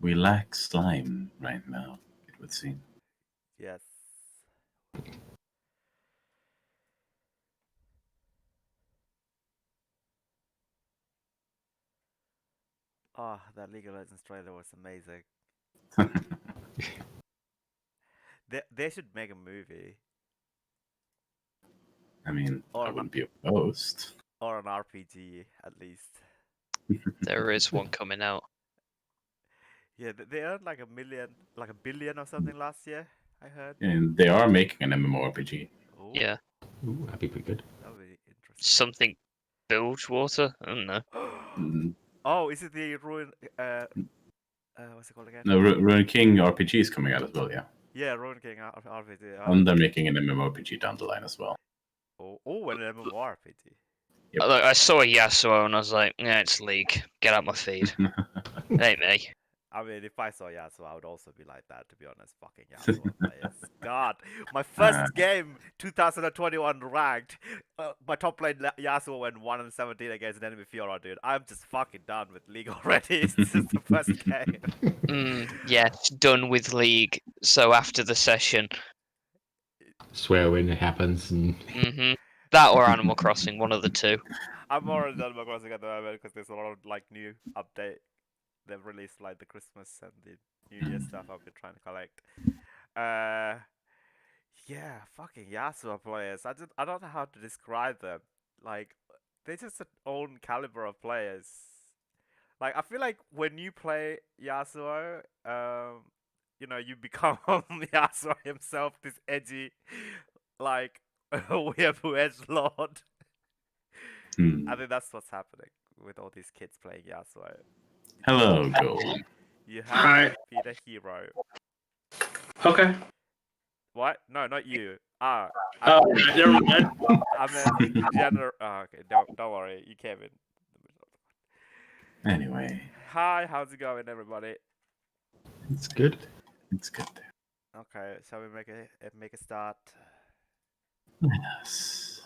We lack slime right now, it would seem. Yes. Oh, that League of Legends trailer was amazing. They should make a movie I mean, I or an, wouldn't be opposed. or an RPG at least. There is one coming out. Yeah, they earned like a billion or something last year. I heard. And they are making an MMORPG. Ooh, Yeah, Ooh, that'd be pretty good. that would be interesting. something Bilgewater. I don't know. Mm, Oh, is it the Ruin? What's it called again? No, Ruin King RPG is coming out as well, yeah. Yeah, Ruin King RPG. And they're making an MMORPG down the line as well. Oh, an MMORPG. Yep. Look, I saw a Yasuo and I was like, yeah, it's League. Get out my feed. It ain't me. I mean, if I saw Yasuo, I would also be like that, to be honest. Fucking Yasuo players. God, my first game, 2021 ranked. My top lane Yasuo went 1-17 against an enemy Fiora, dude. I'm just fucking done with League already. It's just the first game. Yeah, it's done with League. So after the session, Swear when it happens and that or Animal Crossing, one of the two. I'm already done Animal Crossing at the moment because there's a lot of like new update. They've released like the Christmas and the New Year stuff I've been trying to collect. Yeah, fucking Yasuo players. I don't know how to describe them. Like, they're just an own caliber of players. Like, I feel like when you play Yasuo, you know, you become Yasuo himself, this edgy, like, weeaboo edge lord. I think that's what's happening with all these kids playing Yasuo. Hello, Gold. You have Hi. to be the hero. Okay. What? No, not you. Ah, Oh, never mind. I meant general. Oh, okay, don't worry. You came in the middle of the Anyway, Hi, how's it going, everybody? it's good. it's good. Okay, shall we make a start? Yes.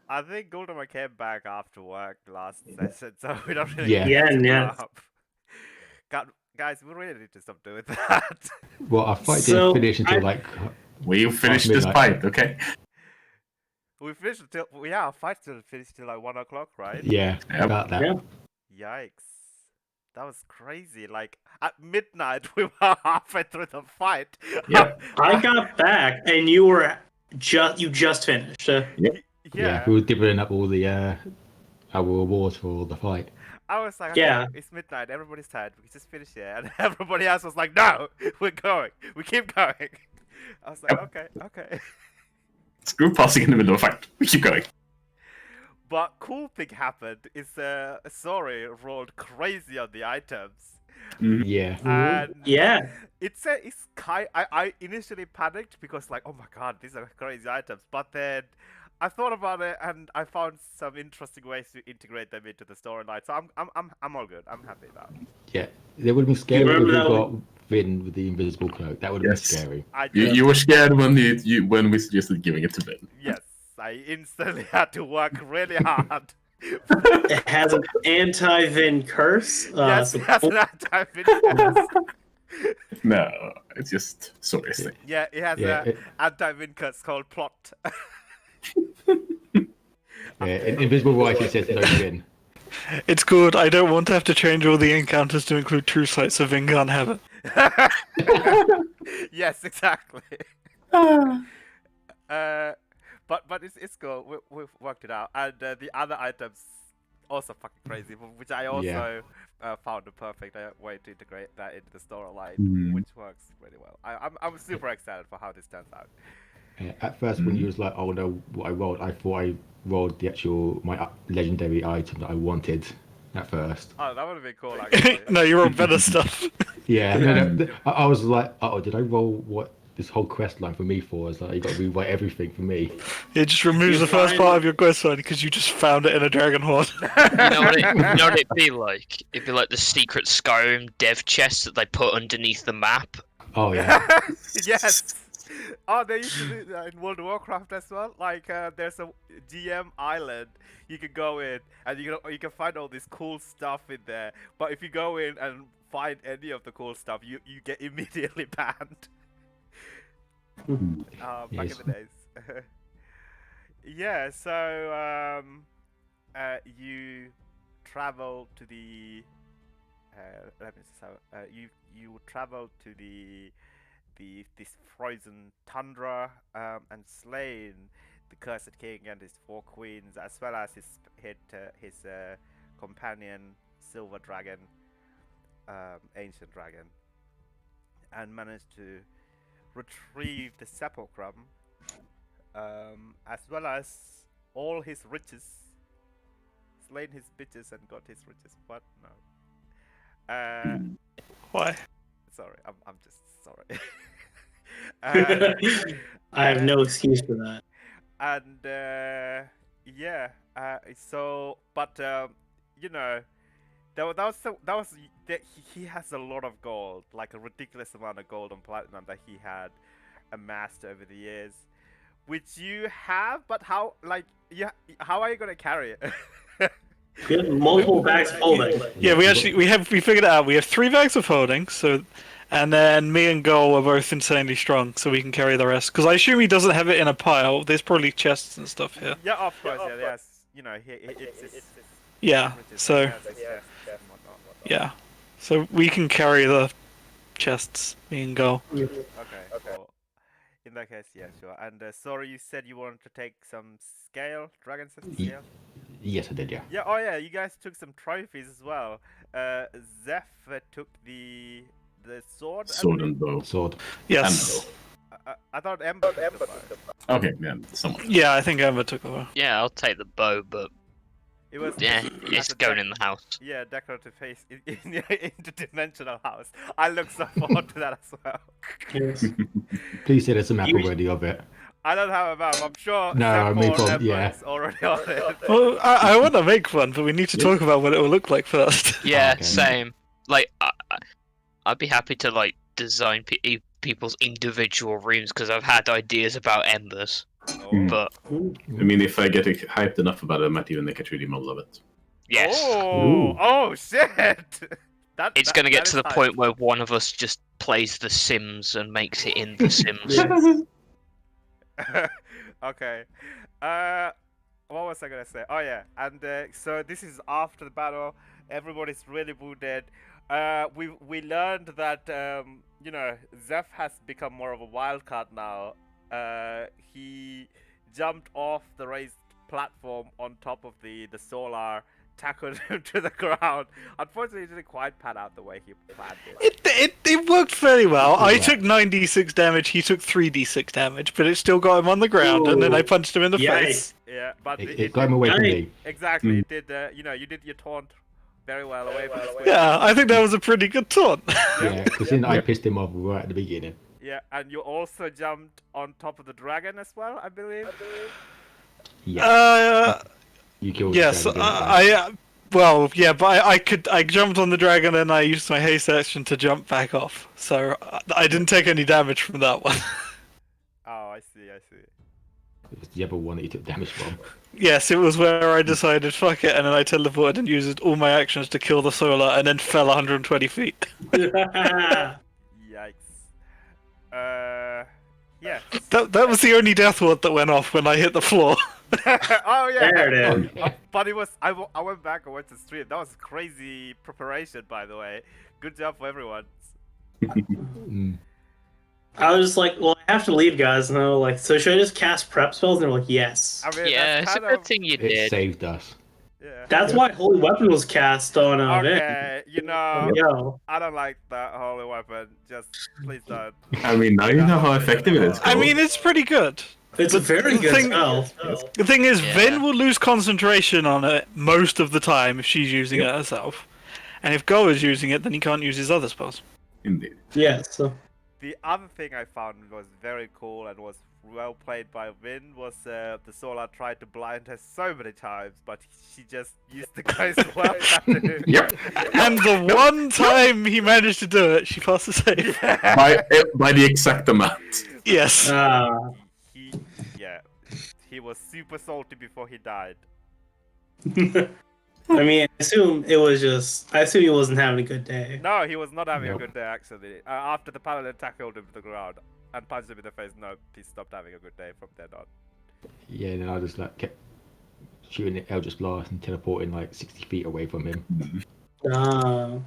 I think Golden came back after work last session, so we don't really Yeah. get to Yeah. up. God, guys, we really need to stop doing that. Well, our fight So, didn't finish until I- like We finished this midnight. fight, okay? We finished until our fight still finished till like 1 o'clock, right? yeah, Yep. about that. Yeah. Yikes. That was crazy. Like at midnight we were halfway through the fight. Yep. I got back and you just finished. Yeah, we were divvying up all the our rewards for all the fight. I was like, okay, Yeah. it's midnight, everybody's tired, we can just finish here. And everybody else was like, no, we're going. We keep going. I was like, Yep. okay. Screw pausing in the middle of a fight. We keep going. But cool thing happened is Sori rolled crazy on the items. Yeah. And Yeah. it's I initially panicked because like, oh my god, these are crazy items. But then I thought about it and I found some interesting ways to integrate them into the storyline. So I'm all good. I'm happy now. Yeah. It would have been scary if we remember that got Vin with the invisible cloak. That would have Yes. been scary. You were scared when when we suggested giving it to Ben. Yes, I instantly had to work really hard. It has an anti-Vin curse. Yes, so- that's an anti-Vin. No, it's just sorry. Yeah, it has Yeah, an anti-Vin curse called Plot. Yeah, invisible writing says no Vin. It's good. I don't want to have to change all the encounters to include true sight, so Vin can't have it. Yes, exactly. But it's cool. We've worked it out, and the other items also fucking crazy, which I also found a perfect way to integrate that into the storyline, which works really well. I'm super excited for how this turns out. At first, when you was like, "Oh no, what I rolled," I thought I rolled the actual my legendary item that I wanted at first. Oh, that would have been cool, actually. No, you're on better stuff. Yeah, no, I was like, "Oh, did I roll what this whole quest line for me for?" It's like you got to rewrite everything for me. It just removes You the first find- part of your quest line because you just found it in a dragon horde. You know what it'd be like? It'd be like the secret Skyrim dev chest that they put underneath the map. Oh yeah, Yes. Oh, they used to do that in World of Warcraft as well. Like, there's a GM island you can go in, and you can find all this cool stuff in there. But if you go in and find any of the cool stuff, you get immediately banned. Back Yes. in the days. Yeah. So you travel to the. Let me just have. You travel to this frozen tundra and slain the cursed king and his 4 queens, as well as his companion silver dragon, ancient dragon, and managed to retrieve the sepulchrum, as well as all his riches, slain his bitches and got his riches. What? No. Why? Sorry, I'm just sorry. I have no excuse for that. And yeah, so but you know, he has a lot of gold, like a ridiculous amount of gold and platinum that he had amassed over the years, which you have. But how are you gonna carry it? We have multiple bags holding. Yeah, we figured it out. We have 3 bags of holding, so, and then me and Goal are both insanely strong, so we can carry the rest. Because I assume he doesn't have it in a pile. There's probably chests and stuff here. Yeah, of course. Yeah, yes. You know, it's Yeah. So and whatnot. yeah, so we can carry the chests. Me and Goal. Okay. Cool. In that case, yeah, sure. And sorry, you said you wanted to take some dragon scale. Yes, I did. Yeah. Yeah, oh yeah, you guys took some trophies as well. Zeph took the sword. Sword and bow. Sword. Yes. I thought Ember took the bow. Okay, yeah, someone. Yeah, I think Emma took over. Yeah, I'll take the bow, but It was yeah, it's as a going in the house. Yeah, decorative face in your interdimensional house. I look so forward to that as well. Yes. Please say there's a map already of it. I don't have a map. I'm sure. No, I mean, Zeph or Ember yeah. is already on it. Well, I want to make one, but we need to talk about what it will look like first. Yeah, okay. same. Like, I'd be happy to like design people's individual rooms because I've had ideas about embers, but I mean, if I get hyped enough about it, I might even make a 3D model of it. yes, Oh shit! it's going to get to the point where one of us just plays The Sims and makes it in The Sims. Okay. What was I gonna say? Oh yeah, and so this is after the battle. Everybody's really wounded. We learned that you know, Zeph has become more of a wild card now. He jumped off the raised platform on top of the solar, tackled him to the ground. Unfortunately, it didn't quite pan out the way he planned it. It worked fairly well. I Yeah. took 9d6 damage, he took 3d6 damage, but it still got him on the ground, and then I punched him in the Yikes. face. Yeah, but It got him away from me. exactly. It did. You know, you did your taunt very well away from the squid. Yeah, I think that was a pretty good taunt. Yeah, because I pissed him off right at the beginning. Yeah, and you also jumped on top of the dragon as well, I believe. Yeah. You killed Yes, the dragon. well, yeah, but I jumped on the dragon and I used my haste action to jump back off, so I didn't take any damage from that one. Oh, I see. It was the other one that he took damage from. Yes, it was where I decided, fuck it, and then I teleported and used all my actions to kill the solar, and then fell 120 feet. Yikes. Yes. That was the only death ward that went off when I hit the floor. Oh yeah. There it is. But it was. I went back and went to stream. That was crazy preparation, by the way. Good job for everyone. I was just like, well, I have to leave, guys. And they were like, so should I just cast prep spells? And they were like, yes. I mean, Yeah, that's it's a kind good of, thing you It did. saved us. yeah. That's why Holy Weapon was cast on Okay, you know, Yo. I don't like that holy weapon. Just please don't. I mean, now you know how effective it is. I Cole. mean, it's pretty good. It's a very the good thing- spell. The thing is, Yeah. Vin will lose concentration on it most of the time if she's using it herself. And if Go is using it, then he can't use his other spells. Indeed. Yeah, so the other thing I found was very cool and was well played by Vin was the Solar tried to blind her so many times, but she just used the guy's wealth after him. Yep. And the one time he managed to do it, she passed the save. By the exact amount. Yes. He was super salty before he died. I mean, I assume he wasn't having a good day. No, he was not having a Nope. good day actually. After the paladin tackled him to the ground and punched him in the face, no, he stopped having a good day from then on. Yeah, and then I just like kept shooting the Eldritch Blast and teleporting like 60 feet away from him. Ah, Okay.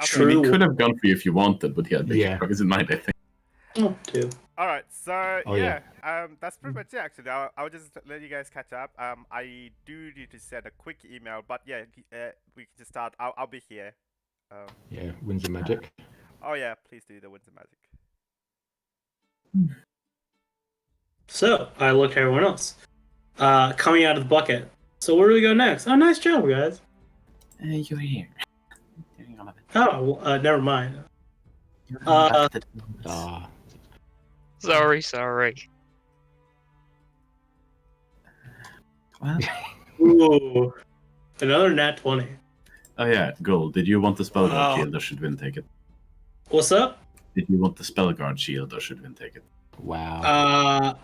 True. He could have gone for you if you wanted, but he had big Yeah. targets in mind, I think. oh, too. All right, so Oh, yeah, yeah. that's pretty much it. Actually, I'll just let you guys catch up. I do need to send a quick email, but yeah, we can just start. I'll be here. Yeah, Winds of Magic. Oh yeah, please do the Winds of Magic. So I look at everyone else. Coming out of the bucket. So where do we go next? Oh, nice job, guys. You're here. Oh, never mind. Sorry. Ooh, another nat 20. Oh yeah, Gold. Did you want the Spellguard Wow. shield or should Vin take it? What's up? Did you want the Spellguard shield or should Vin take it? Wow.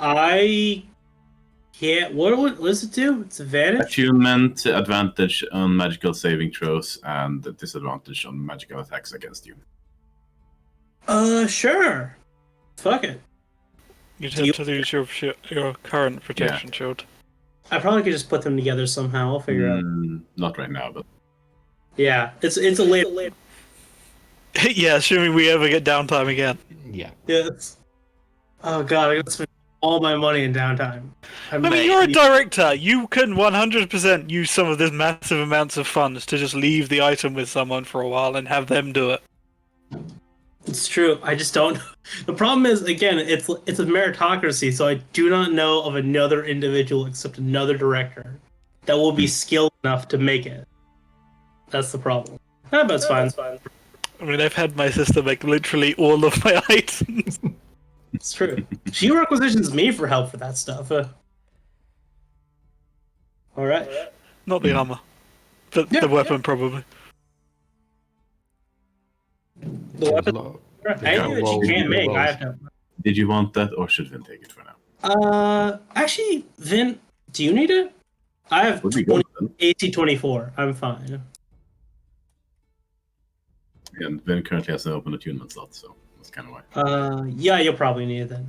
What does it do? It's advantage? Attunement, advantage on magical saving throws, and disadvantage on magical attacks against you. Sure. Fuck it. You'd Do have to lose your current protection shield. I probably could just put them together somehow. I'll figure out. Not right now, but Yeah, it's a late. Yeah, assuming we ever get downtime again. Yeah. Yes. Oh god, I gotta spend all my money in downtime. I mean, you're a director. You can 100% use some of this massive amounts of funds to just leave the item with someone for a while and have them do it. It's true. I just don't. The problem is, again, it's a meritocracy, so I do not know of another individual except another director that will be skilled enough to make it. That's the problem. But it's fine. It's fine. I mean, I've had my sister make literally all of my items. It's true. She requisitions me for help for that stuff. All right. Not the armor. The weapon, probably. The There's a weapon. lot of- Anything that she can't make, I have to. did you want that or should Vin take it for now? Actually, Vin, do you need it? I have Would be good then. AC 24. I'm fine. And Vin currently has an open attunement slot, so that's kind of why. Yeah, you'll probably need it then.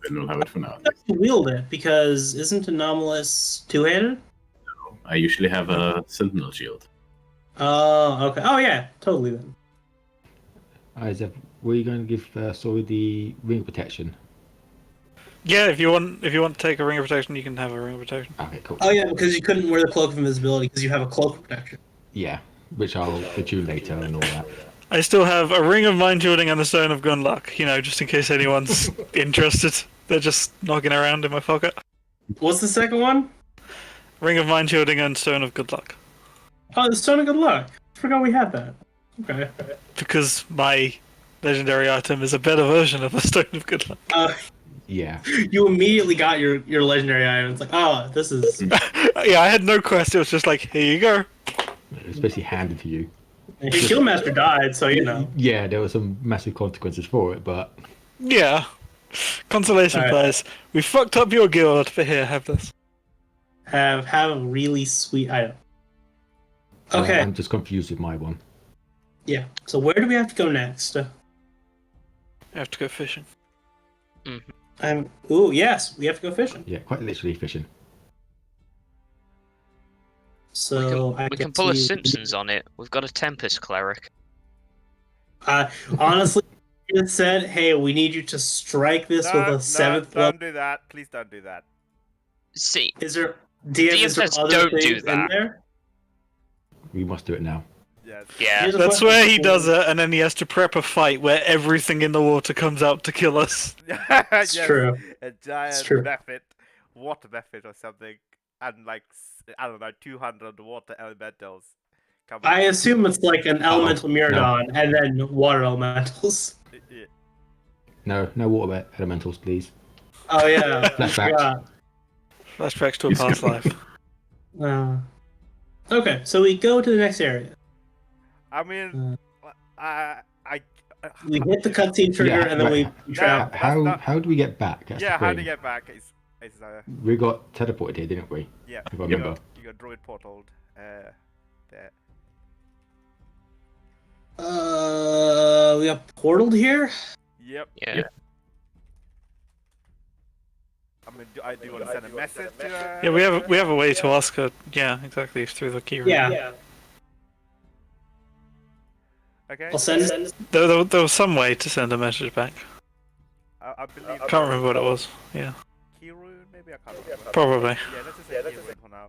Vin will have it for now. Wield it because isn't Anomalous two-handed? I usually have a Sentinel shield. Oh, okay. Oh yeah, totally then. Isaac, were you going to give Sori the ring protection? Yeah, if you want to take a ring of protection, you can have a ring of protection. Okay, cool. Oh yeah, because you couldn't wear the cloak of invisibility because you have a cloak of protection. Yeah, which I'll attune later and all that. I still have a ring of mind shielding and a stone of gun luck, just in case anyone's interested. They're just knocking around in my pocket. What's the second one? Ring of mind shielding and stone of good luck. Oh, the Stone of Good Luck. I forgot we had that. Okay. Because my legendary item is a better version of a stone of good luck. Yeah. You immediately got your legendary item. It's like, oh, this is. Yeah, I had no quest. It was just like, here you go. It's basically handed to you. Your Killmaster died, so you know. Yeah, there were some massive consequences for it, but Yeah. Consolation Alright. players. We fucked up your guild, but here, have this. Have a really sweet item. Okay. I'm just confused with my one. Yeah. So where do we have to go next? I have to go fishing. Ooh, yes, we have to go fishing. Yeah, quite literally fishing. So we can pull a Simpsons on it. We've got a Tempest cleric. Honestly, it said, "Hey, we need you to strike this with a seventh level." Don't do that. Please don't do that. See, Is there DM? Is there DFS other don't do things in that. there? We must do it now. Yes. yeah. Here's a That's question where he for does you. it, and then he has to prep a fight where everything in the water comes out to kill us. It's true. A giant true. method, water method or something, and like I don't know, 200 water elementals Come I on. assume it's like an elemental Miradon and then water elementals. Yeah. No water elementals, please. Oh yeah. Flashbacks. Flashbacks to a He's past good. life. Okay, so we go to the next area. I mean, I We hit the cutscene trigger and then right. we travel. How do we get back? That's yeah, the how to thing. get back is We got teleported here, didn't we? yeah. If I You remember. got druid portaled there. We got portaled here. Yep. Yeah. Yep. I mean, do you want to send a message to her? Yeah, we have a way to ask her. Yeah, exactly, through the key room. Yeah. Okay. I'll send. There was some way to send a message back. I believe. Can't remember what it was. Yeah, Key rune, maybe I can't remember. probably. Yeah, let's just say key rune for now.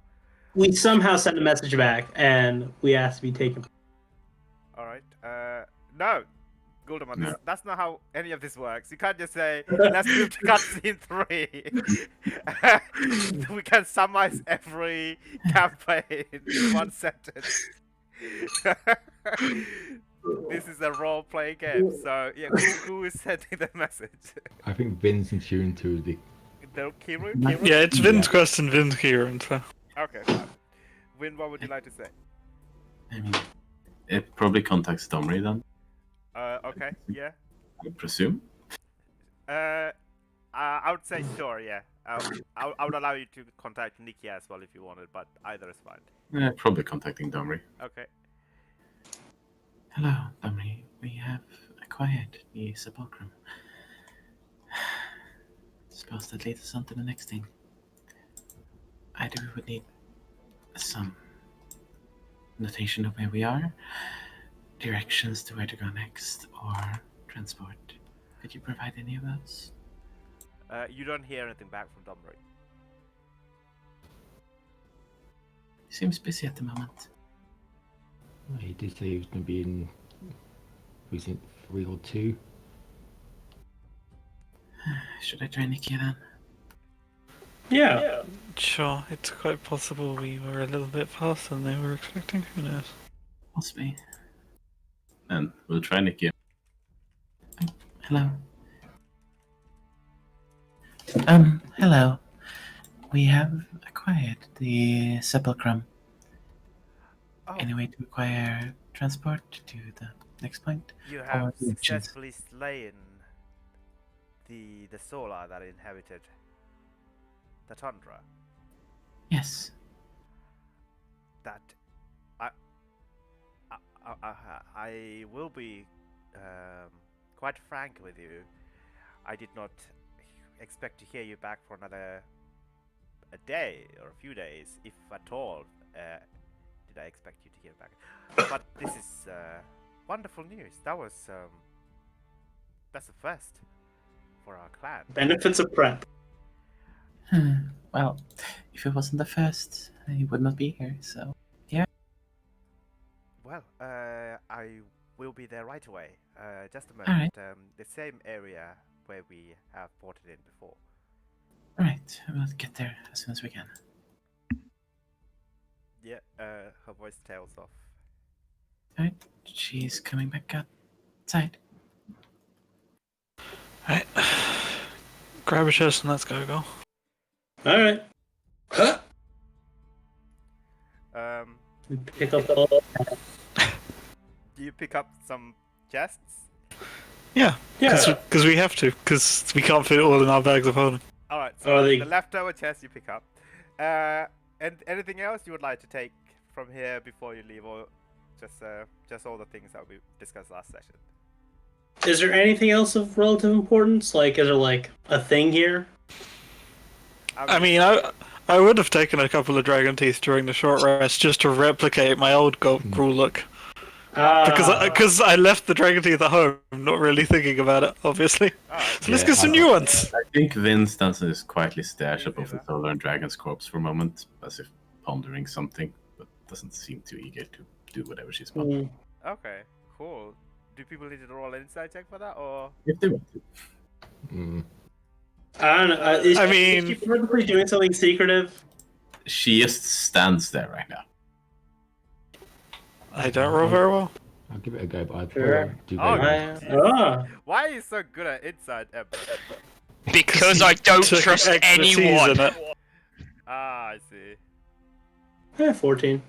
We somehow sent a message back and we asked to be taken. All right. No, Guldaman, No. that's not how any of this works. You can't just say, let's move to cutscene 3. We can summarize every campaign in one sentence. This is a role-playing game, so yeah, who is sending the message? I think Vin's in tune to the. The key rune? Yeah, it's Vin's quest and Vin's key room, so. Okay, fine. Vin, what would you like to say? I mean, it probably contacts Domri then, Okay, yeah. I presume. I would say sure, yeah. I would allow you to contact Nikki as well if you wanted, but either is fine. Probably contacting Domri. Okay. Hello, Domri. We have acquired the sepulchrum. Suppose that leads us on to the next thing. Either we would need some notation of where we are, directions to where to go next, or transport. Could you provide any of those? You don't hear anything back from Domri. He seems busy at the moment. He did say he was going to be in. Was it 3 or 2? Should I try Nikki then? Yeah. Sure, it's quite possible we were a little bit faster than they were expecting. Who knows? Possibly. And we'll try Nikki. Hello. Hello. We have acquired the sepulchrum. Oh, Any way to acquire transport to the next point? you have our directions. successfully slain the Solar that inhabited the tundra. Yes. That I will be quite frank with you. I did not expect to hear you back for another a day or a few days, if at all. Did I expect you to hear back? But this is wonderful news. That's a first for our clan. Benefits of prep. Well, if it wasn't the first, he would not be here, so... Well, I will be there right away. Just a moment. Alright. The same area where we have ported in before. Alright, we'll get there as soon as we can. Yeah, her voice tails off. Alright, she's coming back outside. Right. Grab a chest and let's go. Alright. Huh? We pick up all. Do you pick up some chests? Yeah, Yeah. because we have to, because we can't fit it all in our bags of holding. Alright, so they- the leftover chest you pick up. And anything else you would like to take from here before you leave, or just all the things that we discussed last session? Is there anything else of relative importance? Like, is there like a thing here? I mean, I would have taken a couple of dragon teeth during the short rest just to replicate my old Gruul look. Because I left the dragon teeth at home, not really thinking about it, obviously. So let's Yeah, get some new ones. I think Vince does quietly stash You above see the Solar and Dragon's corpse for a moment, as if pondering something, but doesn't seem too eager to do whatever she's pondering. Okay, cool. Do people need to roll an insight check for that, or? If they want to. I don't know. Is she purposely doing something secretive? She just stands there right now. I don't roll very well. I'll give it a go, but I Sure. don't do Oh, very well. Ah. Why are you so good at inside, Ember? Because I don't Took trust expertise anyone. in it. Ah, I see. 14.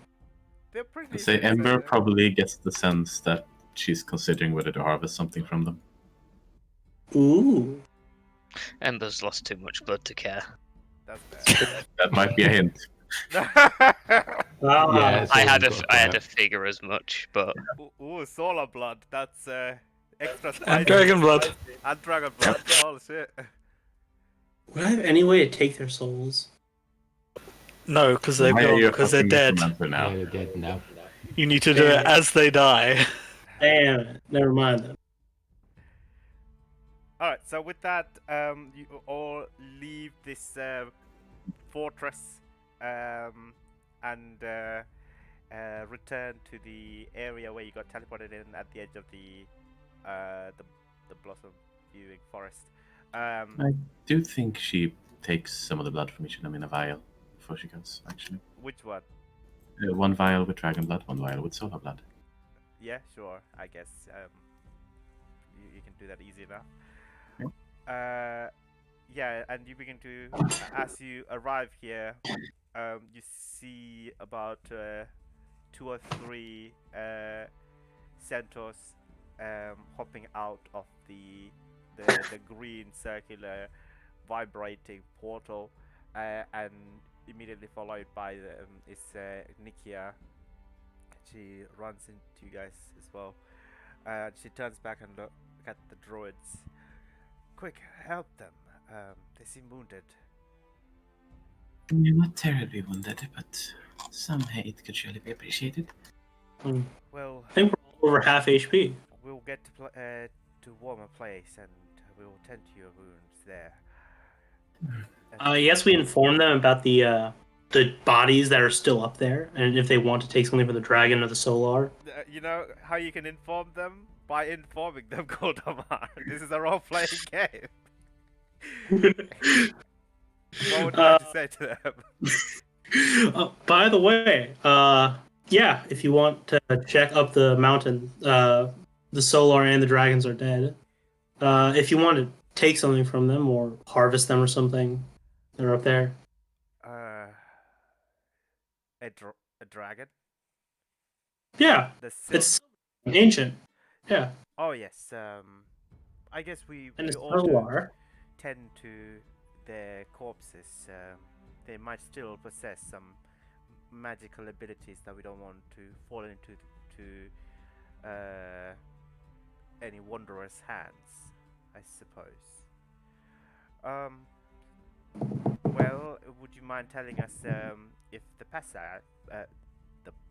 They're pretty. I say decent, Ember so- probably gets the sense that she's considering whether to harvest something from them. Ooh. Ember's lost too much blood to care. That's bad. That might be a hint. Ah. Yeah, so I had we've got I had that. to figure as much, but Ooh, solar blood. That's extra spicy. And dragon blood. And dragon blood. Oh shit. Would I have any way to take their souls? No, because they're Why are gone, you because they're fucking dead. necromancer Yeah, now? they're dead now. You need to do it as they die. Damn it. Never mind then. Alright, so with that, you all leave this fortress and return to the area where you got teleported in at the edge of the blossom viewing forest. I do think she takes some of the blood from each of them in a vial before she goes, actually. Which one? One vial with dragon blood, one vial with solar blood. Yeah, sure. I guess you can do that easy enough. Yeah, and you begin to, as you arrive here, you see about 2 or 3 centaurs hopping out of the green circular vibrating portal, and immediately followed by is Nikia. She runs into you guys as well. She turns back and look at the druids. Quick, help them. They seem wounded. You're not terribly wounded, but some hate could surely be appreciated. Well, I think we're over half HP. we'll get to warmer place and we will tend to your wounds there. Yes, we inform them about the bodies that are still up there, and if they want to take something for the dragon or the solar. You know how you can inform them? By informing them, Goldamar. This is a role-playing game. What would you like to say to them? By the way, yeah, if you want to check up the mountain, the solar and the dragons are dead. If you want to take something from them or harvest them or something, they're up there. A dragon? Yeah, The it's ancient. Yeah, Oh yes. I guess we and it's all do solar. tend to their corpses. They might still possess some magical abilities that we don't want to fall into any wanderer's hands, I suppose. Well, would you mind telling us if the passage,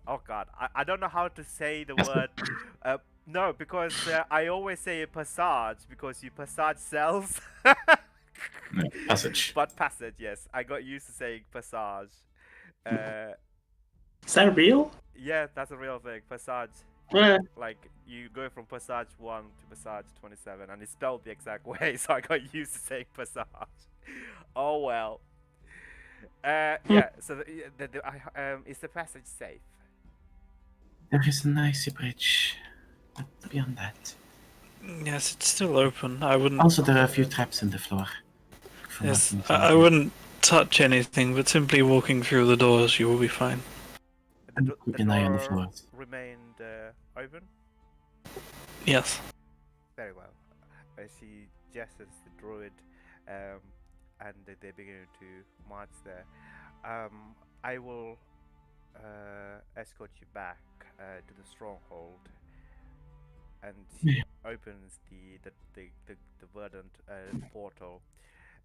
oh god, I don't know how to say the word. No, because I always say passage because you passage cells. No, passage. But passage, yes. I got used to saying passage. Is that real? Yeah, that's a real thing. Passage. Eh, Like, you go from passage 1 to passage 27, and it's spelled the exact way, so I got used to saying passage. Oh well. Yeah, so is the passage safe? There is an icy bridge, but beyond that. Yes, it's still open. I wouldn't. Also, there are a few traps in the floor. For Yes, nothing I wouldn't touch anything, but simply walking through the doors, you will be fine. And keep an eye on the door floors. remained open? Yes. Very well. She gestures the druid, and they begin to march there. I will escort you back to the stronghold, and she opens the verdant portal.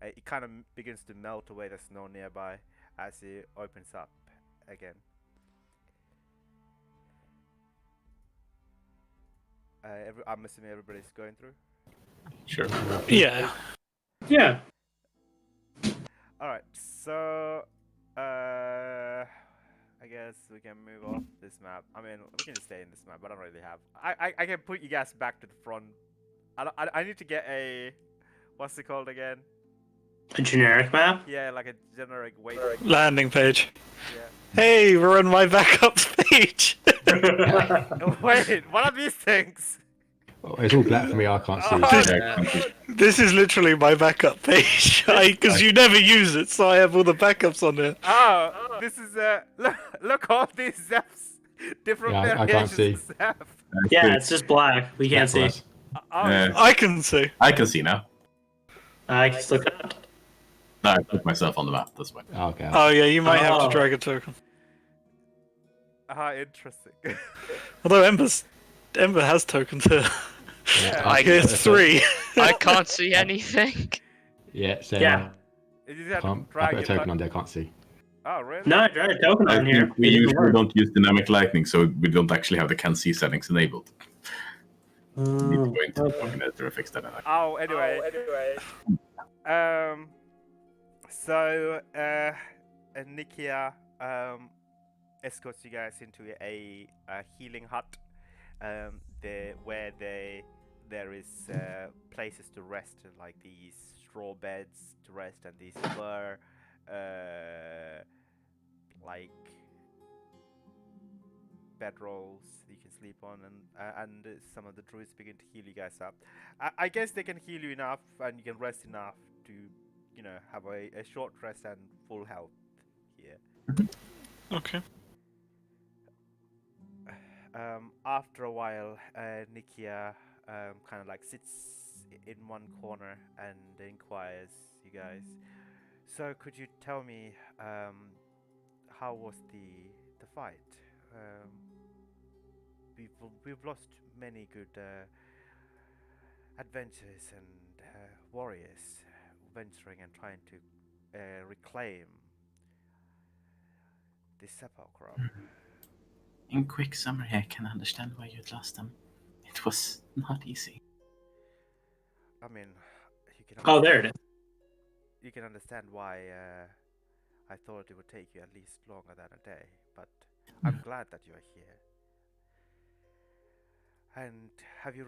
It kind of begins to melt away the snow nearby as it opens up again. I'm assuming everybody's going through. Sure. Yeah. yeah. Alright, so I guess we can move off this map. I mean, we can just stay in this map, but I don't really have. I can put you guys back to the front. I need to get a, what's it called again? A generic map? Yeah, like a generic weight. Landing page. Yeah. Hey, we're on my backup page. Wait, what are these things? Oh, it's all black for me. I can't see. Oh, This is literally my backup page, because you never use it, so I have all the backups on there. oh, this is look all these Zephs, different Yeah, I variations can't see. of Zeph. Yeah, it's just black. We can't see. Black for us. Oh, Yeah. I can see. I can see now. I still can't. No, I put myself on the map. That's why. Oh, okay. Oh yeah, you might have to Oh. drag a token. interesting. Although Ember has tokens here. Yeah, I Here's 3. I can't see anything. Yeah, same. Yeah. You just have to Can't, I drag put a it, token but- on there. Can't see. Oh, really? No, I tried a token I on here. think we It didn't usually work. don't use dynamic lightning, so we don't actually have the can see settings enabled. We need to go into the token editor and fix that. Oh, anyway. So, Nikia escorts you guys into a healing hut, where there is places to rest, like these straw beds to rest, and these fur, like bedrolls you can sleep on, and some of the druids begin to heal you guys up. I guess they can heal you enough, and you can rest enough to, have a short rest and full health here. Okay. After a while, Nikia kind of like sits in one corner and inquires you guys. So, could you tell me how was the fight? We've lost many good adventurers and warriors venturing and trying to reclaim this sepulchre. In quick summary, I can understand why you'd lost them. It was not easy. I mean, you can. Oh, there it is. You can understand why I thought it would take you at least longer than a day, but I'm glad that you are here. And have you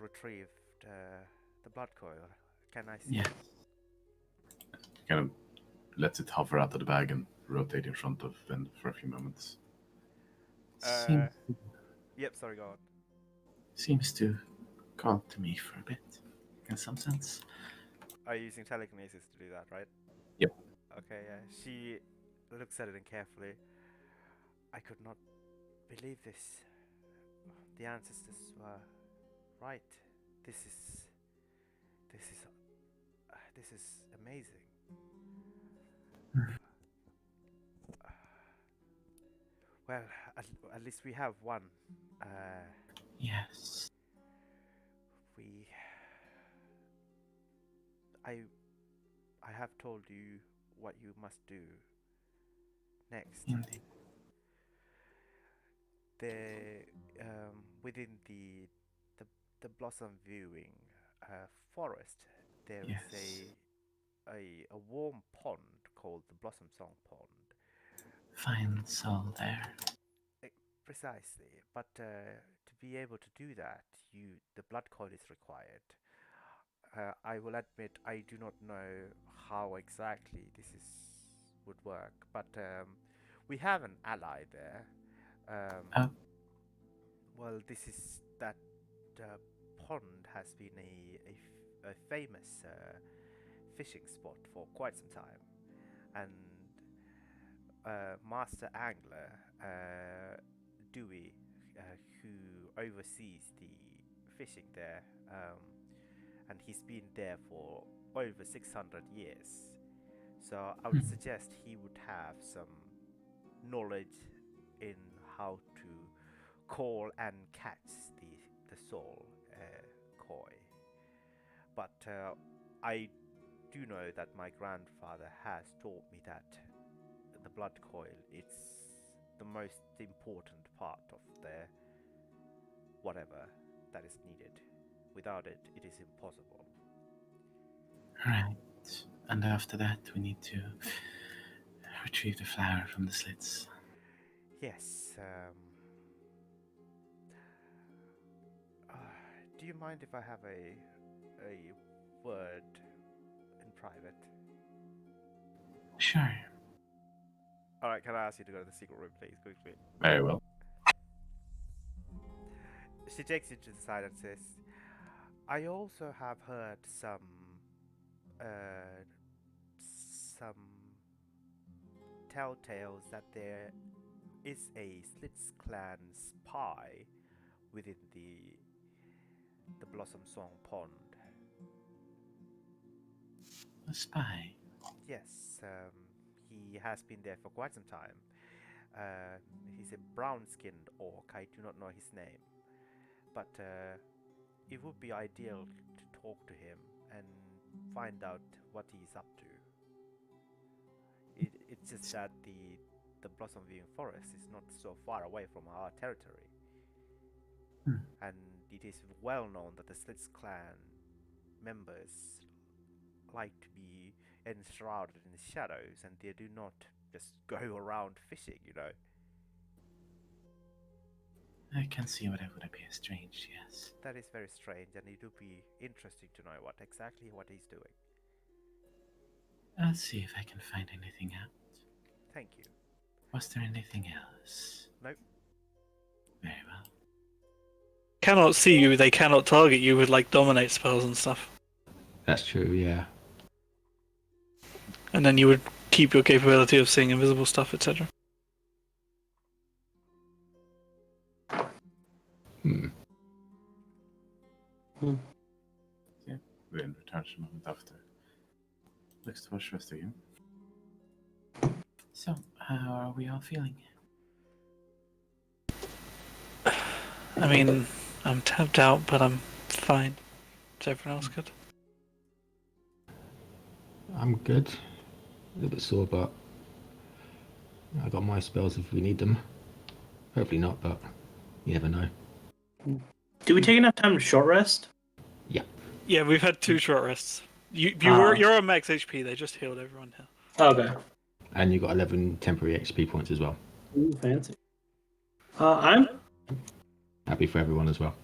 retrieved the blood coil? Can I see? Yeah. Kind of lets it hover out of the bag and rotate in front of Ven for a few moments. Seems, Yep. Sorry, go on. seems to call to me for a bit, in some sense. Are you using telekinesis to do that, right? Yep. Okay. Yeah. She looks at it carefully. I could not believe this. The ancestors were right. This is amazing. Well, at least we have one. Yes. I have told you what you must do next. Indeed. Within the blossom viewing forest, there is Yes. a warm pond called the Blossom Song Pond. Fine soul there. Precisely, but to be able to do that, the blood coil is required. I will admit I do not know how exactly would work, but we have an ally there. Oh. Well, that pond has been a famous fishing spot for quite some time, and Master Angler Dewey, who oversees the fishing there, and he's been there for over 600 years. So I would suggest he would have some knowledge in how to call and catch the soul koi. But I do know that my grandfather has taught me that the blood coil is the most important part of the whatever that is needed. Without it, it is impossible. Right. And after that, we need to retrieve the flower from the slits. Yes. Do you mind if I have a word in private? Sure. All right. Can I ask you to go to the secret room, please, quickly? Very well. She takes you to the side and says, I also have heard some telltales that there is a Slits clan spy within the Blossom Song Pond. A spy. Yes, he has been there for quite some time. He's a brown-skinned orc. I do not know his name, but it would be ideal to talk to him and find out what he's up to. It's just that the Blossom Viewing Forest is not so far away from our territory. And it is well known that the Slits clan members like to be enshrouded in the shadows, and they do not just go around fishing, you know. I can see why that would appear strange, yes. That is very strange, and it would be interesting to know what he's doing. I'll see if I can find anything out. Thank you. Was there anything else? Nope. Very well. Cannot see you, they cannot target you with like dominate spells and stuff. That's true, yeah. And then you would keep your capability of seeing invisible stuff, etc. Then returns a moment after. Looks towards the rest of you. So, how are we all feeling? I mean, I'm tapped out, but I'm fine. Is everyone else good? I'm good. A little bit sore, but I got my spells if we need them. Hopefully not, but you never know. Do we take enough time to short rest? Yeah, we've had 2 short rests. You're on max HP. They just healed everyone here. Okay. And you got 11 temporary XP points as well. Ooh, fancy. I'm Happy for everyone as well.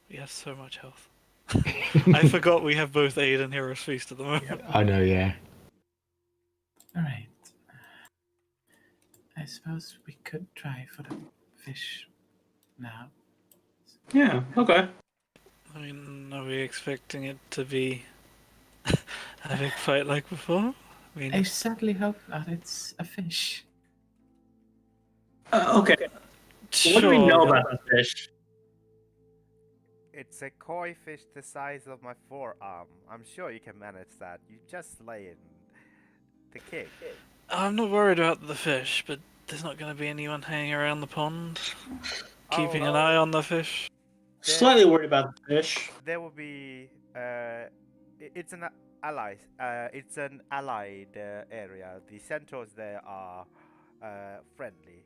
We have so much health. I forgot we have both Aid and Hero's Feast at the moment. I know, yeah. Alright. I suppose we could try for the fish now. Yeah, okay. I mean, are we expecting it to be a big fight like before? I mean, I certainly hope that it's a fish. Okay. sure, What do we know about the fish? It's a koi fish the size of my forearm. I'm sure you can manage that. You just lay in the cake. I'm not worried about the fish, but there's not going to be anyone hanging around the pond, keeping an eye on the fish. Slightly worried about the fish. There will be. It's an allied. It's an allied area. The centaurs there are friendly.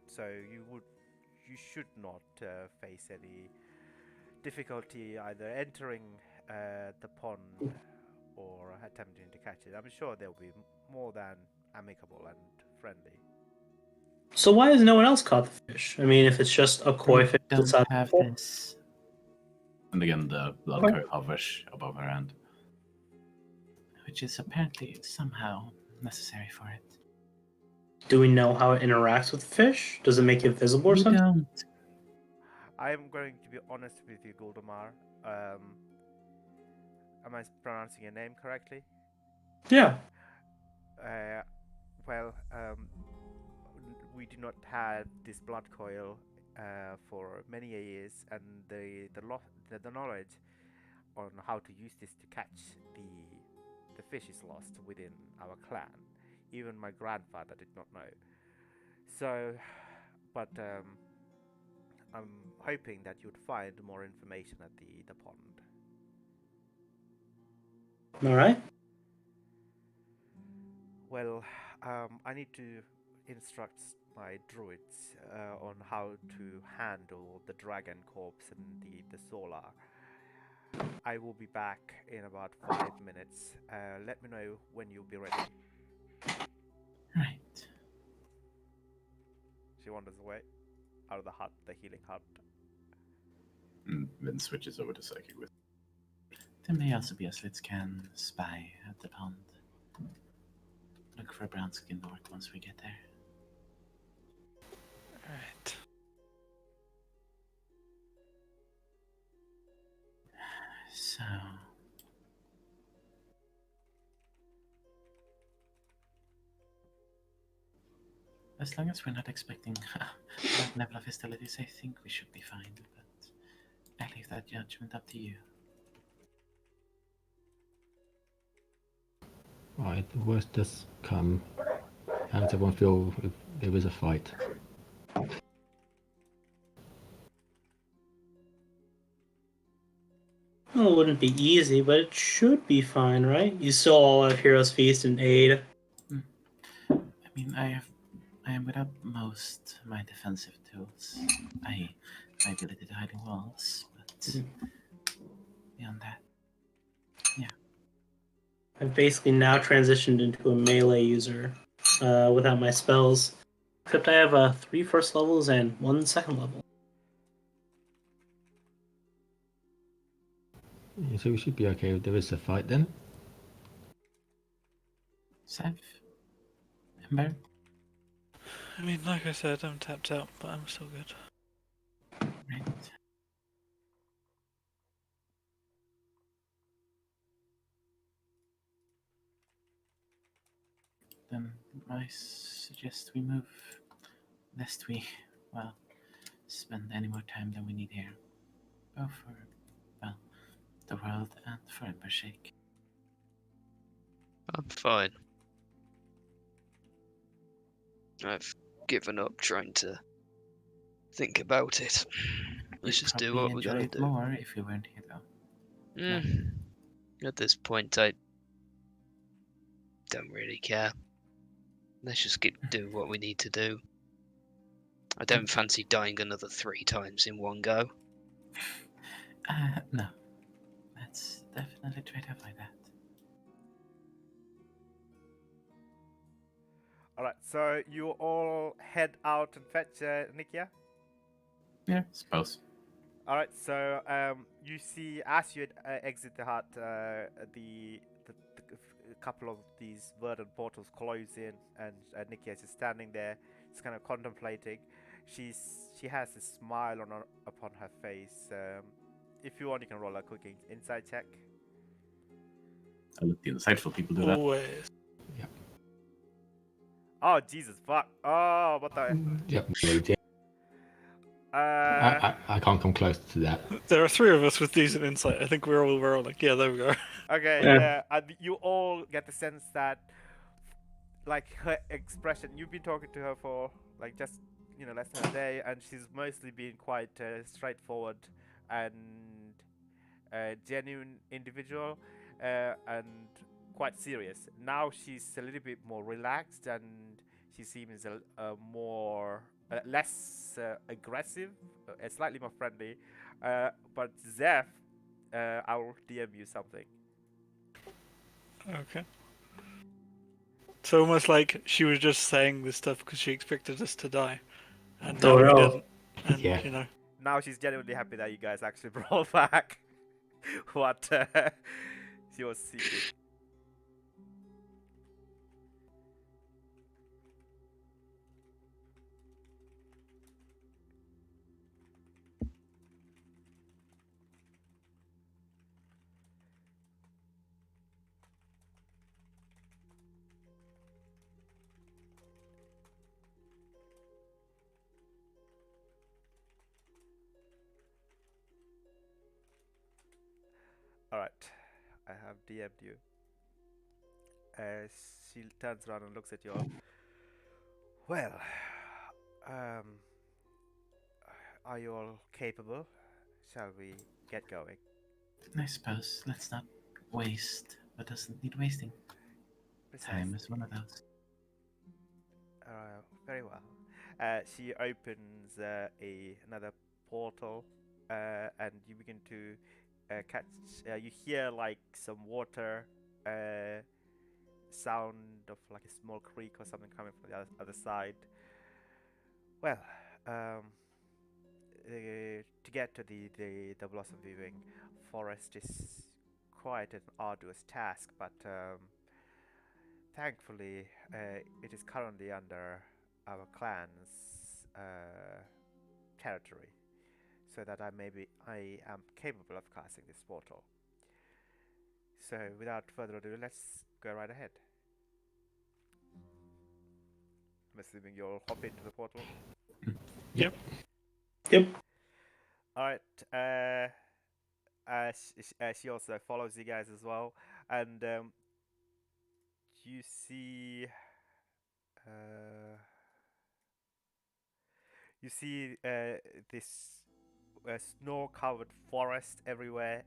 So you should not face any difficulty either entering the pond or attempting to catch it. I'm sure they'll be more than amicable and friendly. So why has no one else caught the fish? I mean, if it's just a koi fish Don't inside have the pool. this. And again, the blood Okay. curve hovers above her hand. Which is apparently somehow necessary for it. Do we know how it interacts with the fish? Does it make it visible or We something? don't. I'm going to be honest with you, Guldamar. Am I pronouncing your name correctly? Yeah. Well, we do not have this blood coil for many years, and the knowledge on how to use this to catch the fish is lost within our clan. Even my grandfather did not know. So, but I'm hoping that you'd find more information at the pond. All right. Well, I need to instruct my druids on how to handle the dragon corpse and the solar. I will be back in about 5 minutes. Let me know when you'll be ready. Right. She wanders away out of the hut, the healing hut. And then switches over to psychic with. There may also be a Slitscan spy at the pond. Look for a brown-skinned orc once we get there. Right. So, as long as we're not expecting that level of hostilities, I think we should be fine. But I leave that judgment up to you. Right, the worst does come. How does everyone feel if there is a fight? Well, it wouldn't be easy, but it should be fine, right? You still all have Heroes Feast and Aid. I mean, I am without most my defensive tools. My ability to hide in walls, but beyond that, I've basically now transitioned into a melee user without my spells. Except I have 3 first levels and 1 second level. Yeah, so we should be okay if there is a fight then. Seth, Ember, I mean, like I said, I'm tapped out, but I'm still good. right? Then I suggest we move, lest we, well, spend any more time than we need here. Both for, well, the world and for Ember's sake. I'm fine. I've given up trying to think about it. Let's just do Probably what we enjoy gotta it do. more if we weren't here, though. At this point, I don't really care. Let's just do what we need to do. I don't fancy dying another 3 times in one go. No. Let's definitely try to avoid that. Alright, so you all head out and fetch Nikia? Yeah. Suppose. Alright, so you see as you exit the hut, a couple of these verdant portals close in, and Nikia is just standing there, just kind of contemplating. She has a smile upon her face. If you want, you can roll a quick insight check. I'll let the insightful people do that. Always. Oh Jesus, fuck! Oh, what the? Yep, yeah. Uh, I can't come close to that. There are 3 of us with decent insight. I think we're all like, yeah, there we go. okay, Yeah. yeah. And you all get the sense that, like, her expression. You've been talking to her for like just less than a day, and she's mostly been quite straightforward and genuine individual, and quite serious. Now she's a little bit more relaxed, and she seems more less aggressive, slightly more friendly. But Zeph, I'll DM you something. Okay. It's almost like she was just saying this stuff because she expected us to die. And Oh, now we no. didn't. And, Yeah. Now she's genuinely happy that you guys actually brought back what she was seeking. Alright, I have DM'd you. She turns around and looks at you all. Well, are you all capable? Shall we get going? I suppose let's not waste what doesn't need wasting. Time is one of those. Very well. She opens another portal, and you begin to catch. You hear like some water sound of like a small creek or something coming from the other side. Well, to get to the blossom weaving forest is quite an arduous task, but thankfully it is currently under our clan's territory, so that I am capable of casting this portal. So without further ado, let's go right ahead. I'm assuming you'll hop into the portal. Yep. Yep. All right. She also follows you guys as well, and you see, uh, this snow-covered forest everywhere,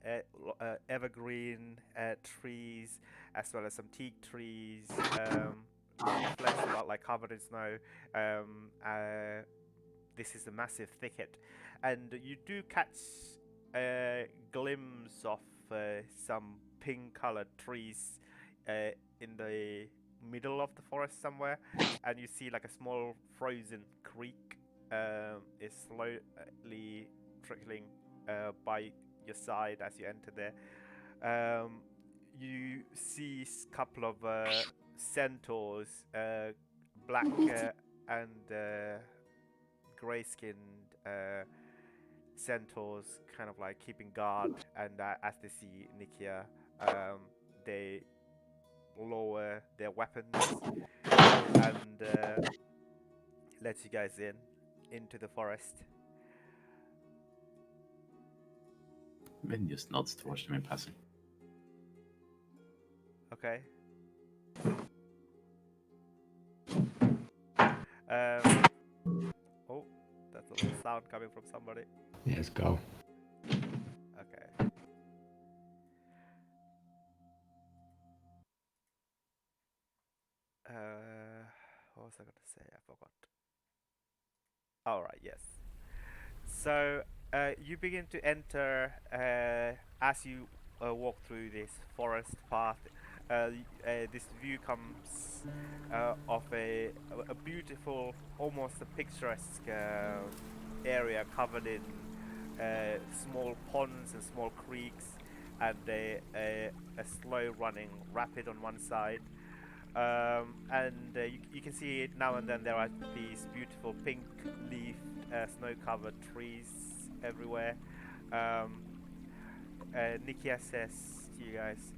evergreen trees, as well as some teak trees, leafless but like covered in snow. This is a massive thicket, and you do catch a glimpse of some pink-colored trees in the middle of the forest somewhere, and you see like a small frozen creek is slowly trickling by your side as you enter there. You see a couple of centaurs, black and grey-skinned centaurs, kind of like keeping guard. And as they see Nikia, they lower their weapons and let you guys into the forest. Vin just nods towards them in passing. Okay. Oh, that's a little sound coming from somebody. Yeah, let's go. Okay. What was I gonna say? I forgot. All right. Yes. So you begin to enter as you walk through this forest path. This view comes of a beautiful, almost a picturesque area covered in small ponds and small creeks, and a slow-running rapid on one side. And you can see it now and then. There are these beautiful pink-leafed, snow-covered trees everywhere. Nikia says to you guys,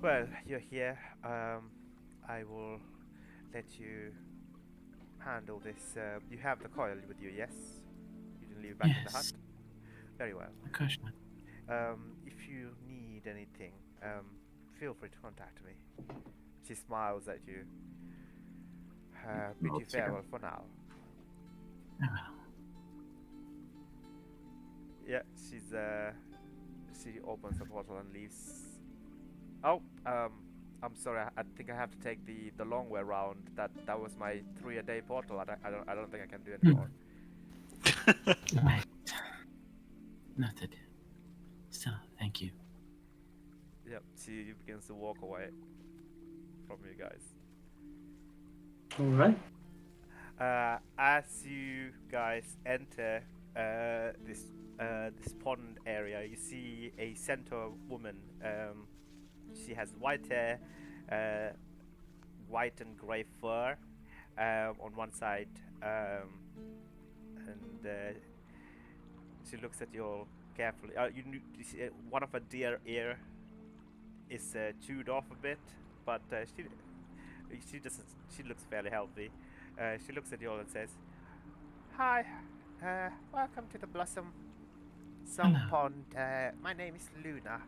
"Well, you're here. I will let you handle this. You have the coil with you, yes? You didn't leave it back in the hut? Yes. Very well. Of course not. If you need anything, feel free to contact me." She smiles at you. Bid you farewell for now. I will. Yeah, she opens the portal and leaves. Oh, I'm sorry. I think I have to take the long way around. That was my 3-a-day portal. I don't think I can do anymore. Right. Noted. Still, thank you. Yep. She begins to walk away from you guys. All right. As you guys enter this pond area, you see a centaur woman. She has white hair, white and grey fur on one side, and she looks at you all carefully. You see, one of her deer ear is chewed off a bit, but she looks fairly healthy. She looks at you all and says, "Hi, welcome to the Blossom Song Hello. Pond. My name is Luna.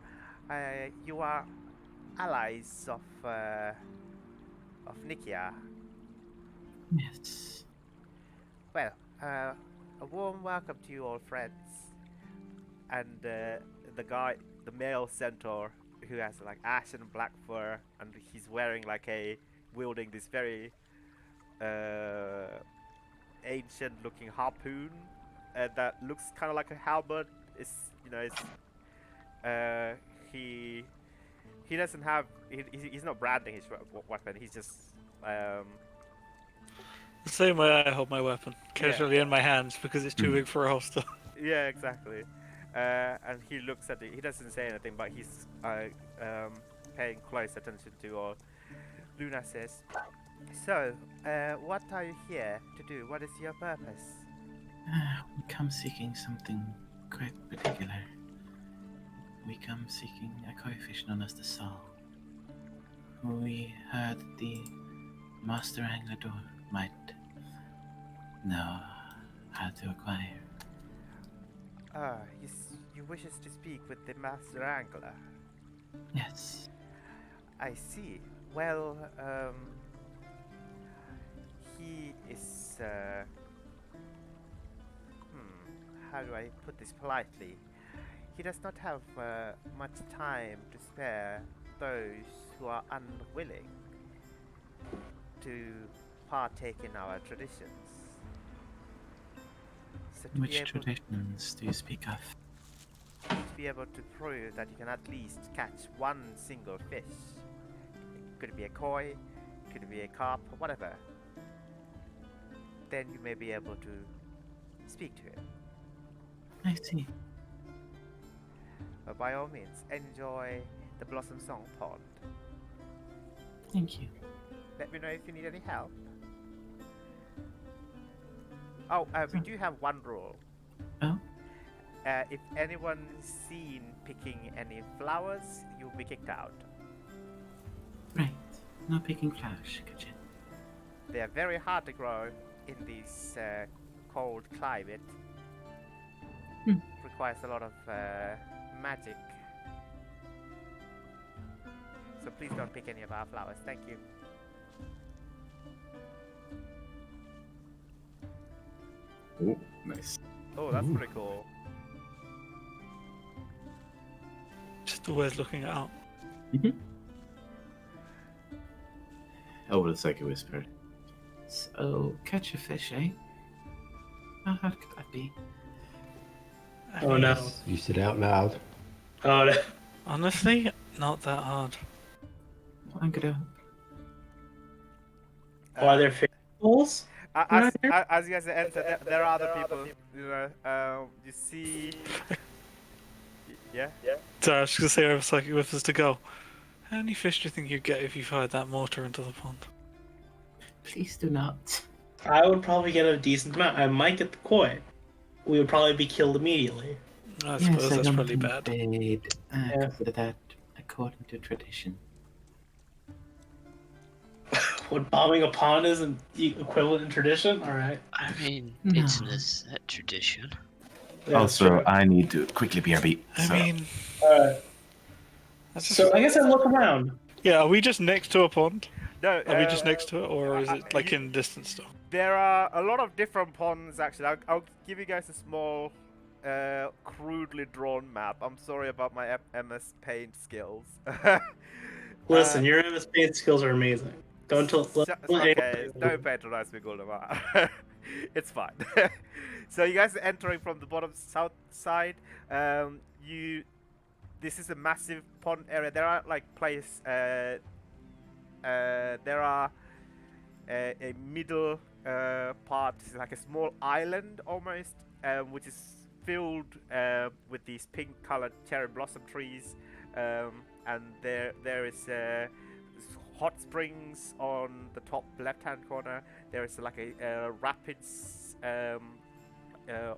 You are allies of Nikia. Yes. Well, a warm welcome to you all, friends." And the male centaur, who has like ashen black fur, and he's wearing wielding this very ancient-looking harpoon that looks kind of like a halberd. He doesn't have. He's not branding his weapon. He's just. The same way I hold my weapon, casually in my hands because it's too big for a holster. Yeah, exactly. And he looks at it. He doesn't say anything, but he's paying close attention to all. Luna says, "So, what are you here to do? What is your purpose?" We come seeking something quite particular. We come seeking a coefficient known as the Sol, who we heard the Master Angler might know how to acquire. You wishes to speak with the Master Angler? Yes. I see. Well, he is, how do I put this politely? He does not have much time to spare those who are unwilling to partake in our traditions. So to Which traditions do you speak of? be able to prove that you can at least catch one single fish. Could it be a koi, could it be a carp, whatever. Then you may be able to speak to him. I see. But by all means, enjoy the Blossom Song Pond. Thank you. Let me know if you need any help. Oh, we do have one rule. Oh? If anyone's seen picking any flowers, you'll be kicked out. Right. No picking flowers, could you? They are very hard to grow in this cold climate. Requires a lot of magic. So please don't pick any of our flowers. Thank you. Oh, nice. Oh, that's pretty cool. Just always looking it up. Oh, the psychic whisper. So, catch a fish, eh? How hard could that be? Oh no. You said out loud. Oh no. Honestly, not that hard. I'm gonna... Are there fish bowls? As you guys enter, there are other people. You know, you see. Yeah. So I was just gonna say over psychic whiffers to go. How many fish do you think you'd get if you fired that mortar into the pond? Please do not. I would probably get a decent amount. I might get the koi. We would probably be killed immediately. I suppose that's probably bad. Consider that according to tradition. What, bombing a pond isn't equivalent in tradition? Alright. I mean, No. it's a set tradition. Yeah, Also, I need to quickly BRB. I mean, Alright. that's just- So I guess I look around. yeah, are we just next to a pond? No. Are we just next to it, or is it like in distance still? There are a lot of different ponds. Actually, I'll give you guys a small, crudely drawn map. I'm sorry about my MS Paint skills. Listen, your MS Paint skills are amazing. Don't tell. Okay, don't patronize me, Goldemar. It's fine. So you guys are entering from the bottom south side. This is a massive pond area. There are like there are a middle part, like a small island almost, which is filled with these pink-colored cherry blossom trees, and there is hot springs on the top left-hand corner. There is like a rapids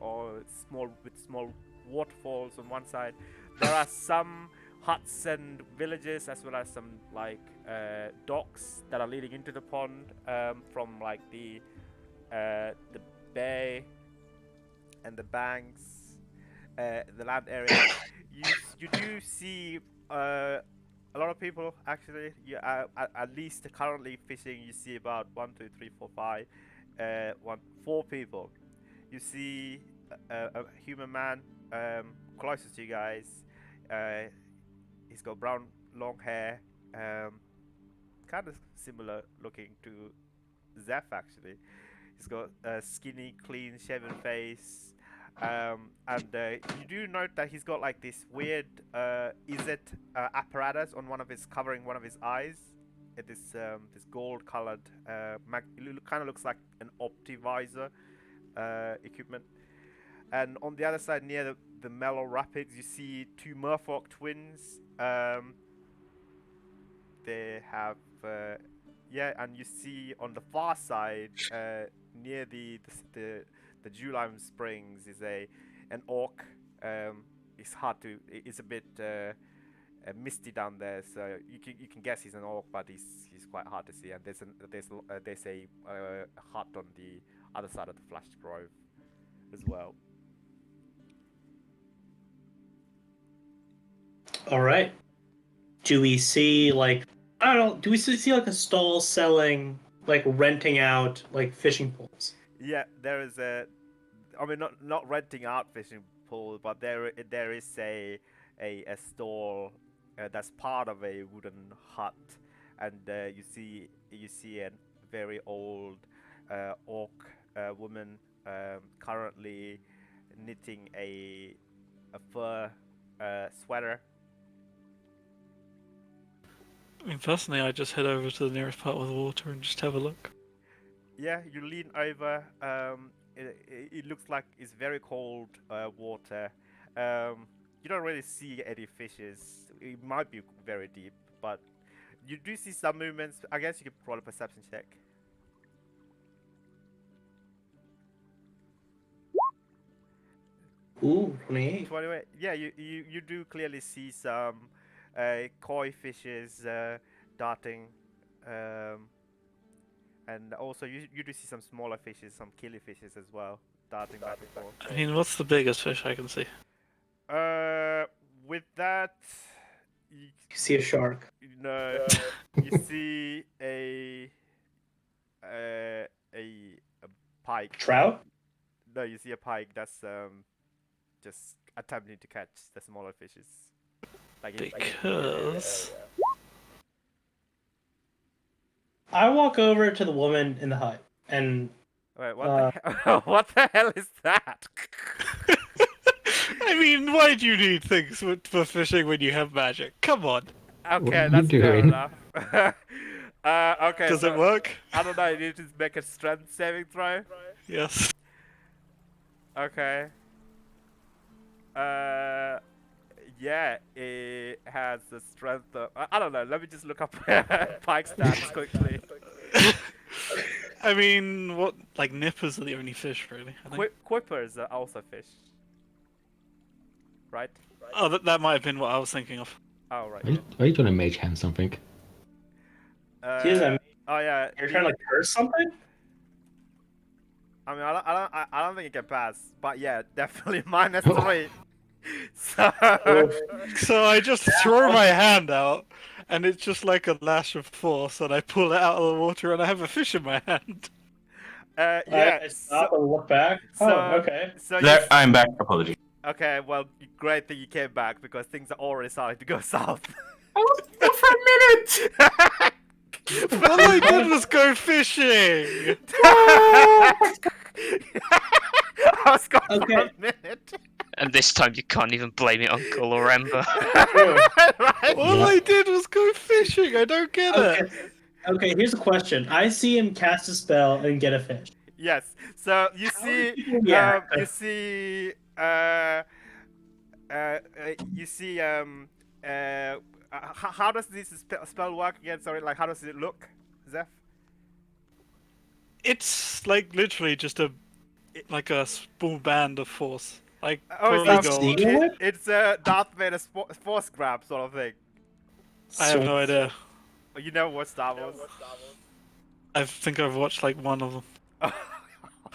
or small waterfalls on one side. There are some huts and villages, as well as some like docks that are leading into the pond from like the bay and the banks, the land area. You do see a lot of people actually. At least currently fishing, you see about 1, 2, 3, 4, 5, 4 people. You see a human man closest to you guys. He's got brown long hair, kind of similar looking to Zeph actually. He's got a skinny, clean shaven face, and you do note that he's got like this weird apparatus on covering one of his eyes. This gold-colored kind of looks like an optivisor equipment. And on the other side, near the Mellow Rapids, you see 2 Merfolk twins. They have, and you see on the far side, near the the Julime Springs is an orc. It's hard to. It's a bit misty down there, so you can guess he's an orc, but he's quite hard to see. And there's a hut on the other side of the Flash Grove as well. All right. Do we see like I don't know? Do we see like a stall selling like renting out like fishing poles? Yeah, there is a. I mean, not renting out fishing pool, but there is a stall that's part of a wooden hut, and you see a very old orc woman currently knitting a fur sweater. I mean, personally, I just head over to the nearest part with water and just have a look. Yeah, you lean over. It looks like it's very cold water. You don't really see any fishes. It might be very deep, but you do see some movements. I guess you could roll a perception check. Ooh, 28. 28. Yeah, you do clearly see some koi fishes darting. And also, you do see some smaller fishes, some killifishes as well, darting back and forth. I mean, what's the biggest fish I can see? With that, you see a shark. No, you see a pike. Trout? No, you see a pike that's just attempting to catch the smaller fishes. Because I walk over to the woman in the hut and. Wait, what the hell? What the hell is that? I mean, why do you need things for fishing when you have magic? Come on. Okay, that's fair enough. Okay. Does it work? I don't know. You need to make a strength saving throw. Yes. Okay. Yeah, it has the strength of. I don't know. Let me just look up pike stats quickly. I mean, what like nippers are the only fish, really. Quippers are also fish. Right? Oh, that might have been what I was thinking of. Oh, right. Are you trying to mage hand something? Oh, yeah. You're trying to like curse something? I mean, I don't think it can pass, but yeah, definitely -3. So I just throw my hand out, and it's just like a lash of force, and I pull it out of the water, and I have a fish in my hand. Yeah. I stop and look back. Okay. So There, I'm back. Apologies. Okay, well, great that you came back because things are already starting to go south. I was there for a minute. All I did was go fishing. I was gone for a minute. And this time you can't even blame it on Gull or Ember. Right? All I did was go fishing. I don't get it. Okay, here's a question. I see him cast a spell and get a fish. Yes. So you see, Yeah. how does this spell work again? Sorry, like how does it look, Zeph? It's like literally just a small band of force. Like It's a Darth Vader force grab sort of thing. I have no idea. You never watched Star Wars? I think I've watched like one of them. Oh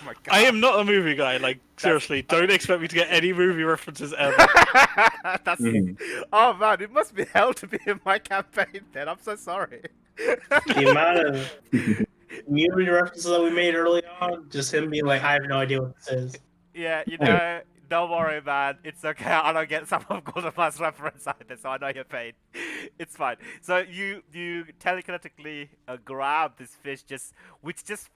my god. I am not a movie guy. Like seriously, don't expect me to get any movie references ever. That's. Oh man, it must be hell to be in my campaign. Then I'm so sorry. The amount of movie references that we made early on, just him being like, I have no idea what this is. Yeah, you know, don't worry, man. It's okay. I don't get some of Golden Pass reference either, so I know your pain. It's fine. So you telekinetically grab this fish, which just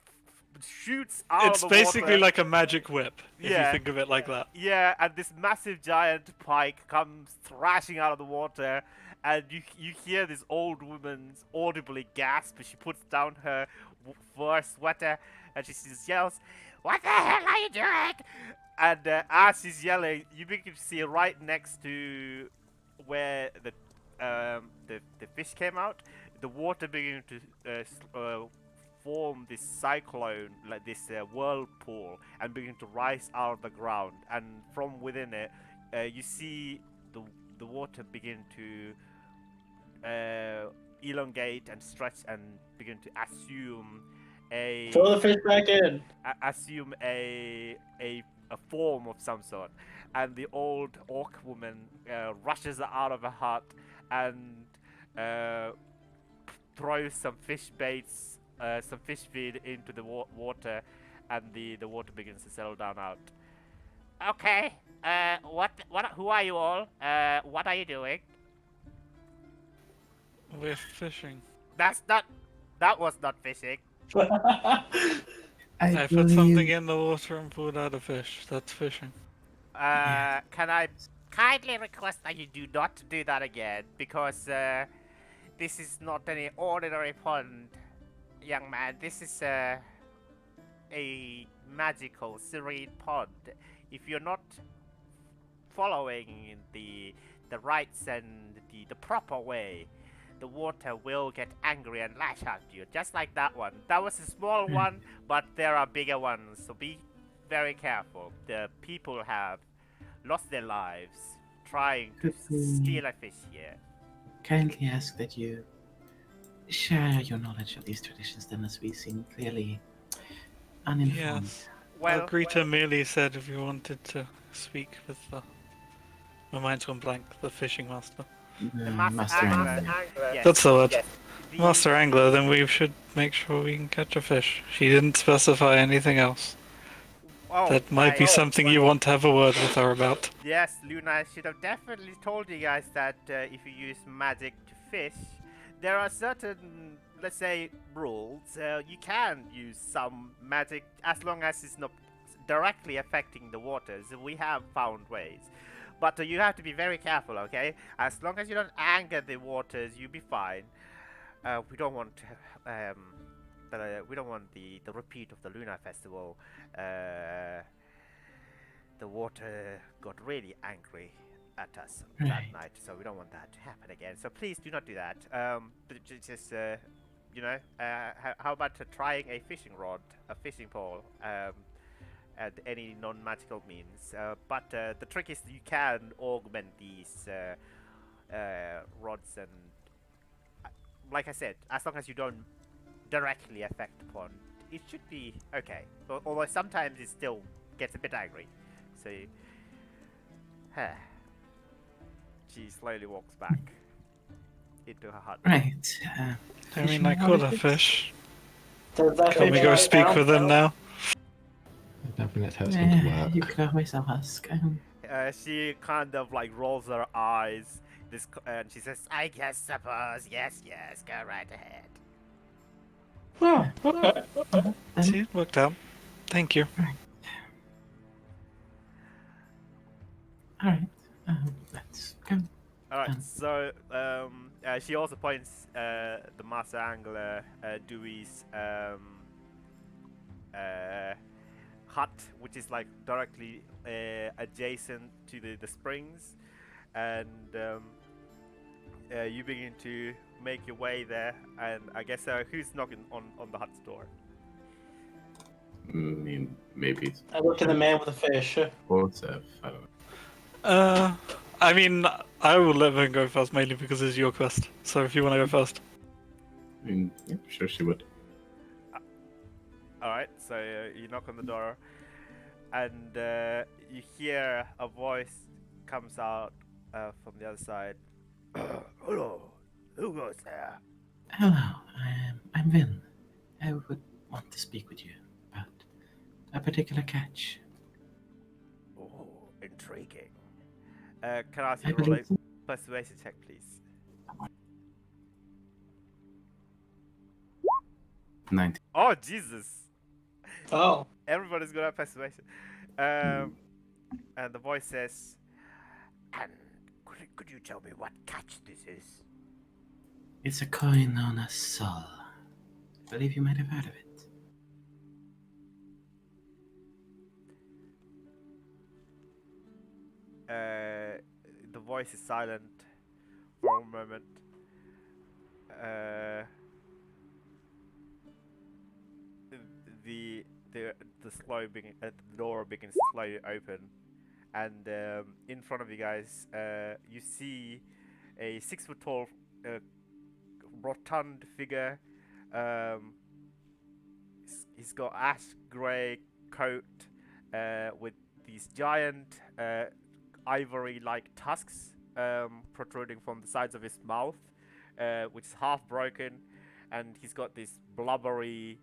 shoots out It's of the water. basically like a magic whip, if you think of it like that. Yeah, and this massive giant pike comes thrashing out of the water, and you hear this old woman audibly gasp as she puts down her fur sweater, and she just yells, "What the hell are you doing?" And as she's yelling, you begin to see right next to where the fish came out, the water beginning to form this cyclone, like this whirlpool, and begin to rise out of the ground. And from within it, you see the water begin to elongate and stretch and begin to assume a Throw the fish back in. assume a form of some sort, and the old orc woman rushes out of her hut and throws some fish baits, some fish feed into the water, and the water begins to settle down out. Okay, who are you all? What are you doing? We're fishing. That was not fishing. I put something in the water and pulled out a fish. That's fishing. Can I kindly request that you do not do that again, because this is not any ordinary pond, young man. This is a magical, serene pond. If you're not following the rights and the proper way, the water will get angry and lash at you, just like that one. That was a small one, but there are bigger ones, so be very careful. The people have lost their lives trying to steal a fish here. Kindly ask that you share your knowledge of these traditions then, as we seem clearly uninformed. Yes. Well, Greta merely said if you wanted to speak with my mind's gone blank, the fishing master. The Master Angler. Yes. That's the word. Yes. Master Angler, then we should make sure we can catch a fish. She didn't specify anything else. Oh, That might be something you want to have a word with her about. Yes, Luna, I should have definitely told you guys that if you use magic to fish, there are certain, let's say, rules. You can use some magic as long as it's not directly affecting the waters. We have found ways. But you have to be very careful, okay? As long as you don't anger the waters, you'll be fine. We don't want the repeat of the Luna Festival. The water got really angry at us that night, so we don't want that to happen again. So please do not do that. But just how about trying a fishing rod, a fishing pole, at any non-magical means? But the trick is you can augment these rods, and like I said, as long as you don't directly affect the pond, it should be okay. Although sometimes it still gets a bit angry. So she slowly walks back into her hut. Right. I mean, I caught a fish. Does that Can we fish go back speak down? with them now? I don't think that's how it's going to work. You could always ask. She kind of like rolls her eyes, and she says, "I guess, suppose, yes, go right ahead." Oh, okay. See, it worked out. Thank you. All right. Let's go. All right. So she also points the Master Angler Dewey's hut, which is like directly adjacent to the springs, and you begin to make your way there. And I guess who's knocking on the hut's door? I mean, maybe it's I look to the man with the fish. Joseph. I don't know. I mean, I will let her go first, mainly because it's your quest. So if you want to go first. I mean, yeah, sure she would. Alright, so you knock on the door, and you hear a voice comes out from the other side. Hello, who goes there? Hello. I'm Vin. I would want to speak with you about a particular catch. Oh, intriguing. Can I ask I you to roll believe so. a persuasion check, please? 19. Oh, Jesus! Oh. Everybody's gonna have persuasion. And the voice says, "And could you tell me what catch this is?" It's a coin known as Sol. I believe you might have heard of it. The voice is silent for a moment. the door begins to slowly open, and in front of you guys, you see a 6 foot tall, rotund figure. He's got ash gray coat with these giant ivory-like tusks protruding from the sides of his mouth, which is half broken, and he's got this blubbery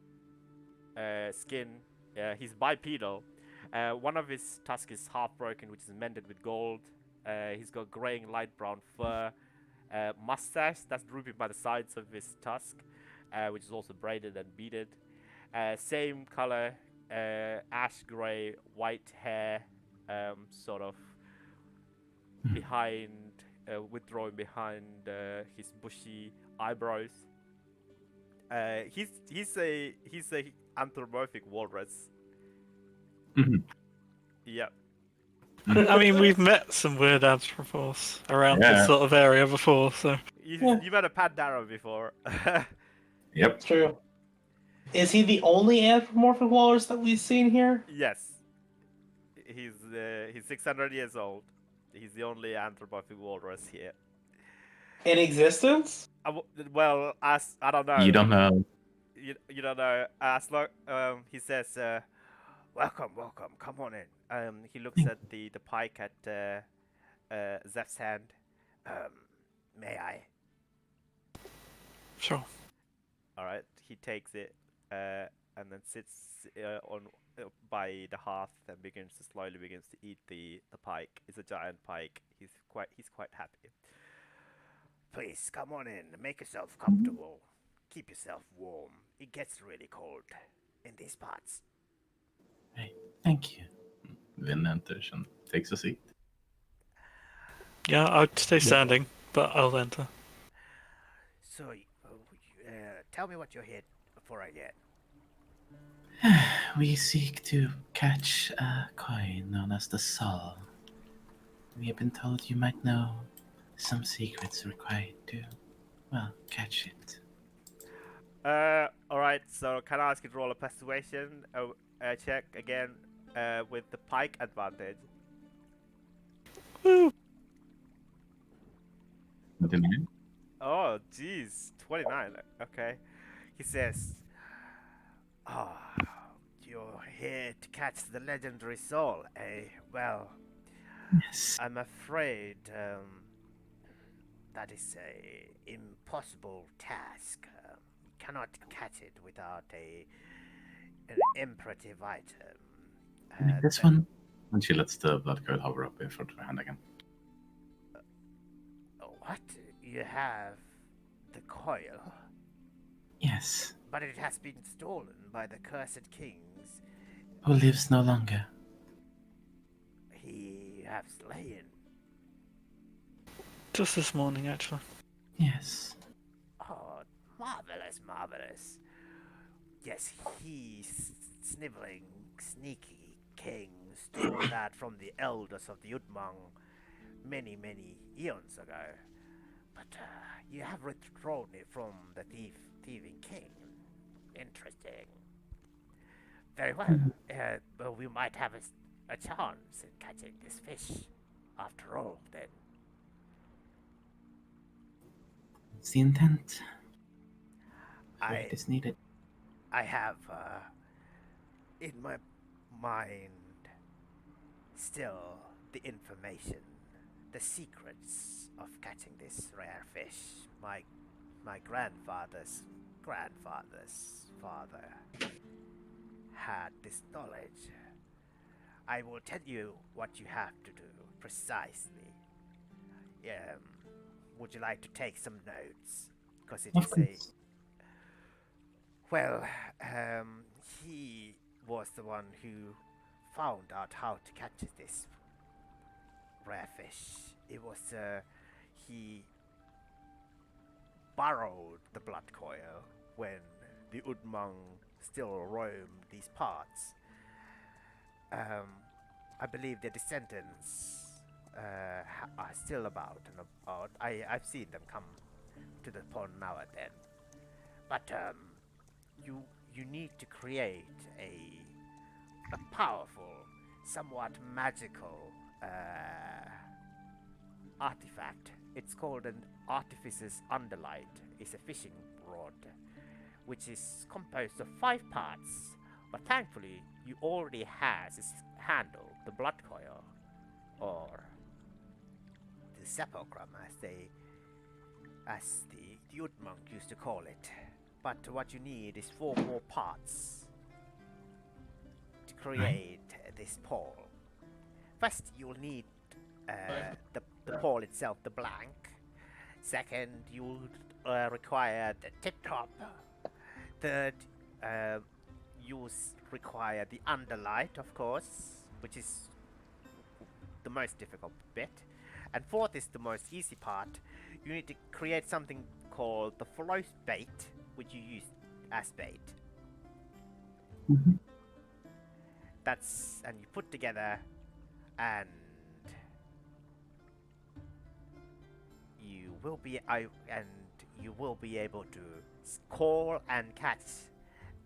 skin. He's bipedal. One of his tusks is half broken, which is mended with gold. He's got graying light brown fur, mustache that's drooping by the sides of his tusk, which is also braided and beaded. Same color, ash gray, white hair, sort of behind, withdrawing behind his bushy eyebrows. He's a anthropomorphic walrus. Mhm. Yep. I mean, we've met some weird anthropomorphs around Yeah. this sort of area before, so. You met a Pandara before. Yep. True. Is he the only anthropomorphic walrus that we've seen here? Yes. He's 600 years old. He's the only anthropomorphic walrus here. In existence? Well, as I don't know. You don't know. You don't know. As long he says, welcome, come on in. He looks at the pike at Zeph's hand. May I? Sure. All right. He takes it and then sits on by the hearth and slowly begins to eat the pike. It's a giant pike. He's quite happy. Please come on in. Make yourself comfortable. Keep yourself warm. It gets really cold in these parts. Right. Thank you. Vin enters and takes a seat. Yeah, I'd stay standing, but I'll enter. So, tell me what you're here for again. We seek to catch a coin known as the Soul. We have been told you might know some secrets required to, well, catch it. Alright, so can I ask you to roll a persuasion check again with the pike advantage? Woo! 29. Oh, jeez, 29. Okay. He says, "Oh, you're here to catch the legendary soul, eh? Well, Yes. I'm afraid that is a impossible task. You cannot catch it without an imperative item. Like this that- one? And she lets the blood curl hover up in front of her hand again. What? You have the coil, Yes. but it has been stolen by the cursed kings. Who lives no longer. He have slain. Just this morning, actually. Yes. Oh, marvelous. Yes, he sniveling, sneaky king stole that from the elders of the Udmang many eons ago. But you have withdrawn it from the thieving king. Interesting. Very well. Well, we might have a chance in catching this fish. After all, then. It's the intent. I It is needed. I have in my mind still the information, the secrets of catching this rare fish. My grandfather's father had this knowledge. I will tell you what you have to do precisely. Would you like to take some notes? Because it Of is a course. well, he was the one who found out how to catch this rare fish. It was, he borrowed the blood coil when the Udmang still roamed these parts. I believe the descendants are still about and about. I've seen them come to the pond now and then. But, you need to create a powerful, somewhat magical artifact. It's called an Artificer's Underlight. It's a fishing rod, which is composed of 5 parts. But thankfully, you already has its handle, the blood coil, or the sepulchrum, as the Yud monk used to call it. But what you need is 4 more parts to create this pole. First, you'll need the pole itself, the blank. Second, you'll require the tip top. Third, you require the underlight, of course, which is the most difficult bit. And fourth is the most easy part. You need to create something called the float bait, which you use as bait. Mm-hmm. And you put together, and you will be able to call and catch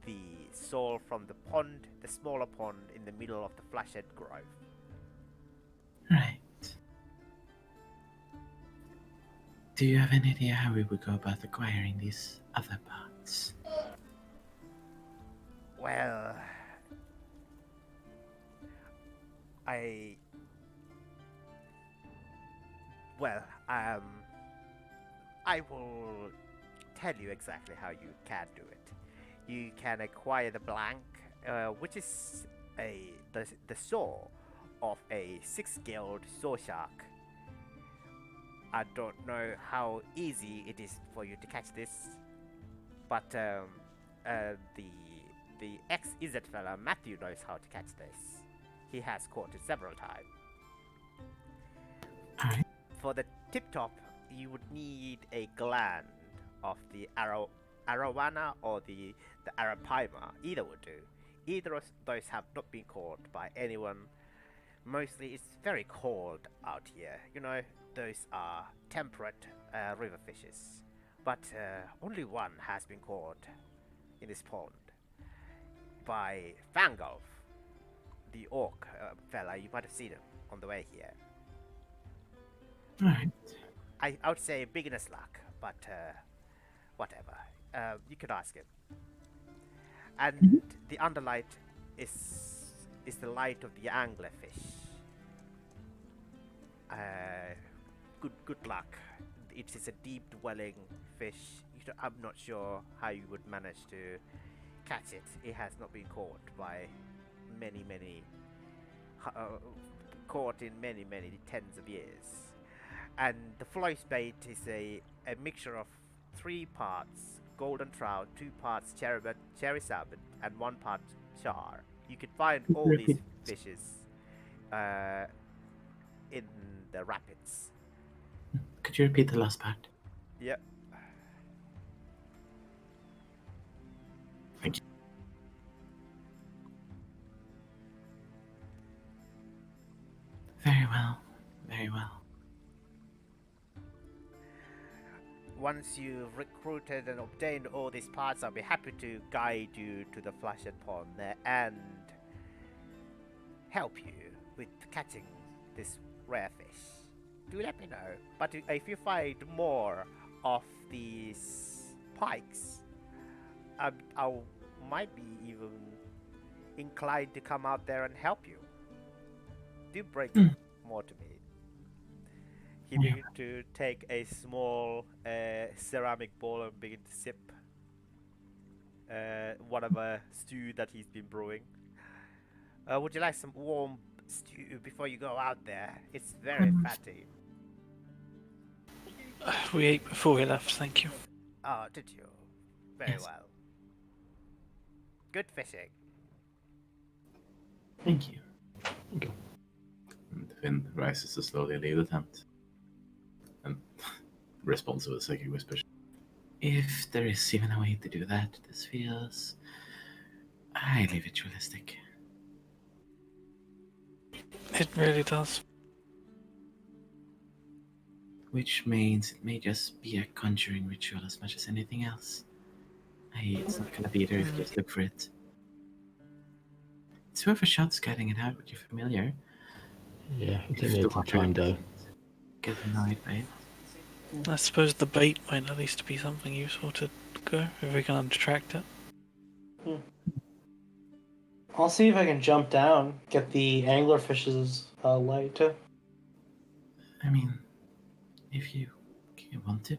the soul from the pond, the smaller pond in the middle of the Flashhead Grove. Right. Do you have any idea how we would go about acquiring these other parts? Well, I will tell you exactly how you can do it. You can acquire the blank, which is the saw of a 6-guild saw shark. I don't know how easy it is for you to catch this, but the ex-Izzet fella Matthew knows how to catch this. He has caught it several times. Alright. For the tip top, you would need a gland of the arowana or the arapaima. Either would do. Either of those have not been caught by anyone. Mostly it's very cold out here. You know, those are temperate river fishes. But only one has been caught in this pond by Fangolf, the orc fella. You might have seen him on the way here. Alright. I would say beginner's luck, but whatever. You could ask him. And the underlight is the light of the anglerfish. Good luck. It is a deep dwelling fish. I'm not sure how you would manage to catch it. It has not been caught by many caught in many tens of years. And the float bait is a mixture of 3 parts golden trout, 2 parts cherry salmon, and 1 part char. You can find all these fishes in the rapids. Could you repeat the last part? Yep. Thank you. Very well. Very well. Once you've recruited and obtained all these parts, I'll be happy to guide you to the Flashhead Pond there and help you with catching this rare fish. Do let me know. But if you find more of these pikes, I might be even inclined to come out there and help you. Do break more to me. He began to take a small ceramic bowl and begin to sip whatever stew that he's been brewing. Would you like some warm stew before you go out there? It's very fatty. We ate before we left, thank you. Oh, did you? Very Yes. well. Good fishing. Thank you. And Finn rises to slowly leave the tent and responds with a psychic whisper. If there is even a way to do that, this feels highly ritualistic. It really does. Which means it may just be a conjuring ritual as much as anything else. It's not gonna be there if you just look for it. it's worth a shot scouting it out with your familiar. Yeah, it'll If take me the some water time though. get annoyed by it. I suppose the bait might at least be something useful to go if we can attract it. I'll see if I can jump down, get the anglerfish's light. I mean, if you want to.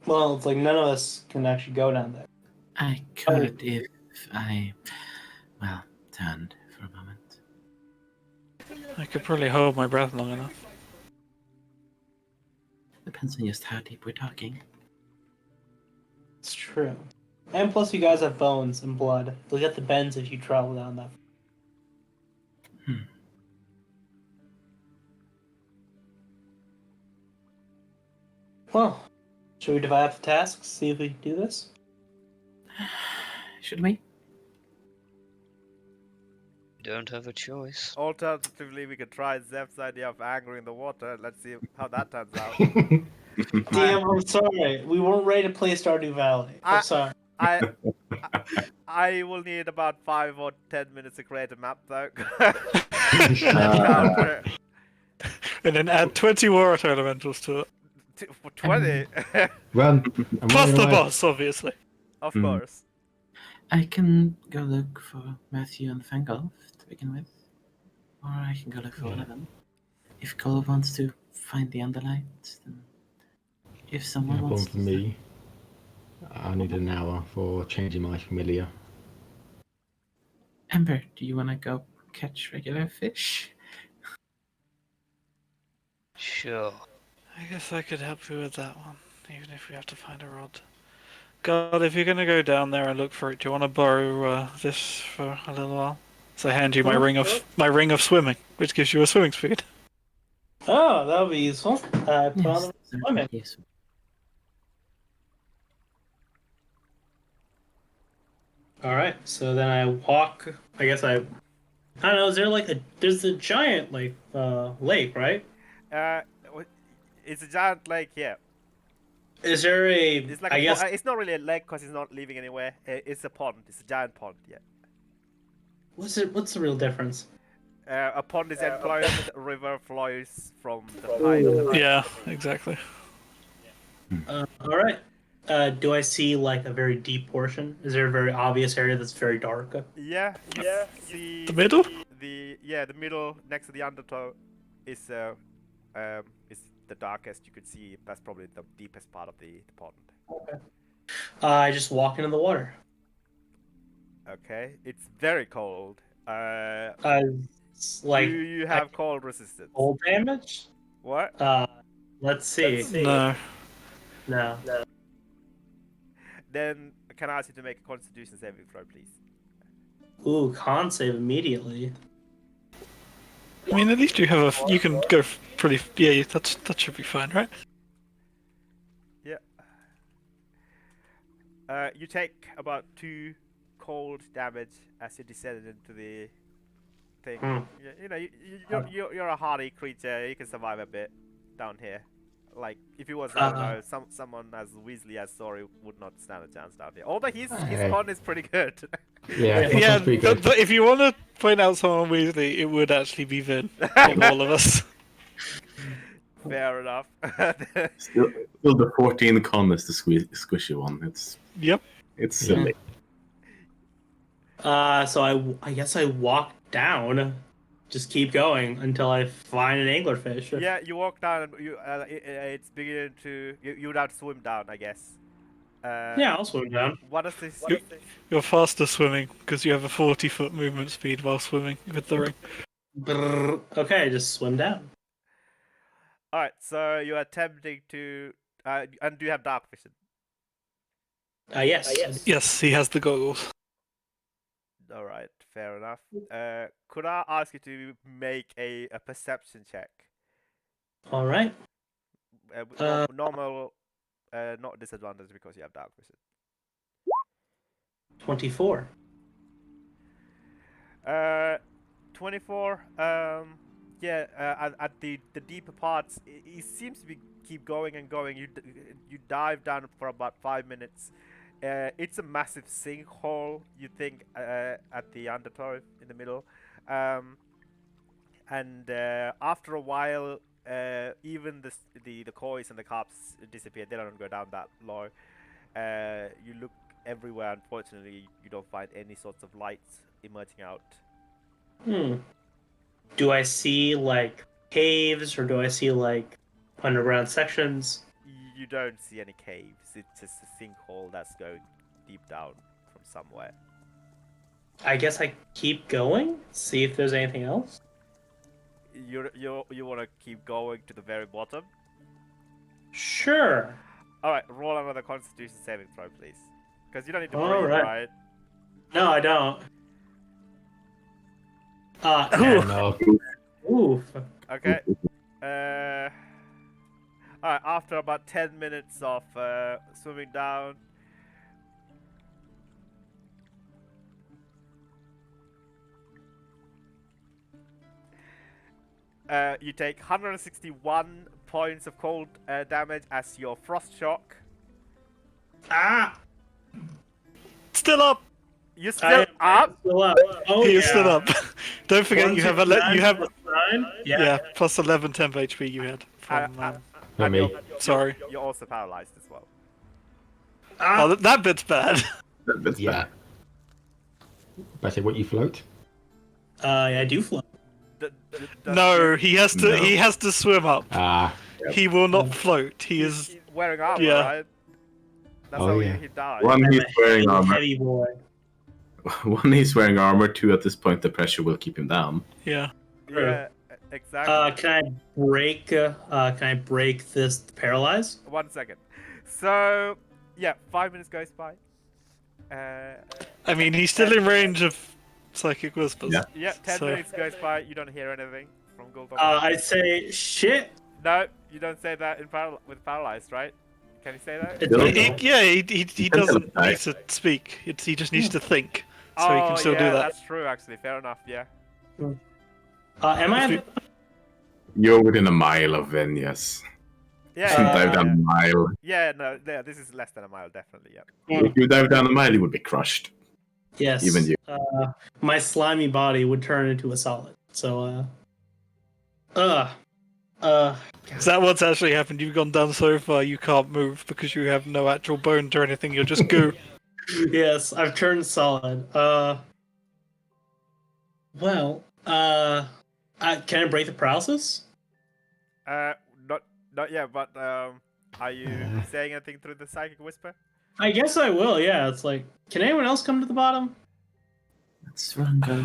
Well, it's like none of us can actually go down there. I could if I, well, turned for a moment. I could probably hold my breath long enough. Depends on just how deep we're talking. It's true. And plus, you guys have bones and blood. You'll get the bends if you travel down that. Well, should we divide up the tasks? See if we can do this? Should we? Don't have a choice. Alternatively, we could try Zev's idea of angering the water. Let's see how that turns out. DM, I'm sorry. We weren't ready to play Stardew Valley. I'm sorry. I will need about 5 or 10 minutes to create a map, though. And then add 20 water elementals to it. 20? Well, Plus the boss, obviously. Of course. I can go look for Matthew and Fangolf to begin with. Or I can go look for one of them. If Cole wants to find the Underlight, then if someone one wants for me. I need an hour for changing my familiar. Ember, do you want to go catch regular fish? Sure. I guess I could help you with that one, even if we have to find a rod. God, if you're gonna go down there and look for it, do you want to borrow this for a little while? So I hand you my ring of swimming, which gives you a swimming speed. Oh, that would be useful. Put on the swimming. Yes. All right, so then I walk. I guess I don't know. Is there like there's a giant lake, right? It's a giant lake here. Is there a? It's like I guess it's not really a lake because it's not leaving anywhere. It's a pond. It's a giant pond. Yeah. what's the real difference? A pond is enclosed. A river flows from the height. Yeah, exactly. All right. Do I see like a very deep portion? Is there a very obvious area that's very dark? Yeah. See The middle? the middle next to the undertow is the darkest you could see. That's probably the deepest part of the pond. Okay. I just walk into the water. Okay, it's very cold. It's like do you have cold resistance? cold damage? What? Let's see. No. No. Then can I ask you to make a Constitution saving throw, please? Ooh, con save immediately. I mean, at least you have you can go pretty. Yeah, that should be fine, right? Yeah. You take about 2 cold damage as you descend into the thing. You know, you're a hardy creature. You can survive a bit down here. Like if it was I don't know someone as Weasley as Sorry would not stand a chance down here. Although his con is pretty good. Yeah, but if you want to point out someone Weasley, it would actually be Vin of all of us. Fair enough. Still the 14 con is the squishy one. It's silly. So I guess I walk down, just keep going until I find an anglerfish. Yeah, you walk down and it's beginning to you would have to swim down, I guess. Yeah, I'll swim down. What is this? You're faster swimming because you have a 40-foot movement speed while swimming with the ring. Okay, just swim down. All right, so you're attempting to, and do you have dark vision? Yes. Yes, he has the goggles. All right, fair enough. Could I ask you to make a perception check? All right. Normal, not disadvantage because you have dark vision. 24. 24. At the deeper parts, it seems to be keep going and going. You dive down for about 5 minutes, It's a massive sinkhole, you think, at the undertow in the middle. And after a while, even the kois and the carps disappear. They don't go down that low. You look everywhere. Unfortunately, you don't find any sorts of lights emerging out. Do I see like caves, or do I see like underground sections? You don't see any caves. It's just a sinkhole that's going deep down from somewhere. I guess I keep going, see if there's anything else. You want to keep going to the very bottom? Sure. All right, roll another Constitution saving throw, please. Because you don't need to All breathe, right. right? No, I don't. Oh, no. Ooh. Okay. Alright, after about 10 minutes of swimming down, you take 161 points of cold damage as your frost shock. Ah! Still up. You're still up? Still up. Oh, He yeah. is still up. Don't forget you have you have +9? yeah plus 11 temp HP you had from. Not And me. Sorry. You're also paralyzed as well. Ah! Oh, that bit's bad. That's Yeah. bad. But I say, what, you float? I do float. No, he has to. No. He has to swim up. Ah. He will not float. He is. He's wearing armor, Yeah. right? That's Oh, how yeah. he died. One, I'm he's a wearing armor. heavy boy. One, he's wearing armor. Two, at this point, the pressure will keep him down. Yeah. Yeah, exactly. Can I break this paralyze? 1 second. So, yeah, 5 minutes goes by. I mean, he's still in range of psychic whispers. Yeah. Yeah, 10 So- minutes goes by. You don't hear anything from Gul'dan. I say shit. No, you don't say that with paralyzed, right? Can you say that? It's Don't okay. know. He doesn't need to speak. He just needs to think, so he can still yeah, do that. That's true, actually. Fair enough. Yeah. Am I? You're within a mile of Ven, yes. Yeah. If you yeah, dive down a mile, yeah, no, yeah, this is less than a mile, definitely. Yeah. if you dive down a mile, you would be crushed. Yes. Even you. My slimy body would turn into a solid. So, Is that what's actually happened? You've gone down so far you can't move because you have no actual bones or anything. You're just goo. yes, I've turned solid. Well, can I break the paralysis? Not yet, but are you saying anything through the psychic whisper? I guess I will. Yeah, it's like, can anyone else come to the bottom? Let's run, go.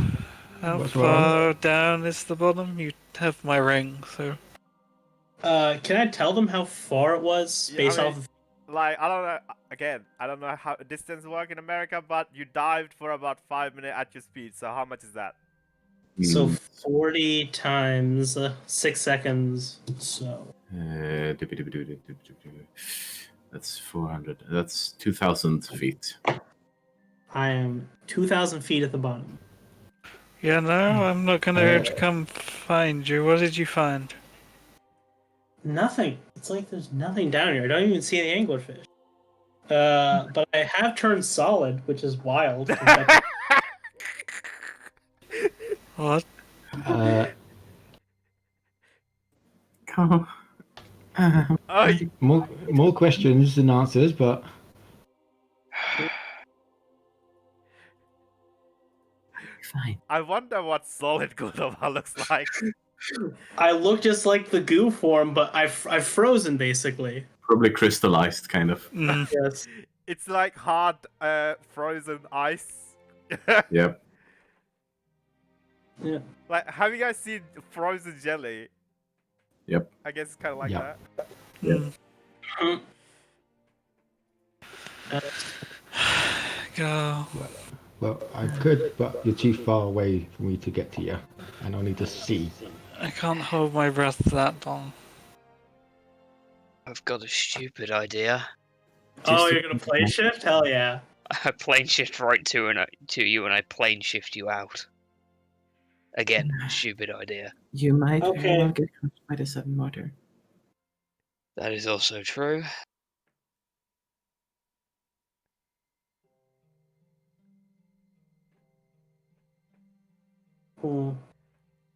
How What's far down is the bottom? You have my ring, so. Can I tell them how far it was Yeah, based I mean- off of? Like, I don't know. Again, I don't know how distance work in America, but you dived for about 5 minutes at your speed. So how much is that? So Mm, 40 times 6 seconds. So That's 400. That's 2,000 feet. I am 2,000 feet at the bottom. Yeah, no, I'm not gonna be able to come find you. What did you find? Nothing. It's like there's nothing down here. I don't even see any anglerfish. But I have turned solid, which is wild. What? Come on. Oh, More questions than answers, but Fine. I wonder what solid Gul'dan looks like. I look just like the goo form, but I've frozen basically. Probably crystallized, kind of. Mm, Yes. It's like hard frozen ice. Yep. Yeah. Like, have you guys seen frozen jelly? Yep. I guess it's kind of like Yeah. that. mm. Go. well, I could, but you're too far away for me to get to you, and I'll need to see. I can't hold my breath that long. I've got a stupid idea. Oh, you're gonna plane shift? Hell yeah. I plane shift right to you, and I plane shift you out. Again, stupid idea. You might very Okay. well get crushed by the seven water. That is also true. Hmm.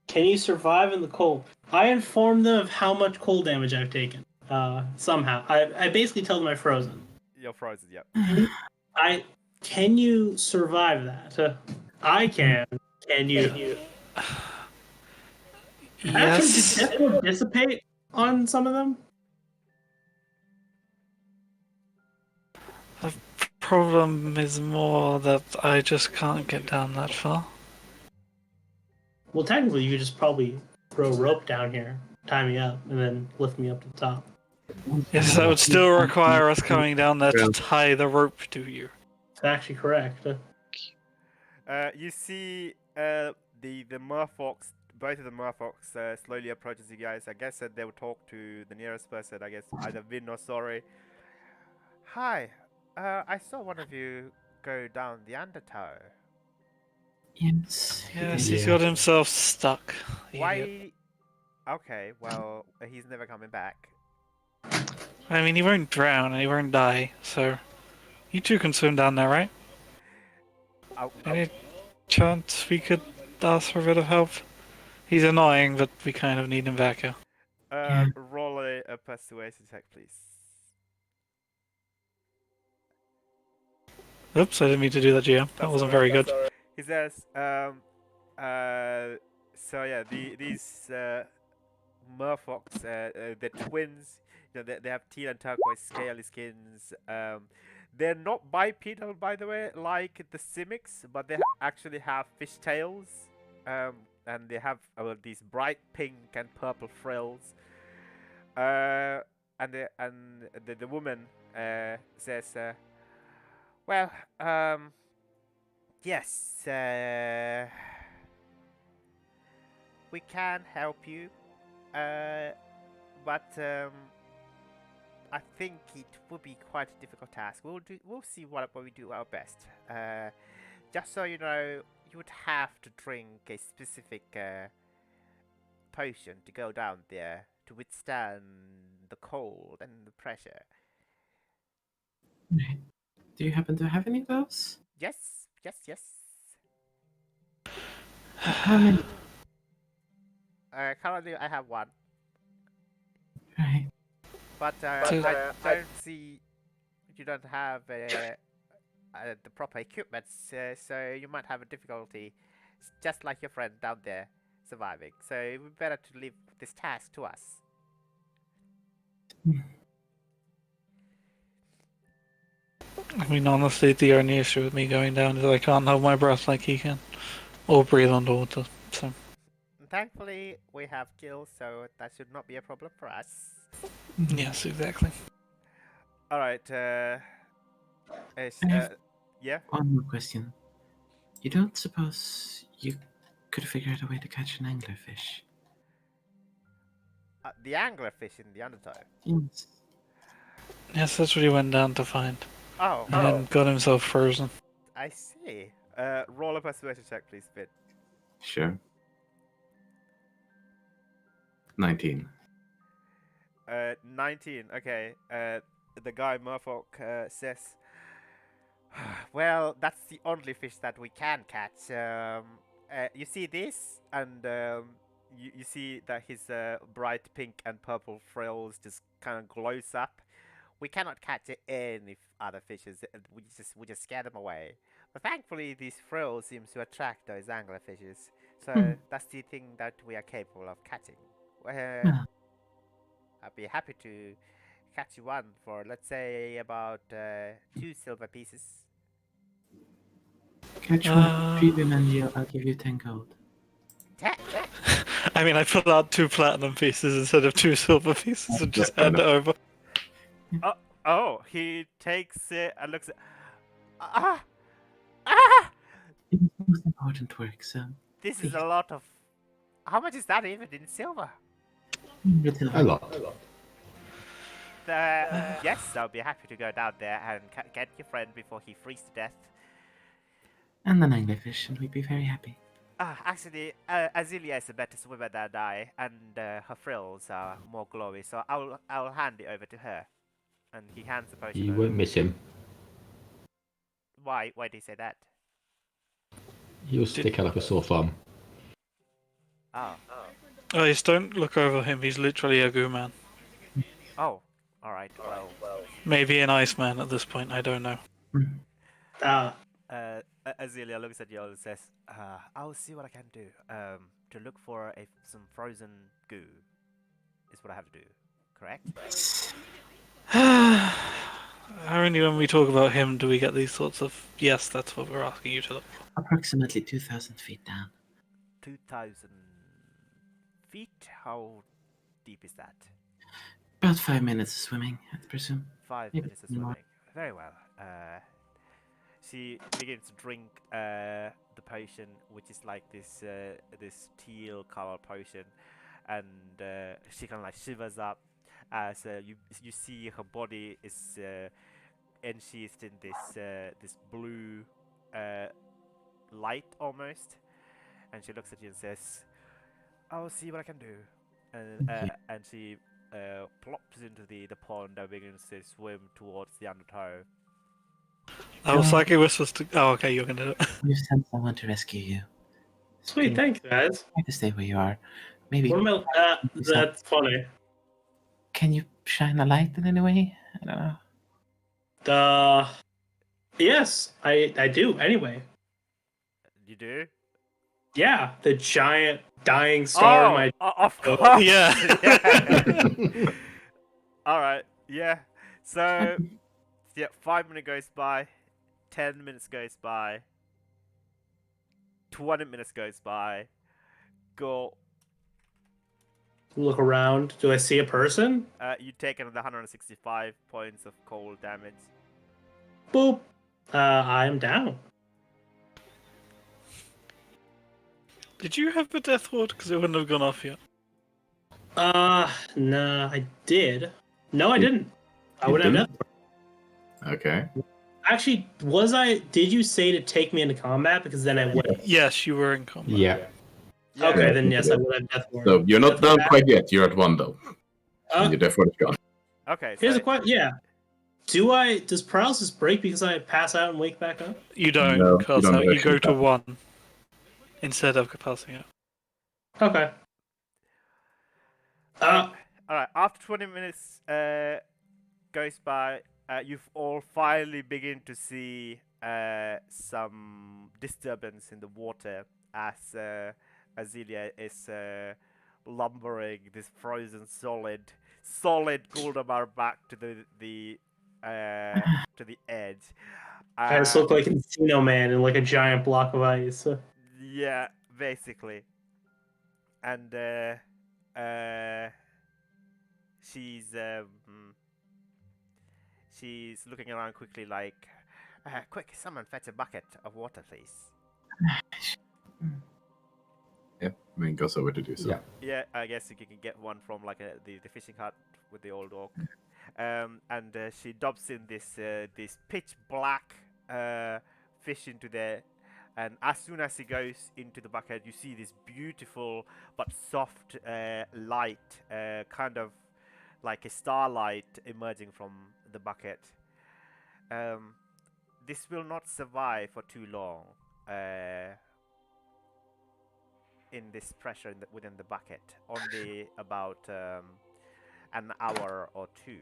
Can you survive in the cold? I inform them of how much cold damage I've taken. Somehow, I basically tell them I'm frozen. You're frozen. Yep. Can you survive that? I can. Can you? Actually, Yes. did death dissipate on some of them? The problem is more that I just can't get down that far. Well, technically, you could just probably throw a rope down here, tie me up, and then lift me up to the top. Yes, that would still require us coming down there to tie the rope to you. It's actually correct. You see the merfolks, both of the merfolks slowly approaches you guys. I guess that they will talk to the nearest person. I guess either Vin or Sorry. Hi, I saw one of you go down the undertow. Yes. Yes, he's got himself stuck. Why? Okay, well, he's never coming back. I mean, he won't drown and he won't die, so... You two can swim down there, right? Any chance we could ask for a bit of help? He's annoying, but we kind of need him back here. Roll a persuasion check, please. Oops, I didn't mean to do that, GM. That wasn't very good. He says, so yeah, these merfolks, they're twins. You know, they have teal and turquoise scaly skins. They're not bipedal, by the way, like the Simics, but they actually have fish tails. And they have these bright pink and purple frills. And the woman says, well, yes, we can help you, but I think it will be quite a difficult task. We'll see what we do our best. Just so you know, you would have to drink a specific potion to go down there to withstand the cold and the pressure. Do you happen to have any of those? Yes. How many? Currently I have one. Right. But I don't see you don't have the proper equipment, so you might have a difficulty, just like your friend down there, surviving. So it would be better to leave this task to us. I mean, honestly, the only issue with me going down is I can't hold my breath like he can. Or breathe underwater, so... Thankfully, we have gills, so that should not be a problem for us. Yes, exactly. Alright, I yeah? One more question. You don't suppose you could figure out a way to catch an anglerfish? The anglerfish in the undertow? Yes. Yes, that's what he went down to find. Oh. And then got himself frozen. I see. Roll a persuasion check, please, Finn. Sure. 19. 19. Okay. The guy Murfolk says, well, that's the only fish that we can catch. You see this, and you see that his bright pink and purple frills just kind of glows up. We cannot catch any other fishes. We just scare them away. But thankfully, these frills seem to attract those anglerfishes. So that's the thing that we are capable of catching. I'd be happy to catch you one for, let's say, about 2 silver pieces. Catch one, feed them, and I'll give you 10 gold. I mean, I put out 2 platinum pieces instead of 2 silver pieces and just hand it over. Oh, he takes it and looks at... It's the most important work, so... This is a lot of... How much is that even in silver? A lot. Yes, I'll be happy to go down there and get your friend before he freezes to death. And the anglerfish, and we'd be very happy. Actually, Azealia is a better swimmer than I, and her frills are more glowy, so I'll hand it over to her. And he hands the potion You over. won't miss him. Why? Why did he say that? He'll stick out like a sore thumb. Oh, just don't look over him. He's literally a goo man. Oh, all right. Well, Maybe an iceman at this point. I don't know. Azealia looks at you and says, "I'll see what I can do. To look for some frozen goo is what I have to do. Correct?" Only when we talk about him do we get these sorts of. Yes, that's what we're asking you to look for. Approximately 2,000 feet down. 2,000 feet. How deep is that? About 5 minutes of swimming, I presume. 5 Maybe minutes of more. swimming. Very well. She begins to drink the potion, which is like this teal color potion, and she kind of like shivers up as you see her body is ensheathed in this blue light almost, and she looks at you and says, "I'll see what I can do," and she plops into the pond and begins to swim towards the undertow. Psyche whispers to. Oh, okay, you're gonna do it. You sent someone to rescue you. Sweet, thanks, guys. Try to stay where you are. Maybe. What about that's funny. Can you shine a light in any way? I don't know. Yes, I do. Anyway, You do? yeah, the giant dying star. In my of course. Yeah. Yeah. All right. Yeah. So, yeah, 5 minutes goes by, 10 minutes goes by, 20 minutes goes by. Go. look around. Do I see a person? You take another 165 points of cold damage. Boop. I'm down. Did you have the death ward? Because it wouldn't have gone off yet. Nah, I did. No, I didn't. I You wouldn't have didn't? done. Okay. Actually, was I? Did you say to take me into combat? Because then I would. Yes, you were in combat. Yeah. Yeah. Okay, then yes, I would have death ward. So you're not Death down ward quite yet. You're at 1 though. Uh, Your death ward is gone. Okay. Here's So, a question. Yeah. Does paralysis break because I pass out and wake back up? You don't No, you pass don't out. You actually go to pass. 1 instead of passing out. Okay. all right. After 20 minutes goes by, you've all finally begin to see some disturbance in the water as Azealia is lumbering this frozen solid Guldabar back to the edge. I just look like Encino Man in like a giant block of ice. Yeah, basically. And she's looking around quickly like, quick, someone fetch a bucket of water, please. Yeah, I mean, goes over to do so. Yeah. Yeah, I guess you can get one from like the fishing hut with the old orc. And she dumps in this pitch black fish into there. And as soon as he goes into the bucket, you see this beautiful but soft light, kind of like a starlight emerging from the bucket. This will not survive for too long in this pressure within the bucket. Only about an hour or two.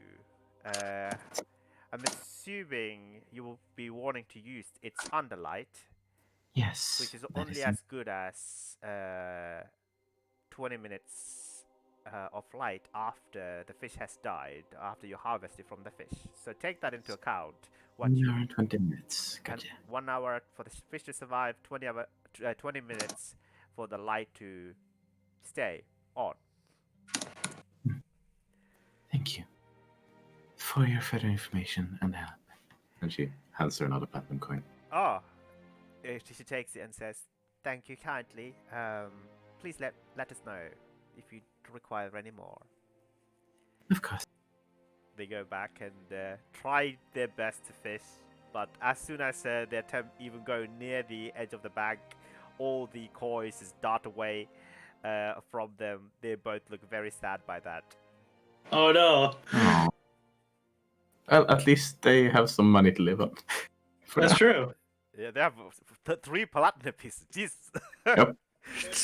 I'm assuming you will be wanting to use its underlight. Yes. Which is that only as good as 20 minutes of light after the fish has died, after you harvest it from the fish. So take that into account. 1 hour and 20 minutes. Gotcha. 1 hour for the fish to survive, 20 minutes for the light to stay on. Thank you for your further information and help. And she hands her another platinum coin. Oh, she takes it and says, "Thank you kindly. Please let us know if you require any more." Of course. They go back and try their best to fish, but as soon as they attempt even go near the edge of the bank, all the coins just dart away from them. They both look very sad by that. Oh no. Oh. Well, at least they have some money to live on. That's true. Yeah, they have 3 platinum pieces. Jesus. Yep.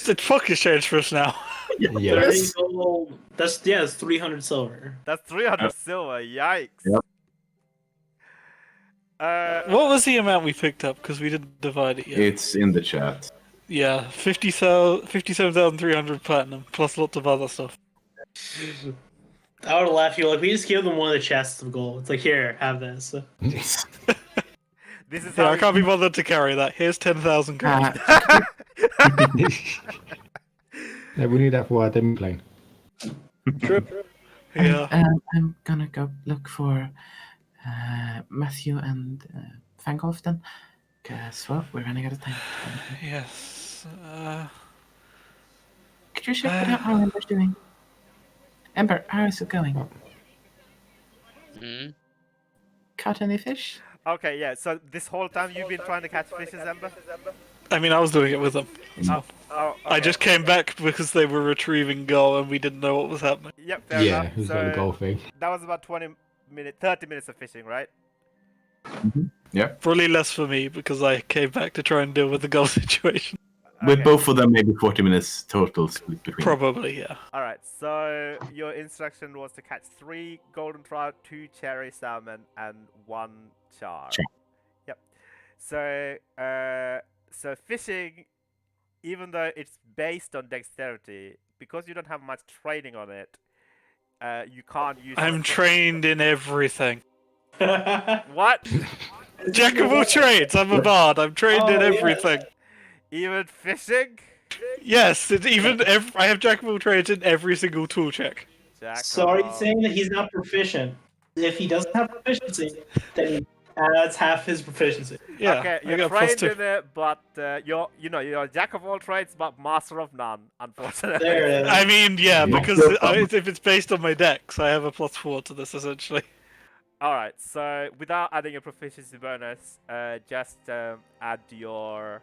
It fucking changed for us now. Yes. 30 gold. That's 300 silver. That's 300 silver. Yikes. Yep. What was the amount we picked up? Because we didn't divide it yet. It's in the chat. Yeah, 57,300 platinum, plus lots of other stuff. I would have laughed. You like we just give them one of the chests of gold. It's like here, have this. This is Yeah, how I can't be bothered to carry that. Here's 10,000 gold. No, we need that for our demo plane. True. Yeah. I'm gonna go look for Matthew and Fangolf then. Because, well, we're running out of time. Yes. Could you check what how Ember's doing? Ember, how is it going? Hmm? Caught any fish? Okay, yeah. So this whole time you've been trying to catch fishes, Ember? I mean, I was doing it with them. So. Oh, okay. I just came back because they were retrieving gull and we didn't know what was happening. Yep, fair Yeah, enough. it was like the goal thing. That was about 30 minutes of fishing, right? Probably less for me because I came back to try and deal with the gull situation. With Okay. both of them, maybe 40 minutes total split between. Probably, yeah. Alright, so your instruction was to catch 3 golden trout, 2 cherry salmon, and 1 char. Char. Yep. So fishing, even though it's based on dexterity, because you don't have much training on it, you can't use. I'm trained in everything. What? Jack of all trades, I'm a bard. I'm trained in Oh, yeah. everything. Even fishing? Yes, I have Jack of all trades in every single tool check. Jack So are you of- saying that he's not proficient? If he doesn't have proficiency, then he adds half his proficiency. Yeah, Okay, I you're got plus trained 2. in it, but you're a jack of all trades, but master of none. Unfortunately. There it is. I mean, yeah, Yeah. because if it's based on my dex, I have a plus 4 to this essentially. All right. So without adding a proficiency bonus, just add your.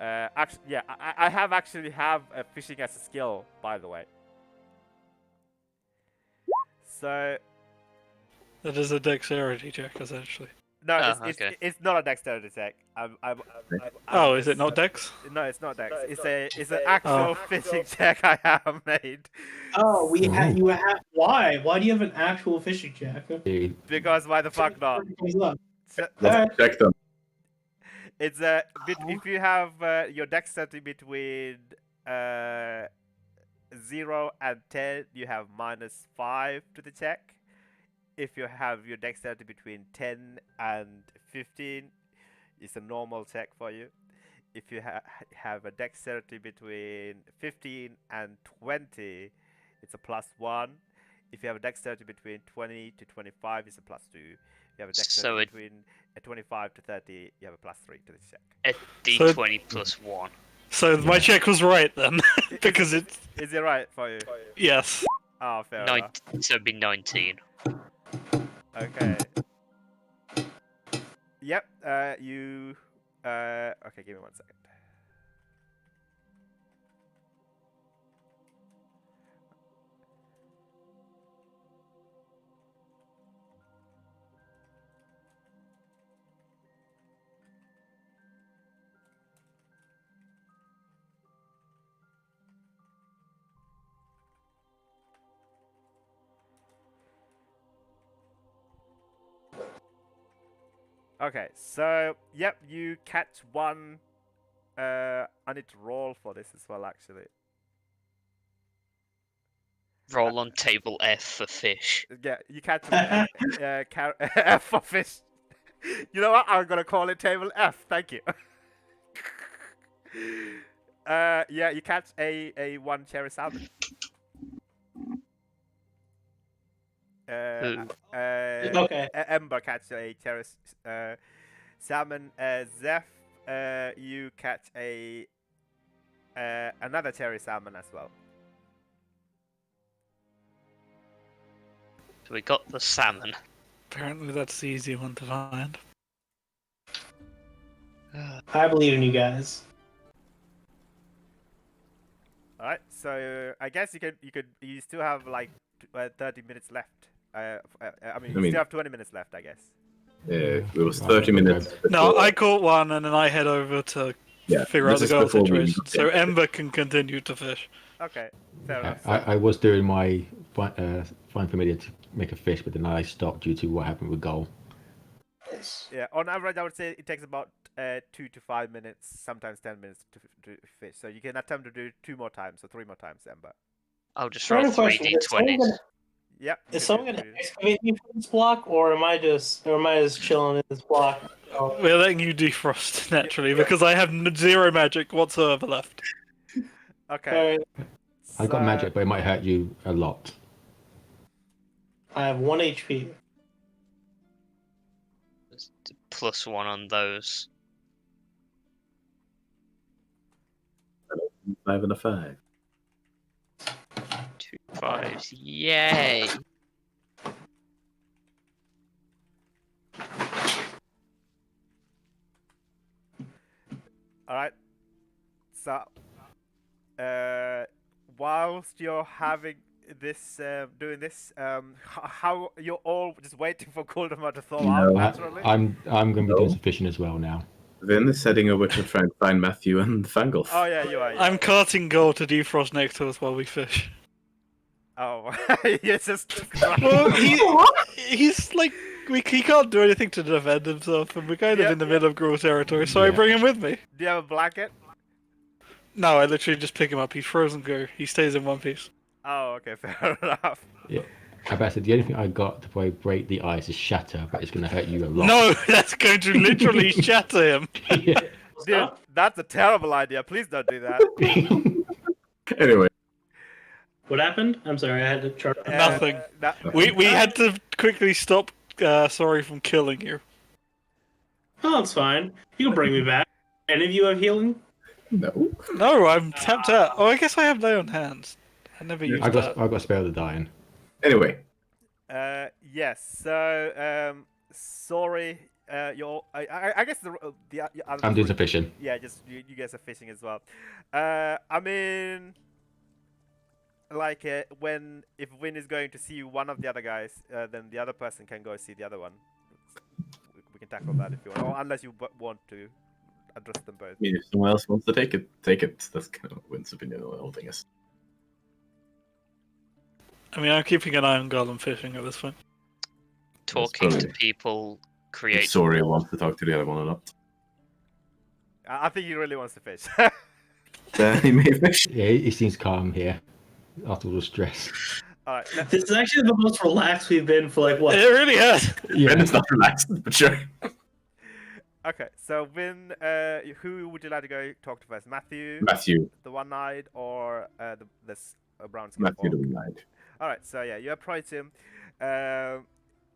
Actually, yeah, I actually have fishing as a skill, by the way. So That is a dexterity check essentially. no, Oh, it's okay. it's not a dexterity check. Oh, is it not dex? No, it's not dex. It's an actual fishing check I have made. Oh, you have why? Why do you have an actual fishing check? Dude, Because why the fuck not? So- Let's check them. It's if you have your dexterity between 0 and 10, you have -5 to the check. If you have your dexterity between 10 and 15, it's a normal check for you. If you have a dexterity between 15 and 20, it's a +1. If you have a dexterity between 20 to 25, it's a +2. If you have a dexterity So between 25 to 30, you have a +3 to the check. A d20 plus 1. So my check was right then, because it's Is it right for you? yes. Oh, fair enough. So it'd be 19. Okay. Yep. You. Okay, give me 1 second. Okay, so yep, you catch 1. I need to roll for this as well, actually. Roll on table F for fish. Yeah, you catch F for fish. You know what? I'm gonna call it table F. Thank you. Yeah, you catch a 1 cherry salmon. Okay. Ember catch a cherry salmon. Zeph, you catch a another cherry salmon as well. So we got the salmon. Apparently that's the easy one to find. I believe in you guys. All right, so I guess you still have like 30 minutes left. I mean, you still have 20 minutes left, I guess. It was 30 minutes. No, before- I caught one and then I head over to Yeah, figure out this the is girl before we situation. got So there. Ember can continue to fish. Okay, fair enough. I was doing my find familiar to make a fish, but then I stopped due to what happened with Goal. Yeah, on average, I would say it takes about 2 to 5 minutes, sometimes 10 minutes to fish. So you can attempt to do 2 more times or 3 more times, Ember. I'll just roll Random three question: d20s. Yep. Is someone gonna excavate me from this block, or am I just chilling in this block? Oh, We're letting you defrost naturally because I have 0 magic whatsoever left. Okay. Alright, I got So- magic, but it might hurt you a lot. I have 1 HP. +1 on those. 5 and a 5. 2 5s. Yay! All right. So, whilst you're having this, doing this, how you're all just waiting for Goldemar to thaw out No. naturally? I'm going to be doing No. some fishing as well now. Vin is setting over to try and find Matthew and Fangolf. Oh yeah, you are. Yeah. I'm carting Goal to defrost next to us while we fish. Oh, you're just. Well, he's like, he can't do anything to defend himself, and we're kind of Yeah, in the middle of Gruul territory, so I Yeah. bring him with me. Do you have a blanket? No, I literally just pick him up. He's frozen go. He stays in one piece. Oh, okay, fair enough. Yeah. I bet the only thing I got to probably break the ice is shatter, but it's going to hurt you a lot. No, that's going to literally shatter him. Yeah. Dude, that's a terrible idea. Please don't do that. Anyway, What happened? I'm sorry, I had to chart. Nothing. We had to quickly stop Sorry from killing you. Oh, it's fine. You can bring me back. Any of you have healing? no. No, I'm tapped out. Oh, I guess I have lay on hands. I never used I that. got spare the dying. Anyway, Yes. So, sorry. You're. I guess the other. I'm doing some fishing. Yeah, just you guys are fishing as well. I mean, like when if Win is going to see one of the other guys, then the other person can go see the other one. We can tackle that if you want, or unless you want to address them both. I mean, if someone else wants to take it, take it. That's kind of Win's opinion on the whole thing is. I mean, I'm keeping an eye on Gollum fishing at this point. Talking to probably- people If creates. Sori wants to talk to the other one or not. I think he really wants to fish. He may fish. Yeah, he seems calm here after all the stress. All right. This is actually the most relaxed we've been for like what? It really has. Yeah. Vin is not relaxed, but sure. Okay, so Win, who would you like to go talk to first? Matthew, Matthew. the one-eyed, or this brown skin? Matthew orc? the One-Eyed. All right, so yeah, you approach him. Yeah,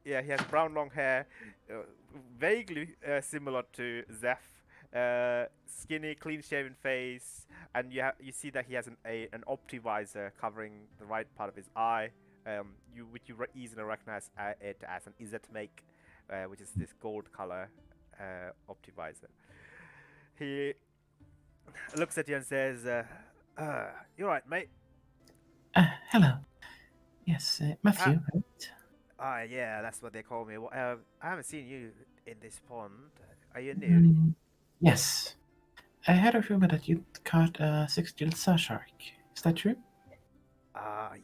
he has brown long hair, vaguely similar to Zeph. Skinny, clean-shaven face, and you see that he has an optivisor covering the right part of his eye. Which you easily recognize it as an Izzet-make, which is this gold color optivisor. He looks at you and says, "You're right, mate." Hello. Yes, Matthew, right? Yeah, that's what they call me. Well, I haven't seen you in this pond. Are you new? Yes. I heard a rumor that you caught a 6-gilled saw shark. Is that true?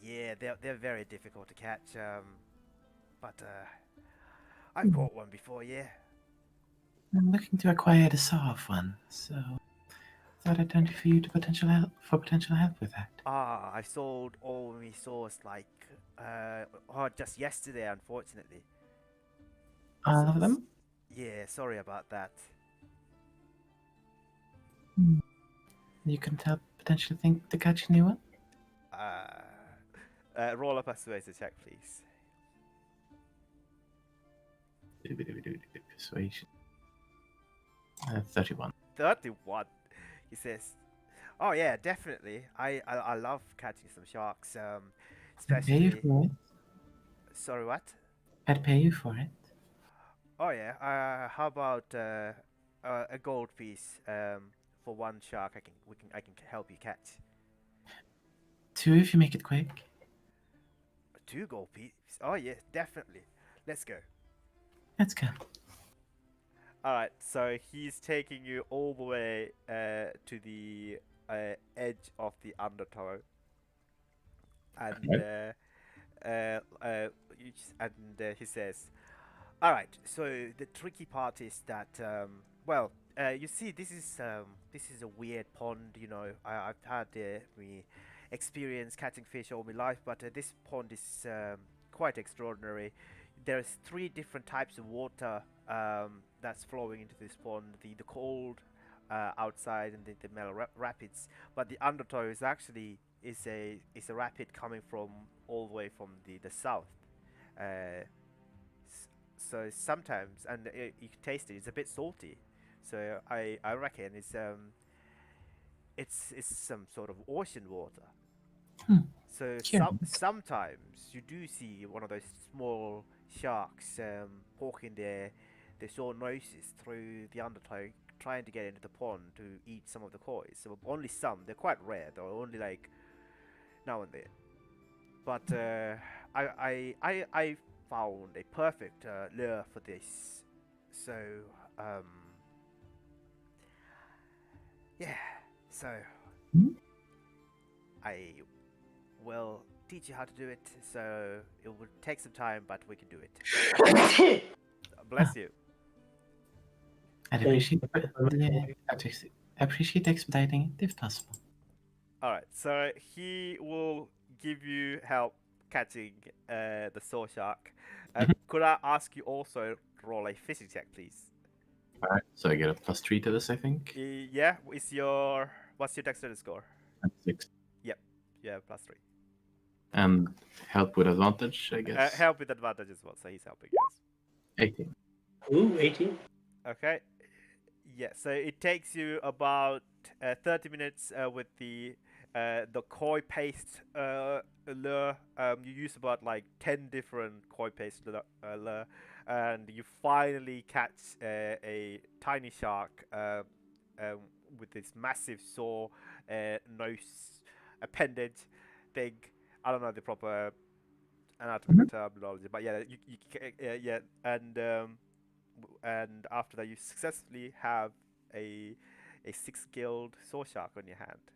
Yeah, they're very difficult to catch. But I've caught one before, yeah. I'm looking to acquire the saw of one, so thought I'd turn to you to potential help with that. I sold all my saws like just yesterday, unfortunately. All of them? Yeah, sorry about that. You couldn't help potentially think to catch a new one? Roll a persuasion check, please. Persuasion. 31. 31. He says, "Oh yeah, definitely. I love catching some sharks. I'd pay you Especially. for it. Sorry, what? I'd pay you for it. Oh yeah. How about a gold piece for one shark? I can help you catch. 2 if you make it quick. 2 gold pieces. Oh yeah, definitely. Let's go." Let's go. Alright, so he's taking you all the way to the edge of the undertow. and he says, "All right. So the tricky part is that, well, you see, this is a weird pond. You know, I've had me experience catching fish all my life, but this pond is quite extraordinary. There's three different types of water that's flowing into this pond. The cold outside and the mellow rapids, but the undertow is actually is a rapid coming from all the way from the south. Uh, so sometimes, and you can taste it. It's a bit salty. So I reckon it's some sort of ocean water. Hmm. So Curious. sometimes you do see one of those small sharks poking their short noses through the undertow, trying to get into the pond to eat some of the koi. So only some. They're quite rare. They're only like now and then. But I found a perfect lure for this. So yeah. So Hmm? I will teach you how to do it. So it will take some time, but we can do it. Bless you. I'd appreciate appreciate expediting it if possible. All right. So he will give you help catching the saw shark. Could I ask you also to roll a fishing check, please? All right, so I get a +3 to this, I think. Yeah. What's your dexterity score? 6. Yep. Yeah, +3. And help with advantage, I guess. Help with advantage as well. So he's helping you. 18. Ooh, 18. Okay. Yeah, so it takes you about 30 minutes with the koi paste lure. You use about like 10 different koi paste lure, and you finally catch a tiny shark with this massive saw nose appendage thing. I don't know the proper anatomical terminology, but yeah, yeah, and after that you successfully have a 6-gilled saw shark on your hand.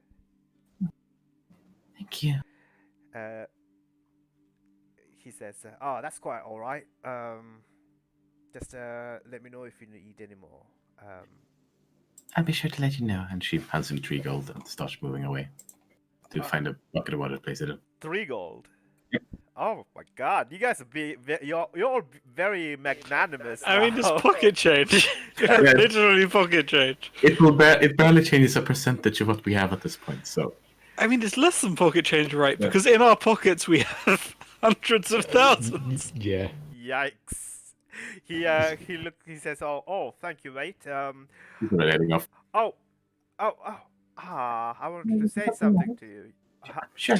Thank you. He says, "Oh, that's quite all right. Just let me know if you need any more." I'll be sure to let you know. And she hands him 3 gold and starts moving away to find a bucket of water to place it in. 3 gold. Yep. Oh my God! You guys are you're all very magnanimous. I mean, it's now. pocket change. Literally pocket change. It barely changes a percentage of what we have at this point. So I mean, it's less than pocket change, right? Because in our pockets we have hundreds of thousands. Yeah. Yikes! He He says, "Oh, thank you, mate. people are heading off. Oh. I wanted to say something to you. Sure.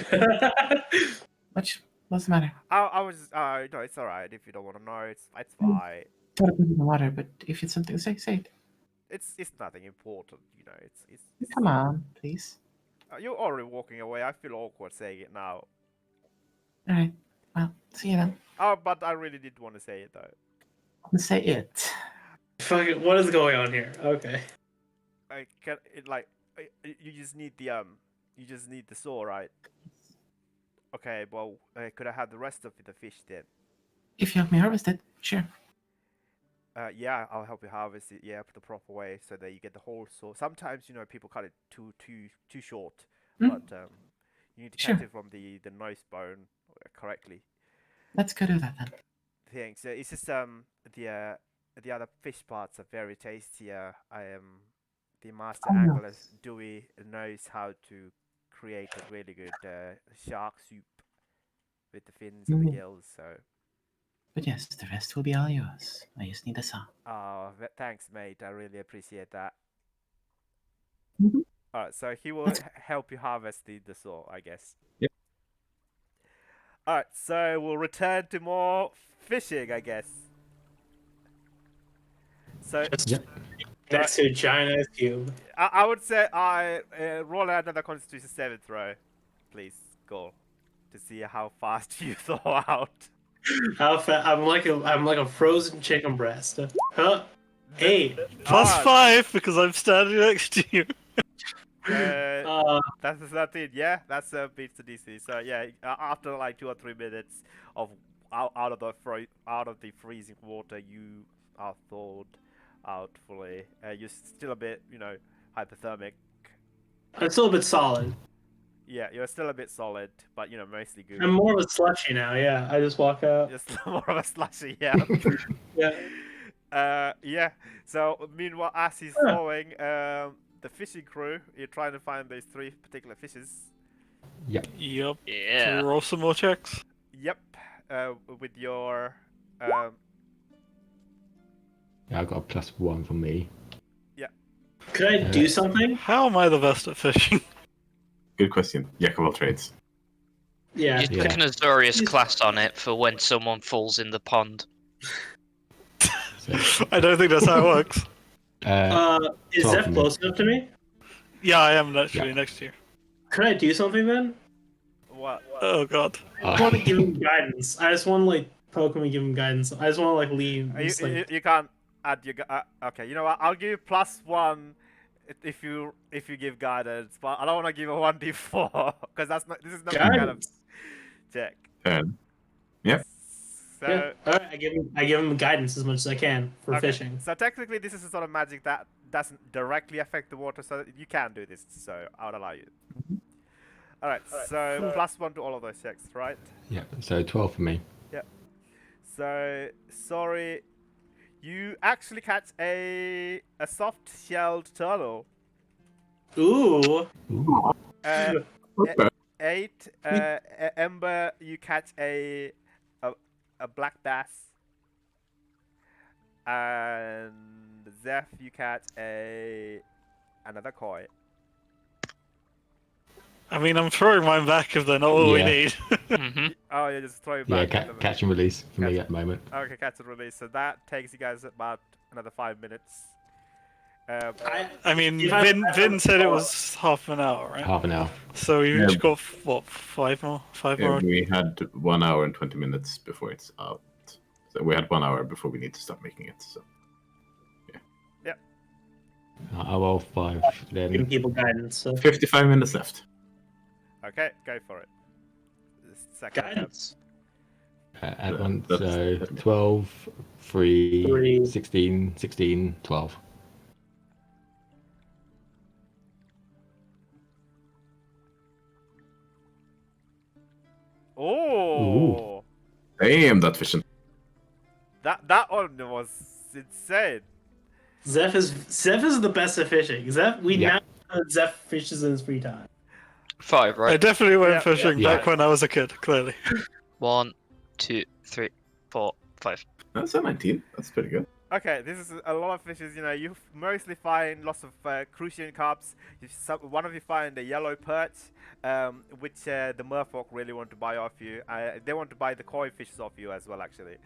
What's the matter? I was no, it's all right if you don't want to know. It's fine. Thought I put it in the water, but if it's something, say it. It's nothing important, you know. It's Come on, please. You're already walking away. I feel awkward saying it now. All right. Well, see you then. Oh, but I really did want to say it though. Say it. Fuck it, what is going on here? Okay. I can it like you just need the saw, right? Okay, well, could I have the rest of the fish then? If you help me harvest it, sure. Yeah, I'll help you harvest it. Yeah, the proper way so that you get the whole saw. Sometimes people cut it too short, but you need to catch it from the nose bone correctly. Let's go do that then. Thanks. It's just the other fish parts are very tasty. The master angler Dewey knows how to create a really good shark soup with the fins and the gills. So. But yes, the rest will be all yours. I just need a saw. Oh, thanks, mate. I really appreciate that. Mm-hmm. Alright, so he will help you harvest the saw, I guess. Yep. Alright, so we'll return to more fishing, I guess. So Next to a giant ice cube. I would say I roll another Constitution 7 throw, please, goal, to see how fast you thaw out. How fast? I'm like a frozen chicken breast. Huh? 8. +5 because I'm standing next to you. That's the 13. Yeah, that's beats the DC. So yeah, after like 2 or 3 minutes of out of the freezing water, you are thawed out fully. You're still a bit, hypothermic. I'm still a bit solid. Yeah, you're still a bit solid, but mostly I'm gooey. more of a slushy now. Yeah, I just walk out. Just more of a slushy, yeah. Yeah. Yeah. So meanwhile, as he's Huh. thawing, the fishing crew, you're trying to find those 3 particular fishes. Yep. Can Yeah. we roll some more checks? Yep. With your Yeah, I got a +1 from me. Could I do something? How am I the best at fishing? Good question. Jack of all trades. Yeah. Just put an Azorius class on it for when someone falls in the pond. So, I don't think that's how it works. Is 12 Zeph for me. close enough to me? Yeah, I am actually next to you. Could I do something then? what? Oh god. I want to give him guidance. I just want to like poke him and give him guidance. I just want to like leave. You, Just, like, you can't add your. Okay, you know what? I'll give you +1 if you give guidance, but I don't want to give a 1d4 because that's not. This is not the kind of guidance. check. Yep. So. Yeah. All right. I give him guidance as much as I can for Okay, fishing. so technically, this is a sort of magic that doesn't directly affect the water, so you can do this. So I'll allow you. All right. So +1 to all of those checks, right? Yeah, so 12 for me. So sorry, you actually catch a soft-shelled turtle. Ooh. Ooh. Uh, Okay. 8. Ember, you catch a black bass. And Zeph, you catch another koi. I mean, I'm throwing mine back if they're not all we Yeah. need. Mm-hmm. Oh, yeah, just throw it Yeah, back. at them. catch and release for me at the moment. Okay, catch and release. So that takes you guys about another 5 minutes. I mean, If I- Vin said it was half an hour, right? Half an hour. So we Yeah. each got, what, 5 more? 5 Yeah, more? we had 1 hour and 20 minutes before it's out. So we had 1 hour before we need to start making it. So I'll roll 5 Giving then. people guidance. So. 55 minutes left. Okay, go for it. The second attempt. Guidance. Add one, That's- so 12, 3, Three. 16, 16, 12. Oh, Damn, that fishing. that one was insane. Zeph is the best at fishing. We Yeah. now know that Zeph fishes in his free time. 5, I right? definitely went Yeah, fishing yeah. back when I was a kid, clearly. 1, 2, 3, 4, 5. That's a 19. That's pretty good. Okay, this is a lot of fishes. You mostly find lots of crucian carps. One of you find a yellow perch, which the merfolk really want to buy off you. They want to buy the koi fishes off you as well, actually.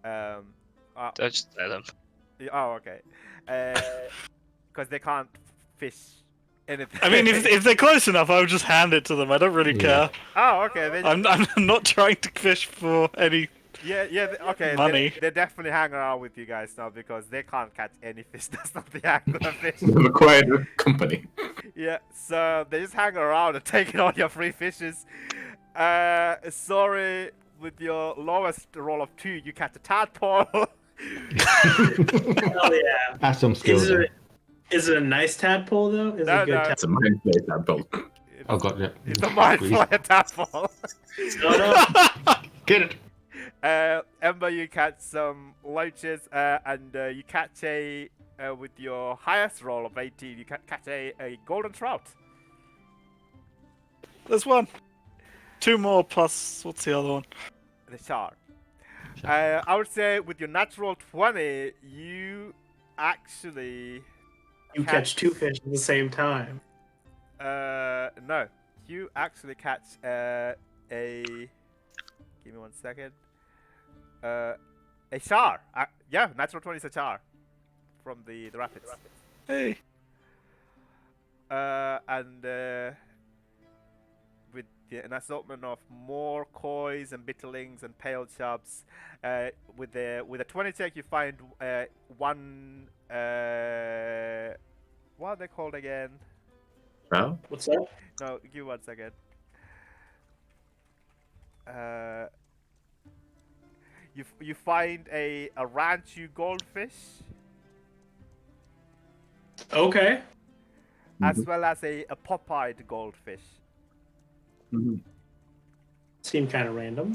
Don't just let them. Oh, okay. Because they can't fish anything. I mean, if they're close enough, I would just hand it to them. I don't really Yeah. care. Oh, okay. They, I'm not trying to fish for any. okay. Money. They definitely hang around with you guys now because they can't catch any fish. That's not the angler fish. We've acquired a company. Yeah, so they just hang around and take all your free fishes. Sorry, with your lowest roll of 2, you catch a tadpole. Hell yeah. That's some skill. Is then. it a nice tadpole though? Is it No, a good no. tadpole? It's a mind play, that bolt. Oh god, yeah. It's a mind flayer tadpole. Get it. Ember, you catch some loaches, and you catch with your highest roll of 18, you catch a golden trout. There's one. 2 more plus. What's the other one? The shark. I would say with your natural 20, you actually You catch 2 fish at the same time. no, you actually catch a. Give me 1 second. A char. Yeah, natural 20 is a char from the rapids. Hey. And with an assortment of more kois and bitterlings and pale chubs, with a 20 check you find one. What are they called again? Shroud? What's that? No, give me 1 second. You find a ranchu goldfish Okay. as well as a pop-eyed goldfish. Mhm. Seemed kind of random.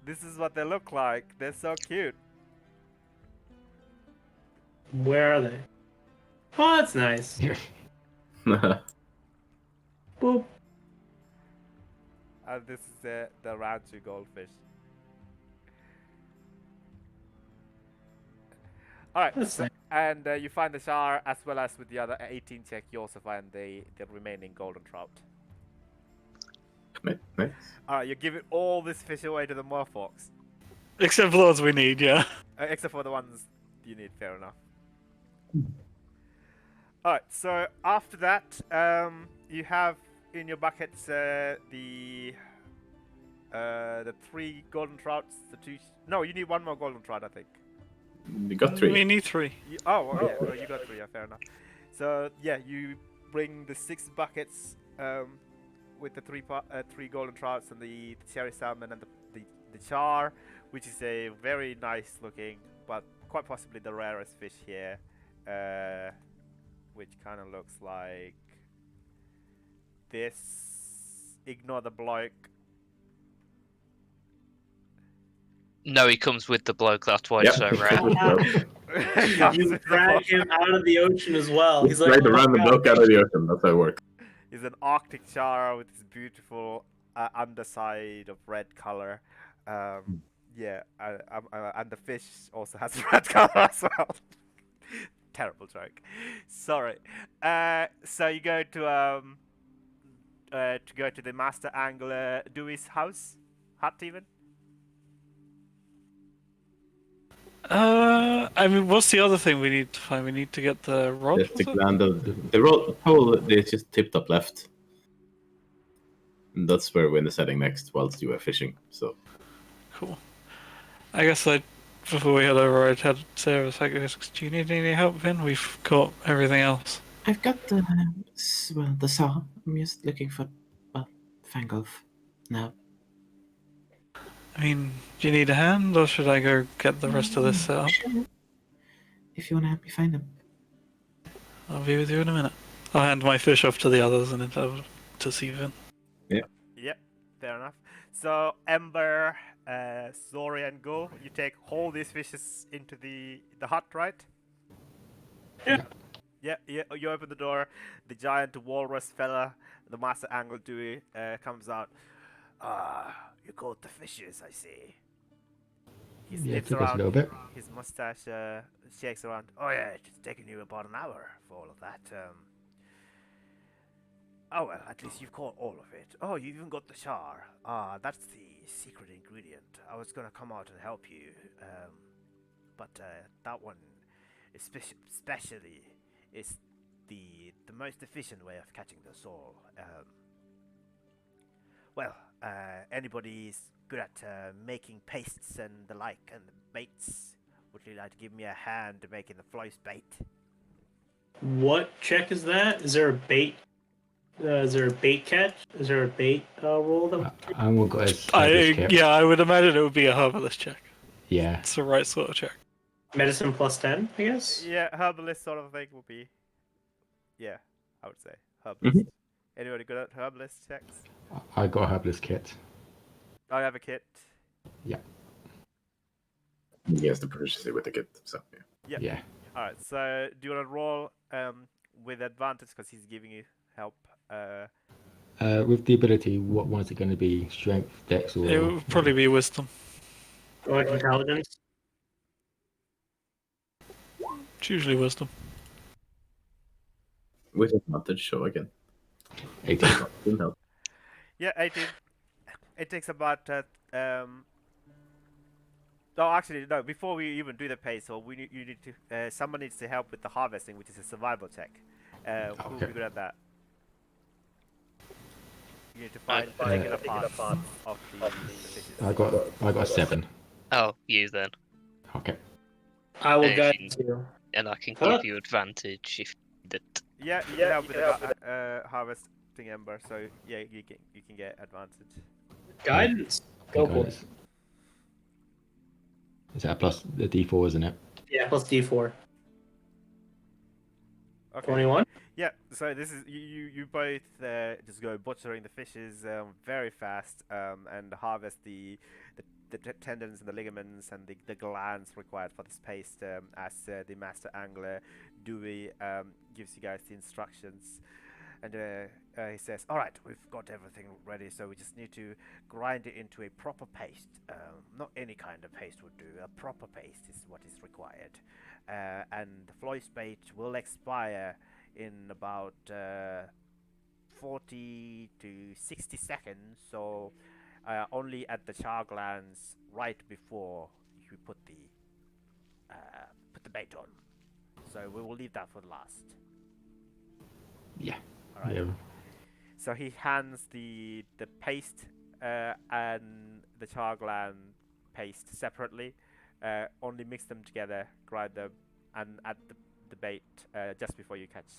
This is what they look like. They're so cute. Where are they? Oh, that's nice. Boop. And this is the ranchu goldfish. Alright, That's nice. and you find the shower as well as with the other 18 check, you also find the remaining golden trout. Nice. Alright, you give it all this fish away to the merfolks. Except for the ones we need, yeah. Except for the ones you need, fair enough. Alright, so after that, you have in your buckets the 3 golden trouts, the 2... No, you need 1 more golden trout, I think. You got 3. We need 3. Oh, yeah, well, you got 3, yeah, fair enough. So, yeah, you bring the 6 buckets with the 3 golden trouts and the cherry salmon and the char, which is a very nice looking, but quite possibly the rarest fish here, which kind of looks like this. Ignore the bloke. No, he comes with the bloke. That's why it's so rare. You drag him out of the ocean as well. He's like, Right oh my around the God. bloke out of the ocean. That's how it works. Is an Arctic char with this beautiful underside of red color. Yeah, and the fish also has red color as well. Terrible joke. Sorry. So you go to the master angler Dewey's hut even. I mean, what's the other thing we need to find? We need to get the rod. Just to was it? land the pole is just tipped up left. And that's where we're heading next whilst you are fishing. So Cool. I guess before we head over, I'd had Sarah say, do you need any help, Vin? We've got everything else. I've got the saw. I'm just looking for Fangolf now. I mean, do you need a hand, or should I go get the rest of this set up? Sure. If you want to help me find them. I'll be with you in a minute. I'll hand my fish off to the others and then over to see Vin. Yep, fair enough. So Ember, Zori, and Go, you take all these fishes into the hut, right? Yeah. Yeah, you open the door. The giant walrus fella, the master angler Dewey, comes out. You caught the fishes, I see. He Yeah, it sniffs took us a around. little bit. His mustache shakes around. Oh yeah, it's taken you about an hour for all of that. Oh well, at least you've caught all of it. Oh, you even got the char. That's the secret ingredient. I was gonna come out and help you, but that one, especially, is the most efficient way of catching the soul. Anybody's good at making pastes and the like and baits. Would you like to give me a hand to making the float bait? What check is that? Is there a bait? Is there a bait catch? Is there a bait roll? I won't go as kit. Yeah, I would imagine it would be a herbalist check. Yeah. It's the right sort of check. Medicine plus 10, I guess? Yeah, herbalist sort of thing would be. Yeah, I would say herbalist. Anybody good at herbalist checks? I got a herbalist kit. I have a kit. Yeah. He has to purchase it with the kit. So yeah. Yep. Yeah. All right. So do you want to roll with advantage because he's giving you help? With the ability, what one is it going to be? Strength, dex, or? It would probably be wisdom. Or like intelligence? It's usually wisdom. With advantage, show again. 18. Didn't help. Yeah, 18. It takes about. Oh, actually, no. Before we even do the pay, so you need to. Someone needs to help with the harvesting, which is a survival check. Who will be good at that? You need to find particular parts of the fishes. I got a 7. Oh, you then. Okay. I will Hey, guide you- you. And I can Huh? give you advantage if That Yeah, you can help with the harvesting ember. So yeah, you can get advantage. Guidance. Go for it. Guidance. Is that a plus the D4, isn't it? Yeah, plus D4. Okay. 21. Yeah, so this is you both just go butchering the fishes very fast and harvest the tendons and the ligaments and the glands required for this paste as the master angler Dewey gives you guys the instructions. And he says, "All right, we've got everything ready, so we just need to grind it into a proper paste. Not any kind of paste would do. A proper paste is what is required. And the Floyce bait will expire in about 40 to 60 seconds, so only at the char glands right before you put the bait on. So we will leave that for last." Yeah. All right. Yeah. So he hands the paste and the char gland paste separately. Only mix them together, grind them, and add the bait just before you catch.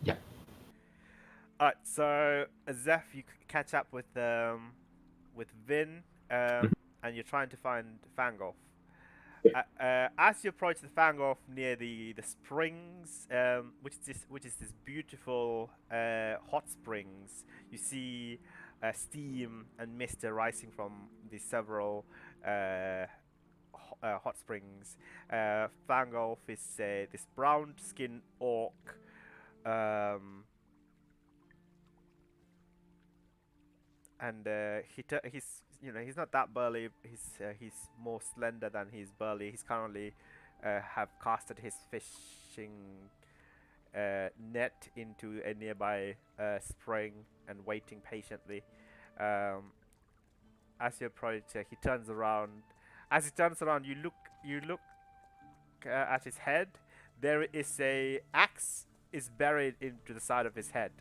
Yeah. Alright, so Zeph, you catch up with Vin, and you're trying to find Fangolf. As you approach the Fangolf near the springs, which is this beautiful hot springs, you see steam and mist rising from the several hot springs. Fangolf is this brown-skinned orc. And he's not that burly. He's more slender than he's burly. He's currently have casted his fishing net into a nearby spring and waiting patiently. As you approach, he turns around. As he turns around, you look at his head. There is a axe is buried into the side of his head.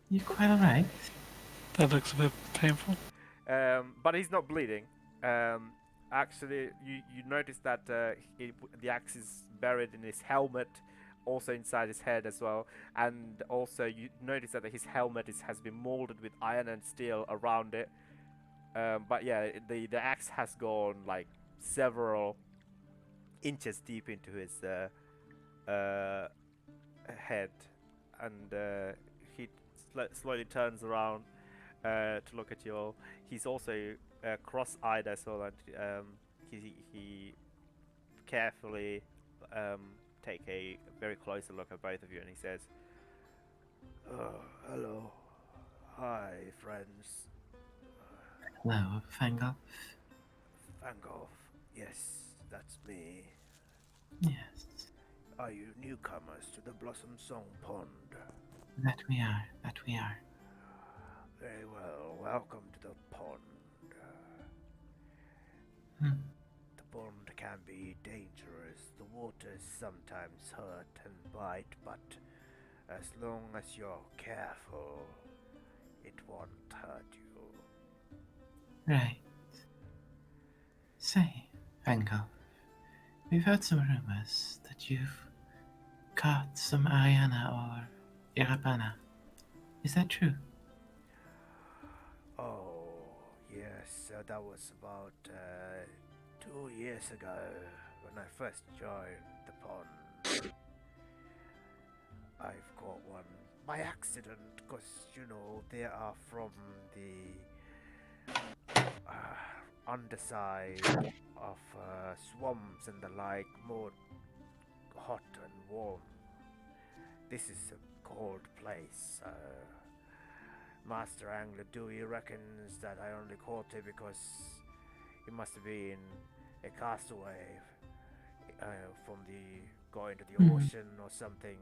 You quite alright? That looks a bit painful. But he's not bleeding. Actually, you notice that the axe is buried in his helmet, also inside his head as well. And also, you notice that his helmet has been molded with iron and steel around it. But yeah, the axe has gone like several inches deep into his head, and he slowly turns around to look at you all. He's also cross-eyed as well, and he carefully take a very closer look at both of you, and he says, "Oh, hello, hi, friends. Hello, Fangolf. Fangolf, yes, that's me. Yes, Are you newcomers to the Blossom Song Pond? that we are. That we are. Very well, welcome to the pond. Hmm. The pond can be dangerous. The waters sometimes hurt and bite, but as long as you're careful, it won't hurt you." Right. Say, Fangolf, we've heard some rumors that you've caught some Ariana or Irabana. Is that true? Oh, yes, that was about 2 years ago when I first joined the pond. I've caught one by accident, because, they are from the underside of swamps and the like, more hot and warm. This is a cold place. Master Angler Dewey reckons that I only caught it because he must have been a castaway from going to the ocean or something.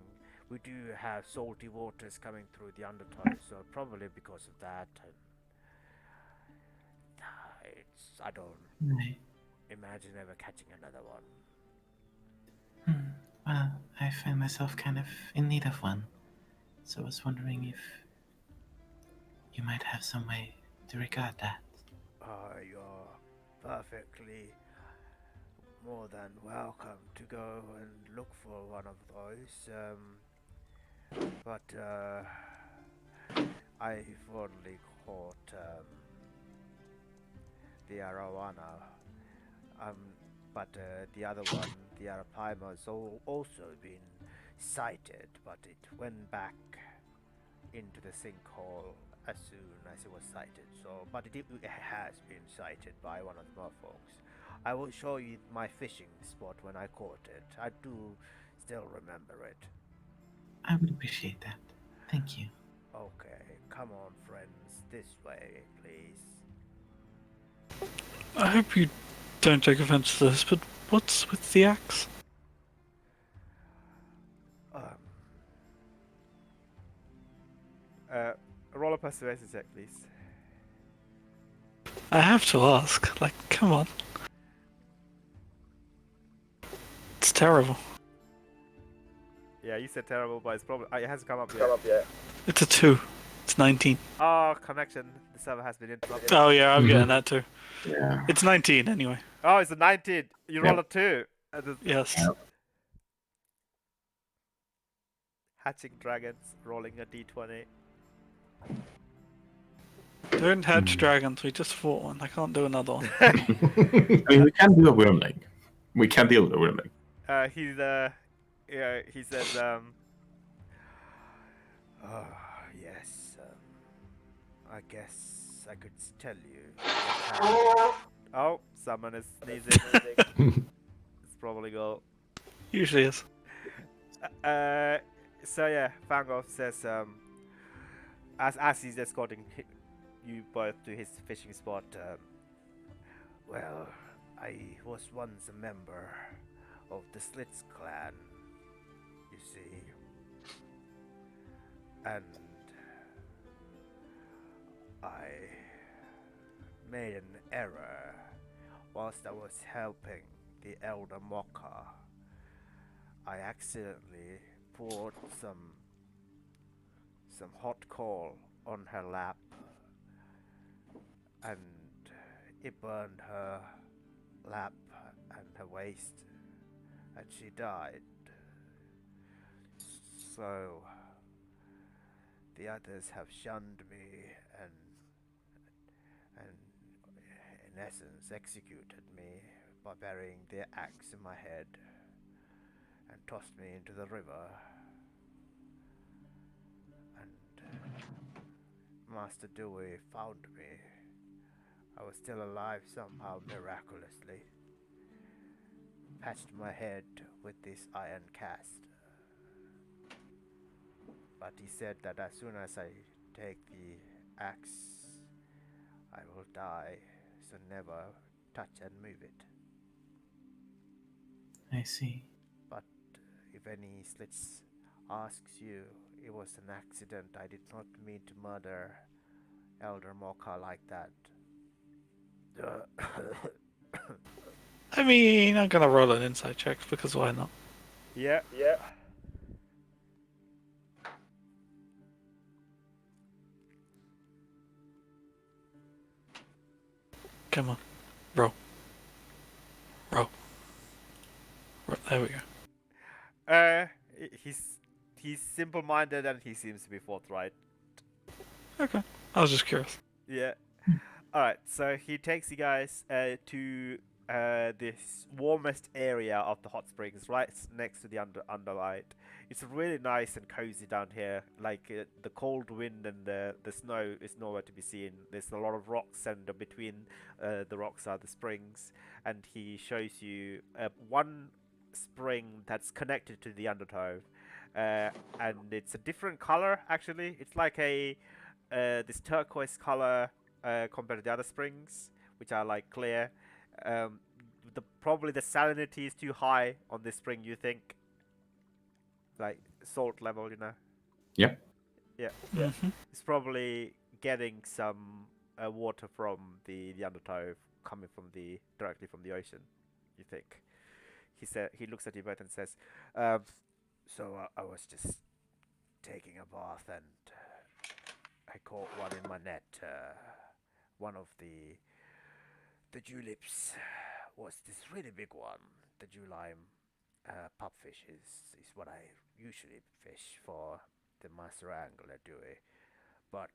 We do have salty waters coming through the undertow, so probably because of that. And I don't Right. imagine ever catching another one. Well, I find myself kind of in need of one. So I was wondering if you might have some way to regard that. You're perfectly more than welcome to go and look for one of those. But I've only caught the arowana. But the other one, the arapaima, has also been sighted, but it went back into the sinkhole as soon as it was sighted. So, but it has been sighted by one of my folks. I will show you my fishing spot when I caught it. I do still remember it. I would appreciate that. Thank you. Okay, come on, friends, this way, please. I hope you don't take offense to this, but what's with the axe? Roll a persuasion check, please. I have to ask. Like, come on. It's terrible. Yeah, you said terrible, but it's probably it hasn't come up yet. It's a 2. It's 19. Oh, connection. The server has been interrupted. Oh yeah, I'm getting that too. Yeah. It's 19 anyway. Oh, it's a 19. You roll Yep. a 2. Yes. Yep. Hatching dragons, rolling a d20. Don't hatch dragons. We just fought one. I can't do another one. I mean, we can do a wormling. We can deal with a wormling. He says, oh, yes, I guess I could tell you. Oh, someone is sneezing. It's probably go. Usually is. So yeah, Fangolf says, as he's escorting you both to his fishing spot, well, I was once a member of the Slits clan, you see, and I made an error whilst I was helping the Elder Mocha. I accidentally poured some hot coal on her lap, and it burned her lap and her waist, and she died. So the others have shunned me and in essence executed me by burying their axe in my head and tossed me into the river. And Master Dewey found me. I was still alive somehow, miraculously. Patched my head with this iron cast. But he said that as soon as I take the axe, I will die, so never touch and move it. I see. But if any Slits asks you, it was an accident. I did not mean to murder Elder Mocha like that. I mean, I'm gonna roll an insight check because why not? Yeah. Come on. Roll. There we go. He's simple-minded and he seems to be forthright. Okay. I was just curious. Yeah. Alright, so he takes you guys to this warmest area of the hot springs, right next to the underlight. It's really nice and cozy down here. Like the cold wind and the snow is nowhere to be seen. There's a lot of rocks, and between the rocks are the springs. And he shows you one spring that's connected to the undertow, and it's a different color actually. It's like a this turquoise color compared to the other springs, which are like clear. Probably the salinity is too high on this spring, you think? Like salt level, you know? Yep. Yeah. Mm-hmm. It's probably getting some water from the undertow coming from directly from the ocean, you think? He looks at you both and says, so I was just taking a bath and I caught one in my net. One of the tulips was this really big one. The July pupfish is what I usually fish for the master angler Dewey. But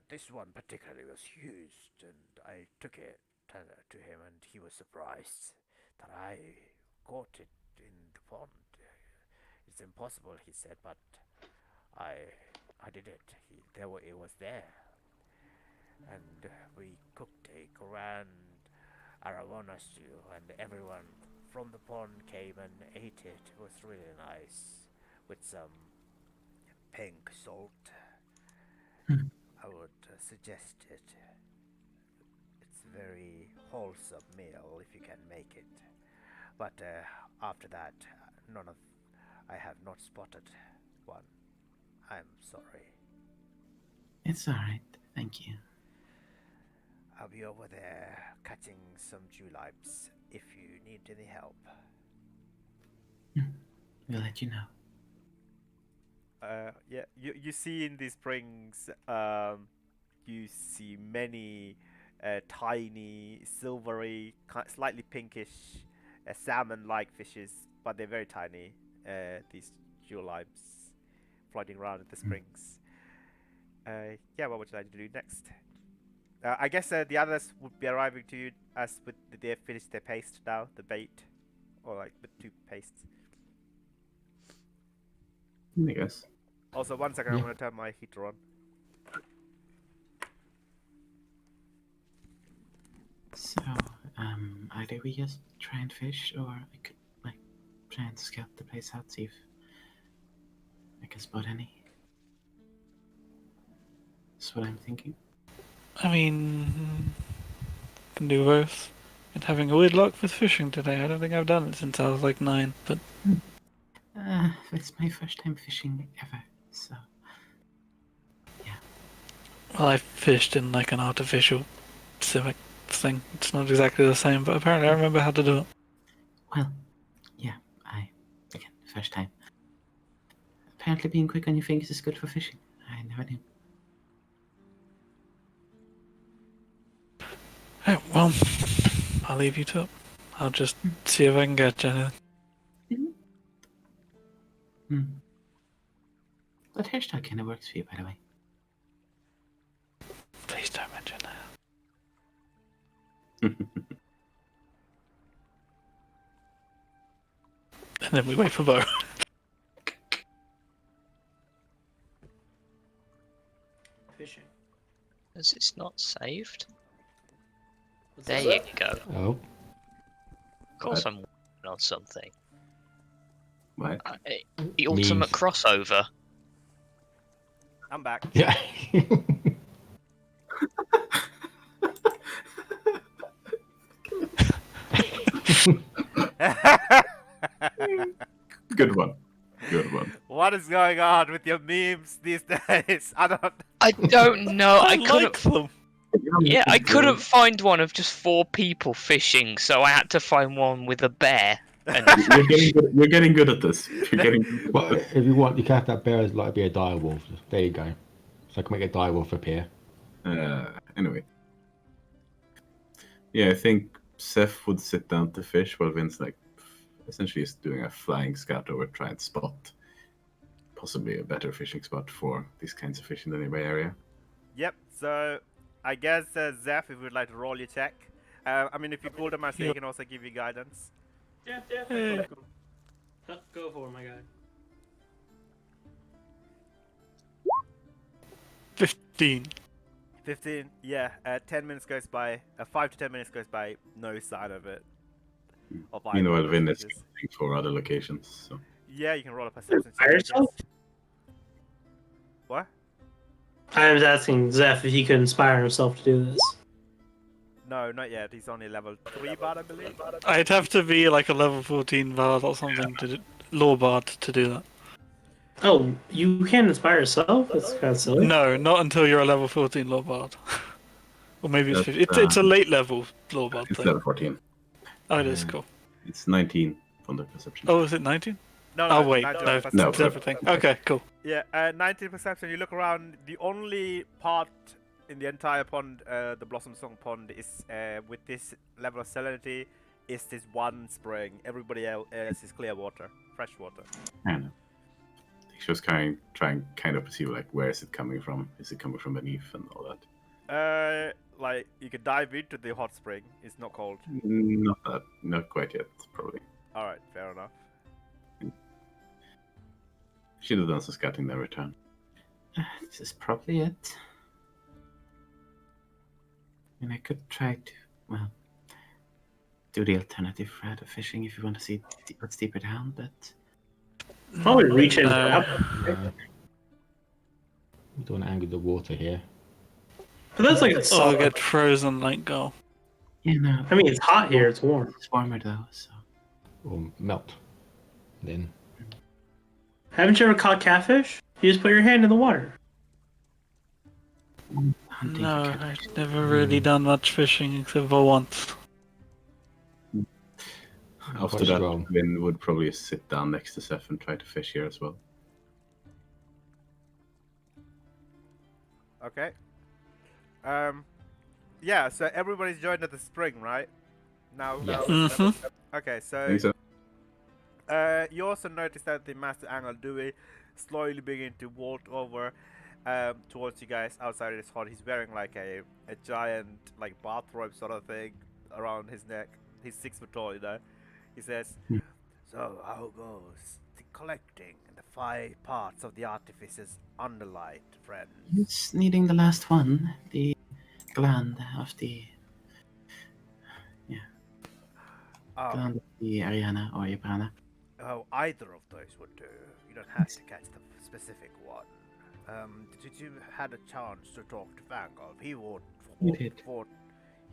this one particularly was huge, and I took it to him, and he was surprised that I caught it in the pond. It's impossible, he said, but I did it. It was there, and we cooked a grand arowana stew, and everyone from the pond came and ate it. It was really nice, with some pink salt. I would suggest it. It's a very wholesome meal if you can make it. But after that, I have not spotted one. I'm sorry. It's alright, thank you. I'll be over there catching some tulips if you need any help. We'll let you know. Yeah, you see in these springs, you see many tiny, silvery, slightly pinkish, salmon-like fishes, but they're very tiny. These tulips floating around in the springs. Yeah, what would you like to do next? I guess the others would be arriving to you as they finished their paste now, the bait, or like with 2 pastes. I guess. Also, 1 second, I'm gonna turn my heater on. So, either we just try and fish, or I could, like, try and scout the place out, see if I can spot any. That's what I'm thinking. I mean, can do both. And having a weird luck with fishing today. I don't think I've done it since I was like 9, but It's my first time fishing ever, so yeah. well, I fished in like an artificial civic thing. It's not exactly the same, but apparently I remember how to do it. Well, yeah, again, first time. Apparently being quick on your fingers is good for fishing. I never knew. Right, well, I'll leave you to it. I'll just see if I can catch anything. What hairstyle kind of works for you, by the way? Please don't mention that. And then we wait for Bo. Fishing. Because it's not saved. What's There that? you go. Oh, Of course I'm working on something. What? The ultimate Memes. crossover. I'm back. yeah. Good one. Good one. What is going on with your memes these days? I don't know. I couldn't. them. Yeah, I couldn't find one of just 4 people fishing, so I had to find one with a bear. And You're getting good at this. You're getting. Well, if you want, you can have that bear as like be a direwolf. There you go. So I can make a direwolf appear. Anyway. Yeah, I think Seth would sit down to fish while Vince essentially is doing a flying scout over try and spot possibly a better fishing spot for these kinds of fish in the nearby area. Yep, so I guess Zeph, if you would like to roll your check. I mean, if you pull them, he can also give you guidance. Yeah. Go for it, my guy. 15. 15, yeah. 10 minutes goes by. 5 to 10 minutes goes by. No sign of it. Of either Meanwhile, of Vin those is fishes. looking for other locations. So Yeah, you can roll a perception By check. I yourself? guess. What? I was asking Zeph if he could inspire himself to do this. No, not yet. He's only level 3 bard, I believe. I'd have to be like a level 14 bard or something law bard to do that. Oh, you can't inspire yourself? That's kind of silly. No, not until you're a level 14 law bard. Or maybe it's That's, 50. It's a late level law bard it's thing. level 14. Oh, it is cool. It's 19 from the perception. Oh, is it 19? No, Oh, wait, 19 no, perception. it's everything. Okay, cool. Yeah, 19 perception. You look around. The only part in the entire pond, the Blossom Song Pond, is with this level of salinity. is this one spring. Everybody else is clear water, fresh water. I don't know. She was trying kind of perceive like where is it coming from? Is it coming from beneath and all that? Like you could dive into the hot spring. It's not cold. Not quite yet, probably. All right, fair enough. Should have done some scouting then return. This is probably it. And I could try to, well, do the alternative route of fishing if you want to see what's deeper down, but Probably reach in and No. grab. We don't want to angle the water here. But that's like a Or solid. get frozen like go. you know, I mean, it's hot here. It's warm. it's warmer though, so Or melt. Then. Haven't you ever caught catfish? You just put your hand in the water. hunting No, for catfish. I've never really done much fishing except for once. After What's that, wrong? Vin would probably sit down next to Seth and try to fish here as well. Okay. Yeah. So everybody's joined at the spring, right? Now. Yeah. Mhm. Okay. I So. think so. You also notice that the Master Angel Dewey slowly begin to walk over towards you guys outside his hut. He's wearing like a giant like bathrobe sort of thing around his neck. He's 6 foot tall, you know. He says, "So how goes the collecting and the 5 parts of the artifice's underlight, friend?" It's needing the last one, the gland of the Oh, gland of the Ariana or Ibrana. oh, either of those would do. You don't have to catch the specific one. Did you had a chance to talk to Vanguard? We did.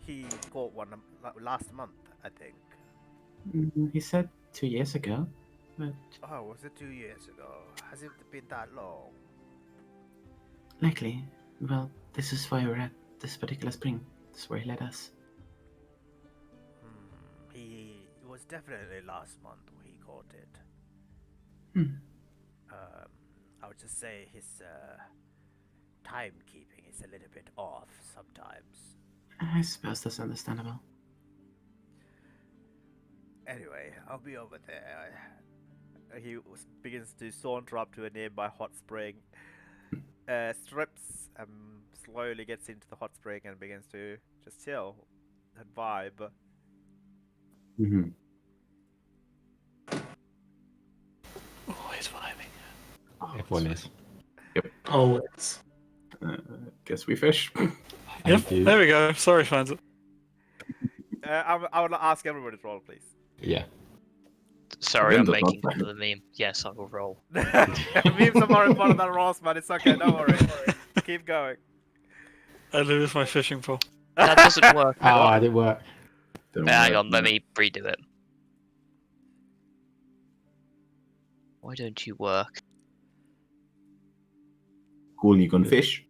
He caught one last month, I think. He said 2 years ago, but Oh, was it 2 years ago? Has it been that long? likely. Well, this is why we're at this particular spring. This is where he led us. It was definitely last month he caught it. Hmm. I would just say his timekeeping is a little bit off sometimes. I suppose that's understandable. Anyway, I'll be over there. He begins to saunter up to a nearby hot spring, strips, slowly gets into the hot spring and begins to just chill and vibe. Mm-hmm. Always vibing. Everyone is. Oh, it's Guess we fish. Yep, Thank you. there we go. Sorry, finds it. I want to ask everybody to roll, please. Yeah. Sorry, Vin I'm does not making play. fun of the meme. Yes, I will roll. Memes are more important than rolls, man. It's okay, don't worry. Keep going. I lose my fishing pole. That doesn't work. Oh, it didn't work. Don't Hang worry. on, let me redo it. Why don't you work? Cool, you can fish.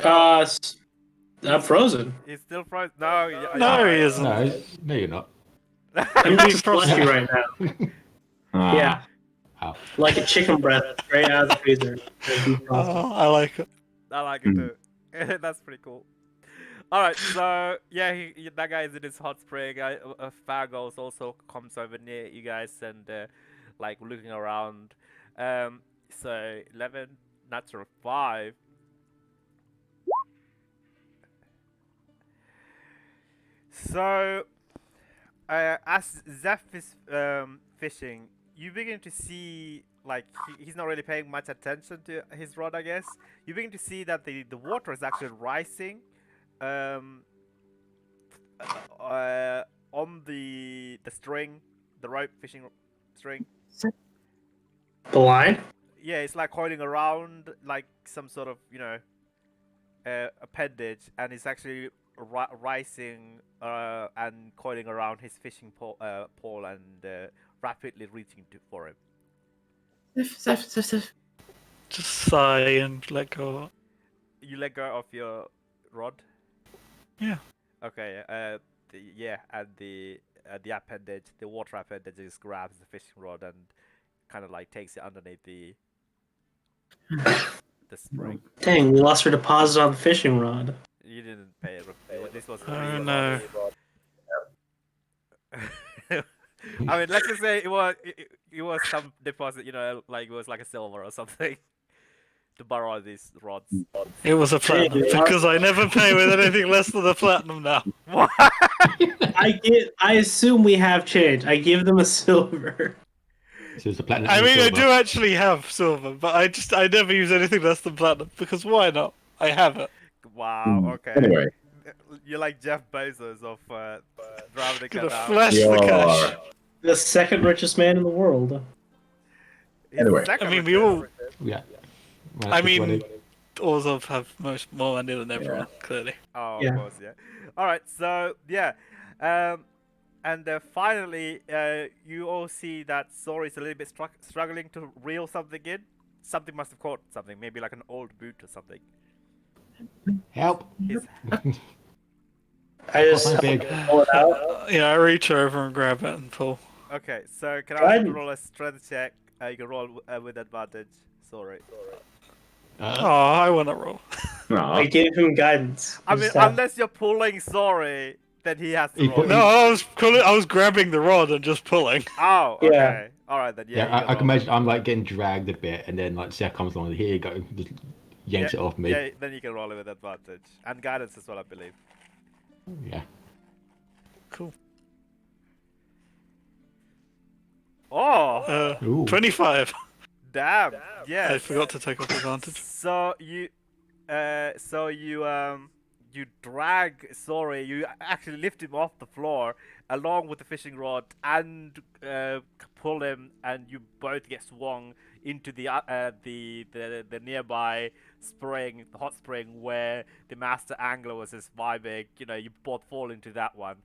I'm frozen. He's still frozen. No, No, he isn't. No, you're not. I'm just fleshy right now. Ah, Yeah, Ow. like a chicken breast straight out of the freezer. Oh, I like it. I like it too. That's pretty cool. All right, so yeah, that guy is in his hot spring. Fargos also comes over near you guys and like looking around. So 11, natural 5. So as Zeph is fishing, you begin to see like he's not really paying much attention to his rod, I guess. You begin to see that the water is actually rising on the string, the rope fishing string. The line? Yeah, it's like coiling around like some sort of appendage, and it's actually rising and coiling around his fishing pole and rapidly reaching for him. Zeph. Just sigh and let go. You let go of your rod. Yeah. Okay. And the appendage, the water appendage, just grabs the fishing rod and kind of like takes it underneath the spring. Dang, we lost our deposit on the fishing rod. You didn't pay it. This was a Oh real no. rod. I mean, let's just say it was some deposit, like it was like a silver or something to borrow these rods. It was a platinum because I never pay with anything less than a platinum now. What? I assume we have change. I give them a silver. So it's a platinum. I and a mean, I silver. do actually have silver, but I never use anything less than platinum because why not? I have it. Wow. Okay. Anyway, You're like Jeff Bezos of driving Gonna down. flash you the cash. are. The second richest man in the world. He's Anyway. second I mean, richest. we all. Yeah. Well, I that's mean, what Orzhov have more money than everyone, clearly. Oh, Yeah. of course, yeah. All right, so yeah, and finally, you all see that Sora is a little bit struggling to reel something in. Something must have caught something, maybe like an old boot or something. Help! His I just I'm big. pull it out. Yeah, I reach over and grab it and pull. okay, so can I ask you to Guidance. roll a strength check? You can roll with advantage. Sorry. Oh, I want to roll. Aw. I gave him guidance. I mean, Just have- unless you're pulling Sorry, then he has to He roll. put- No, I was grabbing the rod and just pulling. Oh, Yeah. okay. All right then. Yeah, Yeah. you I can roll. imagine I'm like getting dragged a bit, and then like Seth comes along. Here you go, just yanks it off me. Yeah, then you can roll it with advantage and guidance as well, I believe. Yeah. Cool. Oh, Ooh. 25. damn! I Yes. forgot to take off advantage. So you you drag Sorry, you actually lift him off the floor along with the fishing rod and pull him, and you both get swung into the nearby spring, the hot spring where the master angler was just vibing. You both fall into that one,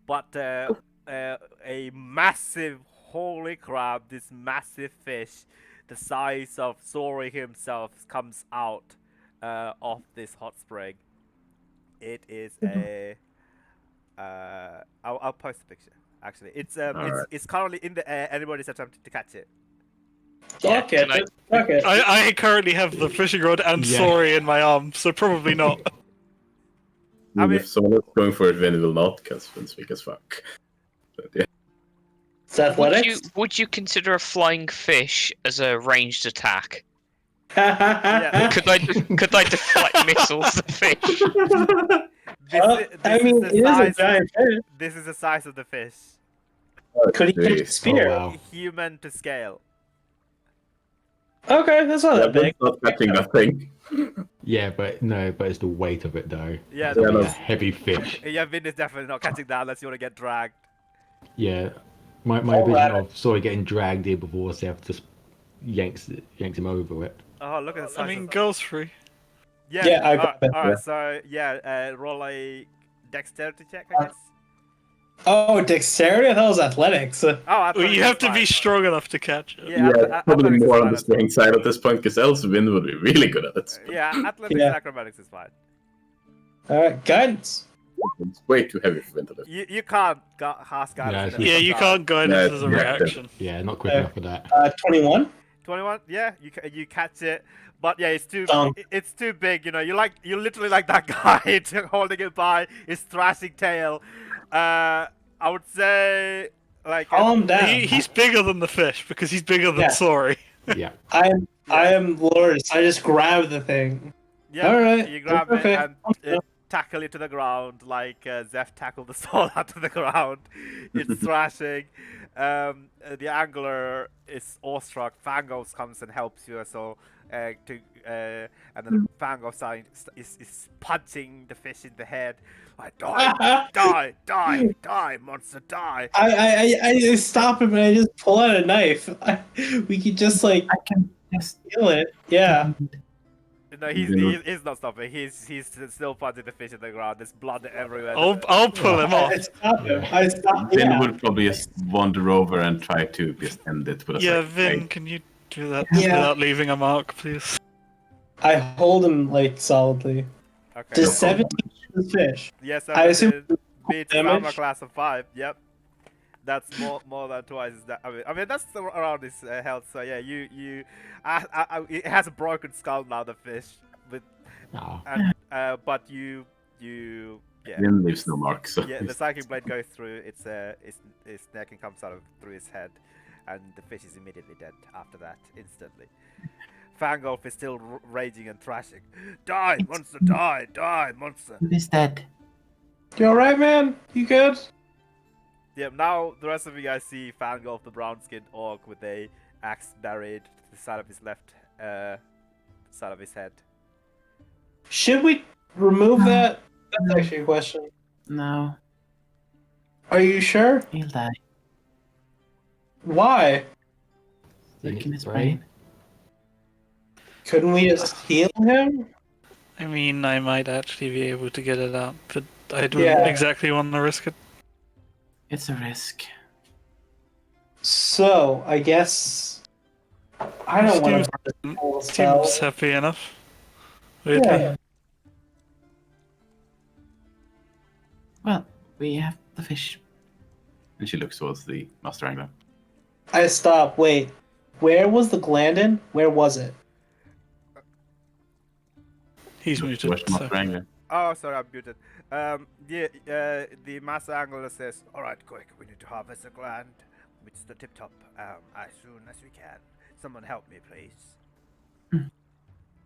but a massive, holy crap, this massive fish the size of Sorry himself comes out of this hot spring. It is a I'll post a picture. Actually, it's currently in the air. Anybody's attempting to catch it. Yeah, Fuck it. can I- Fuck it. I currently have the fishing rod and Yeah. Sorry in my arm, so probably not. I mean- if someone is going for it, then it will not, because Vin's weak as fuck. But, yeah. It's athletics. Would you consider a flying fish as a ranged attack? Yeah. Could I deflect missiles at fish? I mean, it is a giant fish. This is the size of the fish. Could he catch a Jeez. spear? Oh, wow. Human to scale. Okay, that's not Yeah, that big. Vin's not catching nothing. Yeah, but it's the weight of it though. Yeah, It's a no. heavy fish. Yeah, Vin is definitely not catching that unless you want to get dragged. Yeah, my Oh, vision right. of Sorry getting dragged in before Seth just yanks him over it. Oh, look at the size. I mean, of... girls free. Yeah, I got that. Alright, so yeah, roll a dexterity check, I guess. Oh, dexterity? I thought it was athletics. Oh, Well, athletics you is have to be fine. strong enough to catch it. Yeah, Yeah, probably athletics is more fine on the as well. strength side at this point, because else Vin would be really good at it. Yeah, athletics Yeah. and acrobatics is fine. Alright, guidance. It's way too heavy for Vin to lift. You can't cast Yeah, guidance. it's- Yeah, you can't guide Yeah, it as a yeah, reaction. Yeah, not quick Yeah. enough for that. 21? 21. Yeah, you catch it, but yeah, it's too Um. it's too big. You're literally like that guy holding it by his thrashing tail. I would say like Calm down. He's bigger than the fish because he's bigger than Yeah. Sorry. Yeah. I am Loris. I just grab the thing. yeah, Alright, you grab okay. it and tackle it to the ground like Zeph tackled the soul out of the ground. It's thrashing. The angler is awestruck. Fangos comes and helps you, so and then Fangos is punching the fish in the head. Like die, monster, die. I stop him and I just pull out a knife. We could just like I can just kill it. Yeah. No, Yeah. he's not stopping. He's still punching the fish in the ground. There's blood everywhere. I'll pull him off. I stop him. I stop. Vin Yeah. would probably just wander over and try to just end it with a Yeah, second Vin, blade. can you do that Yeah. without leaving a mark, please? I hold him like solidly. Okay. Does 17 the fish? Yes, I assume beats damage? armor class of 5. Yep. That's more than twice as that. I mean that's around his health. So yeah, it has a broken skull now. The fish with Oh. and but Yeah. Wind leaves no mark, so Yeah, the psychic blade goes through its neck and comes out through his head, and the fish is immediately dead after that, instantly. Fangolf is still raging and thrashing. Die, monster! Die, die, monster! Who is dead? You alright, man? You good? Yeah, now the rest of you guys see Fangolf, the brown-skinned orc, with a axe buried to the side of his left side of his head. Should we remove that? That's actually a question. No, Are you sure? he'll die. Why? Look in his brain. Couldn't we just heal him? I mean, I might actually be able to get it out, but I don't Yeah. exactly want to risk it. It's a risk. So, I guess... I don't want to Seems happy enough. Weirdly. Yeah. Well, we have the fish. and she looks towards the Master Angler. I stop. Wait. Where was the Glandon? Where was it? He's Where's muted. the Master So. Angler? Oh, sorry, I'm muted. The Master Angler says, "Alright, quick, we need to harvest the gland. It's the tip top as soon as we can. Someone help me, please."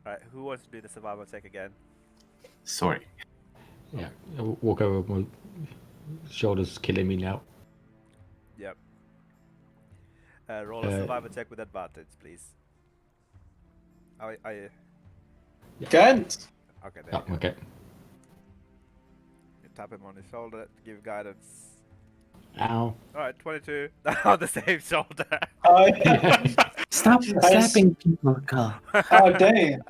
Alright, who wants to do the survival check again? Sorry. Yeah, I'll walk over. My shoulders killing me now. Yep. Roll a survival check with advantage, please. I Good. okay, there Oh, you go. okay. You tap him on his shoulder to give guidance. Ow. Alright, 22 on the same shoulder. Oh, yeah. Stop slapping people, Carl. Oh, dang.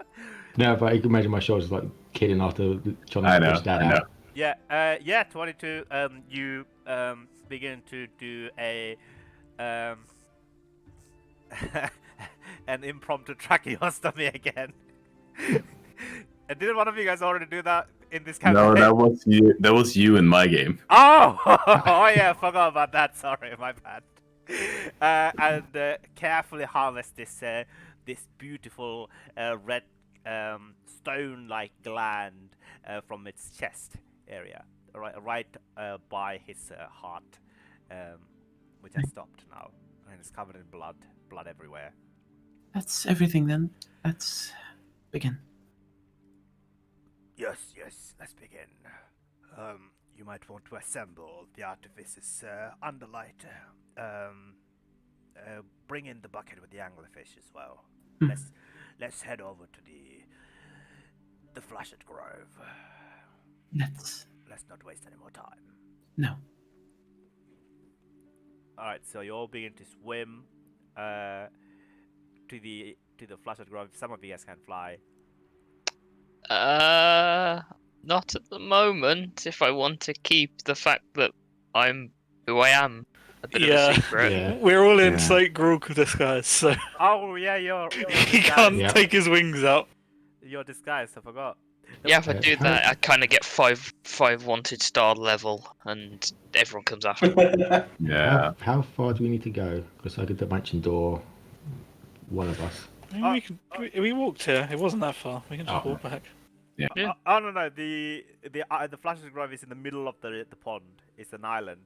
No, but you can imagine my shoulders like killing after trying I to know, push that I know. out. Yeah, 22. You begin to do a an impromptu tracheostomy again. And didn't one of you guys already do that in this campaign? No, that was you. That was you in my game. Oh, oh yeah, forgot about that. Sorry, my bad. And carefully harvest this beautiful red stone-like gland from its chest area, right by his heart, which has stopped now, and it's covered in blood everywhere. That's everything then. Let's begin. Yes, let's begin. You might want to assemble the artifices under light. Bring in the bucket with the anglerfish as well. Hmm. Let's head over to the Flashit Grove. Let's not waste any more time. no. All right, so you all begin to swim to the Flashit Grove. Some of you guys can fly. Not at the moment. If I want to keep the fact that I'm who I am a bit of a secret. Yeah. We're all in Yeah. Slate Grok disguise, so Oh yeah, you're he can't Yeah. take his wings out. You're disguised. I forgot. Yeah, if I do How- that, I kind of get five wanted star level, and everyone comes after me. Yeah. How far do we need to go? Because I could mention door. One of us. Maybe we walked here. It wasn't that far. We can just Oh. walk back. Yeah. Oh no, the Flashit Grove is in the middle of the pond. It's an island.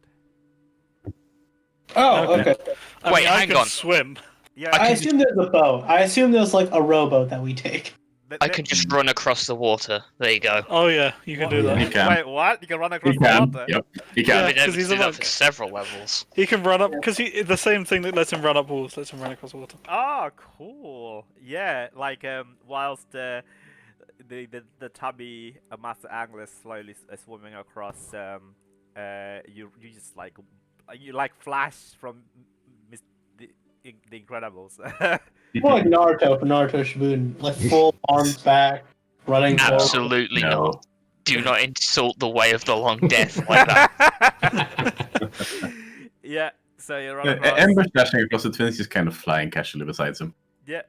Oh, Okay. okay. I Wait, mean, I hang can on. swim. Yeah, I assume there's a boat. I assume there's like a rowboat that we take. I can just run across the water. There you go. Oh yeah, you can do yeah. that. You can. Wait, what? You can run across He the can. water? Yep. He I've can. Yeah. been able 'cause to he's do a that monk. for several levels. He can run up because the same thing that lets him run up walls lets him run across water. Oh, cool. Yeah, like whilst the tubby master angler is slowly swimming across, you just like Flash from the Incredibles. More like Naruto for Naruto Shippuden, like full arms back, running forward. Absolutely No. not. Do not insult the way of the long death like that. Yeah, so you run across. Ember dashing across the twins, just kind of flying casually beside him. Yeah.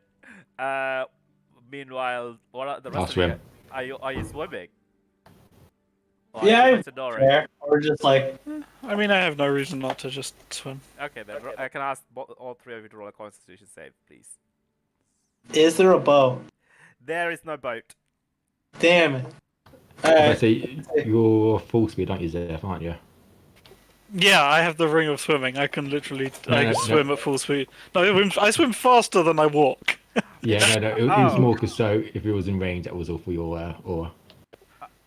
Meanwhile, what are the I'll rest of you? swim. Are you swimming? Or Yeah, are you I'm Matadori? fair. Or just like, I mean, I have no reason not to just swim. Okay, then I can ask all three of you to roll a Constitution save, please. is there a boat? There is no boat. Damn it. I say you're full speed, aren't you, Zeph, aren't you? Yeah, I have the ring of swimming. I can literally No. swim at full speed. No, I swim faster than I walk. Yeah, no, it was Oh. more because so if it was in range, that was all for your aura.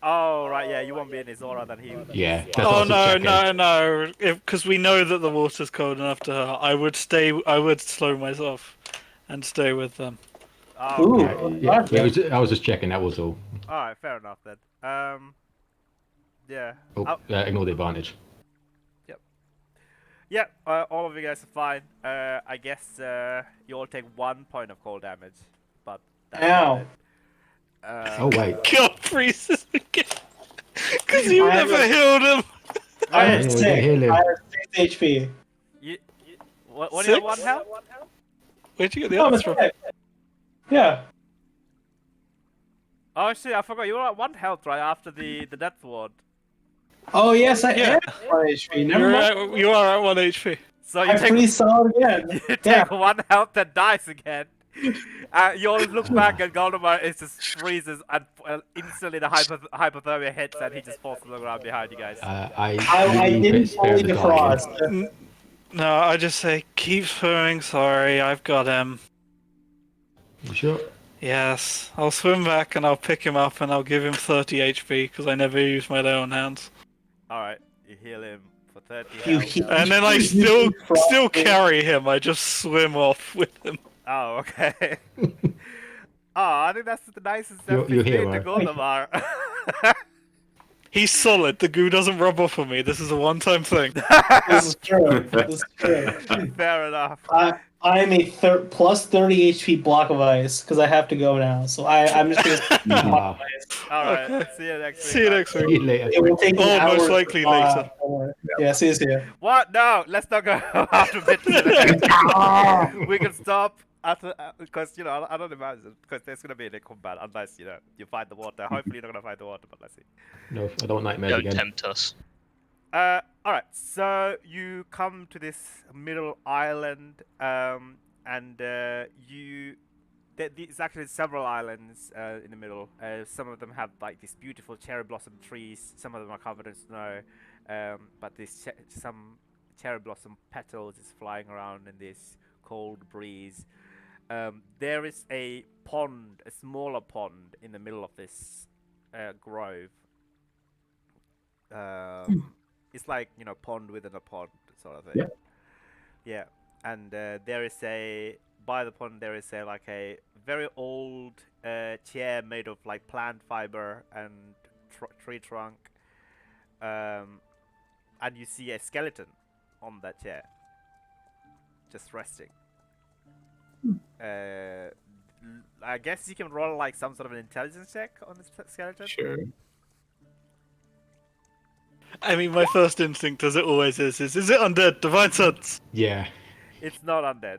Oh, right, yeah, you won't be in his aura, then he... Yeah, he's- that's what I Oh was just checking. no! Because we know that the water's cold enough to hurt. I would slow myself, and stay with them. Oh, Ooh. okay. Yeah, I was just checking. That was all. Alright, fair enough then. Yeah. Oh, ignore the advantage. Yeah, all of you guys are fine. I guess you all take 1 point of cold damage, but that's Ow. it. Oh wait. God freezes again. Because you I have never healed him. I Yeah, have we six. can heal him. I have 6 HP. What do you have, 1 Six? health? Where'd you get the Oh, others that's from? right. Yeah. Oh shit, I forgot, you were at 1 health right after the death ward. Oh yes, I Yeah. am 1 HP. Never mind. You are at 1 HP. So you I'm take, pretty solid again. you Yeah. take 1 health and dies again. You all look back and Goldemar is just freezes and instantly the hypothermia hits and he just falls to the ground behind you guys. I really didn't spare fully the dying. defrost. No, I just say, keep swimming, sorry, I've got him. You sure? Yes, I'll swim back and I'll pick him up and I'll give him 30 HP because I never use my own hands. Alright, you heal him for 30 You health. heal- And then I You still defrost me. carry him. I just swim off with him. Oh, okay. I think that's the nicest You're F-15 to hero. Goldemar. He's solid. The goo doesn't rub off on me. This is a one-time thing. This is true. This is true. Fair enough. I'm a plus 30 HP block of ice because I have to go now. So I'm just gonna. Ah, Alright, Okay. see you next week. See you bye. next see week. you later. It will take me Oh, most hours. likely later. Yeah, see you soon. What? No, let's not go after midnight. We can stop after because I don't imagine because there's gonna be a combat unless you find the water. Hopefully you're not gonna find the water, but let's see. No, I don't want nightmares Don't again. tempt us. Alright, so you come to this middle island, and there's actually several islands in the middle. Some of them have like these beautiful cherry blossom trees. Some of them are covered in snow, but some cherry blossom petals is flying around in this cold breeze. There is a pond, a smaller pond in the middle of this grove. It's like pond within a pond sort of thing. Yeah. Yeah, and there is by the pond there is like a very old chair made of like plant fiber and tree trunk, and you see a skeleton on that chair, just resting. I guess you can roll like some sort of an intelligence check on this skeleton. Sure. I mean, my first instinct, as it always is it undead? Divine Sense! Yeah. It's not undead.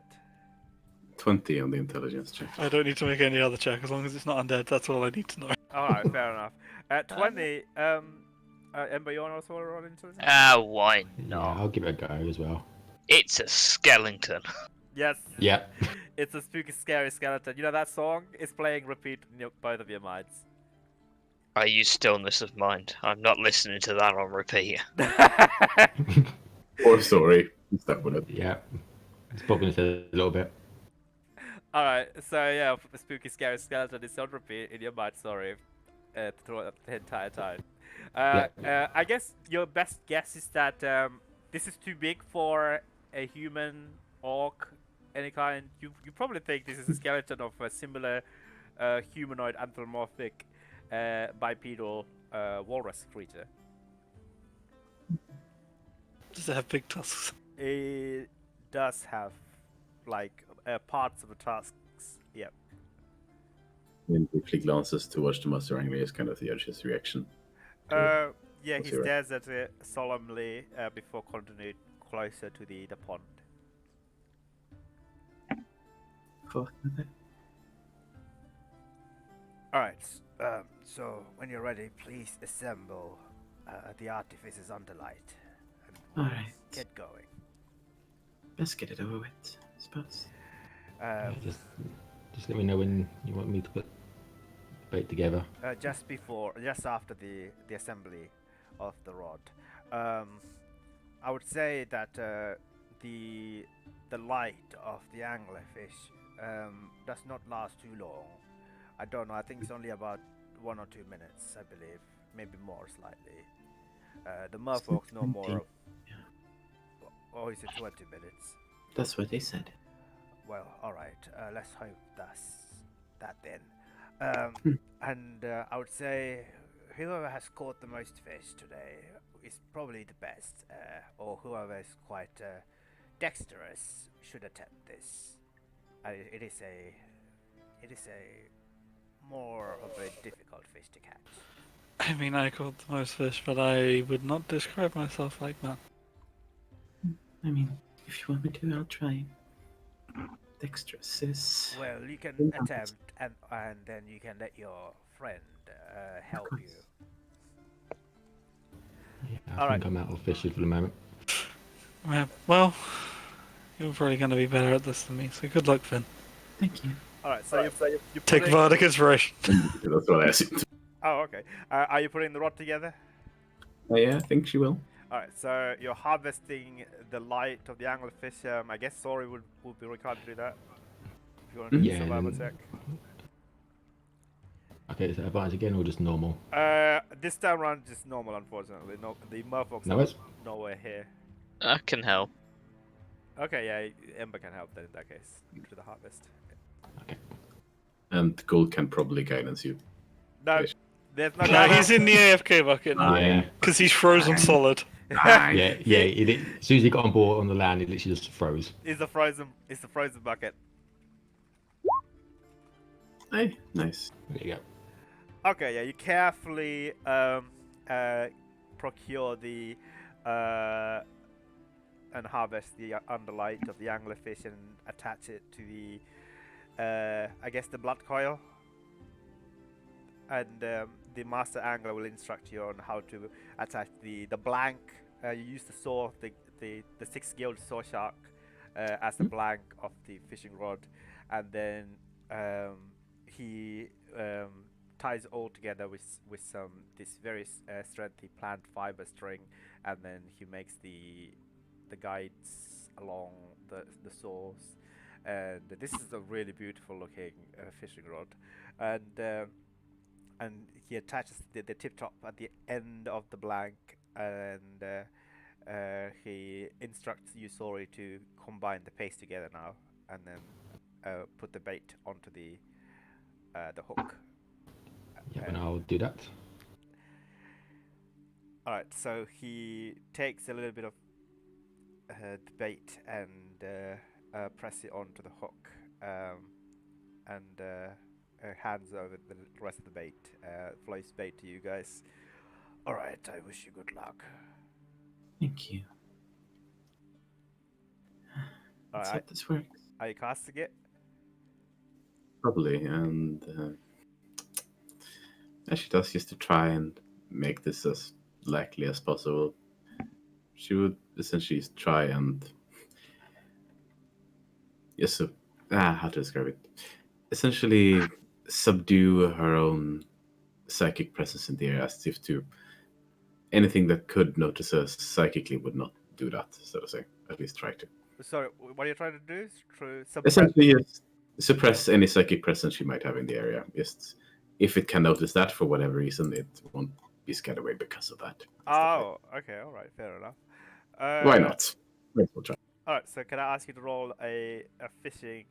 20 on the intelligence check. I don't need to make any other check, as long as it's not undead, that's all I need to know. Alright, fair enough. 20, Ember, you want to also roll intelligence? Why Yeah, not? I'll give it a go as well. It's a skeleton. Yes. Yeah. It's a spooky, scary skeleton. You know that song is playing repeat in both of your minds. I use stillness of mind. I'm not listening to that on repeat. Or sorry. Stuck with it. Yeah. It's bugging us a little bit. Alright, so yeah, the spooky, scary skeleton is on repeat in your mind, sorry. Throughout the entire time. I guess your best guess is that this is too big for a human, orc, any kind. You probably think this is a skeleton of a similar humanoid anthropomorphic bipedal walrus creature. Does it have big tusks? It does have like parts of the tusks. Yeah. And briefly glances towards the Master Angry as kind of the his reaction. Yeah, What's he your- stares at it solemnly before continuing closer to the pond. Alright, so when you're ready, please assemble the artifices under light. And Alright. get going. Let's get it over with, I suppose. Yeah, just let me know when you want me to put bait together. Just after the assembly of the rod. I would say that the light of the anglerfish does not last too long. I don't know. I think it's only about 1 or 2 minutes, I believe, maybe more slightly. The merfolk know more of. Or is it 20 minutes? That's what they said. Well, all right. Let's hope that's that then. And I would say whoever has caught the most fish today is probably the best, or whoever is quite dexterous should attempt this. It is a more of a difficult fish to catch. I mean, I caught the most fish, but I would not describe myself like that. I mean, if you want me to, I'll try. Dexterous is... Well, you can attempt, and then you can let your friend help you. Yeah, I All think right. I'm out of fishes for the moment. Well, you're probably going to be better at this than me, so good luck, Finn. Thank you. All right. So you Take Bardic Inspiration. That's what I assumed. Oh, okay. Are you putting the rod together? Yeah, I think she will. Alright, so you're harvesting the light of the anglerfish. I guess Sorry would be required to do that. If you want to do the Yeah, survival then- check. Okay, is that advantage again or just normal? This time around, just normal, unfortunately. No, the merfolks No, are it's nowhere here. I can help. Okay, yeah, Ember can help then in that case. To the harvest. okay. And Gold can probably guidance you. No, Fish. there's no No, he's in the AFK bucket now. Yeah. Because he's frozen solid. Yeah, as soon as he got on board on the land, it literally just froze. It's the frozen bucket. Hey, nice. There you go. Okay, yeah, you carefully procure the and harvest the underlight of the anglerfish and attach it to the I guess the blood coil. And the master angler will instruct you on how to attach the blank. You use the saw, the 6-gilled saw shark as the blank of the fishing rod, and then he ties it all together with some this very strengthy plant fiber string, and then he makes the guides along the saws. And this is a really beautiful looking fishing rod, and he attaches the tip top at the end of the blank, and he instructs you, Sorry, to combine the paste together now, and then put the bait onto the hook. Yeah, and I'll do that. All right, so he takes a little bit of the bait and press it onto the hook, and hands over the rest of the bait, flows bait to you guys. All right, I wish you good luck. Thank you. Let's Alright, hope this works. are you casting it? Probably, and as she does, just to try and make this as likely as possible, she would essentially try and how to describe it? Essentially, subdue her own psychic presence in the air, as if to anything that could notice her psychically would not do that, so to say. At least try to. Sorry, what are you trying to do? Essentially, yes, suppress any psychic presence she might have in the area. Just if it can notice that for whatever reason, it won't be scared away because of that. Oh, okay, all right, fair enough. Why not? Let's try. All right, so can I ask you to roll a fishing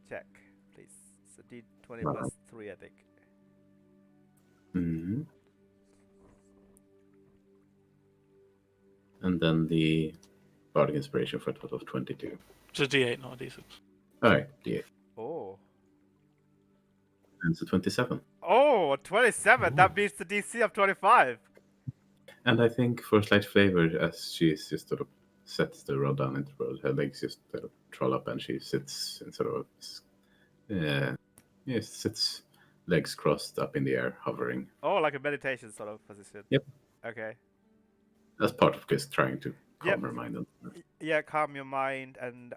check, please? It's a D20 plus 3, I think. Mm-hmm. And then the Bardic Inspiration for a total of 22. It's a D8, not a D6. Alright, D8. Oh. And it's a 27. Oh, 27. That beats the DC of 25. And I think for slight flavor, as she just sort of sets the rod down into the road, her legs just sort of troll up and she sits in sort of, sits legs crossed up in the air, hovering. Oh, like a meditation sort of position. Yep. Okay. That's part of just trying to calm her mind. Yeah, calm your mind, and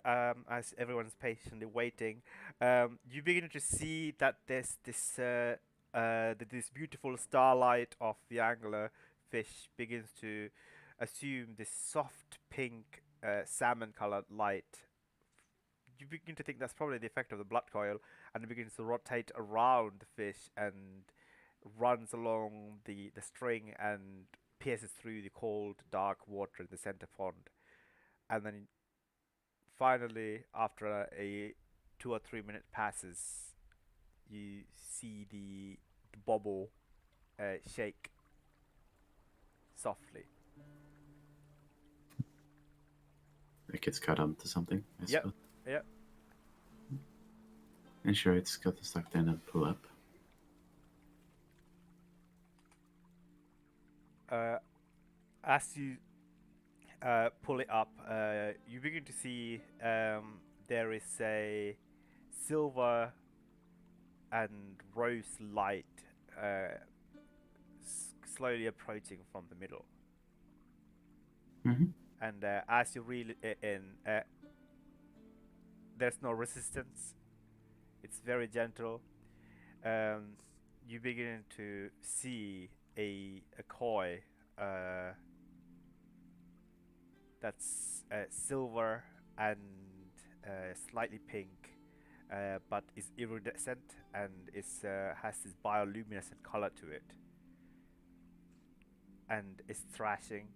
as everyone's patiently waiting, you begin to see that there's this this beautiful starlight of the angler fish begins to assume this soft pink salmon colored light. You begin to think that's probably the effect of the blood coil, and it begins to rotate around the fish and runs along the string and pierces through the cold, dark water in the center pond. And then finally, after a 2 or 3 minute passes, you see the bobble shake softly. Like it's cut onto something, I Yep. suppose. Yep. And sure, it's got the stuck down and pull up. As you pull it up, you begin to see there is a silver and rose light slowly approaching from the middle. Mm-hmm. And as you reel it in, there's no resistance. It's very gentle. You begin to see a koi that's silver and slightly pink, but is iridescent and has this bioluminescent color to it, and is thrashing.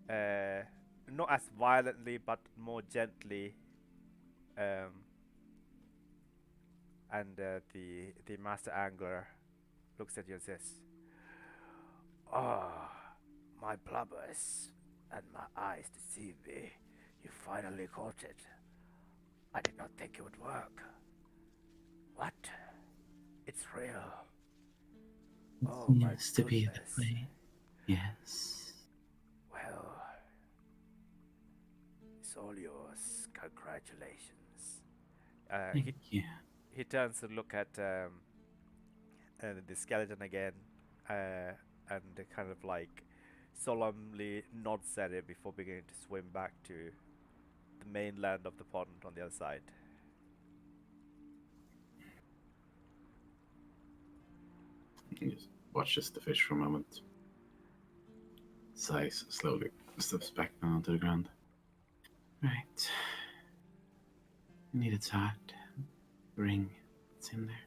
Not as violently, but more gently. And the master angler looks at you and says, "Ah, my blubbers and my eyes deceive me. You finally caught it. I did not think it would work. What? It's real. Oh my Seems to be the goodness. way. Yes. Well, it's all yours. Congratulations." Thank you. He turns to look at the skeleton again, and kind of like solemnly nods at it before beginning to swim back to the mainland of the pond on the other side. He just watches the fish for a moment. Sighs slowly, steps back down onto the ground. Right. I need a tot. Ring. It's in there.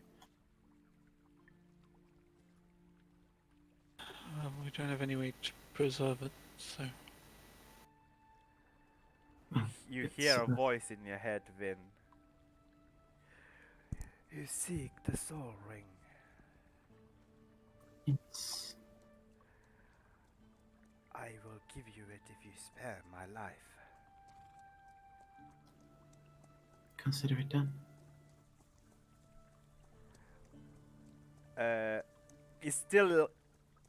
We don't have any way to preserve it, so. You It's, hear a voice in your head, Vin. You seek the soul ring. It's I will give you it if you spare my life. consider it done. It's still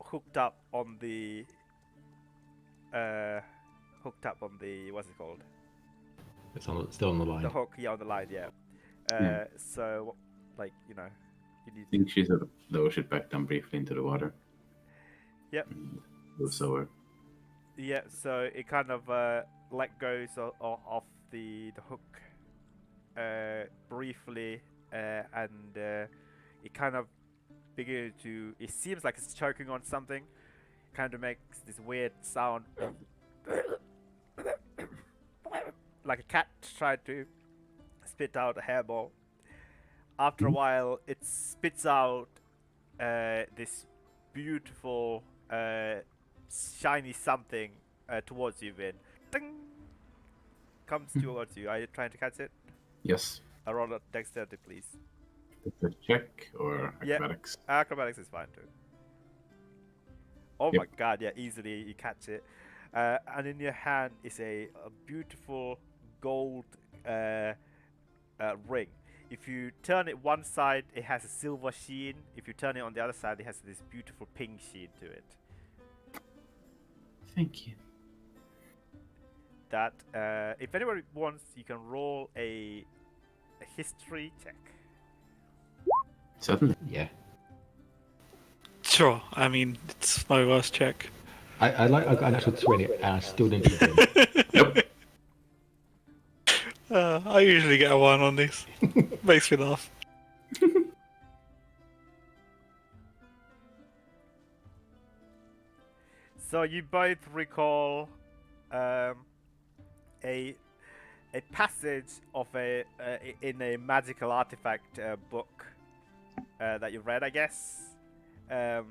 hooked up on the what's it called? It's still on the line. The hook, yeah, on the line, yeah. Yeah. So like, you know, you need I think she sort of lowers it back down briefly into the water. Yep. And moves over. yeah, so it kind of let goes of the hook briefly, and it kind of begins to. It seems like it's choking on something. Kind of makes this weird sound, like a cat tried to spit out a hairball. After a while, it spits out this beautiful shiny something towards you, Vin. Ding! Comes towards you. Are you trying to catch it? Yes. I roll a dexterity, please. It's a check or Yeah. acrobatics. Acrobatics is fine too. Oh Yep. my god, yeah, easily you catch it. And in your hand is a beautiful gold ring. If you turn it one side, it has a silver sheen. If you turn it on the other side, it has this beautiful pink sheen to it. Thank you. That, if anybody wants, you can roll a history check. Certainly. Yeah. Sure, I mean, it's my worst check. I got an actual 20 and I still didn't get in. Nope. I usually get a 1 on these. Makes me laugh. So you both recall a passage of a in a magical artifact book that you read, I guess. And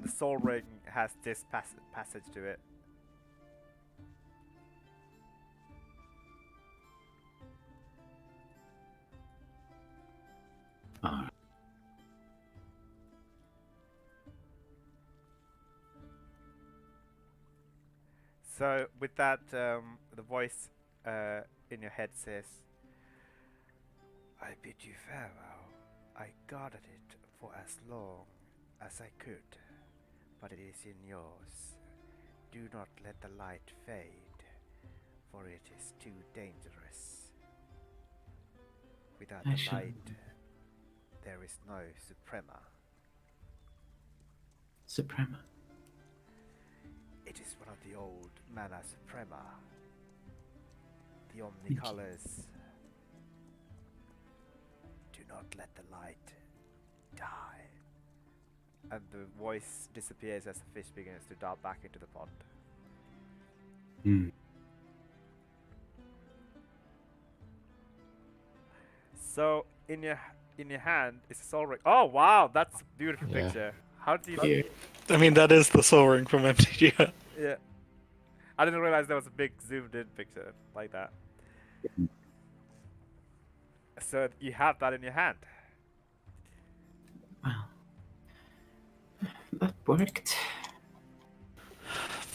the Soul Ring has this passage to it. Alright. So with that, the voice in your head says, "I bid you farewell. I guarded it for as long as I could, but it is in yours. Do not let the light fade, for it is too dangerous. Without I the shall- light, there is no Suprema. Suprema. It is one of the old Mana Suprema. The Thank you. Omnicolors. Do not let the light die." And the voice disappears as the fish begins to dive back into the pond. Hmm. So in your hand is a soul ring. Oh wow, that's a beautiful Yeah. picture. How do you? Here. I mean, that is the Soul Ring from MTG. Yeah, I didn't realize there was a big zoomed in picture like that. So you have that in your hand. Well, that worked.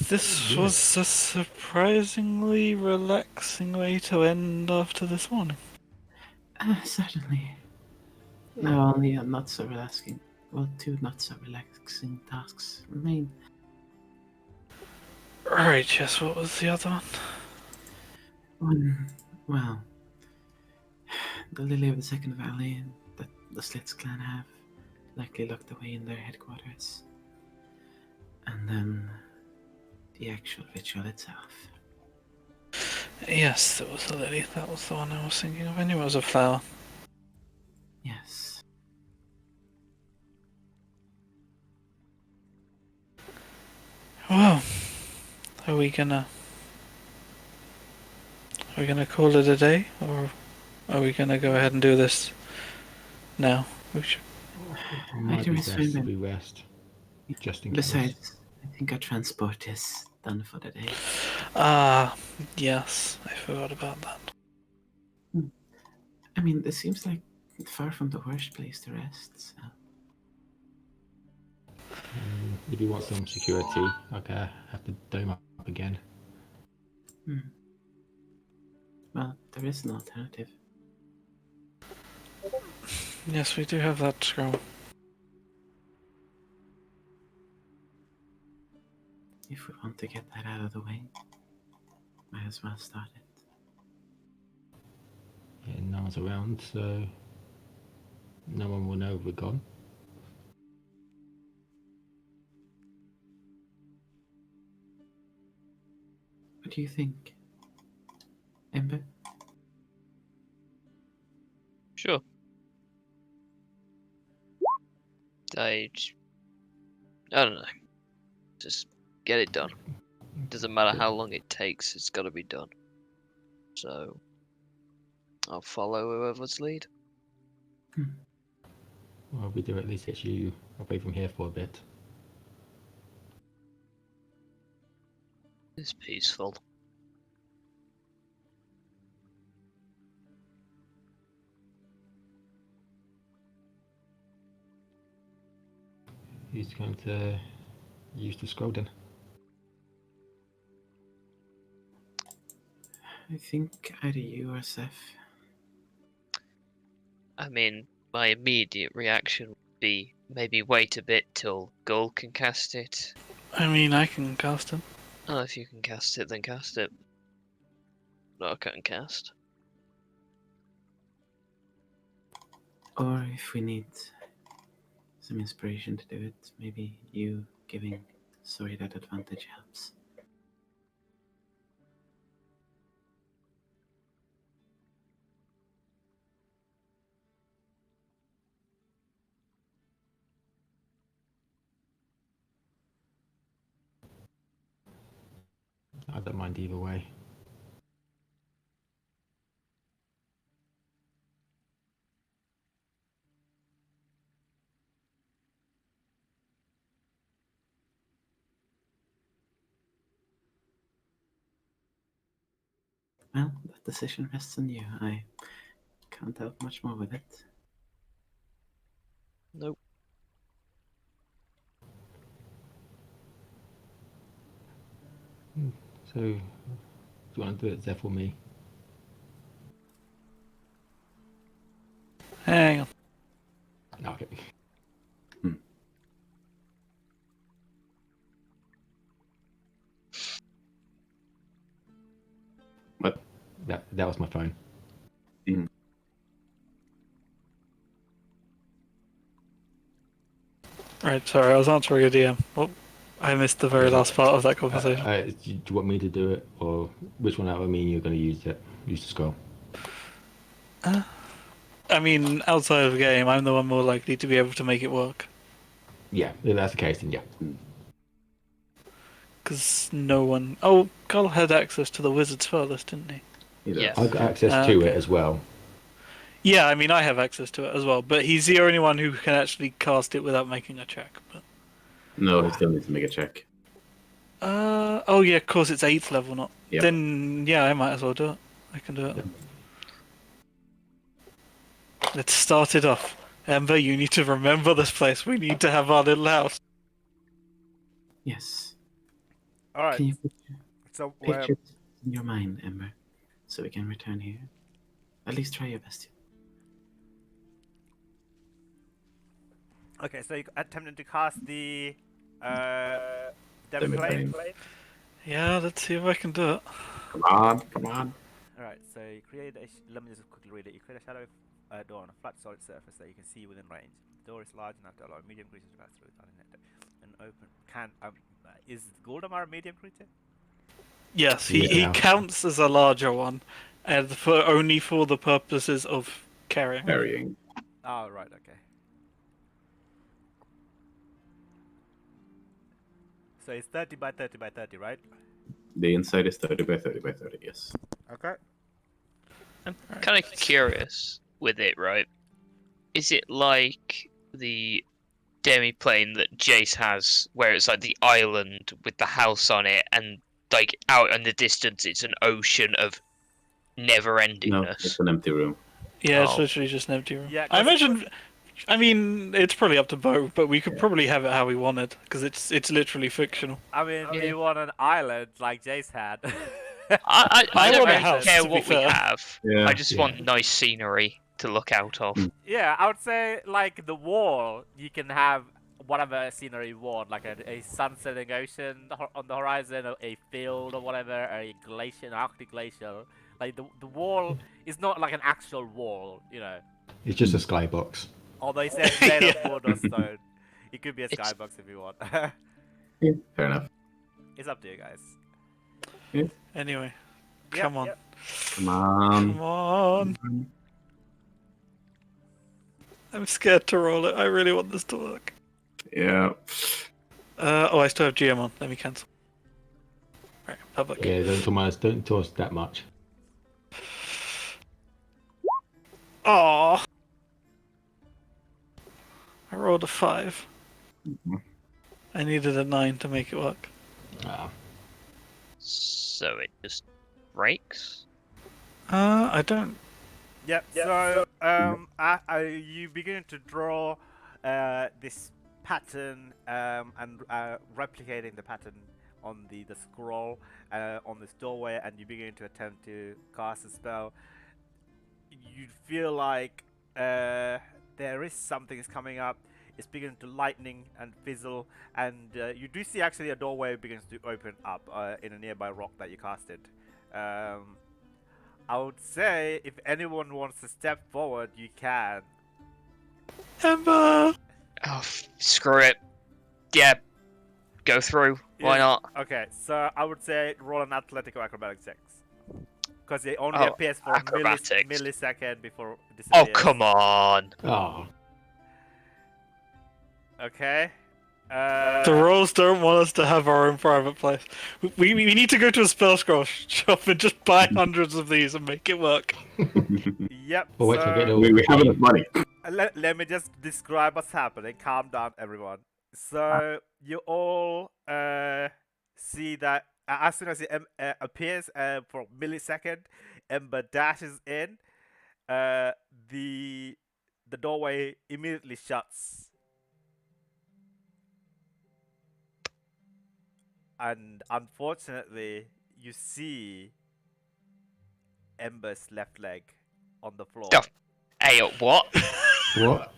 This was a surprisingly relaxing way to end after this morning. Certainly. Now only a not so relaxing. Well, two not so relaxing tasks remain. Right, yes, what was the other one? One, well, the Lily of the Second Valley that the Slits clan have likely locked away in their headquarters. And then the actual ritual itself. Yes, there was a lily. That was the one I was thinking of. I knew it was a flower. Yes. Well, are we gonna call it a day, or are we gonna go ahead and do this now? We should. It might be do best if assume we rest, just in case. Besides, I think our transport is done for the day. Ah, yes, I forgot about that. I mean, this seems like far from the worst place to rest, so. If you want some security, okay, have to dome up again. Well, there is an alternative. Yes, we do have that scroll. If we want to get that out of the way, might as well start it. Yeah, no one's around, so no one will know we're gone. What do you think, Ember? Sure. I don't know. Just get it done. Doesn't matter how long it takes, it's got to be done. So I'll follow whoever's lead. Well, we do at least get you away from here for a bit. It's peaceful. Who's going to use the scroll then? I think either you or Seth. I mean, my immediate reaction would be maybe wait a bit till Gull can cast it. I mean, I can cast it. Oh, if you can cast it, then cast it. No, I can't cast. Or if we need some inspiration to do it, maybe you giving Sorry that advantage helps. don't mind either way. Well, that decision rests on you. I can't help much more with it. Nope. So, do you want to do it, Zeph, or me? Hang on. Okay. What? That was my phone. Right, sorry, I was answering a DM. Oh, I missed the very last part of that conversation. Do you want me to do it, or which one out of me you're going to use it? Use the scroll. I mean, outside of the game, I'm the one more likely to be able to make it work. Yeah, if that's the case, then yeah. Because no one... Oh, Carl had access to the wizard's furthest, didn't he? Yes. I've got access to okay. it as well. Yeah, I mean, I have access to it as well, but he's the only one who can actually cast it without making a check. But... No, he still needs to make a check. Oh yeah, of course it's 8th level, not... Yep. Then, yeah, I might as well do it. I can do it. Yep. Let's start it off. Ember, you need to remember this place. We need to have our little house. Yes. All right. Can you So picture it in your mind, Ember, so we can return here? At least try your best. okay, so you attempted to cast the Demi Demi plane. Yeah, let's see if I can do it. Come on, come on. All right, so you create a. Let me just quickly read it. You create a shadow door on a flat, solid surface that you can see within range. The door is large enough to allow medium creatures to pass through it. An open can. Is Goldemar a medium creature? Yes, he counts as a larger one, and only for the purposes of carrying. Carrying. Oh, right, okay. So it's 30 by 30 by 30, right? The inside is 30 by 30 by 30, yes. Okay. I'm kind of curious with it, right? Is it like the demi-plane that Jace has, where it's like the island with the house on it, and like out in the distance it's an ocean of never-endingness? No, it's an empty room. Yeah, it's Oh. literally just an empty room. Yeah, I imagine. I mean, it's probably up to Bo, but we could probably have it how we wanted because it's literally fictional. I mean, Yeah. you want an island like Jace had. I I don't want a really house, care to be what we fair. have. Yeah, I just want nice scenery to look out of. Yeah, I would say like the wall, you can have whatever scenery you want, like a sun-setting ocean on the horizon, or a field or whatever, a glacier, an Arctic glacier. Like the wall is not like an actual wall, you know. It's just a skybox. Although it's made of Yeah. wood or stone. It could be a It's- skybox if you want. Yeah, fair enough. It's up to you guys. Anyway, Yep, come on, yep. Come on. come on. I'm scared to roll it. I really want this to work. Yeah. Oh, I still have GM on. Let me cancel. Right, public. Yeah, don't toss that much. Aww. I rolled a 5. I needed a 9 to make it work. Ah. So it just breaks. I don't. Yep. So, you begin to draw this pattern and replicating the pattern on the scroll on this doorway, and you begin to attempt to cast a spell. You feel like there is something is coming up. It's beginning to lightning and fizzle, and you do see actually a doorway begins to open up in a nearby rock that you casted. I would say if anyone wants to step forward, you can. Ember! Oh, screw it. Yeah, go through. Why Yeah. not? Okay, so I would say roll an athletic or acrobatic checks. Because it only Oh, appears for a acrobatics. millisecond before it Oh, disappears. come on. Oh. Okay. The rules don't want us to have our own private place. We need to go to a spell scroll shop and just buy hundreds of these and make it work. Yep. Well, wait till I get So all we have enough money. let me just describe what's happening. Calm down, everyone. So you all see that as soon as it appears for a millisecond, Ember dashes in. The doorway immediately shuts. And unfortunately, you see Ember's left leg on the floor. Oh. Hey, what? What?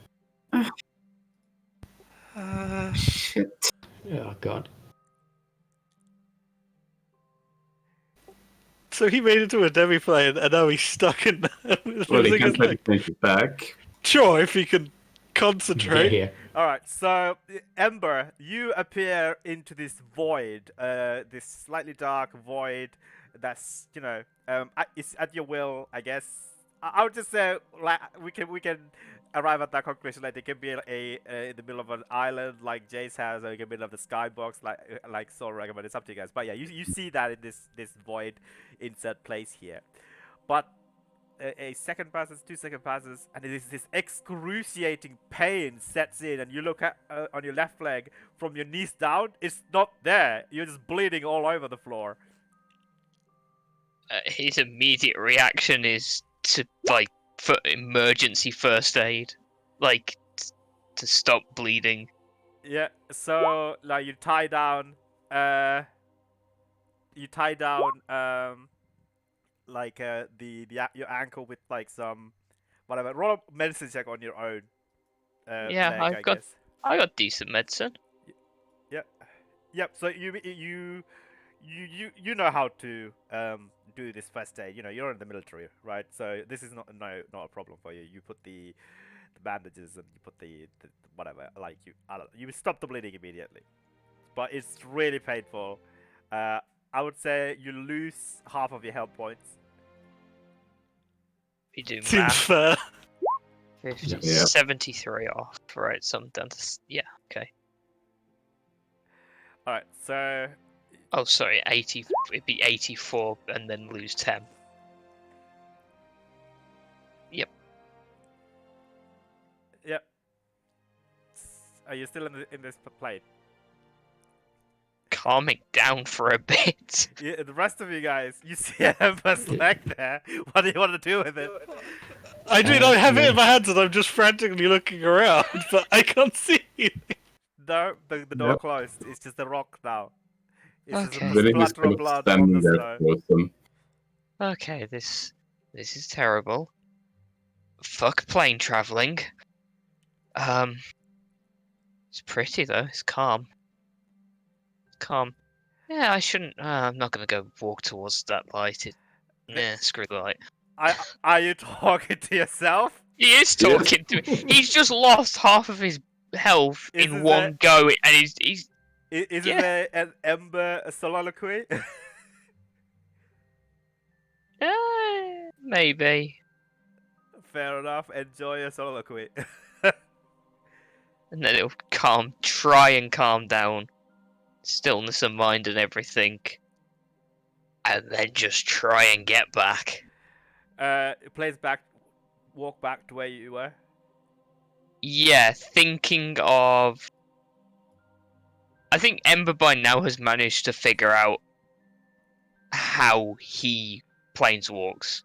Shit. Oh god. So he made it to a demi-plane, and now he's stuck in Well, he losing can't his try to leg. change it back. Sure, if he can Get concentrate. here. All right, so Ember, you appear into this void, this slightly dark void. That's it's at your will, I guess. I would just say like we can arrive at that conclusion. Like it can be in the middle of an island like Jace has, or it can be in the middle of the skybox like Sol recommended. It's up to you guys. But yeah, you see that in this void insert place here, but. A second passes, 2 seconds passes, and it is this excruciating pain sets in, and you look at on your left leg from your knees down. It's not there. You're just bleeding all over the floor. His immediate reaction is to for emergency first aid, to stop bleeding. Yeah. So like you tie down your ankle with like some whatever. Roll a medicine check on your own. Yeah, leg, I got decent medicine. Yep. So you know how to do this first aid. You're in the military, right? So this is not a problem for you. You put the bandages and you put the whatever. Like you stop the bleeding immediately, but it's really painful. I would say you lose half of your health points. You do Seems math. fair. 50, Yeah. 73 off. Right, so I'm down to yeah. Okay. All right. So Oh, sorry, 80. It'd be 84 and then lose 10. yep. Are you still in this plane? Calming down for a bit. Yeah, the rest of you guys, you see Ember's leg there. What do you want to do with it? I have it in my hands and I'm just frantically looking around, but I can't see anything. No, the door Yep. closed. It's just a rock now. It's Okay. just Then a he's splatter kind of of blood on standing the there snow. frozen. Okay, this is terrible. Fuck plane traveling. It's pretty though. It's calm. Calm. Yeah, I shouldn't. I'm not gonna go walk towards that light. Yeah, screw the light. Are you talking to yourself? He is Yes. talking to me. He's just lost half of his health Is in it one go, and he's Is Yeah. it an Ember soliloquy? maybe. Fair enough. Enjoy your soliloquy. And then it'll try and calm down. Stillness of mind and everything. And then just try and get back. It plays back. Walk back to where you were. Yeah, thinking of... I think Ember by now has managed to figure out how he planeswalks.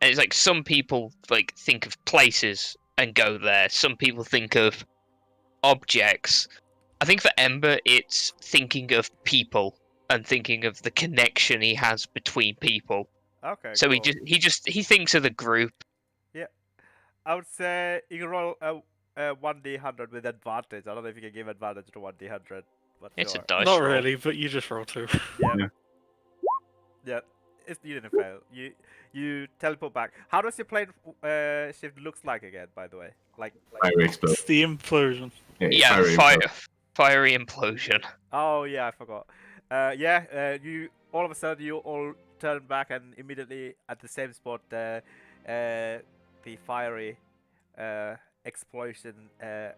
And it's like some people think of places and go there. Some people think of objects. I think for Ember, it's thinking of people and thinking of the connection he has between people. Okay. So cool. he thinks of the group. I would say you can roll a 1d100 with advantage. I don't know if you can give advantage to 1d100, but It's sure. a dice Not roll. really, but you just roll 2. Yeah. Yeah. You didn't fail. You teleport back. How does your plane shift looks like again? By the way, Fiery explosion. It's the implosion. Yeah, fiery implosion. Oh yeah, I forgot. You all of a sudden you all turn back and immediately at the same spot the fiery explosion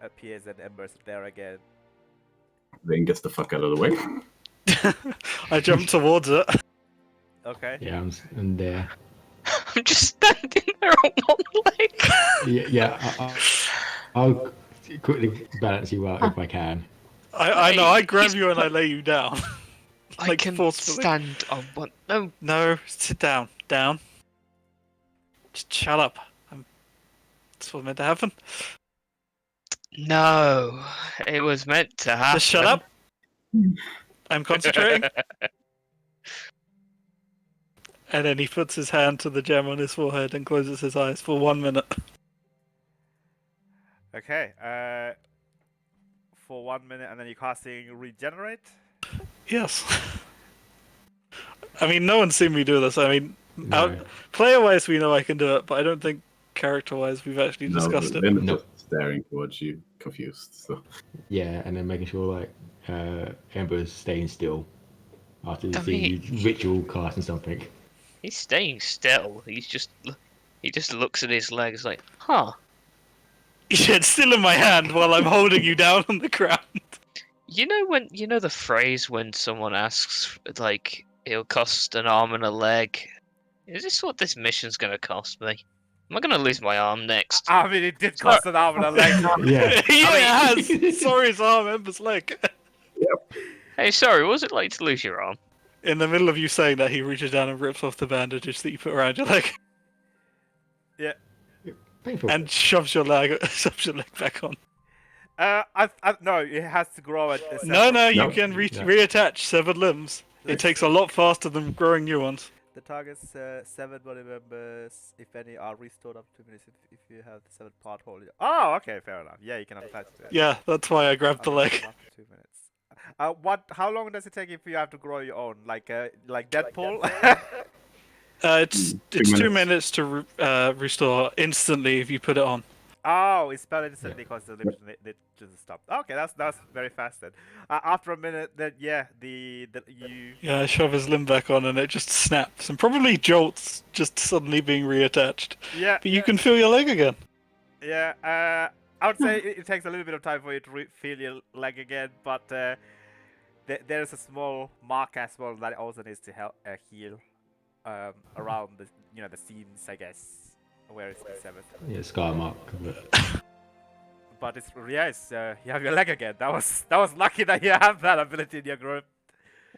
appears and Ember's there again. Then gets the fuck out of the way. I jump towards it. Okay. Yeah, I'm there. I'm just standing there on one leg. I'll quickly balance you out if I can. I know. I grab you and I lay you down. I Like, can forcefully. stand on one. No, No, sit down. Down. Just shut up. That's what's meant to happen. no. It was meant to happen. Just shut up. I'm concentrating. And then he puts his hand to the gem on his forehead and closes his eyes for 1 minute. Okay. For 1 minute, and then you're casting regenerate. Yes. I mean, no one's seen me do this. I mean, No. player-wise, we know I can do it, but I don't think character-wise we've actually discussed it. Then Nope. staring towards you, confused. So Yeah, and then making sure like Ember's staying still after I the mean- ritual casting something. He's staying still. He just looks at his legs like, huh. Yeah, it's still in my hand while I'm holding you down on the ground. You know the phrase when someone asks like it'll cost an arm and a leg. Is this what this mission's gonna cost me? Am I gonna lose my arm next? I mean, it did cost an arm and a leg. Yeah. Yeah, it has. Sorry's arm, Ember's leg. Hey, sorry, what was it like to lose your arm? In the middle of you saying that, he reaches down and rips off the bandages that you put around your leg Painful. and shoves your leg back on. No, it has to grow at. No, you No. can No. reattach severed limbs. It takes a lot faster than growing new ones. The target's 7 body members, if any, are restored up to 2 minutes if you have the 7th part hole. Oh, okay, fair enough. Yeah, you can attach to it. Yeah, that's why I grabbed the leg. Up to 2 minutes. How long does it take if you have to grow your own? Like Deadpool? It's 2 2 minutes. minutes to restore instantly if you put it on. Oh, it's spelled instantly because the limbs they just stop. Okay, that's very fast then. After a minute, then yeah, you. Yeah, I shove his limb back on and it just snaps and probably jolts just suddenly being reattached. Yeah. But you can feel your leg again. Yeah. I would say it takes a little bit of time for you to feel your leg again, but there's a small mark as well that also needs to help heal around the seams, I guess, where it's the 7th. Yeah, scar mark. But But it's you have your leg again. That was lucky that you have that ability in your group.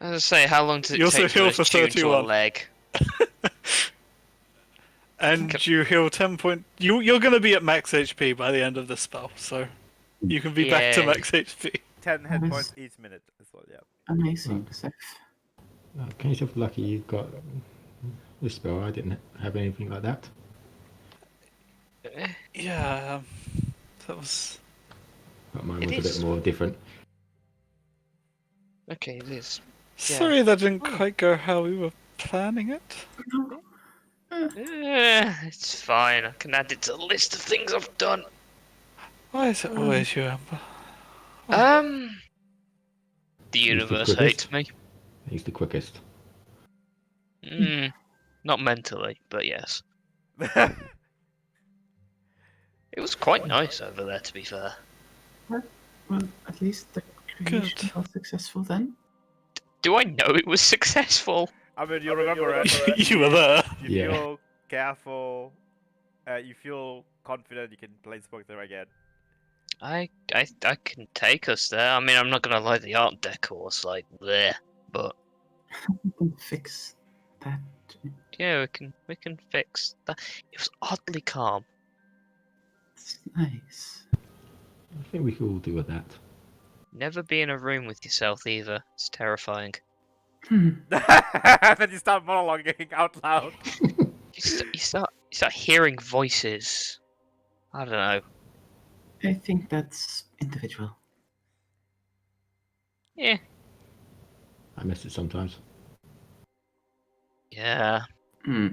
I was gonna say, how long does it You also take to heal for attune to a 31. leg? And you heal 10 point. You're going to be at max HP by the end of the spell, so you can be back to Yeah. max HP. 10 hit Nice. points each minute as well. Yeah. Amazing. Seth. can yourself lucky you've got this spell. I didn't have anything like that. Yeah, that was. But mine It was a is. bit more different. Okay, it is. Yeah. Sorry that didn't quite go how we were planning it. It's fine. I can add it to the list of things I've done. Why is it always you, Amber? The He's the universe quickest. hates me. He's the quickest. Not mentally, but yes. It was quite nice over there, to be fair. Well, at least the creation was successful then. Do I know it was successful? I mean, you remember it. You were there. You Yeah. feel careful. You feel confident. You can planeswalk there again. I can take us there. I mean, I'm not gonna lie, the art decor's like there, but We can fix that. yeah, we can fix that. It was oddly calm. It's nice. I think we could all do with that. Never be in a room with yourself either. It's terrifying. Then you start monologuing out loud. You start hearing voices. I don't know. I think that's individual. Yeah. I miss it sometimes. Yeah. Hmm.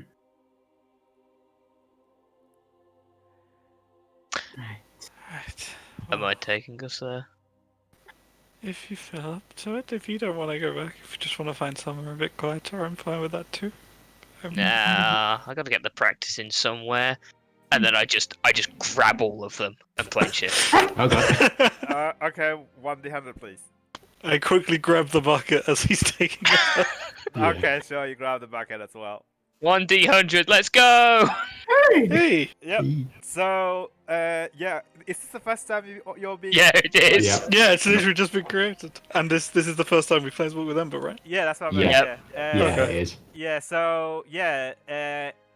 Right. Right. Am I taking us there? If you feel up to it, if you don't want to go back, if you just want to find somewhere a bit quieter, I'm fine with that too. Nah, I gotta get the practice in somewhere. And then I just grab all of them and plane shift. Okay. Okay, 1d100, please. I quickly grab the bucket as he's taking it out. Yeah. Okay, sure. You grab the bucket as well. 1d100, let's go! Hey! Yep. Eee. So, yeah, is this the first time you're being? Yeah, it is. Yeah. Yeah, it's literally just been created. And this is the first time we Planeswalk with Ember, right? Yeah, that's what I Yeah. meant. Yeah, Okay. it is. Yeah. So, yeah,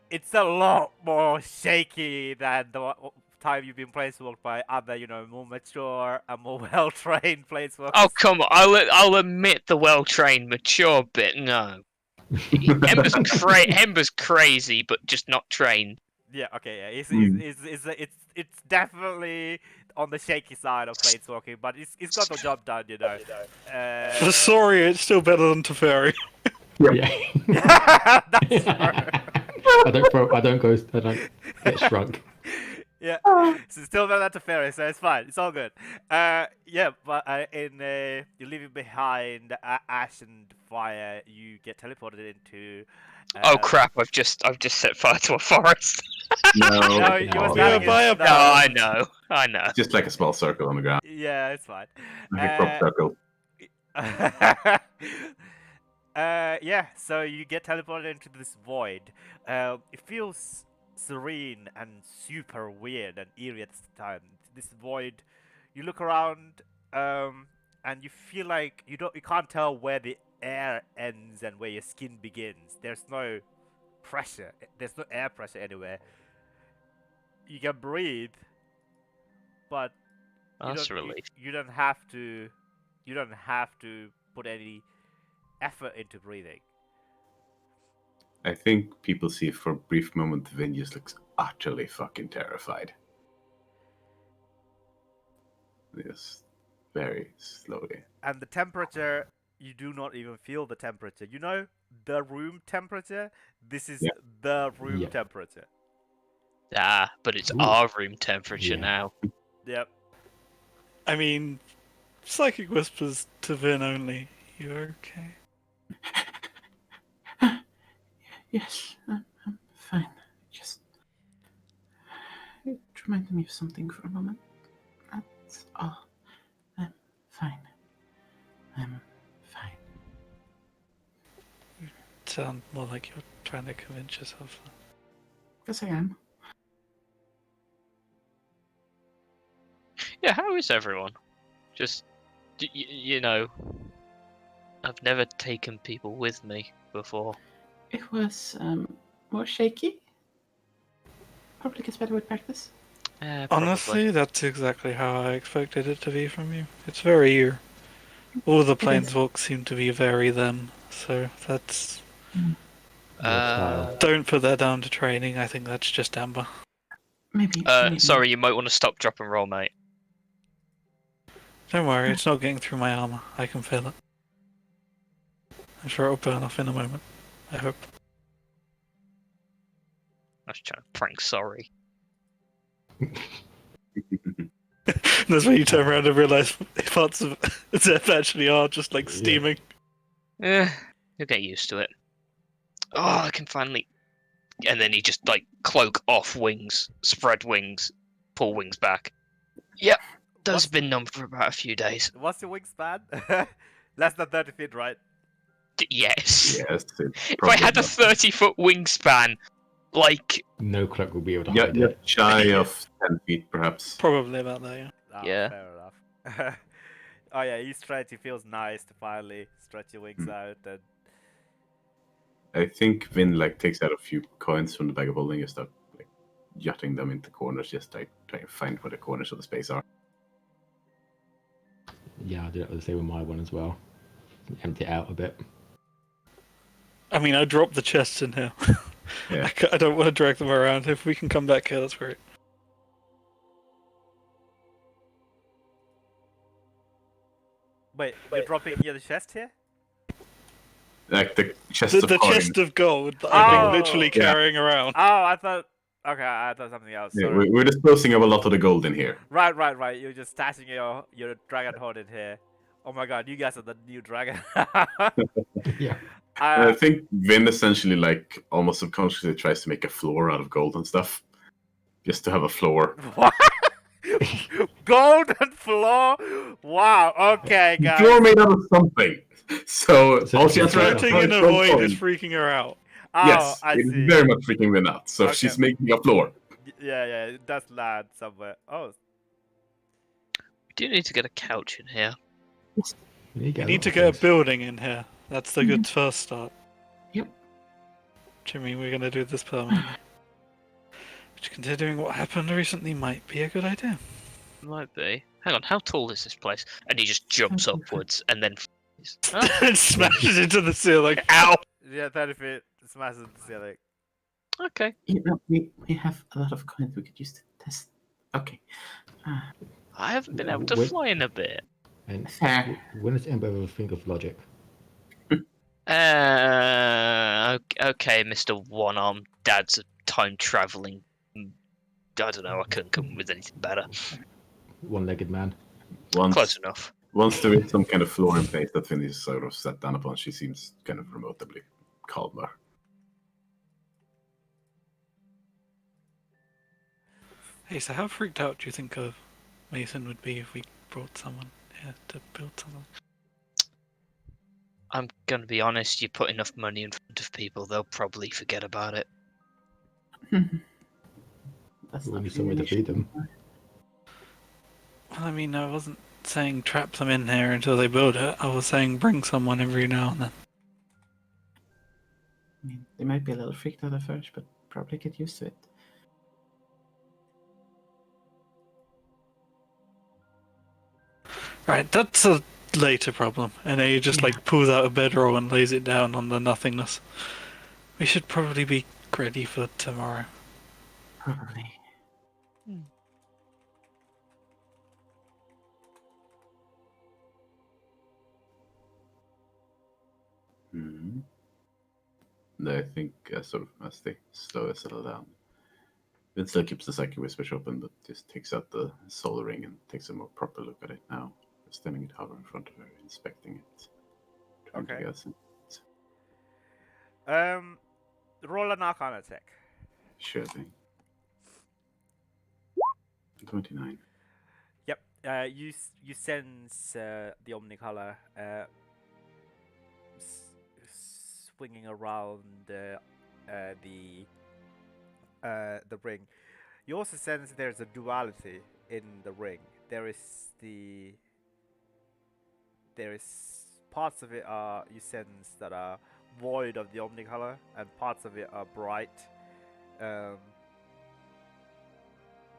it's a lot more shaky than the time you've been planeswalked by other, more mature and more well-trained planeswalkers. Oh, come on. I'll admit the well-trained, mature bit. No. Ember's crazy, but just not trained. Yeah. Okay. Yeah. Mm. It's definitely on the shaky side of planeswalking, but it's got the job done. For sorry, it's still better than Teferi. Yeah. That's true. I don't get shrunk. Yeah, so still not that fair, so it's fine. It's all good. Yeah, but you're leaving behind ash and fire. You get teleported into. Oh crap! I've just set fire to a forest. No, No, you no. was Yeah, landing by in- a No, I know. it's just like a small circle on the ground, Yeah, it's fine. like a crop circle. Yeah, so you get teleported into this void. It feels serene and super weird and eerie at the time. This void, you look around, and you feel like you can't tell where the air ends and where your skin begins. There's no pressure. There's no air pressure anywhere. You can breathe, but That's a relief. you don't have to. You don't have to put any effort into breathing. I think people see for a brief moment Vin just looks utterly fucking terrified. Yes, very slowly. And the temperature, you do not even feel the temperature. You know the room temperature? This is Yeah. the room Yeah. temperature. Ah, but it's Ooh. our room temperature Yeah. now. Yep. I mean, psychic whispers to Vin only. You okay? Yes, I'm fine. Just it reminded me of something for a moment. That's all. I'm fine. I'm fine. Sound more like you're trying to convince yourself. Yes, I am. Yeah, how is everyone? Just, you know, I've never taken people with me before. It was more shaky. Probably gets better with practice. Probably. Honestly, that's exactly how I expected it to be from you. It's very you. All the planeswalks seem to be very them, so that's... Don't put that down to training, I think that's just Amber. Maybe. Sorry, you might want to stop, drop, and roll, mate. Don't worry, it's not getting through my armor. I can feel it. I'm sure it'll burn off in a moment. I hope. I was trying to prank sorry. That's when you turn around and realise parts of Zeph actually are just like steaming. You'll get used to it. Oh, I can finally... And then he just, like, cloak off wings, spread wings, pull wings back. Yep, those have been numb for about a few days. What's your wingspan? Less than 30 feet, right? Yes. Yes. If I had a 30-foot wingspan, like... No cloak will be able to Yeah, hide yeah, it. shy of 10 feet, perhaps. Probably about that, yeah. Ah, Yeah. Fair enough. Oh yeah, you stretch. It feels nice to finally stretch your wings out and... I think Vin takes out a few coins from the bag of holding and start jutting them into corners, just trying to find where the corners of the space are. Yeah, I did the same with my one as well. Empty it out a bit. I mean, I dropped the chests in here. Yeah. I don't want to drag them around. If we can come back here, that's great. Wait, you're dropping the chest here? Like the chest The of coins. chest of gold that I've Oh! been literally Yeah. carrying around. Oh, I thought... Okay, I thought something else. Yeah, Sorry. we're disposing of a lot of the gold in here. Right. You're just stashing your dragon hoard in here. Oh my god, you guys are the new dragon. Yeah. I think Vin essentially almost subconsciously tries to make a floor out of gold and stuff. Just to have a floor. What? Golden floor? Wow. Okay, guys. You're made out of something. So So all it's she has to floating Floating in a one void is point. freaking her out. Oh, Yes, I it's see. very much freaking them out. So Okay. she's making a floor. Yeah, it does land somewhere. Oh, We do need to get a couch in here. We need to get a building in here. That's the good first start. Yep. Jimmy, we're gonna do this permanently. Which, considering what happened recently, might be a good idea. Might be. Hang on, how tall is this place? And he just jumps upwards and then. Huh? And smashes into the ceiling. Ow! yeah, 30 feet. Smashes the ceiling. Okay. You know, we have a lot of coins we could use to test. Okay. I haven't been able to Wait. fly in a bit. And Fair. when does Ember ever think of logic? Okay, Mr. One-Arm Dad's a time traveling. I don't know, I couldn't come up with anything better. One-legged man. Close Once enough. there is some kind of floor in place that Finn is sort of set down upon, she seems kind of remotely calmer. Hey, so how freaked out do you think Mason would be if we brought someone here to build something? I'm gonna be honest, you put enough money in front of people, they'll probably forget about it. That's We'll not need somewhere to really feed them. Well, I mean, I wasn't saying trap them in here until they build it. I was saying bring someone every now and then. I mean, they might be a little freaked out at first, but probably get used to it. Right, that's a later problem. And then he just like pulls out a bedroll and lays it down on the nothingness. We should probably be ready for tomorrow. Probably. Mm-hmm. No, I think sort of as they slowly settle down, it still keeps the psychic whispers open, but just takes out the solar ring and takes a more proper look at it now. Standing it hover in front of her, inspecting it. Trying to Okay. guess it. Roll an Arcana check. Sure thing. 29. Yep. You sense the Omnicolor swinging around the ring. You also sense there's a duality in the ring. There is parts of it you sense that are void of the Omnicolor, and parts of it are bright.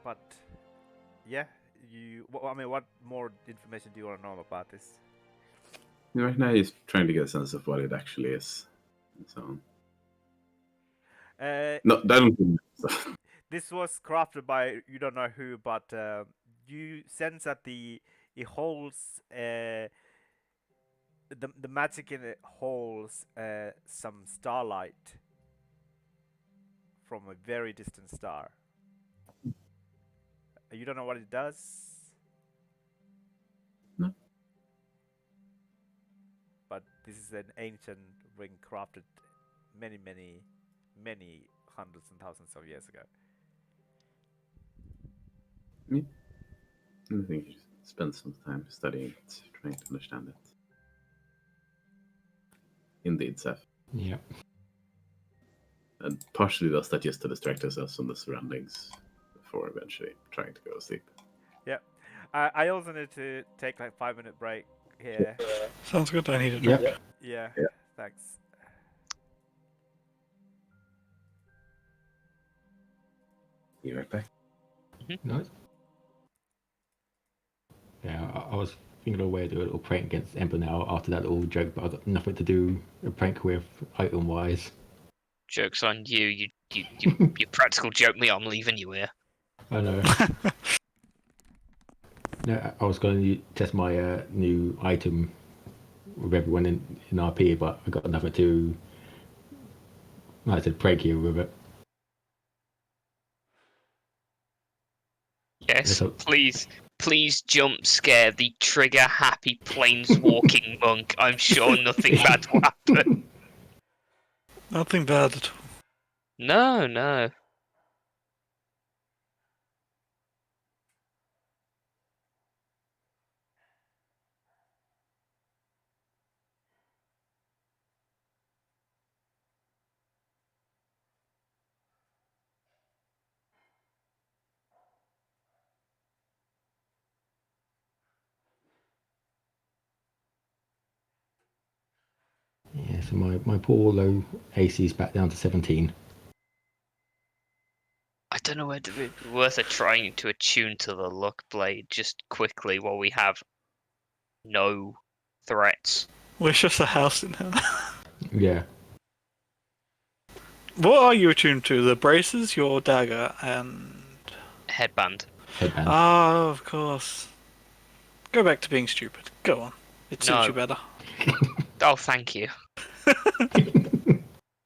But yeah, what more information do you want to know about this? Right now, he's trying to get a sense of what it actually is. So, no, I don't think so. This was crafted by you don't know who, but you sense that it holds the magic in it holds some starlight from a very distant star. You don't know what it does? No. But this is an ancient ring crafted many hundreds and thousands of years ago. I think you should spend some time studying it, trying to understand it. Indeed, Seth. Yeah. And partially does that just to distract ourselves from the surroundings before eventually trying to go to sleep. Yeah. I also need to take like 5-minute break here. Sounds good, I need a drink. Yep. Yeah. Yeah. Thanks. Be right back. Nice. Yeah, I was thinking of a way to do a little prank against Ember now after that little joke, but I've got nothing to do a prank with item-wise. Joke's on you. You practical joke me, I'm leaving you here. I know. No, I was going to test my new item with everyone in RP, but I got nothing to, like I said, prank you with it. Yes, So- please jump scare the trigger happy planeswalking monk. I'm sure nothing bad will happen. Nothing bad at all. No. so my poor low AC is back down to 17. I don't know whether it'd be worth it trying to attune to the luck blade just quickly while we have no threats. We're just a house in here. Yeah. What are you attuned to? The braces, your dagger, and... Headband. Headband. Oh, of course. Go back to being stupid. Go on. It suits No. you better. Oh, thank you.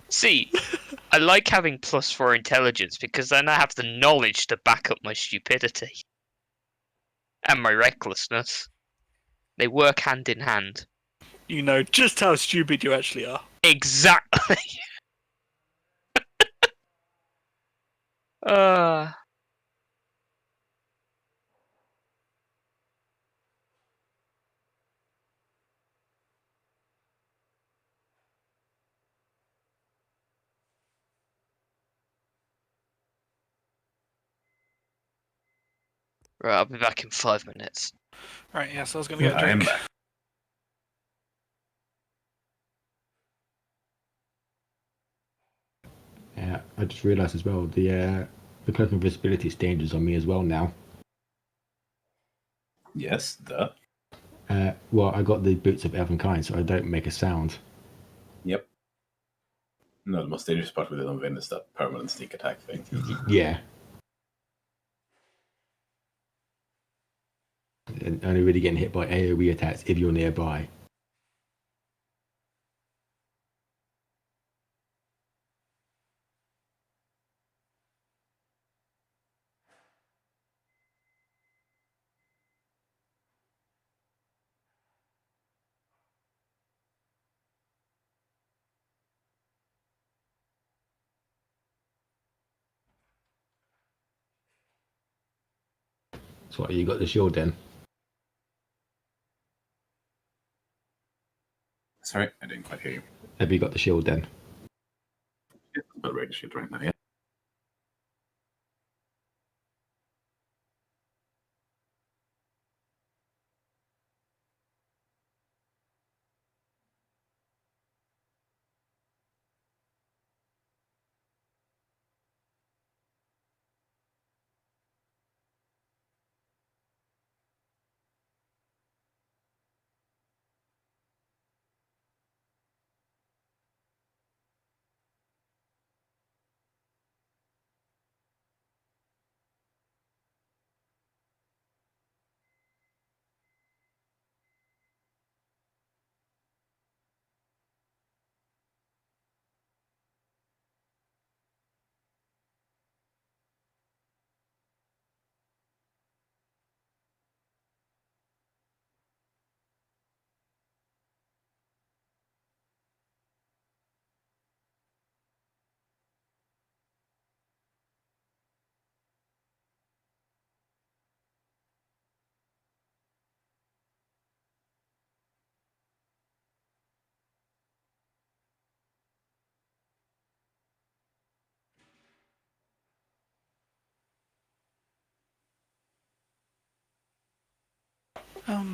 See, I like having +4 intelligence because then I have the knowledge to back up my stupidity. And my recklessness. They work hand in hand. You know just how stupid you actually are. Exactly! uh... Right, I'll be back in 5 minutes. Right, yes, I was gonna get a I am drink. back. Yeah, I just realised as well the cloak invisibility stages on me as well now. Yes, duh. Well, I got the boots of Elvenkind, so I don't make a sound. Yep. No, the most dangerous part with it on Vin is that permanent sneak attack thing. Yeah. And only really getting hit by AoE attacks if you're nearby. So what, you got the shield then? Sorry, I didn't quite hear you. Have you got the shield then? Yeah, but ready to shoot right now, yeah.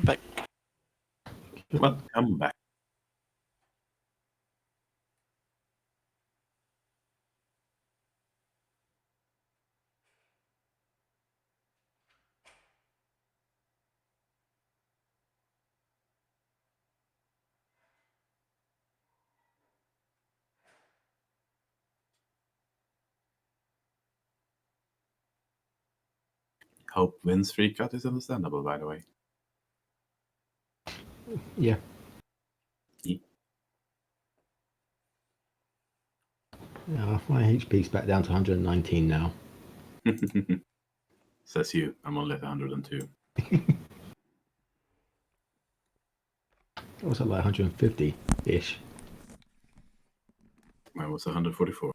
Back. Welcome back. Hope Vin's freak out is understandable, by the way. Yeah. Yeah. Yeah, my HP's back down to 119 now. Says you. I'm only at 102. I was at like 150-ish. I was 144.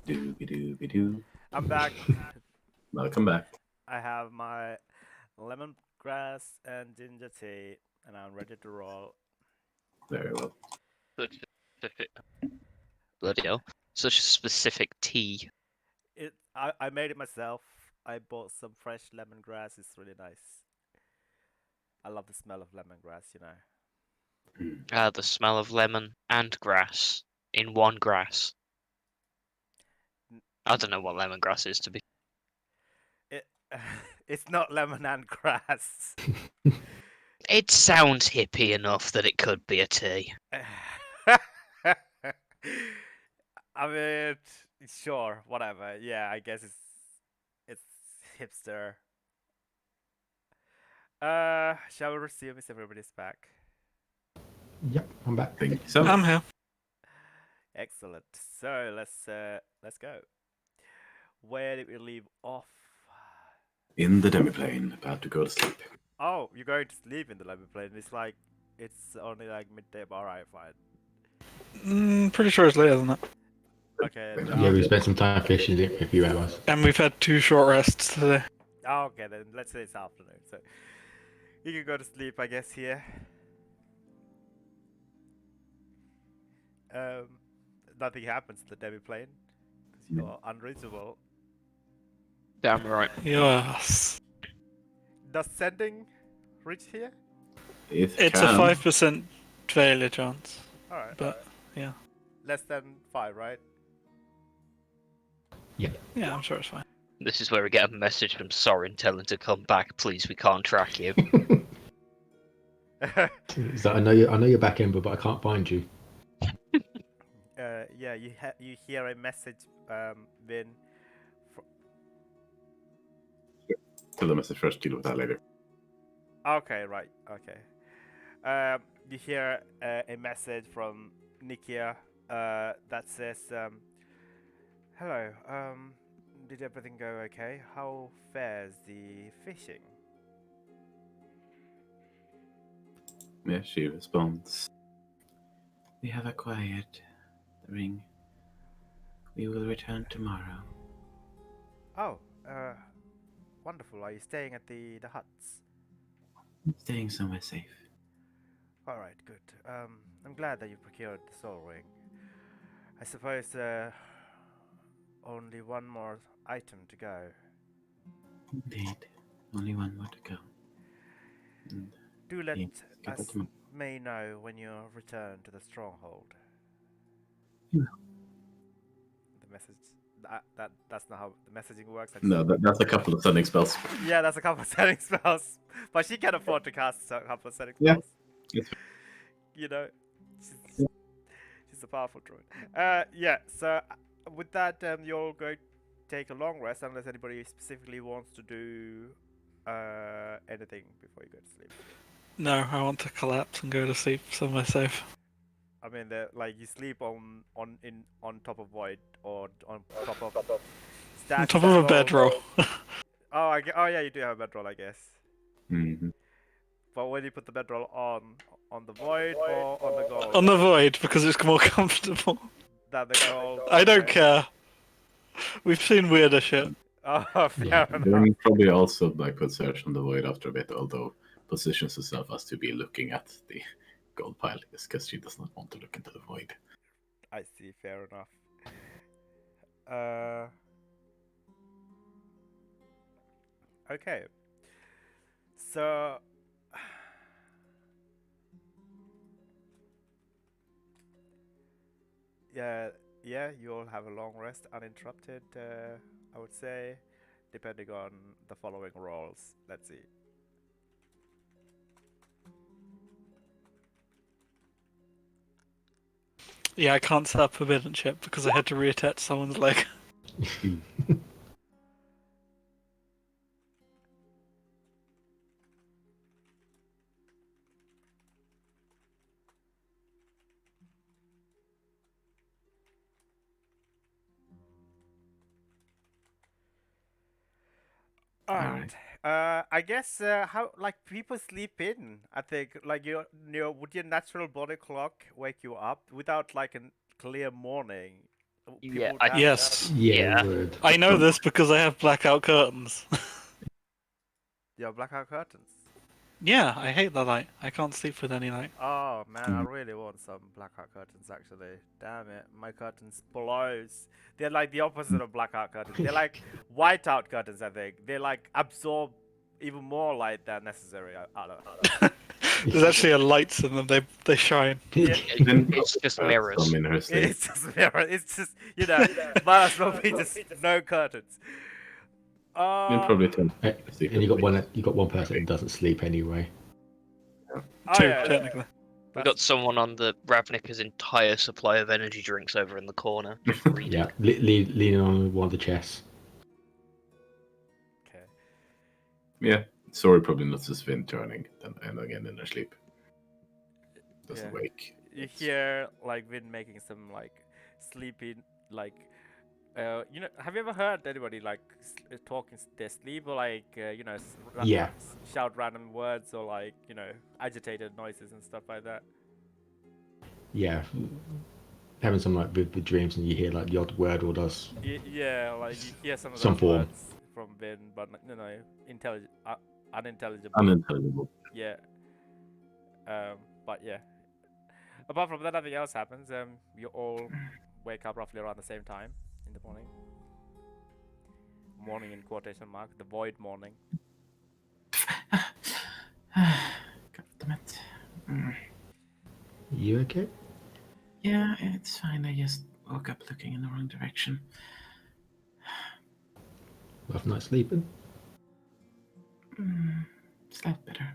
Dooby dooby doo. I'm back. Welcome back. I have my lemongrass and ginger tea, and I'm ready to roll. Very well. Such a specific... Bloody hell. Such a specific tea. I made it myself. I bought some fresh lemongrass. It's really nice. I love the smell of lemongrass, you know. The smell of lemon and grass in one grass. I don't know what lemongrass is, to be. It it's not lemon and grass. It sounds hippie enough that it could be a tea. I mean, sure, whatever. Yeah, I guess it's hipster. Shall we resume if everybody's back? Yep, I'm back. Thank you. So, I'm here. Excellent. So let's go. Where did we leave off? in the demiplane, about to go to sleep. Oh, you're going to sleep in the lobby plane. It's only like midday. But alright, fine. Pretty sure it's later than that. Okay. Yeah, we spent some time fishing it a few hours. And we've had 2 short rests today. Okay, then let's say it's afternoon. So you can go to sleep, I guess. Here. Nothing happens to the demi plane because you're unreachable. Damn right. Yes. Does sending reach here? It It's can. a 5% failure chance. Alright. But, yeah. Less than 5, right? Yeah, I'm sure it's fine. This is where we get a message from Sorin telling to come back, please, we can't track you. So I know you're back, Ember, but I can't find you. Yeah, you hear a message, Vin. Tell the message first, deal with that later. Okay, right. Okay. You hear a message from Nikia that says, "Hello. Did everything go okay? How fares the fishing?" Yeah, she responds. We have acquired the ring. We will return tomorrow. Oh, wonderful. Are you staying at the huts? Staying somewhere safe. All right, good. I'm glad that you procured the soul ring. I suppose only one more item to go. Indeed. Only one more to go. And Do let yeah, get us that tomorrow. may know when you return to the stronghold. Yeah. The message. That's not how the messaging works. No, that's a couple of sending spells. Yeah, that's a couple of setting spells, but she can afford to cast a couple of setting Yeah. spells. It's You know, she's a powerful druid. Yeah. So with that, you'll go take a long rest unless anybody specifically wants to do anything before you go to sleep. No, I want to collapse and go to sleep somewhere safe. I mean, like you sleep on top of void or on top of On top of a bedroll. Oh, yeah, you do have a bedroll, I guess. Mm-hmm. But when you put the bedroll on the void or on the gold? On the void, because it's more comfortable. That the gold. I don't care. We've seen weirder shit. Oh, fair Yeah, enough. Vern probably also put search on the void after a bit, although positions herself as to be looking at the gold pile because she does not want to look into the void. I see. Fair enough. Okay. So. Yeah, you'll have a long rest, uninterrupted. I would say, depending on the following rolls. Let's see. Yeah, I can't set up forbidden ship because I had to reattach someone's leg. Alright. I guess how like people sleep in. I think like would your natural body clock wake you up without like a clear morning? Yeah, People I- have Yes. Yeah, Yeah. it would. I know this because I have blackout curtains. your blackout curtains. Yeah, I hate the light. I can't sleep with any light. Oh man, I really want some blackout curtains actually. Damn it, my curtains blows. They're like the opposite of blackout curtains. They're like whiteout curtains, I think. They like absorb even more light than necessary. I don't know. There's actually a lights in them. They shine. Yeah, Then It's just some mirrors. in her sleep. it's just mirror. It's just might as well be just no curtains. You'll probably tend Eh, to sleep And you got with one. You got one person that doesn't sleep anyway. Oh, Two, yeah, technically. We've got someone on the Ravnica's entire supply of energy drinks over in the corner. Just reading. Yeah, leaning on one of the chests. Okay. Yeah, Sorry probably notices Vin turning and again in her sleep. Doesn't Yeah. wake. You hear like Vin making some like sleepy like have you ever heard anybody like talk in their sleep or like Yeah. shout random words or like agitated noises and stuff like that? Yeah, having some like vivid dreams and you hear like the odd word or does. Yeah, like you hear some of Some those form. words from Vin, but unintelligible. Unintelligible. Yeah. But yeah. Apart from that, nothing else happens. You all wake up roughly around the same time in the morning. Morning in quotation mark, the void morning. God damn it. You okay? Yeah, it's fine. I just woke up looking in the wrong direction. Rough night sleeping. Slept better.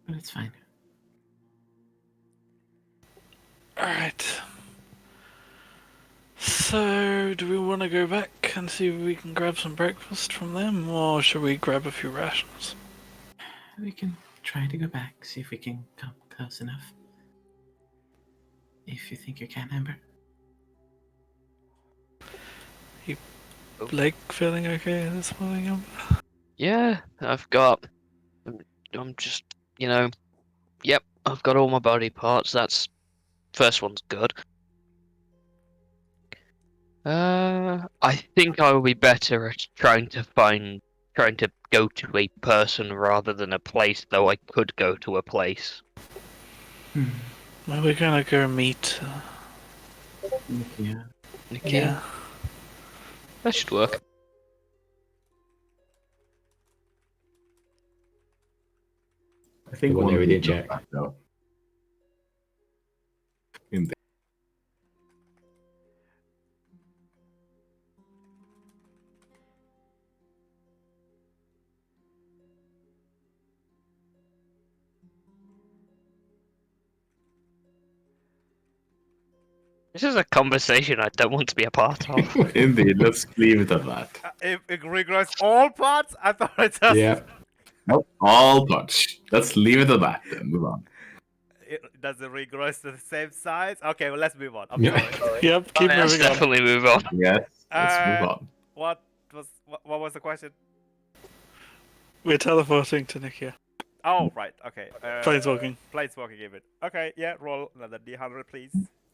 But it's fine. Alright. So, do we want to go back and see if we can grab some breakfast from them, or should we grab a few rations? We can try to go back, see if we can come close enough. If you think you can, Amber. Leg feeling okay this morning? Yeah, I've got. I'm just, yep, I've got all my body parts. That's first one's good. I think I will be better at trying to go to a person rather than a place. Though I could go to a place. Well, we're gonna go meet. Yeah. Okay, Yeah. that should work. I think The one one area of did you check. knocked out. In the This is a conversation I don't want to be a part of. Indeed, let's leave it at that. If it regrows all parts, I thought it just. Yeah. Nope, all parts. Let's leave it at that then. Move on. Does it regrow to the same size? Okay, well let's move on. I'm Yeah. sorry. Yep, keep Let's moving on. definitely move on. Yes, let's move Uh, on. What was the question? We're teleporting to Nikia. Oh right, okay. Planeswalking. Planeswalking even. Okay, yeah. Roll another D100, please.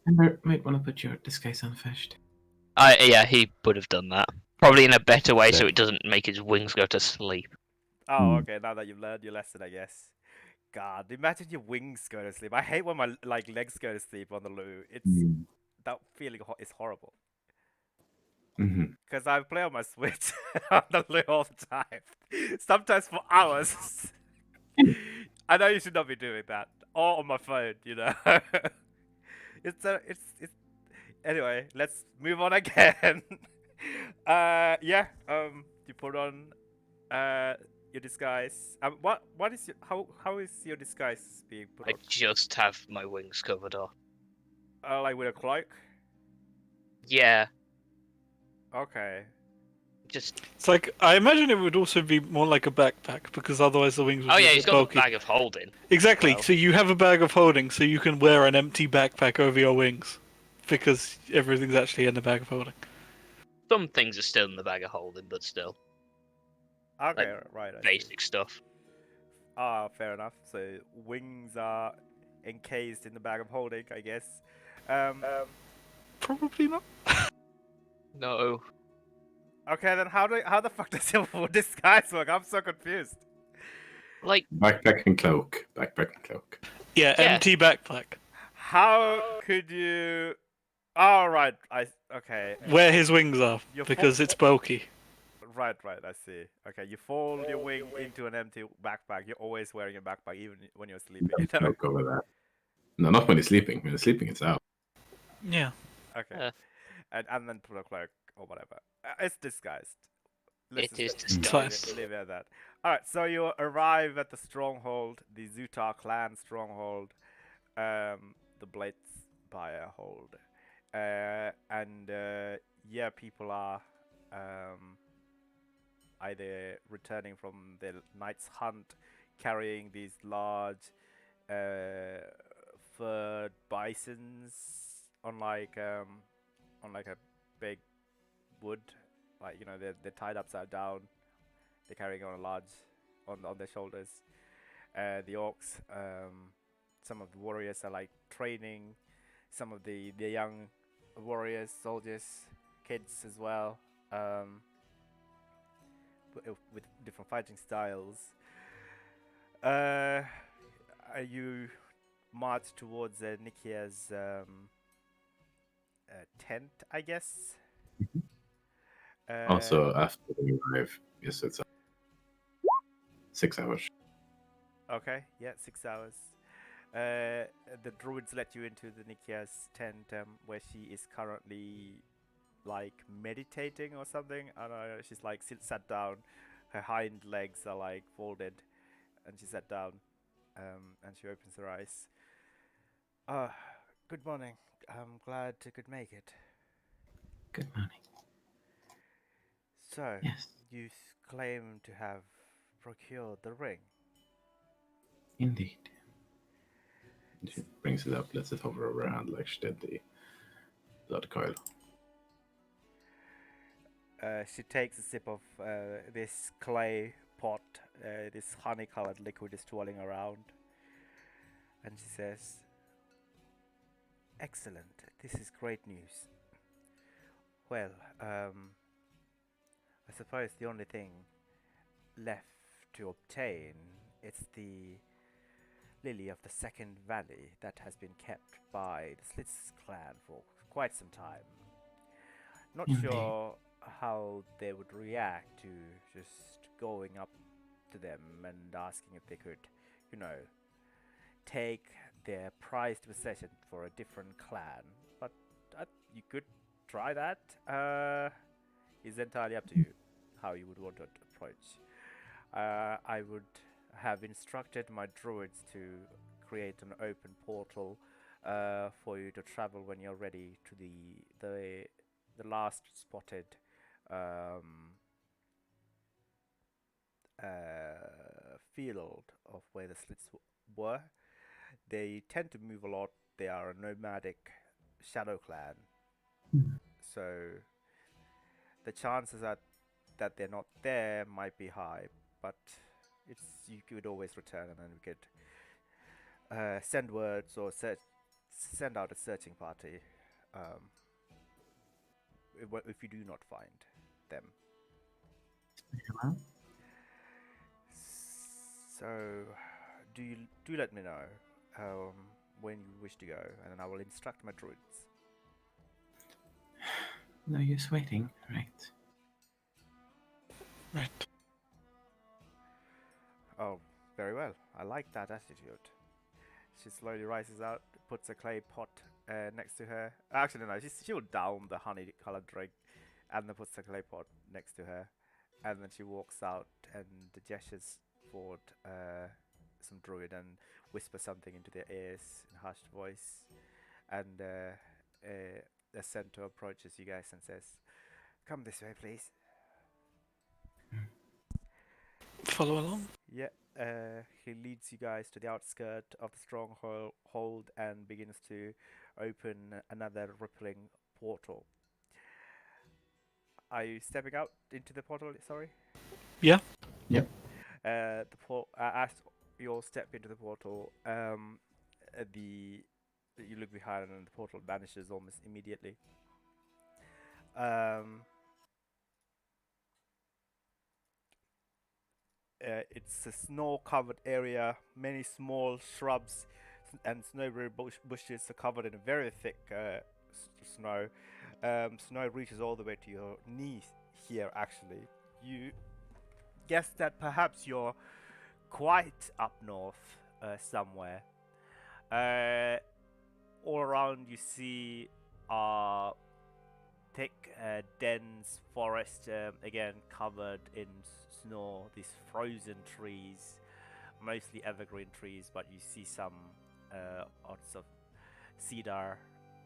Amber, might want to put your disguise on first. Yeah, he would have done that. Probably in a better way, so it doesn't make his wings go to sleep. Oh, okay. Now that you've learned your lesson, I guess. God, imagine your wings go to sleep. I hate when my legs go to sleep on the loo. It's that feeling is horrible. Mm-hmm. Because I play on my Switch on the loo all the time, sometimes for hours. I know you should not be doing that, or on my phone. It's anyway. Let's move on again. Yeah. You put on your disguise. What is how is your disguise being put I on? just have my wings covered off. Like with a cloak. Yeah, Okay. just. It's like, I imagine it would also be more like a backpack, because otherwise the wings would Oh be yeah, a he's bit got bulky. the bag of holding. Exactly, Well. so you have a bag of holding, so you can wear an empty backpack over your wings. Because everything's actually in the bag of holding. Some things are still in the bag of holding, but still Okay. Right. I see. basic stuff. Fair enough. So wings are encased in the bag of holding, I guess. Probably not. No. Okay, then how the fuck does your disguise work? I'm so confused. Like, Backpack and cloak. Backpack and cloak. Yeah, Yeah. empty backpack. How could you? Oh, right. Okay. Where his wings are, Your because it's bulky. Right. I see. Okay, you fold your wing into an empty backpack. You're always wearing a backpack, even when you're sleeping. No cloak over that. No, not when you're sleeping. When you're sleeping, it's out. Yeah. Okay. Yeah. And then put a cloak or whatever. It's disguised. Let's It is just disguised. leave it at that. Alright, so you arrive at the stronghold, the Zutar clan stronghold, the Blades Buyer hold. Yeah, people are either returning from their night's hunt, carrying these large furred bisons on like a big wood, like they're tied upside down. They're carrying on a large on their shoulders. The orcs, some of the warriors are like training. Some of the young warriors, soldiers, kids as well, with different fighting styles. You march towards Nikia's tent, I guess. Also, after we arrive, yes, it's 6 hours. Okay, yeah, 6 hours. The druids let you into the Nikia's tent, where she is currently like meditating or something. I don't know. She's like sat down. Her hind legs are like folded, and she sat down, and she opens her eyes. Good morning. I'm glad you could make it. Good morning. So, Yes, you claim to have procured the ring. indeed. She brings it up, lets it hover over her hand like she did the blood coil. She takes a sip of this clay pot. This honey-colored liquid is twirling around, and she says, "Excellent. This is great news. Well, I suppose the only thing left to obtain is the lily of the Second Valley that has been kept by the Slits clan for quite some time. Not Indeed. sure how they would react to just going up to them and asking if they could, take their prized possession for a different clan. But you could try that. It's entirely up to you how you would want to approach. I would have instructed my druids to create an open portal for you to travel when you're ready to the last spotted field of where the slits were. They tend to move a lot. They are a nomadic shadow clan, so the chances that they're not there might be high. But you could always return, and then we could send words or send out a searching party if you do not find them. Very well. So, do let me know when you wish to go, and then I will instruct my druids. No use waiting, right? Right. Oh, very well. I like that attitude. She slowly rises out, puts a clay pot next to her. Actually, no, she'll down the honey-colored drink, and then puts the clay pot next to her, and then she walks out and gestures forward some druid and whispers something into their ears in a hushed voice, and the centaur approaches you guys and says, "Come this way, please." Follow along. Yeah, he leads you guys to the outskirt of the stronghold and begins to open another rippling portal. Are you stepping out into the portal? Sorry. Yeah. Yep. As you all step into the portal, the you look behind and the portal vanishes almost immediately. It's a snow-covered area. Many small shrubs and snowberry bushes are covered in a very thick snow. Snow reaches all the way to your knees here, actually. You guess that perhaps you're quite up north somewhere. All around you see thick, dense forest, again covered in snow. These frozen trees, mostly evergreen trees, but you see some lots of cedar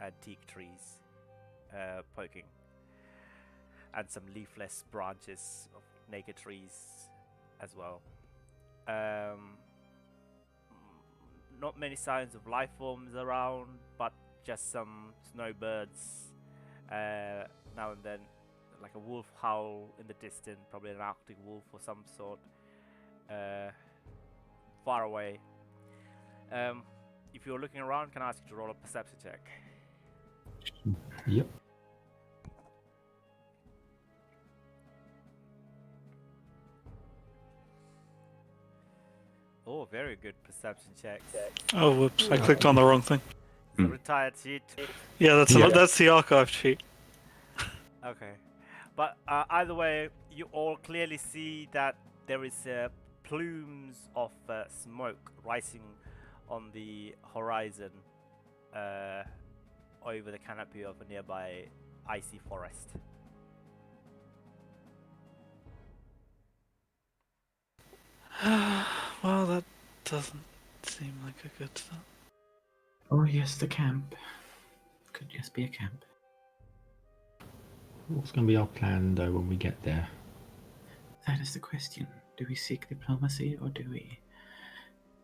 and teak trees poking, and some leafless branches of naked trees as well. Not many signs of life forms around, but just some snowbirds. Now and then, like a wolf howl in the distance, probably an Arctic wolf or some sort, far away. If you're looking around, can I ask you to roll a perception check? Yep. Oh, very good perception check. Oh, whoops! I clicked on the wrong thing. The retired sheet. Yeah, that's the archived sheet. Okay, but either way, you all clearly see that there is plumes of smoke rising on the horizon over the canopy of a nearby icy forest. Well, that doesn't seem like a good start. Oh yes, the camp. Could just be a camp. What's going to be our plan, though, when we get there? That is the question. Do we seek diplomacy, or do we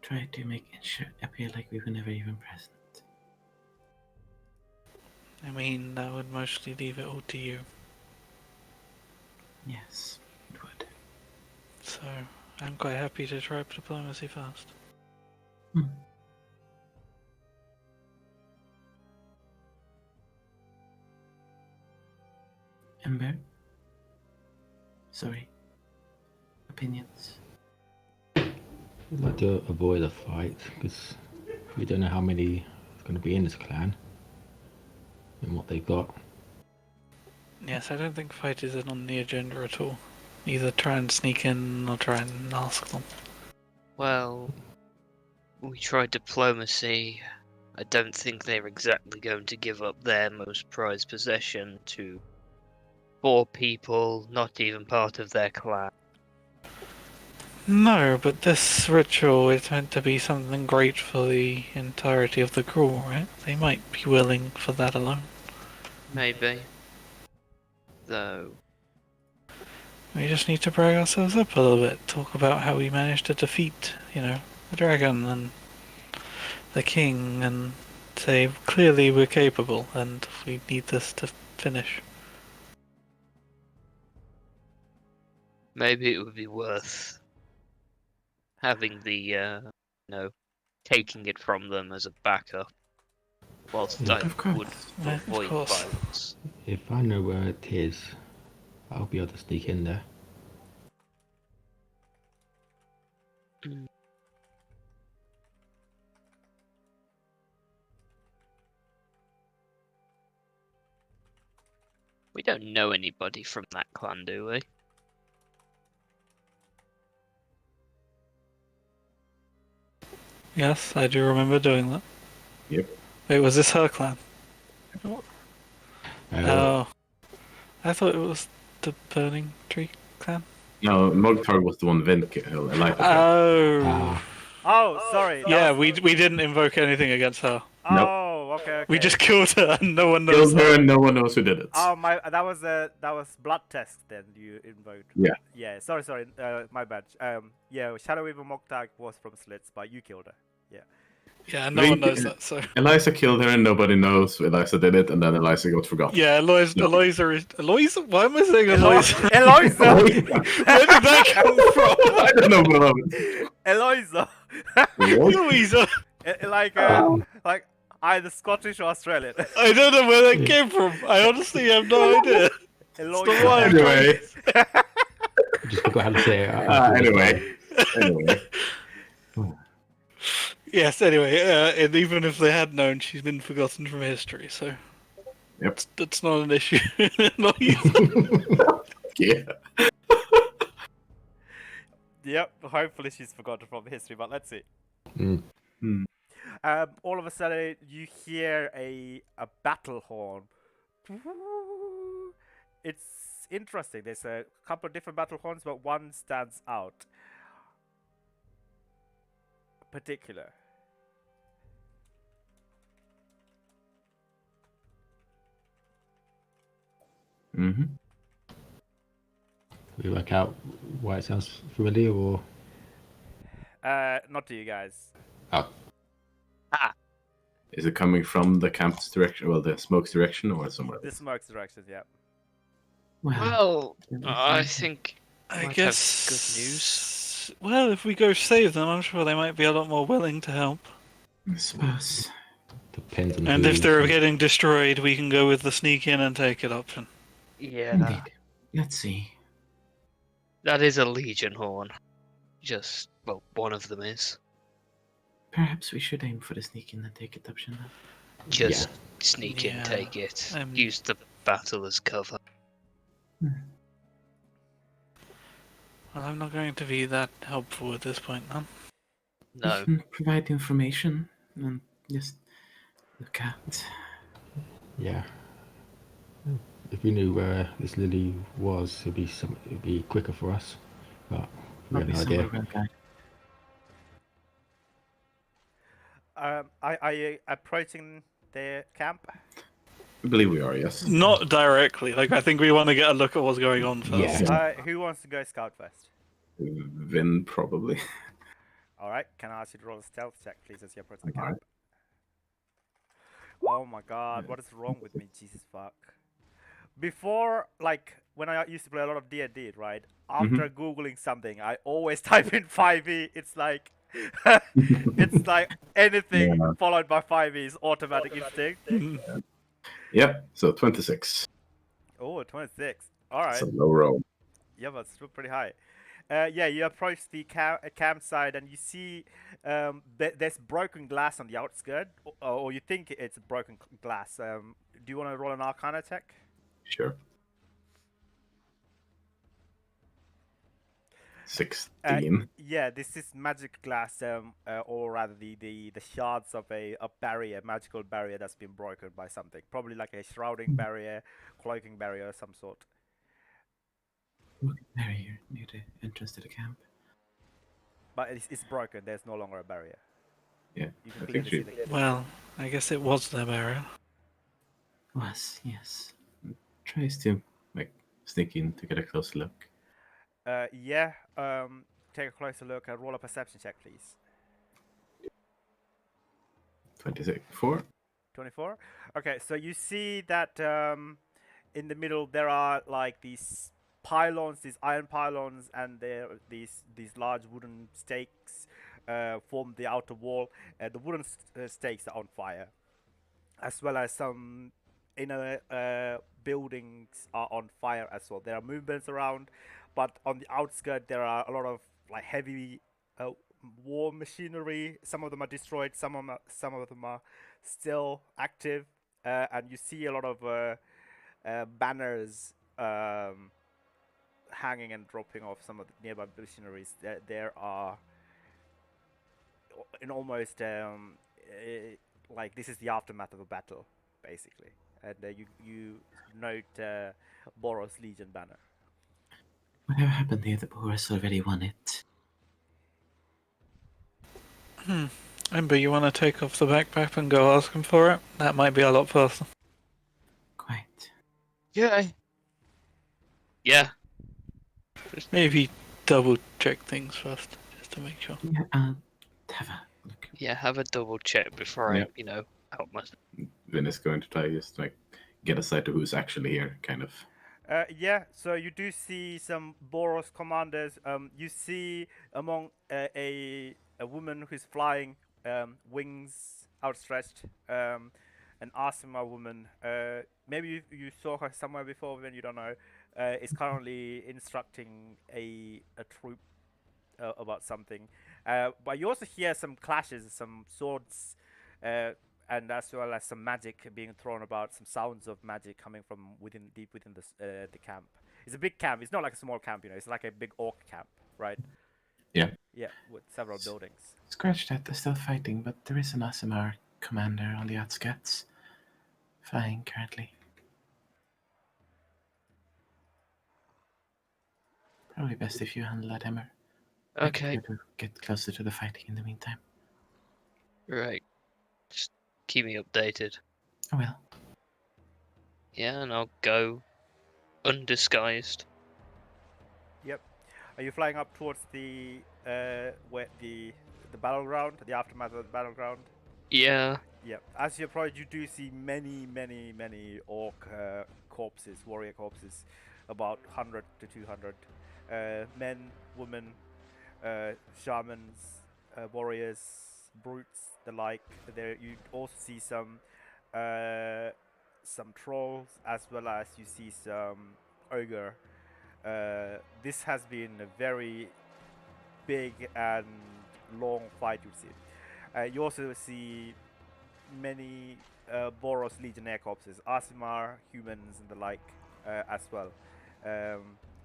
try to make it appear like we were never even present? I mean, that would mostly leave it all to you. Yes, it would. So, I'm quite happy to try diplomacy first. Ember? Sorry. Opinions? We'd like to avoid a fight, because we don't know how many is going to be in this clan and what they've got. Yes, I don't think fight is on the agenda at all. Either try and sneak in or try and ask them. Well, we tried diplomacy. I don't think they're exactly going to give up their most prized possession to 4 people, not even part of their clan. No, but this ritual is meant to be something great for the entirety of the crew, right? They might be willing for that alone. Maybe. Though. We just need to brag ourselves up a little bit. Talk about how we managed to defeat, the dragon and the king, and say clearly we're capable and we need this to finish. Maybe it would be worth having the, taking it from them as a backup. Whilst Yeah. I Of course. would Yeah, of avoid course. violence. If I know where it is, I'll be able to sneak in there. We don't know anybody from that clan, do we? Yes, I do remember doing that. Yep. Wait, was this her clan? Oh. I thought it was the Burning Tree clan. No, Mogtarg was the one Vin killed. Oh. Oh, sorry. Yeah, we didn't invoke anything against her. Oh, okay. We just killed her and no one knows Killed her that. and no one knows who did it. Oh my, that was blood test. Then you invoked. Yeah. Yeah. Sorry. My bad. Yeah. Shadow Weaver Moktag was from Slits, but you killed her. Yeah. Yeah, no one knows that, so... Eliza killed her and nobody knows Eliza did it, and then Eliza got forgotten. Yeah, Eliza is... Eliza? Why am I saying Eliza? Eliza! Where did that come from? I don't know, beloved. Eliza! What? Louisa! like, either Scottish or Australian. I don't know where that came from. I honestly have no idea. Hello, It's the wild Anyway, Just forgot how to say it. anyway. Yes, anyway, and even if they had known, she's been forgotten from history, so Yep. that's not an issue. Not you. Yeah. Yep, hopefully she's forgotten from history, but let's see. Mm. All of a sudden, you hear a battle horn. It's interesting. There's a couple of different battle horns, but one stands out. Particular. Mm-hmm. We work out why it sounds familiar, or Not to you guys. Is it coming from the camp's direction, well, the smoke's direction, or somewhere The else? smoke's directions, yeah. Well, it was I like- think I might have guess. good news. Well, if we go save them, I'm sure they might be a lot more willing to help. I suppose. depends on And who- if they're getting destroyed, we can go with the sneak in and take it option. Yeah, Indeed. Let's see. that is a Legion horn. Just, well, one of them is. Perhaps we should aim for the sneak in and take it option then. Just sneak in, Yeah. take it. Um, Use the battle as cover. Well, I'm not going to be that helpful at this point, then. No. We can provide information and just look at. Yeah. If we knew where this lily was, it'd be quicker for us. But we have Probably no somewhere idea. well guided. Are you approaching the camp? I believe we are, yes. Not directly. Like, I think we want to get a look at what's going on first. Yeah. Who wants to go scout first? Vin, probably. Alright, can I ask you to roll a stealth check, please, as you approach the camp? Alright. Oh my god, what is wrong with me? Jesus fuck. Before, like, when I used to play a lot of D&D, right? After Googling something, I always type in 5e. It's like... it's like anything Yeah. followed by 5e is automatic instinct. Yep, so 26. Oh, 26. Alright. It's a low roll. Yeah, but still pretty high. Yeah, you approach the campsite and you see there's broken glass on the outskirts, or you think it's broken glass. Do you want to roll an Arcana check? Sure. 16. Yeah, this is magic glass, or rather the shards of a barrier, magical barrier that's been broken by something. Probably like a shrouding barrier, cloaking barrier of some sort. Look at barrier near the entrance to the camp. But it's broken. There's no longer a barrier. Yeah, You I can think clearly see the Well, I guess it was their barrier. Was, yes. tries to like sneak in to get a closer look. Yeah. Take a closer look and roll a perception check, please. 26. 4. 24. Okay, so you see that in the middle there are like these pylons, these iron pylons, and there these large wooden stakes form the outer wall. The wooden stakes are on fire, as well as some inner buildings are on fire as well. There are movements around, but on the outskirts there are a lot of like heavy war machinery. Some of them are destroyed. Some of them are still active, and you see a lot of banners hanging and dropping off some of the nearby machineries. There are in almost like this is the aftermath of a battle, basically, and you note Boros Legion banner. Whatever happened here, the Boris already won it. Ember, you want to take off the backpack and go ask him for it? That might be a lot faster. Quite. Yeah. Yeah. Maybe double check things first, just to make sure. Yeah, I'll have a look. Yeah, have a double check before Yeah. I, help myself. Vin is going to try just like get a sight of who's actually here, kind of. Yeah, so you do see some Boros commanders. You see among a woman who's flying wings outstretched. An Asima woman. Maybe you saw her somewhere before, when you don't know. Is currently instructing a troop about something. But you also hear some clashes, some swords, and as well as some magic being thrown about, some sounds of magic coming from deep within the camp. It's a big camp. It's not like a small camp, you know. It's like a big orc camp, right? Yeah. Yeah, with several buildings. Scratch that, they're still fighting, but there is an Asimar commander on the outskirts. Flying currently. Probably best if you handle that, Emmer. I can Okay, try to get closer to the fighting in the meantime. right. Just keep me updated. I will. Yeah, and I'll go undisguised. Yep. Are you flying up towards the where the battleground, the aftermath of the battleground? Yeah. Yep. As you approach, you do see many orc corpses, warrior corpses, about 100 to 200. Men, women, shamans, warriors, brutes, the like. There you also see some trolls, as well as you see some ogre. This has been a very big and long fight, you see. You also see many Boros Legionnaire corpses, Asimar, humans, and the like, as well.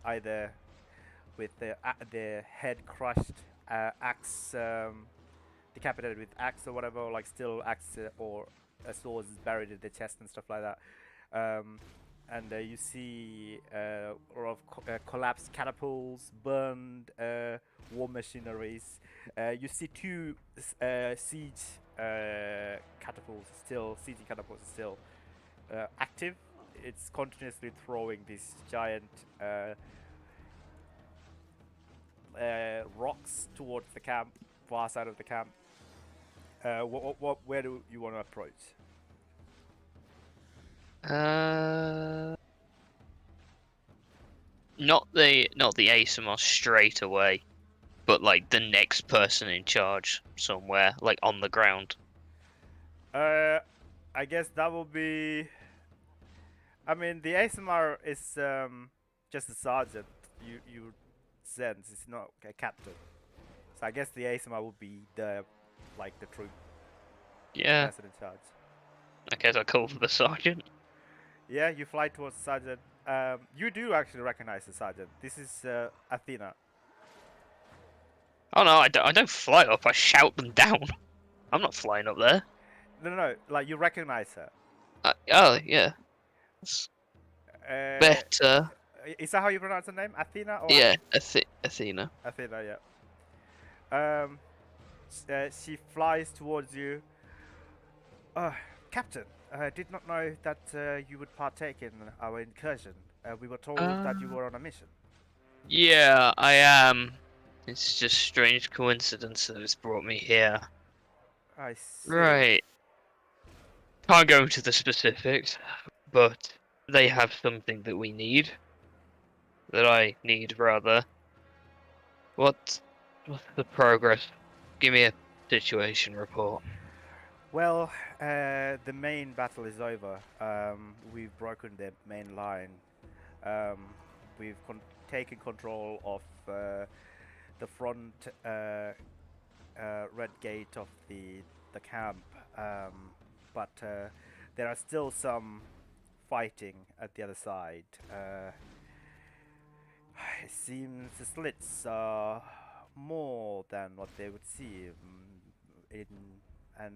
Either with their head crushed, axe decapitated with axe or whatever, or like still axe or swords buried in their chest and stuff like that. And you see a lot of collapsed catapults, burned war machineries. You see two siege catapults still, sieging catapults are still active. It's continuously throwing these giant rocks towards the camp, far side of the camp. Where do you want to approach? Not the ASMR straight away, but like the next person in charge somewhere, like on the ground. I guess that will be. I mean, the ASMR is just a sergeant. You sense it's not a captain. So I guess the ASMR would be the troop Yeah. person in charge. Okay, so I call for the sergeant. Yeah, you fly towards the sergeant. You do actually recognize the sergeant. This is Athena. Oh no, I don't fly up. I shout them down. I'm not flying up there. No. Like you recognize her. Oh yeah. That's better. Is that how you pronounce her name? Athena or Yeah, Athena. Athena, yeah. She flies towards you. Captain, I did not know that you would partake in our incursion. We were told that you were on a mission. Yeah, I am. It's just strange coincidence that it's brought me here. I see. Right. Can't go into the specifics, but they have something that we need. That I need, rather. What's the progress? Give me a situation report. Well, the main battle is over. We've broken the main line. We've taken control of the front red gate of the camp. But there are still some fighting at the other side. It seems the slits are more than what they would seem, and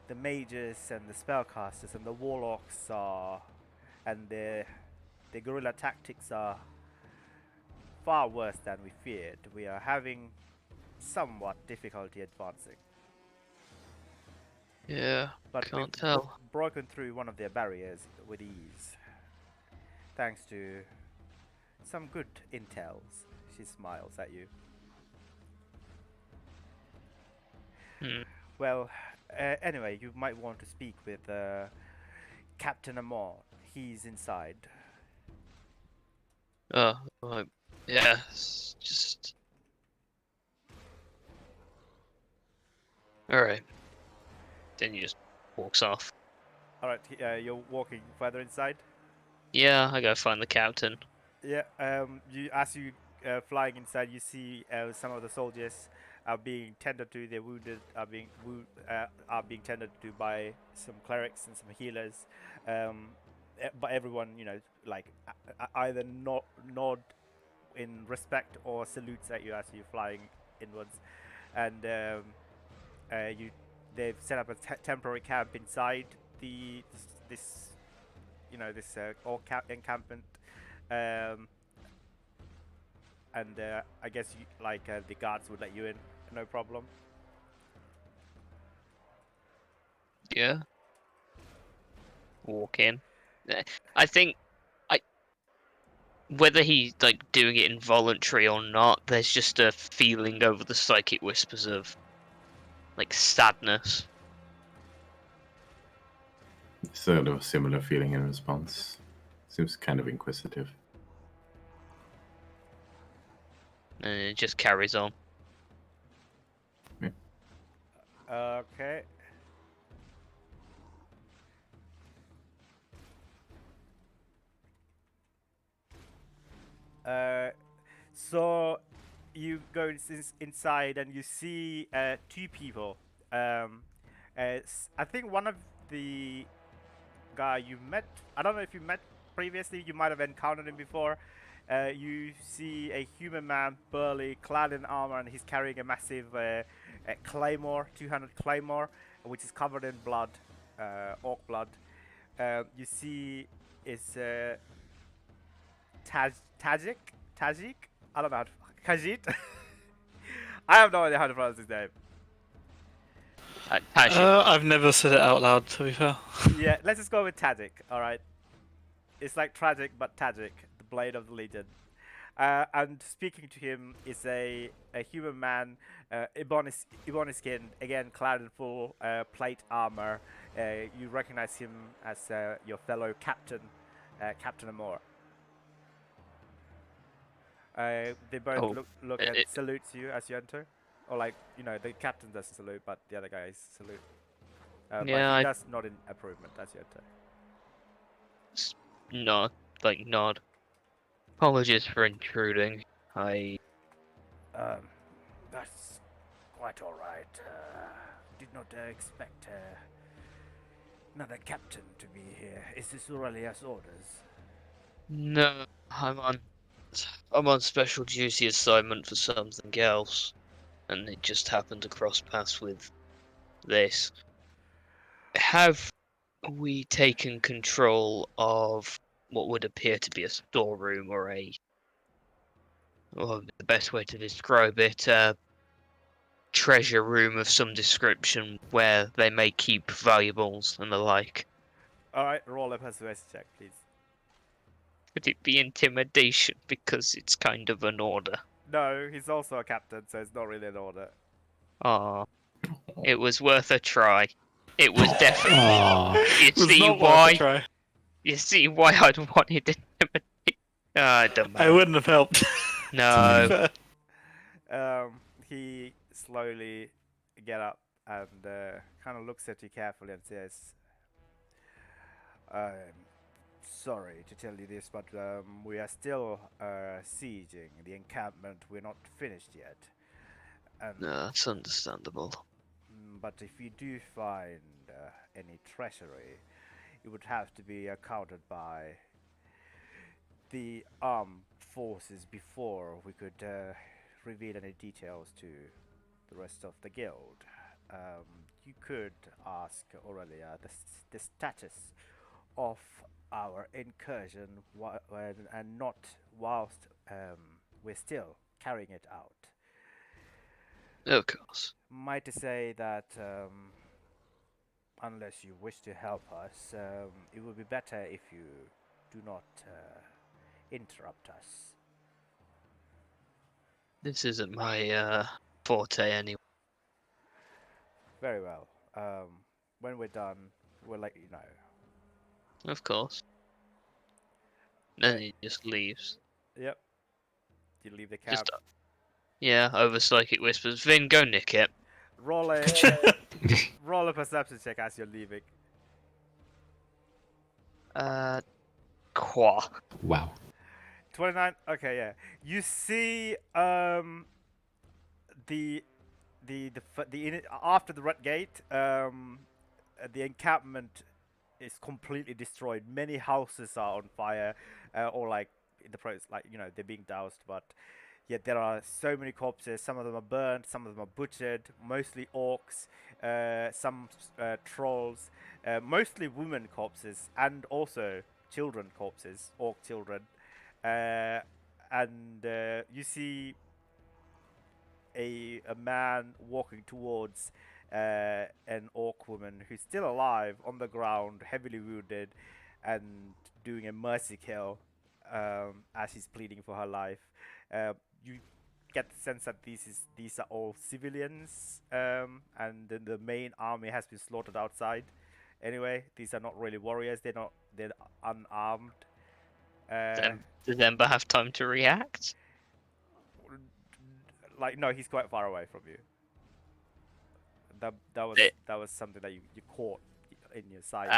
the mages and the spellcasters and the warlocks are, and the guerrilla tactics are far worse than we feared. We are having somewhat difficulty advancing. Yeah, But can't we've tell. broken through one of their barriers with ease, thanks to some good intels. She smiles at you. Well, anyway, you might want to speak with Captain Amor. He's inside. Oh, right. Yeah, it's just... Alright. then he just walks off. All right, you're walking further inside. Yeah, I go find the captain. Yeah. You as you flying inside, you see some of the soldiers are being tended to. Their wounded are being tended to by some clerics and some healers. But everyone, like either nod in respect or salutes at you as you're flying inwards, and you they've set up a temporary camp inside this this encampment, um, and I guess the guards would let you in, no problem. Yeah. Walk in. I think whether he's like doing it involuntary or not, there's just a feeling over the psychic whispers of like sadness. Sort of similar feeling in response. Seems kind of inquisitive. And it just carries on. Okay. So you go inside and you see two people. I think one of the guy you met. I don't know if you met previously. You might have encountered him before. You see a human man, burly, clad in armor, and he's carrying a massive claymore, 200 claymore, which is covered in blood, orc blood. You see is Tajik? I don't know how to... Khajiit? I have no idea how to pronounce his name. I've never said it out loud, to be fair. Yeah, let's just go with Tajik, alright? It's like tragic, but Tajik, the blade of the Legion. And speaking to him is a human man, ebony skin, again clad in full plate armor. You recognize him as your fellow captain, Captain Amor. They both look and salutes you as you enter. Or like, the captain doesn't salute, but the other guys salute. But he does nod in approval as you enter. Nod. Apologies for intruding. That's quite alright. Did not expect another captain to be here. Is this Aurelia's orders? No, I'm on special duty assignment for something else, and it just happened to cross paths with this. Have we taken control of what would appear to be a storeroom or the best way to describe it, a treasure room of some description where they may keep valuables and the like? Alright, roll a persuasion check, please. Could it be intimidation because it's kind of an order? No, he's also a captain, so it's not really an order. Ah, it was worth a try. It was definitely. You see why I'd wanted to intimidate. I don't know. I wouldn't have helped. No. He slowly get up and kind of looks at you carefully and says, "I'm sorry to tell you this, but we are still sieging the encampment. We're not finished yet. No, it's understandable. But if you do find any treasury, it would have to be accounted by the armed forces before we could reveal any details to the rest of the guild. You could ask Aurelia the status of our incursion and not whilst we're still carrying it out. Of course. Might say that unless you wish to help us, it would be better if you do not interrupt us. This isn't my forte anyway. Very well. When we're done, we'll let you know. Of course. Then he just leaves. Yep. You leave the cab. Yeah, over psychic whispers. Vin, go nick it. roll a roll a perception check as you're leaving. Qua. Wow. 29. Okay, yeah. You see, after the red gate, the encampment is completely destroyed. Many houses are on fire, or like in the process, like they're being doused. But yet there are so many corpses. Some of them are burned. Some of them are butchered. Mostly orcs, some trolls, mostly women corpses, and also children corpses, orc children. And you see a man walking towards an orc woman who's still alive on the ground, heavily wounded, and doing a mercy kill as she's pleading for her life. You get the sense that these are all civilians, and then the main army has been slaughtered outside. Anyway, these are not really warriors. They're unarmed. Does Ember have time to react? Like, no, he's quite far away from you. That was something that you caught in your sight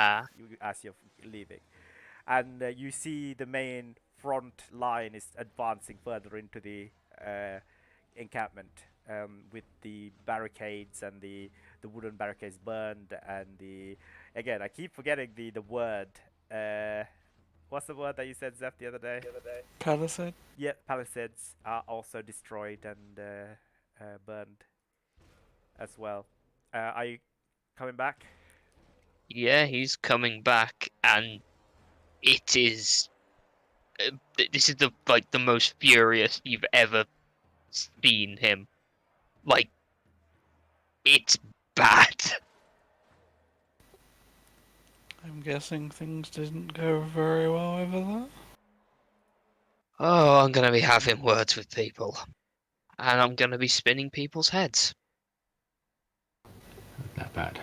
as you're leaving, and you see the main front line is advancing further into the encampment, with the barricades and the wooden barricades burned, and again I keep forgetting the word. What's the word that you said, Zeph, the other day? Palisade? Yeah, palisades are also destroyed and burned as well. Are you coming back? Yeah, he's coming back, and it is. This is the most furious you've ever seen him. Like, it's bad. I'm guessing things didn't go very well over there. Oh, I'm gonna be having words with people, and I'm gonna be spinning people's heads. That bad.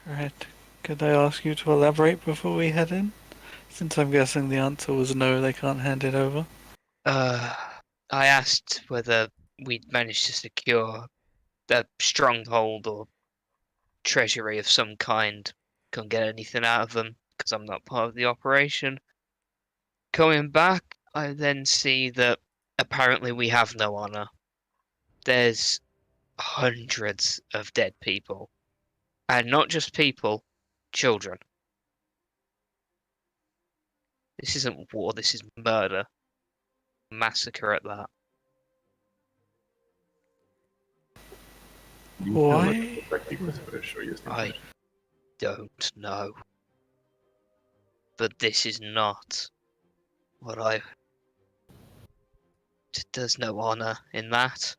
Right. Could I ask you to elaborate before we head in? Since I'm guessing the answer was no, they can't hand it over. I asked whether we'd managed to secure a stronghold or treasury of some kind. Couldn't get anything out of them because I'm not part of the operation. Coming back, I then see that apparently we have no honor. There's hundreds of dead people. And not just people, children. This isn't war, this is murder. Massacre at that. You Why? feel like protecting whispers, or you I don't know. But this is not what I... There's no honor in that.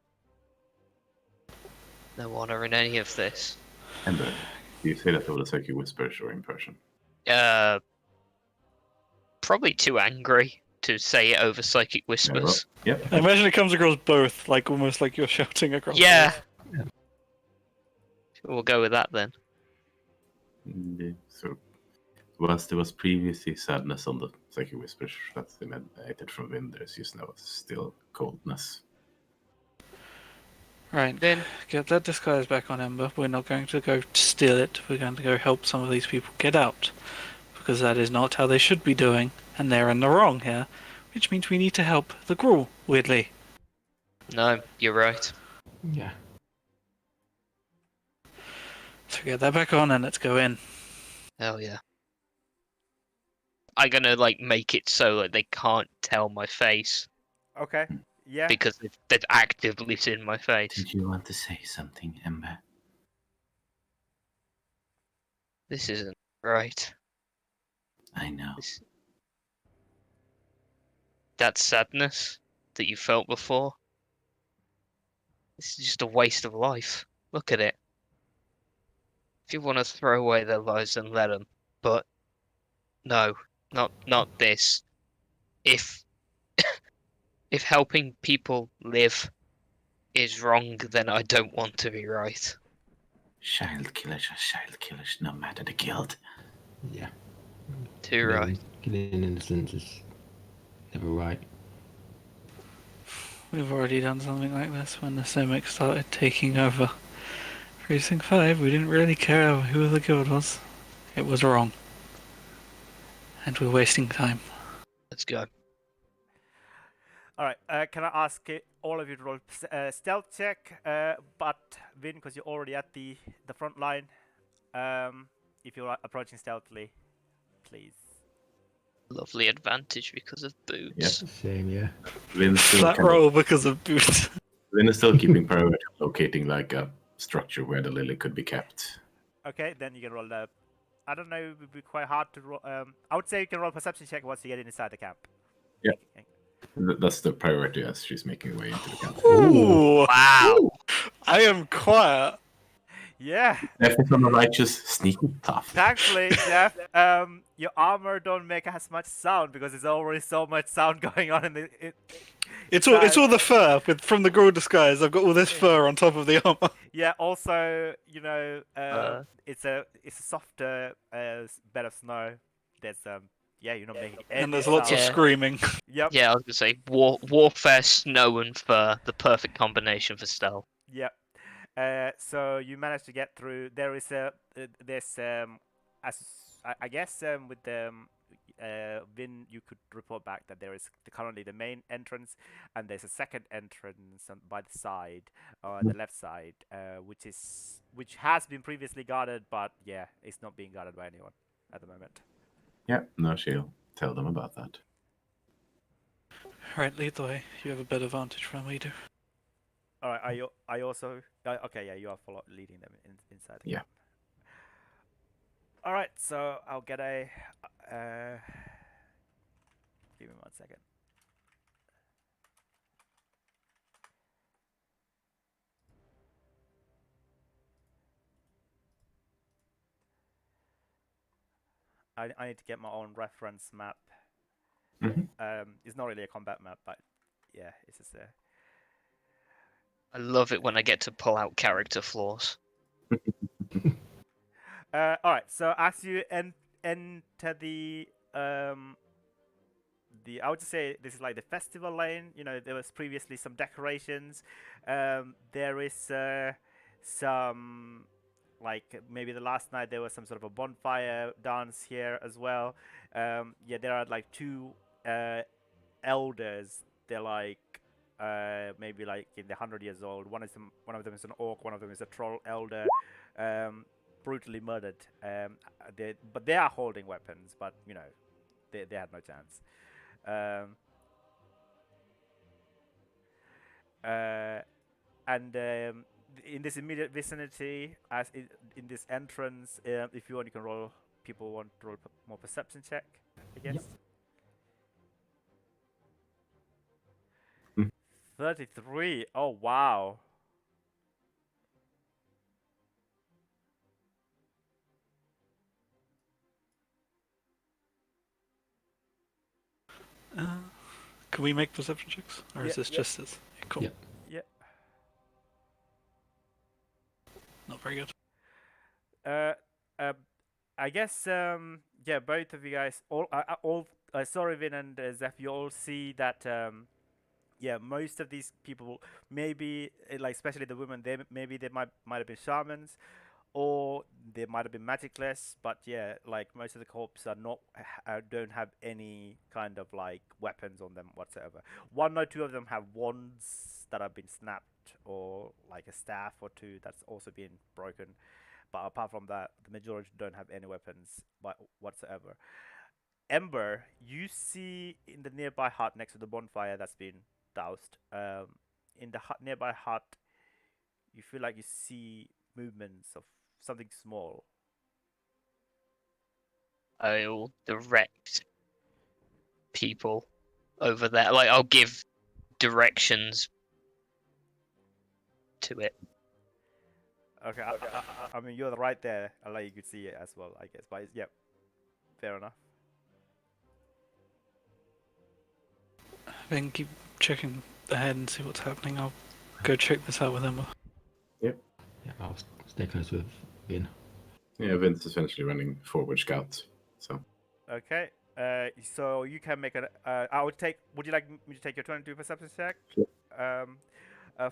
No honor in any of this. Ember, do you say that over the psychic whispers or in person? Probably too angry to say it over psychic whispers. Yep. I imagine it comes across both, like almost like you're shouting across. Yeah. We'll go with that then. So, whilst there was previously sadness on the psychic whispers that emanated from wind, there's just now still coldness. Right, then get that disguise back on Ember. We're not going to go steal it. We're going to go help some of these people get out. Because that is not how they should be doing, and they're in the wrong here. Which means we need to help the Gruul, weirdly. No, you're right. Yeah. So get that back on and let's go in. Hell yeah. I'm gonna make it so that they can't tell my face Okay. Yeah. because they've actively seen my face. Did you want to say something, Ember? This isn't right. I know. That sadness that you felt before. This is just a waste of life. Look at it. If you want to throw away their lives, then let them. But no, not this. If if helping people live is wrong, then I don't want to be right. Child killers are child killers, no matter the guild. Yeah. Too right. Killing innocents is never right. we've already done something like this when the Simic started taking over Precinct 5. We didn't really care who the guild was. It was wrong. And we're wasting time. Let's go. All right. Can I ask all of you to roll stealth check? But Vin, because you're already at the front line, if you're approaching stealthily, please. Lovely advantage because of boots. Same, yeah. Lynn's still, Flat roll because of boots. Lynn is still keeping priority of locating like a structure where the lily could be kept. Okay, then you can roll the. I don't know. It would be quite hard to roll. I would say you can roll perception check once you get inside the camp. Yeah. That's the priority as she's making her way into the camp. Ooh, Wow. I am quiet. Yeah. Jeff is on the righteous, sneaky tough. Thankfully, Jeff, your armor don't make as much sound because there's already so much sound going on in the. It's all the fur from the Gruul disguise. I've got all this fur on top of the armor. Yeah. Also, it's a softer bed of snow. There's you're not making any And there's lots of sound. screaming. Yep. Yeah, I was gonna say warfare, snow, and fur, the perfect combination for stealth. Yep. So you managed to get through. There is I guess with the Vin, you could report back that there is currently the main entrance, and there's a second entrance by the side, the left side, which has been previously guarded, but yeah, it's not being guarded by anyone at the moment. Yeah, no, she'll tell them about that. Right, lead the way. You have a better advantage from we do. All right, I also okay, yeah, you are leading them inside. Yeah. All right, so I'll get a. Give me 1 second. I need to get my own reference map. It's not really a combat map, but yeah, it's just a. I love it when I get to pull out character flaws. All right. So as you enter the I would just say this is like the festival lane. You know, there was previously some decorations. There is some like maybe the last night there was some sort of a bonfire dance here as well. Yeah, there are like two elders. They're like maybe like in the 100 years old. One of them is an orc. One of them is a troll elder. Brutally murdered. But they are holding weapons. But you know, they had no chance. And in this immediate vicinity, as in this entrance, if you want, you can roll. People want to roll more perception check, I guess. Yep. 33. Oh wow. Can we make perception checks? Or is this just this? Cool. Yeah. Yeah. Not very good. I guess yeah, both of you guys sorry, Vin and Zeph, you all see that yeah, most of these people, maybe like especially the women, they might have been shamans, or they might have been magicless, but yeah, like most of the corpses are not don't have any kind of like weapons on them whatsoever. One or two of them have wands that have been snapped, or like a staff or two that's also been broken. But apart from that, the majority don't have any weapons whatsoever. Ember, you see in the nearby hut next to the bonfire that's been doused. In the nearby hut, you feel like you see movements of something small. I'll direct people over there. Like, I'll give directions to it. Okay, I mean, you're right there. I'll let you could see it as well, I guess. But yeah, fair enough. Then keep checking ahead and see what's happening. I'll go check this out with Emma. Yep. Yeah, I'll stay close with Vin. Yeah, Vince is essentially running forward scout. So. Okay. So you can make an. I would take. Would you like me to take your turn and do a perception check? Sure.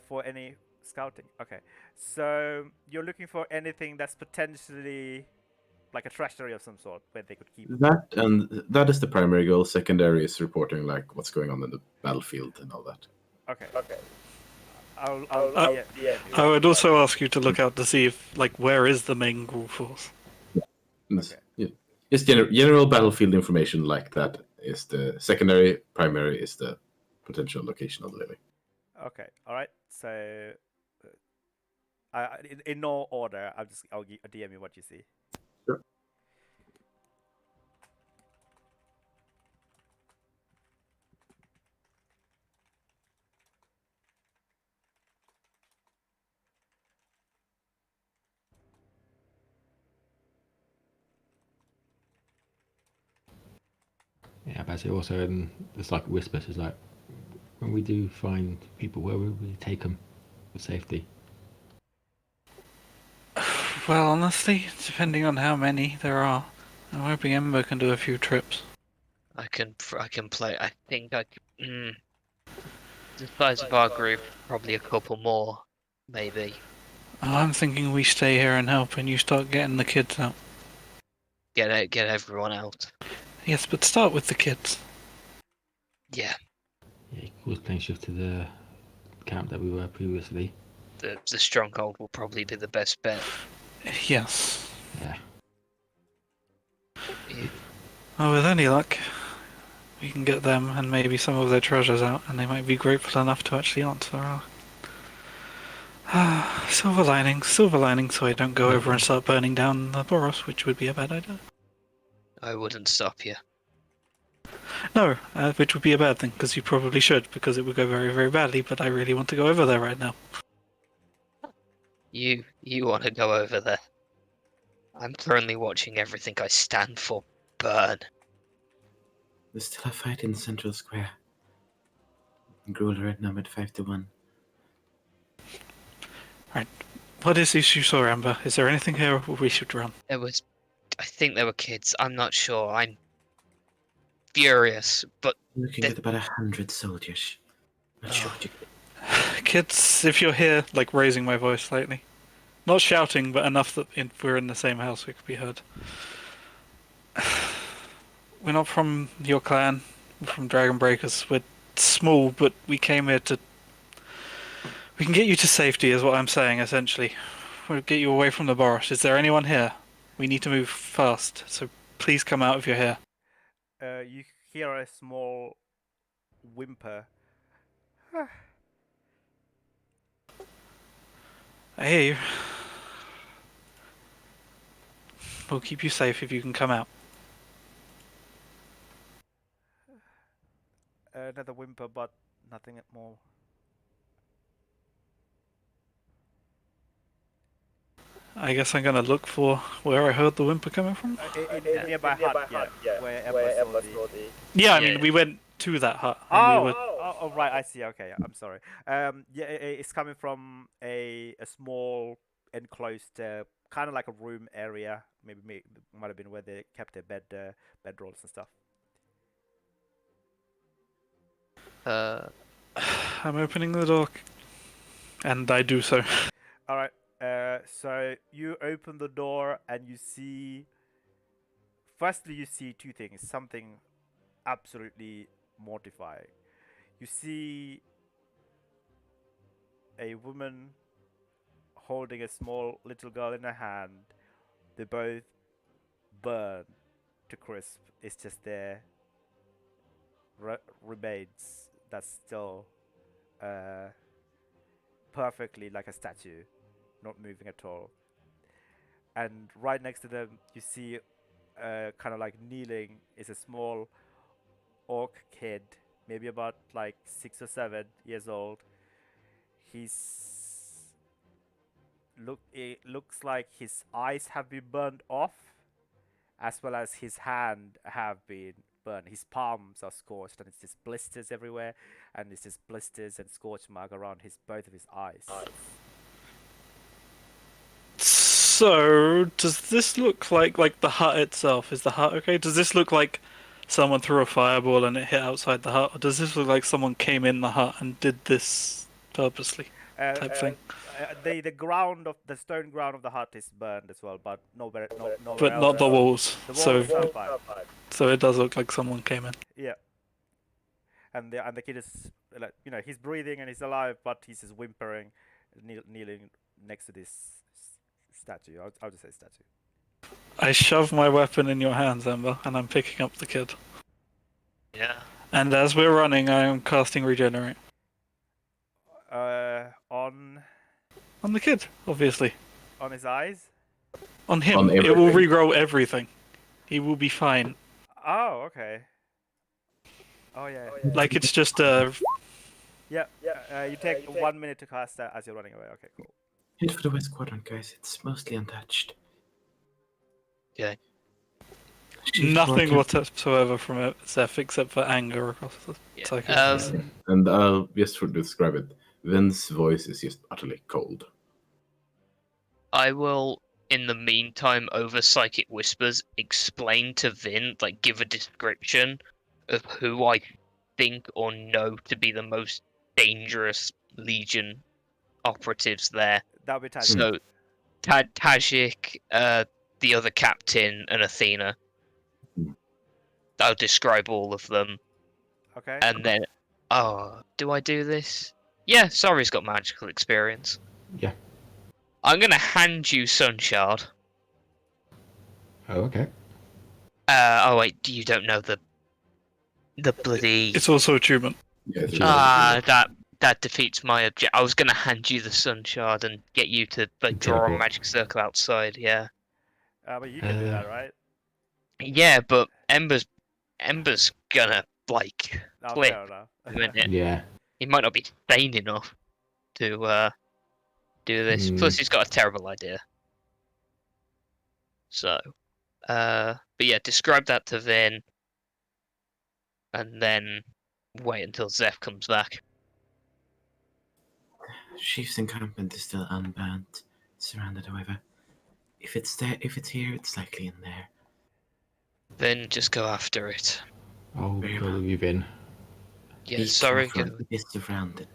For any scouting. Okay. So you're looking for anything that's potentially like a treasury of some sort where they could keep. That is the primary goal. Secondary is reporting like what's going on in the battlefield and all that. Okay. Okay. Yeah. I would also ask you to look out to see if, like, where is the main ghoul force? Okay. Yeah. Just general battlefield information like that is the secondary. Primary is the potential location of the living. Okay. All right. So, in no order, I'll DM you what you see. Sure. Yeah, but also it's like whispers. It's like when we do find people, where will we take them for safety? Well, honestly, depending on how many there are, I'm hoping Ember can do a few trips. I can play. I think I can. The size of our group, probably a couple more, maybe. I'm thinking we stay here and help, and you start getting the kids out. Get everyone out. Yes, but start with the kids. Yeah. Yeah, cause plane shift to the camp that we were previously. The stronghold will probably be the best bet. Yes. Yeah. Well, with any luck, we can get them and maybe some of their treasures out, and they might be grateful enough to actually answer our... silver lining, so I don't go over and start burning down the Boros, which would be a bad idea. I wouldn't stop you. No, which would be a bad thing, because you probably should, because it would go very, very badly, but I really want to go over there right now. You want to go over there. I'm currently watching everything I stand for burn. There's still a fight in Central Square. Gruel right now at 5-1. Right. What is this you saw, Amber? Is there anything here we should run? I think there were kids. I'm not sure. I'm furious, but Looking at about 100 soldiers. Not sure what you Kids, if you're here, like raising my voice slightly. Not shouting, but enough that if we're in the same house we could be heard. We're not from your clan. We're from Dragon Breakers. We're small, but we came here to... We can get you to safety, is what I'm saying, essentially. We'll get you away from the Boros. Is there anyone here? We need to move fast, so please come out if you're here. You hear a small whimper. I hear you. We'll keep you safe if you can come out. Another whimper, but nothing more. I guess I'm gonna look for where I heard the whimper coming from. In nearby hut, yeah. Where Emma saw the... Yeah, I mean, we went to that hut. And Oh, right, I see. Okay, I'm sorry. Yeah, it's coming from a small enclosed, kind of like a room area. Maybe might have been where they kept their bedrolls and stuff. I'm opening the door, and I do so. All right. So you open the door and you see. Firstly, you see two things. Something absolutely mortifying. You see a woman holding a small little girl in her hand. They both burn to crisp. It's just their remains that's still perfectly like a statue, not moving at all. And right next to them, you see kind of like kneeling is a small orc kid, maybe about like 6 or 7 years old. It looks like his eyes have been burned off, as well as his hand have been burned. His palms are scorched, and it's just blisters everywhere, and it's just blisters and scorch mark around both of his eyes. So, does this look like the hut itself? Is the hut okay? Does this look like someone threw a fireball and it hit outside the hut? Or does this look like someone came in the hut and did this purposely, type thing? The ground of the stone ground of the hut is burned as well, but nowhere But else. not the walls. The walls So, are fine. so it does look like someone came in. Yeah. And the kid is like, he's breathing and he's alive, but he's just whimpering, kneeling next to this statue. I'll just say statue. I shove my weapon in your hands, Ember, and I'm picking up the kid. Yeah. And as we're running, I am casting Regenerate. On On the kid, obviously. on his eyes. On him. On It will everything. regrow everything. He will be fine. Oh, okay. Oh yeah. Like it's just Yeah. You take 1 minute to cast that as you're running away. Okay, cool. Head for the west quadrant, guys. It's mostly untouched. Okay. nothing Walker. whatsoever from Zeph except for anger across the Yeah. psychic. And just to describe it, Vin's voice is just utterly cold. I will, in the meantime, over Psychic Whispers, explain to Vin, like, give a description of who I think or know to be the most dangerous Legion operatives there. That'll be Tajik. So, Tajik, the other captain, and Athena. I'll describe all of them, Okay. and then, do I do this? Yeah, Sorry's got magical experience. Yeah. I'm gonna hand you Sunshard. Oh, okay. Oh wait, you don't know the bloody. It's also attunement. Yes, That defeats my object. I was gonna hand you the Sunshard and get you to like draw a Teleport. magic circle outside. Yeah. But you can do that, right? Yeah, but Ember's gonna like No, flip fair enough. a minute. Yeah. He might not be sane enough to do this. Hmm. Plus, he's got a terrible idea. So, but yeah, describe that to Vin, and then wait until Zeph comes back. Chief's encampment is still unbound, surrounded, however. If it's there, if it's here, it's likely in there. Then just go after it. I'll Very go well. with you, Vin. Yeah, Be sorry. careful, it is surrounded.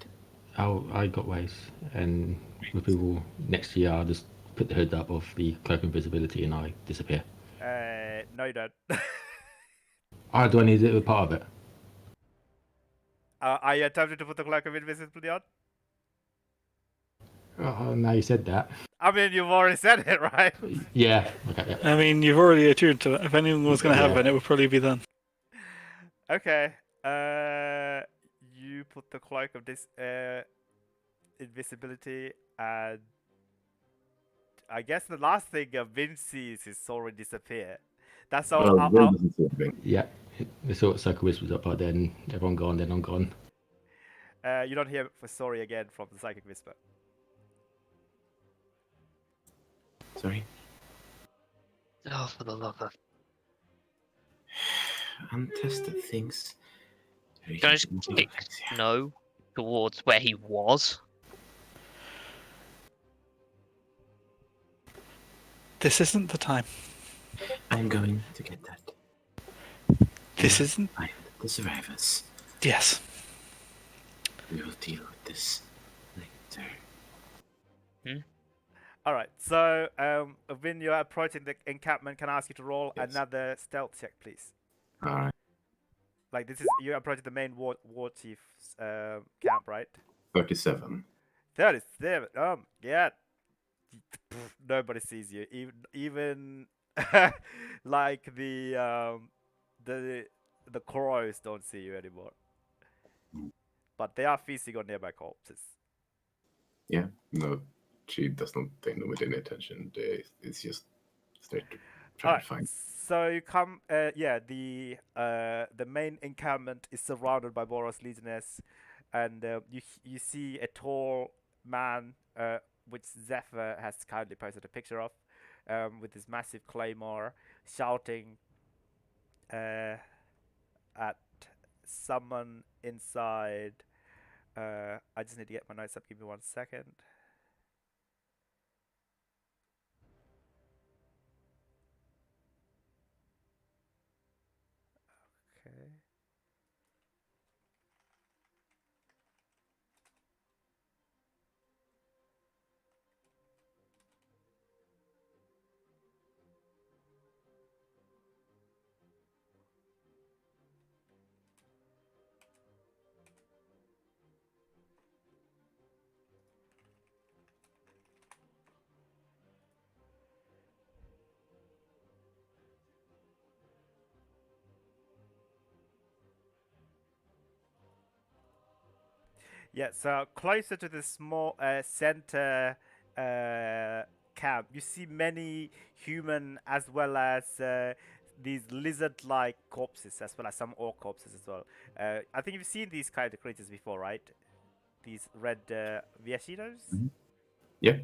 I got ways, and with people next year, I'll just put the hood up of the cloak invisibility, and I disappear. No, you don't. Oh, do I need it as part of it? Are you attempting to put the cloak of invisibility on? Oh, now you said that. I mean, you've already said it, right? Yeah. Okay. Yeah. I mean, you've already attuned to it. If anyone was going to happen, it would probably be then. Okay. You put the cloak of this invisibility, and I guess the last thing Vin sees is Sora disappear. That's all. Well, Vin doesn't see anything. Yeah. The sort of circle whispers up, but then everyone gone, then I'm gone. You don't hear for sorry again from the psychic whisper. Sorry. Oh, for the love of. Untested things. Can I just kick no towards where he was? This isn't the time. I'm going to get that. This isn't. Find the survivors. Yes. We will deal with this later. All right. So, when you're approaching the encampment, can I ask you to roll Yes. another stealth check, please? All right. Like this is you're approaching the main war chief's camp, right? 37. 37. Yeah. Nobody sees you. Even like the crows don't see you anymore. But they are feasting on nearby corpses. Yeah. No, she does not pay them with any attention. It's just straight to try Alright, to find. so you come. The main encampment is surrounded by Boros legionnaires, and you see a tall man, which Zephyr has kindly posted a picture of, with his massive claymore, shouting at someone inside. I just need to get my notes up. Give me 1 second. Yeah, so closer to the small center uh, camp, you see many human as well as these lizard-like corpses, as well as some orc corpses as well. I think you've seen these kind of creatures before, right? These red Viashinos? Yeah.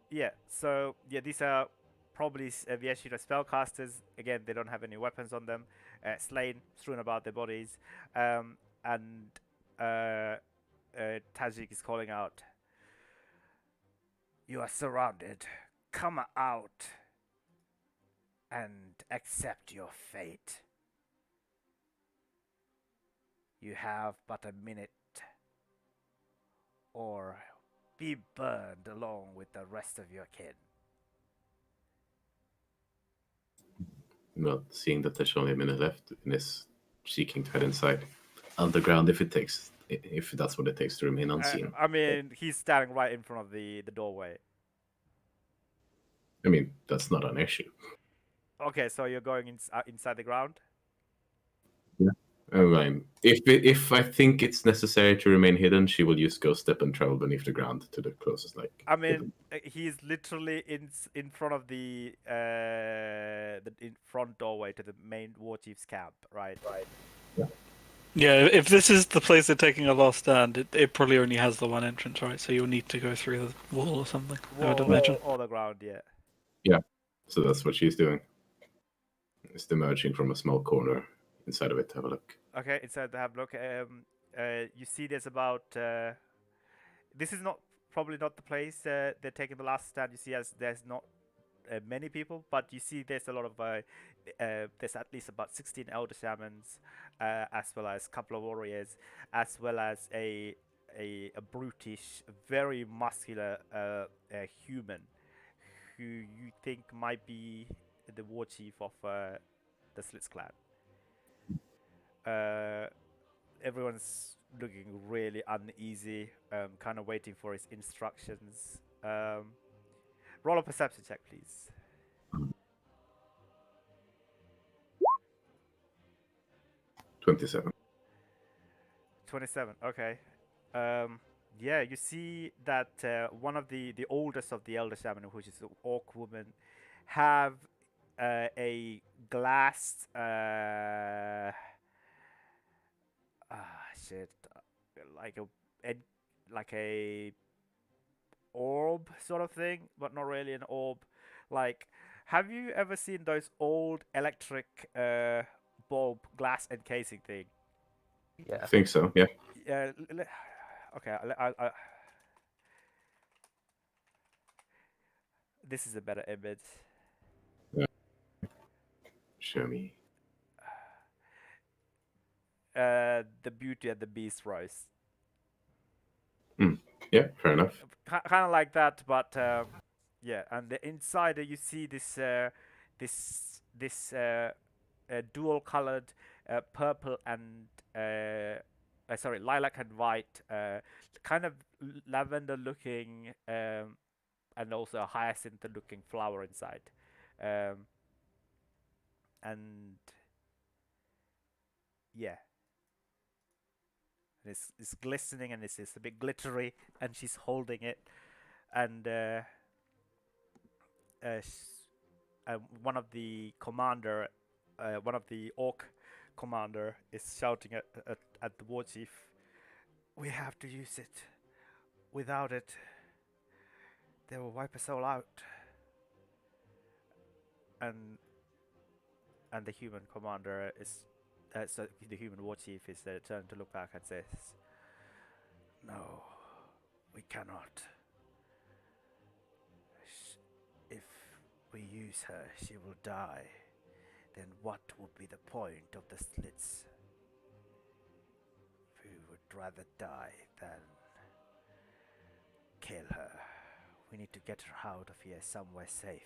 Yeah, so yeah, these are probably Viashino spellcasters. Again, they don't have any weapons on them. Slain, strewn about their bodies. And Tajik is calling out, "You are surrounded. Come out and accept your fate. You have but a minute, or be burned along with the rest of your kin." Well, seeing that there's only a minute left, and is seeking to head inside underground if that's what it takes to remain unseen. I mean, he's standing right in front of the doorway. I mean, that's not an issue. Okay, so you're going inside the ground? Yeah. I mean, if I think it's necessary to remain hidden, she will use Ghost Step and travel beneath the ground to the closest, like. I mean, he's literally in front of the front doorway to the main war chief's camp, right? Yeah, if this is the place they're taking a last stand, it probably only has the one entrance, right? So you'll need to go through the wall or something, I would imagine. Or the ground, yeah. Yeah, so that's what she's doing. Just emerging from a small corner inside of it to have a look. Okay, inside to have a look. You see there's about... this is probably not the place they're taking the last stand. You see as there's not many people, but you see there's a lot of... there's at least about 16 elder shamans, as well as a couple of warriors, as well as a brutish, very muscular human who you think might be the war chief of the Slits clan. Everyone's looking really uneasy, kind of waiting for his instructions. Roll a perception check, please. 27. 27. Okay. Yeah, you see that one of the oldest of the elder shaman, which is the orc woman, have a glass. Shit, like like a orb sort of thing, but not really an orb. Like, have you ever seen those old electric bulb glass encasing thing? Yeah. I think so, yeah. Yeah. Okay. This is a better image. Show me. The Beauty and the Beast rose. Yeah, fair enough. Kind of like that, but yeah. And the inside you see this dual colored purple and sorry, lilac and white, kind of lavender looking, and also a hyacinth looking flower inside, and yeah. It's glistening and it's a bit glittery, and she's holding it, and one of the one of the orc commander is shouting at the war chief, "We have to use it. Without it, they will wipe us all out." And the human commander is, so the human war chief is turned to look back and says, "No, we cannot. If we use her, she will die. then what would be the point of the slits? We would rather die than kill her. We need to get her out of here somewhere safe.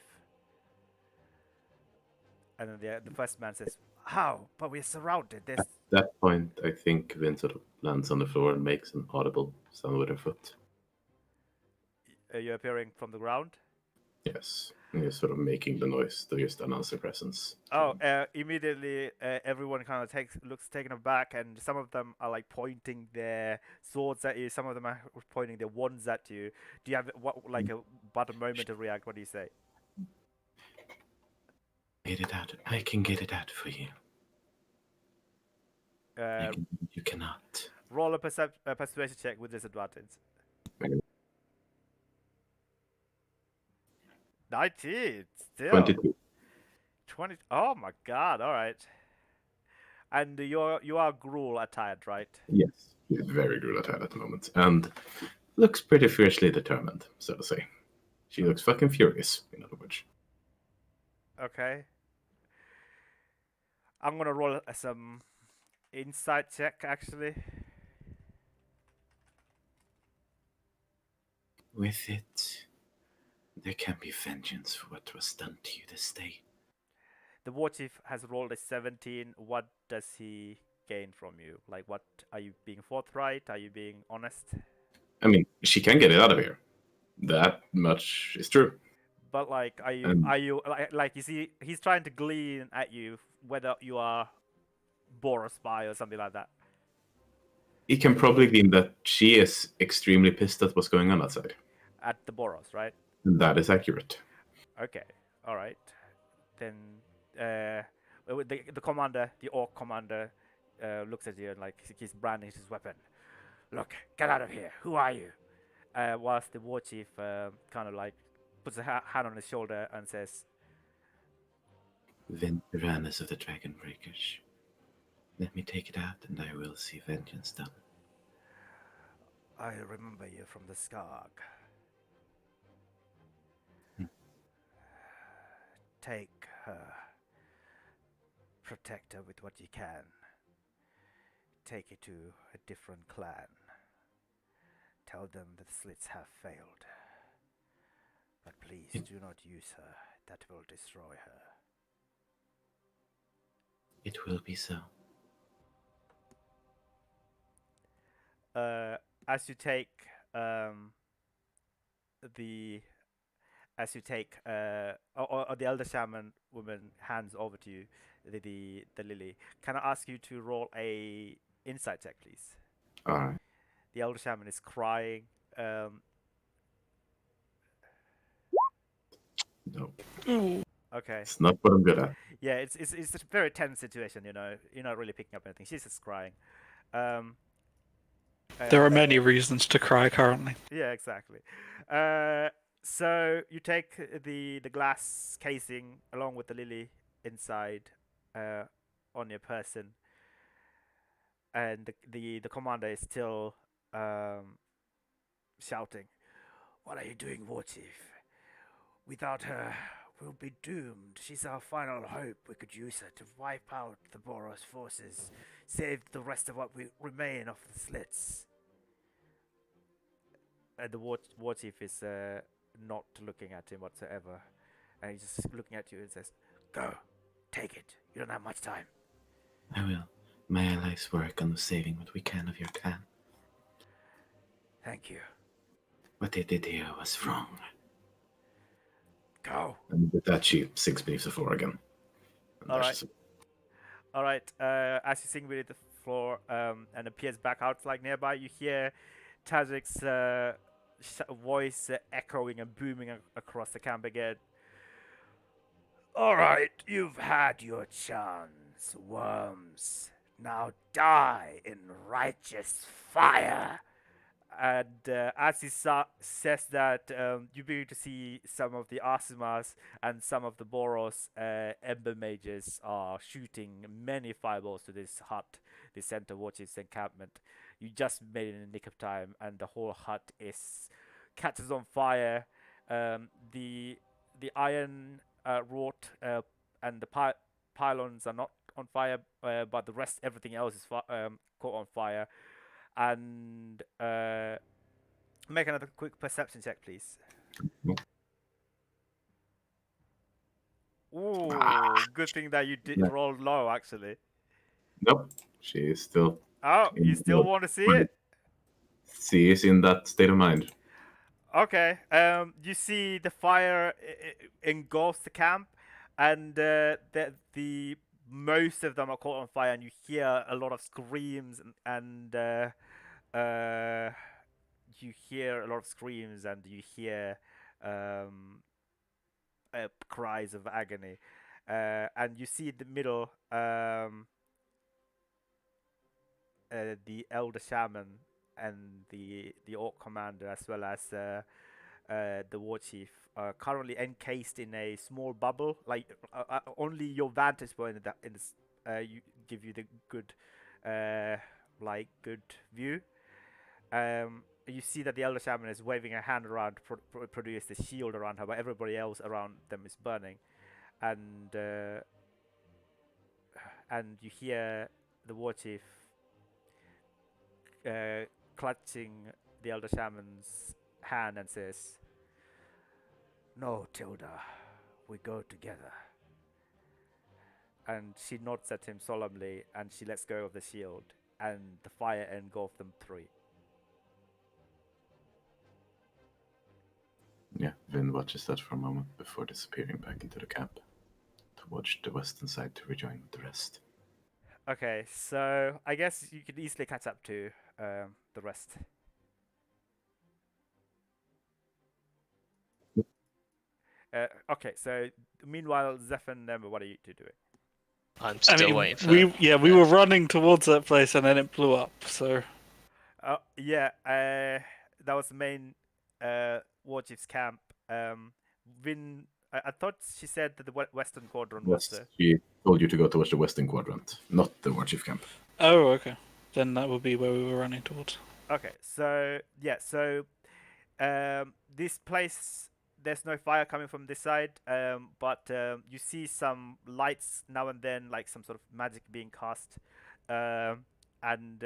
And then the first man says, "How? But we're surrounded. There's..." At that point, I think Vin sort of lands on the floor and makes an audible sound with her foot. You're appearing from the ground. Yes, and you're sort of making the noise to just announce their presence. Oh, immediately everyone kind of looks taken aback, and some of them are like pointing their swords at you. Some of them are pointing their wands at you. Do you have about a moment to react? What do you say? Get it out. I can get it out for you. You cannot. Roll a persuasion check with disadvantage. 19, still 22. 20. Oh my god! All right. And you are Gruul attired, right? Yes, he's very good at the moment, and looks pretty fiercely determined, so to say. She looks fucking furious, in other words. Okay. I'm gonna roll some insight check, actually. With it, there can be vengeance for what was done to you this day. The war chief has rolled a 17. What does he gain from you? Like, what are you being forthright? Are you being honest? I mean, she can get it out of here. That much is true. But like, are you like you see, he's trying to glean at you whether you are Boros spy or something like that. It can probably mean that she is extremely pissed at what's going on outside. At the Boros, right? And that is accurate. Okay, all right. Then the commander, the orc commander, looks at you and like he's brandishing his weapon. Look, get out of here. Who are you? Whilst the war chief kind of like puts a hand on his shoulder and says, Veterans of the Dragon Breakers. Let me take it out and I will see vengeance done. I remember you from the Skarg. Take her. Protect her with what you can. Take it to a different clan. Tell them that the slits have failed. But please do not use her. That will destroy her. It will be so. As you take the elder shaman woman hands over to you the lily. Can I ask you to roll a insight check, please? All right. The elder shaman is crying. No. Okay. It's not what I'm good at. Yeah, it's a very tense situation. You know, you're not really picking up anything. She's just crying. There are many reasons to cry currently. Yeah, exactly. So you take the glass casing along with the lily inside on your person, and the commander is still shouting, "What are you doing, war chief? Without her, we'll be doomed. She's our final hope. We could use her to wipe out the Boros forces, save the rest of what we remain of the slits." And the war chief is not looking at him whatsoever, and he's just looking at you and says, "Go, take it. You don't have much time." I will. My allies work on saving what we can of your clan. Thank you. What they did here was wrong. Go. And with that, she sinks beneath the floor again. And All there's right. just- All right. As you sink beneath the floor and appears back out like nearby, you hear Tazik's voice echoing and booming across the camp again. "All right, you've had your chance, worms. Now die in righteous fire." And as he says that, you begin to see some of the Asimas and some of the Boros Ember Mages are shooting many fireballs to this hut, the center watch's encampment. You just made it in the nick of time, and the whole hut catches on fire. The iron wrought and the pylons are not on fire, but the rest, everything else is caught on fire. And make another quick perception check, please. Ooh, good thing that you did Yeah. roll low, actually. Nope. She is still. Oh, you still want to see it? She is in that state of mind. Okay. You see the fire engulfs the camp, and the most of them are caught on fire, and you hear a lot of screams and you hear a lot of screams, and you hear cries of agony, and you see in the middle the elder shaman and the orc commander, as well as the war chief, are currently encased in a small bubble. Like only your vantage point in this you give you the good good view. You see that the elder shaman is waving a hand around to produce the shield around her, but everybody else around them is burning, and you hear the war chief clutching the elder shaman's hand and says, "No, Tilda, we go together." And she nods at him solemnly, and she lets go of the shield, and the fire engulfs them three. Yeah, Vin watches that for a moment before disappearing back into the camp towards the western side to rejoin with the rest. Okay, so I guess you could easily catch up to the rest. Okay, so meanwhile, Zeph and Emma, what are you two doing? I'm still waiting for we were running towards that place and then it blew up. So Yeah, that was the main war chief's camp. Vin, I thought she said that the western quadrant was Yes, she told you to go towards the western quadrant, not the warchief camp. oh, okay, then that would be where we were running towards. Okay, so yeah, so this place, there's no fire coming from this side, but you see some lights now and then, like some sort of magic being cast, and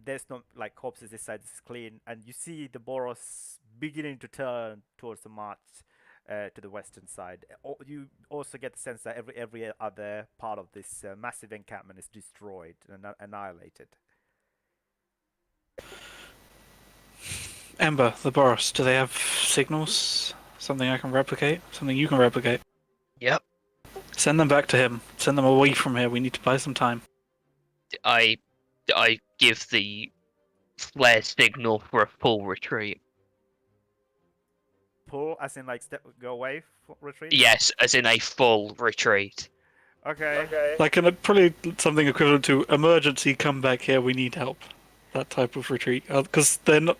there's no like corpses this side. Is clean, and you see the Boros beginning to turn towards the march to the western side. You also get the sense that every other part of this massive encampment is destroyed and annihilated. Ember, the Boros, do they have signals? Something I can replicate? Something you can replicate? Yep. Send them back to him. Send them away from here. We need to buy some time. I give the flare signal for a full retreat. Pull, as in like go away, retreat? Yes, as in a full retreat. Okay. Like probably something equivalent to emergency, come back here, we need help. That type of retreat. Because they're not...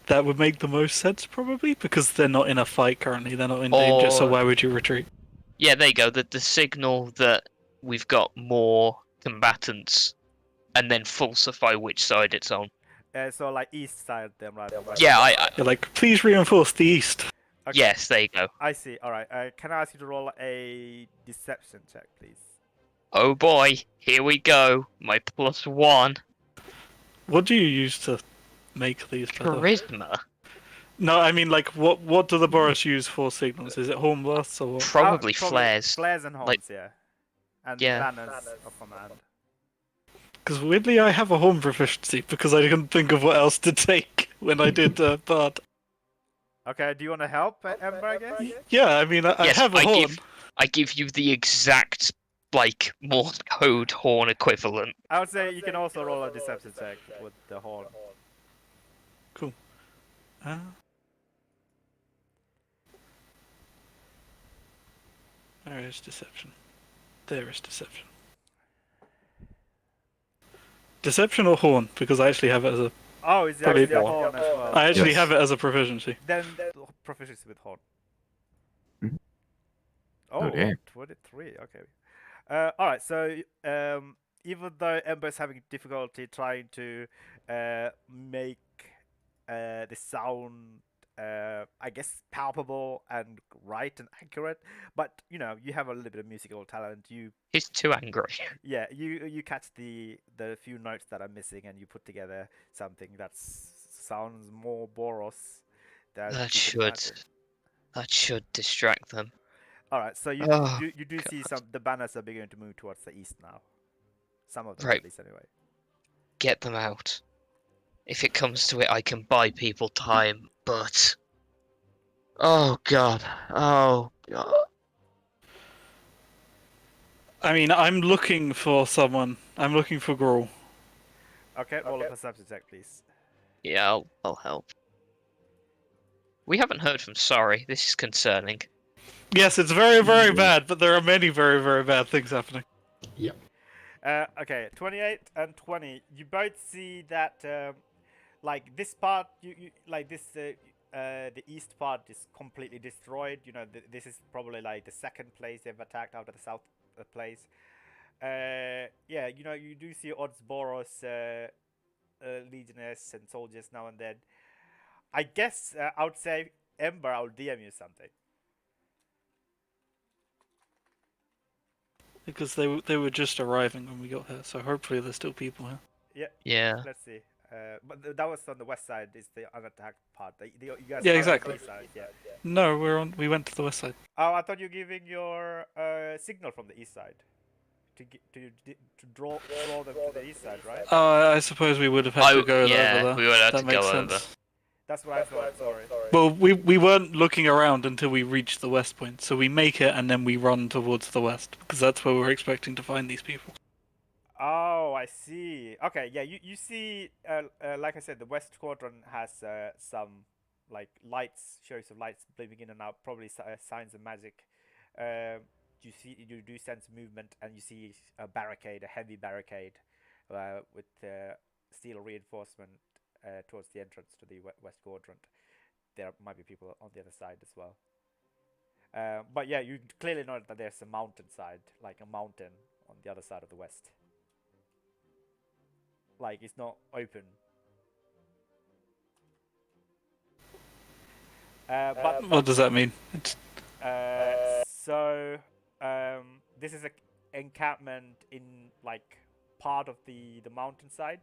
That would make the most sense, probably, because they're not in a fight currently. They're not in danger, so why would you retreat? Yeah, there you go. The signal that we've got more combatants, and then falsify which side it's on. So like east side then, right? Yeah, You're like, please reinforce the east. Okay. Yes, there you go. I see. All right. Can I ask you to roll a deception check, please? Oh boy, here we go. My +1. What do you use to make these? Charisma. No, I mean, like, what do the Boros use for signals? Is it horn blasts or what? Probably flares. Flares and horns, yeah. And banners of command. Because weirdly, I have a horn proficiency because I couldn't think of what else to take when I did Bard. Okay, do you want to help, Ember, I guess? Yeah, I mean, I have a horn. I give you the exact, like, Morse code horn equivalent. I would say you can also roll a deception check with the horn. Cool. There is deception. There is deception. Deception or horn? Because I actually have it as a... Oh, is actually a horn as well? I actually have it as a proficiency. Then proficiency with horn. Mm-hmm. Oh, okay. 23, okay. Alright, so even though Ember is having difficulty trying to make the sound I guess, palpable and right and accurate. But you have a little bit of musical talent. He's too angry. Yeah, you catch the few notes that are missing, and you put together something that sounds more Boros than That you can imagine. should distract them. All right, so Oh, you do see God. the banners are beginning to move towards the east now. Some of them, Right. at least, anyway. Get them out. If it comes to it, I can buy people time, but... Oh, God. Oh, God. I mean, I'm looking for someone. I'm looking for Gruul. Okay, roll a perception check, please. Yeah, I'll help. We haven't heard from Sorry. This is concerning. Yes, it's very, very bad, but there are many very, very bad things happening. Yep. Okay, 28 and 20. You both see that, like this part, you like this. The east part is completely destroyed. This is probably like the second place they've attacked after the south place. Yeah, you do see odds Boros, legionnaires and soldiers now and then. I guess I would say Ember. I'll DM you something. Because they were just arriving when we got here, so hopefully there's still people here. Yeah. Yeah. Let's see. But that was on the west side. Is the unattacked part? You guys Yeah, are exactly. on the east side. Yeah. No, we went to the west side. Oh, I thought you were giving your signal from the east side to draw them to the east side, right? I suppose we would have had to go over there. we would have That to makes go sense. over. That's what I thought. Sorry. Well, we weren't looking around until we reached the west point, so we make it and then we run towards the west, because that's where we're expecting to find these people. Oh, I see. Okay, yeah, you see, like I said, the west quadrant has some like lights, shows of lights blinking in and out, probably signs of magic. You do sense movement, and you see a barricade, a heavy barricade, with steel reinforcement towards the entrance to the west quadrant. There might be people on the other side as well. But yeah, you clearly know that there's a mountainside, like a mountain on the other side of the west. Like, it's not open. But What does that mean? this is an encampment in like part of the mountainside.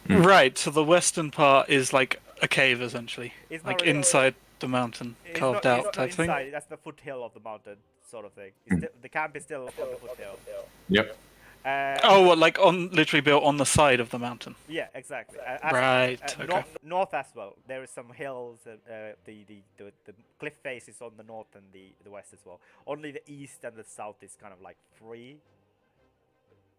Right, so the western part is like a cave, essentially. It's Like not really, inside the mountain, carved out it's type not thing. inside. That's the foothill of the mountain, sort of thing. The camp is still on the foothill. Yep. Oh, what, like literally built on the side of the mountain? Yeah, exactly. Right, okay. North as well. There is some hills. The cliff face is on the north and the west as well. Only the east and the south is kind of like free,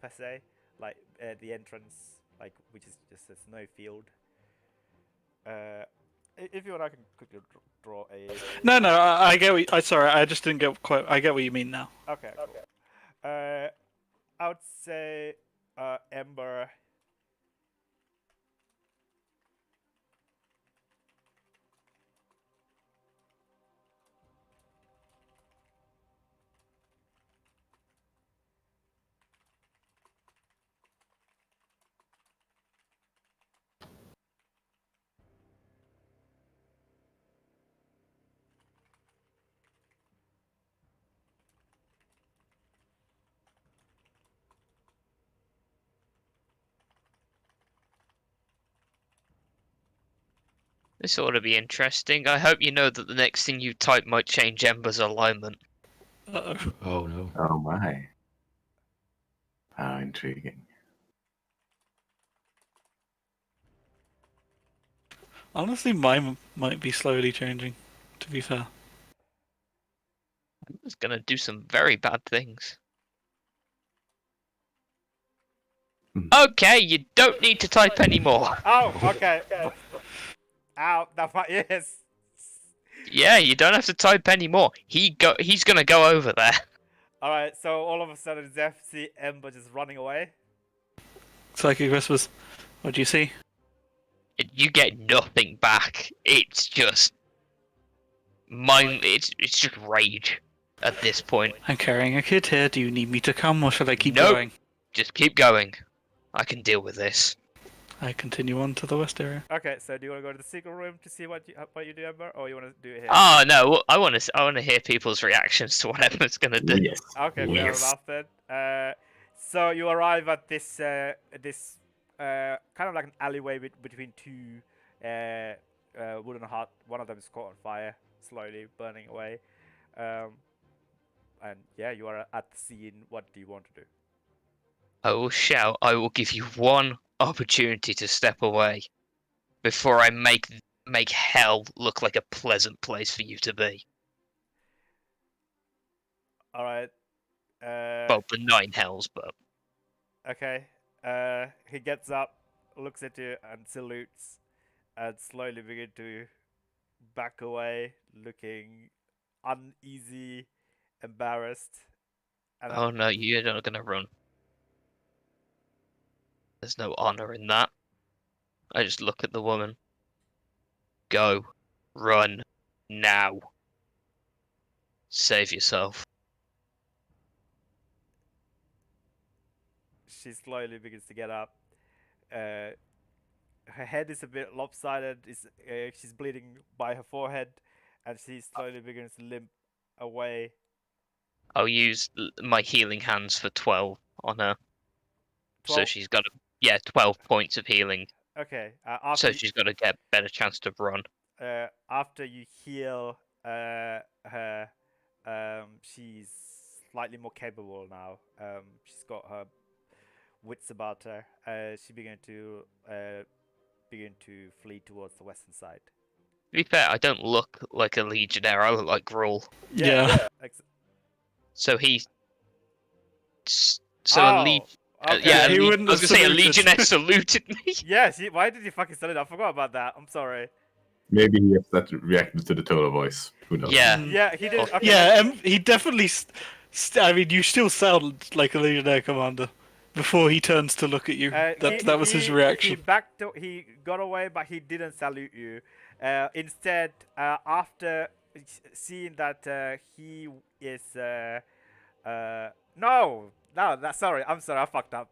per se. Like the entrance, like which is just a snow field. If you want, I can quickly draw a. No, I get what sorry, I just didn't get quite. I get what you mean now. Okay. Cool. I would say Ember. This ought to be interesting. I hope you know that the next thing you type might change Ember's alignment. Uh-oh. Oh no. Oh my. How intriguing. Honestly, mine might be slowly changing, to be fair. It's gonna do some very bad things. Okay, you don't need to type anymore. Oh, okay. Ow, that might, yes. Yeah, you don't have to type anymore. He's gonna go over there. Alright, so all of a sudden Zeph see Ember just running away. Psychic Whispers, what do you see? You get nothing back. It's just it's just rage at this point. I'm carrying a kid here. Do you need me to come, or should I keep Nope. going? Just keep going. I can deal with this. I continue on to the west area. Okay, so do you want to go to the secret room to see what you do, Ember, or you want to do it here? Oh no, I want to hear people's reactions to what Emma's gonna do. Yes. Okay, fair Yes. enough then. So you arrive at this kind of like an alleyway between two wooden hut. One of them is caught on fire, slowly burning away. And yeah, you are at the scene. What do you want to do? I will shout. I will give you one opportunity to step away before I make hell look like a pleasant place for you to be. All right. Well, the 9 hells, but Okay. He gets up, looks at you, and salutes, and slowly begin to back away, looking uneasy, embarrassed. And oh no, you're not gonna run. There's no honor in that. I just look at the woman. Go. Run. Now. Save yourself. she slowly begins to get up. Her head is a bit lopsided. She's bleeding by her forehead, and she slowly begins to limp away. I'll use my healing hands for 12 on her. 12? So she's got 12 points of healing. Okay. So she's got to get a better chance to run. After you heal her, she's slightly more capable now. She's got her wits about her. She began to flee towards the western side. To be fair, I don't look like a legionnaire. I look like Gruul. Yeah. So he. Okay. Yeah, he I wouldn't was have gonna say a saluted. legionnaire saluted me. Yeah, why did you fucking salute? I forgot about that. I'm sorry. Maybe he has that reacted to the tone of voice. Who knows? Yeah. Yeah, he did. Okay. Yeah, he definitely. I mean, you still sound like a legionnaire commander before he turns to look at you. That was his reaction. He got away, but he didn't salute you. Instead, after seeing that he is sorry, I'm sorry, I fucked up.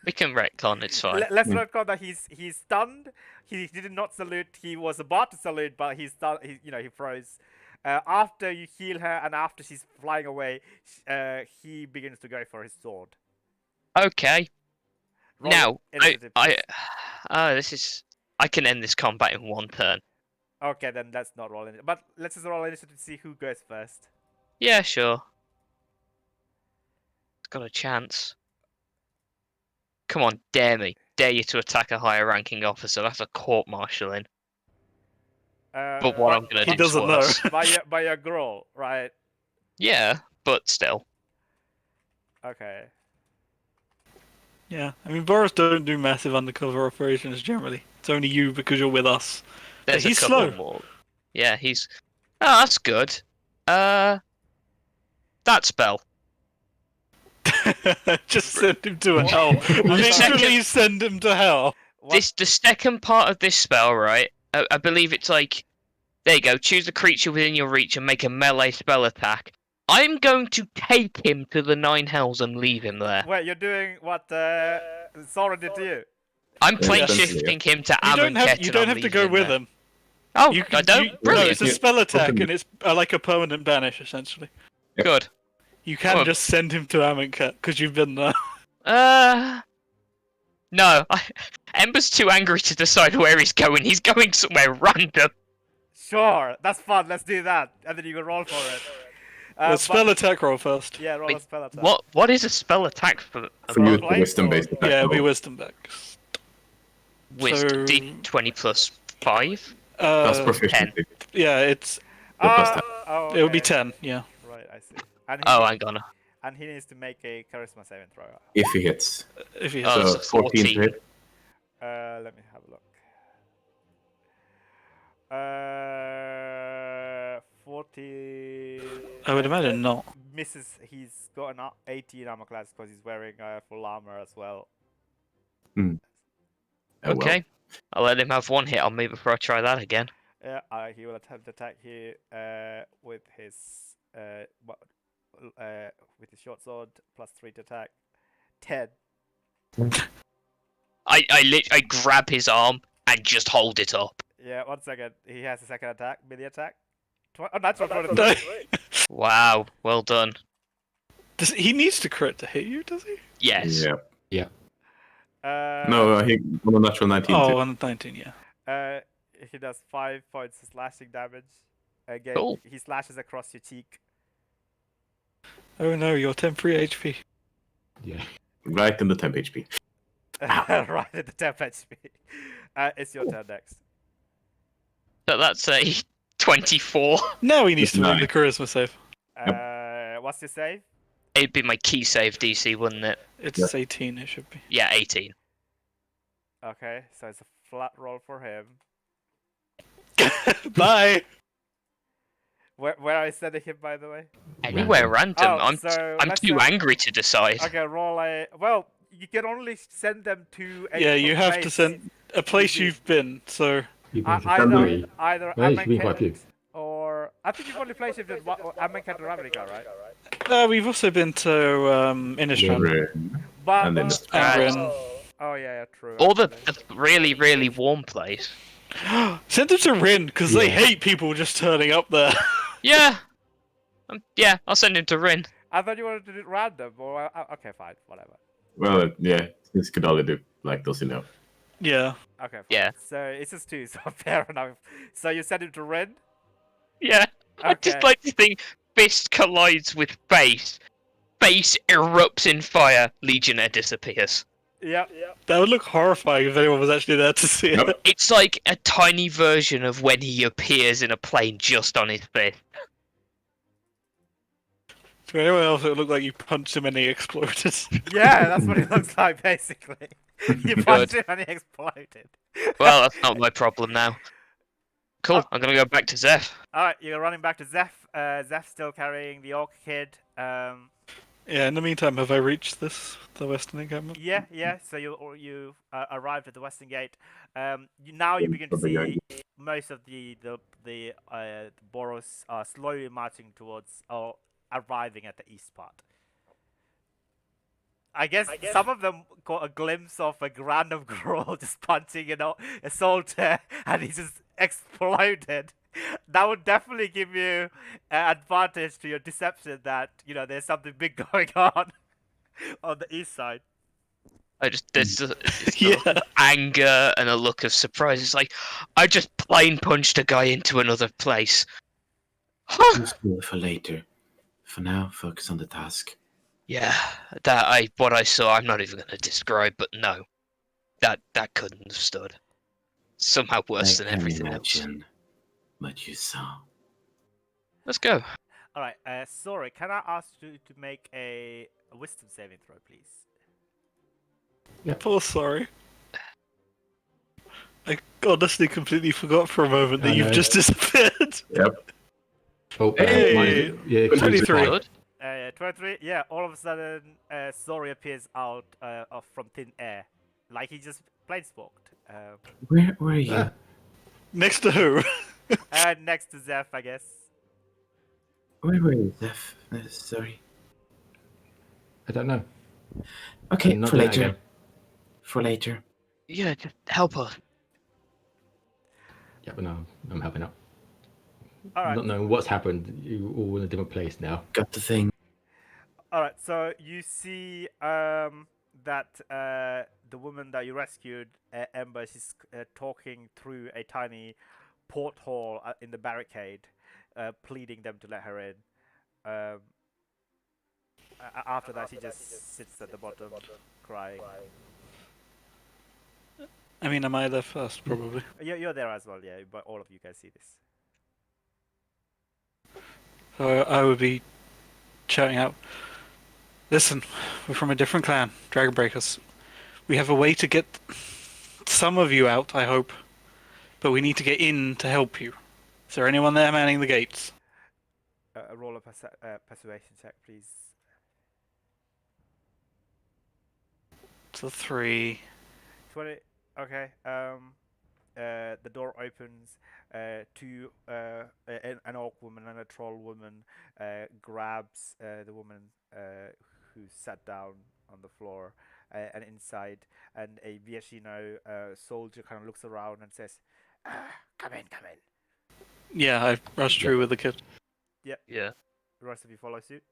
We can retcon, it's fine. Let's retcon that he's stunned. He did not salute. He was about to salute, but he's stunned. He froze. After you heal her and after she's flying away, he begins to go for his sword. Okay. Roll Now, initiative, please. I can end this combat in 1 turn. Okay, then let's not roll it. But let's just roll initiative to see who goes first. Yeah, sure. It's got a chance. Come on, dare me. Dare you to attack a higher ranking officer. That's a court-martialing. But what I'm gonna do he doesn't is know. worse. by your girl, right? Yeah, but still. Okay. Yeah, I mean, Boris don't do massive undercover operations generally. It's only you because you're with us. There's he's a couple slow. more. Yeah, he's. Oh, that's good. That spell. Just send him to hell. Literally send him to hell. The second part of this spell, right? I believe it's like, there you go. Choose a creature within your reach and make a melee spell attack. I'm going to take him to the 9 hells and leave him there. Wait, you're doing what Sora did to you? I'm plane essentially, shifting him to You Amonkhet. don't have to go with him. Oh, You I don't. No, Brilliant. it's a spell attack and it's like a permanent banish essentially. Good. You can just send him to Amonkhet because you've been there. No. Ember's too angry to decide where he's going. He's going somewhere random. Sure, that's fun. Let's do that, and then you can roll for it. Spell attack roll first. Yeah, roll Wait, a spell attack. What is a spell attack for? For you, it's Roleplay? a wisdom-based attack. Yeah, it'll be roll. wisdom back. Wisdom So- D20 plus 5. That's proficiency. Yeah, it's Oh, it'll be okay. 10. Yeah. Right, I see. And Oh, hang on. and he needs to make a charisma saving throw. If he hits. If he Oh, has. So it's a 14 to 14. hit. Let me have a look. 14. I would imagine not. Misses. He's got an 18 armor class because he's wearing full armor as well. Oh, well. Okay. I'll let him have 1 hit on me before I try that again. He will attempt to attack here with his short sword plus 3 to attack. 10. I I grab his arm and just hold it up. Yeah, 1 second. He has a second attack, melee attack. Natural 23. Wow, well done. He needs to crit to hit you, does he? Yes. Yeah. Uh, No, he on a natural 19. Oh, too. on 19, yeah. He does 5 points of slashing damage. Again, Cool. he slashes across your cheek. Oh no, you're temporary HP. Yeah. Right in the temp HP. Right at the temp HP. It's your turn next. So that's a 24. Now he needs to Nice. make the charisma save. What's your save? It'd be my key save DC, wouldn't it? It's 18, it should be. Yeah, 18. Okay, so it's a flat roll for him. Bye! Where are you sending him, by the way? Anywhere random. Oh, I'm let's too say- angry to decide. Okay, roll a. Well, you can only send them to a. Yeah, you have to place. send a place you've been, so... You've I- been to either Sunbury. either Well, it's been quite a few. Amenkent or I think you've only played him in Amenkent or Ravnica, right? We've also been to Innistrad. But And then And Bryn. oh yeah, true. Or the actually. really, really warm place. Send them to Rin, because they Yeah. hate people just turning up there. Yeah. Yeah, I'll send him to Rin. I thought you wanted to do it random, or okay, fine, whatever. Well, yeah, this could only do like those, Yeah. Okay, fine. Yeah. So it's just 2, so fair enough. So you send him to Ren? Yeah. I just Okay. like to think fist collides with face. Face erupts in fire. Legionnaire disappears. Yep. That would look horrifying if anyone was actually there to see it. Yep. It's like a tiny version of when he appears in a plane just on his face. To anyone else, it would look like you punched him and he exploded. Yeah, that's what it looks like, basically. You punched him and he exploded. Well, that's not my problem now. Cool, I'm gonna go back to Zeph. Alright, you're running back to Zeph. Zeph's still carrying the Orc Kid. Yeah, in the meantime, have I reached the Western encampment? Yeah. So you arrived at the Western Gate. Now you begin to From the see most of the Boros are slowly marching towards or arriving at the east part. I guess some of them got a glimpse of a random Growl just punching, a soldier, and he just exploded. That would definitely give you an advantage to your deception that, there's something big going on the east side. There's a Yeah. look of anger and a look of surprise. It's like, I just plain punched a guy into another place. Useful for later. For now, focus on the task. Yeah, what I saw, I'm not even going to describe, but no. That couldn't have stood. Somehow worse than everything else. What you saw. Let's go. Alright, sorry, can I ask you to make a wisdom saving throw, please? Oh, sorry. I honestly completely forgot for a moment that I you've know. just disappeared. Yep. Oh, Hey! yeah, 23. Good. 23, yeah, all of a sudden, Sori appears out from thin air. Like he just planeswalked. Where are you? Ah. Next to who? Next to Zeph, I guess. Where were you, Zeph? Sorry. I don't know. Okay, Not for that later. again. For later. Yeah, just help us. Yeah, but no, I'm helping out. Alright. Not knowing what's happened, you all in a different place now. Got the thing. Alright, so you see that the woman that you rescued, Ember, she's talking through a tiny porthole in the barricade, pleading them to let her in. After that, she just sits at the bottom, crying. I mean, am I there first? Probably. You're there as well, yeah, but all of you guys see this. So I would be shouting out, listen, we're from a different clan, Dragon Breakers. We have a way to get some of you out, I hope. But we need to get in to help you. Is there anyone there manning the gates? Roll a persuasion check, please. It's a 3. 20. Okay. The door opens. Two an orc woman and a troll woman grabs the woman who sat down on the floor and inside, and a Viashino soldier kind of looks around and says, "Come in, come in." Yeah, I rushed through with the kid. Yep. Yeah. The rest of you follow suit.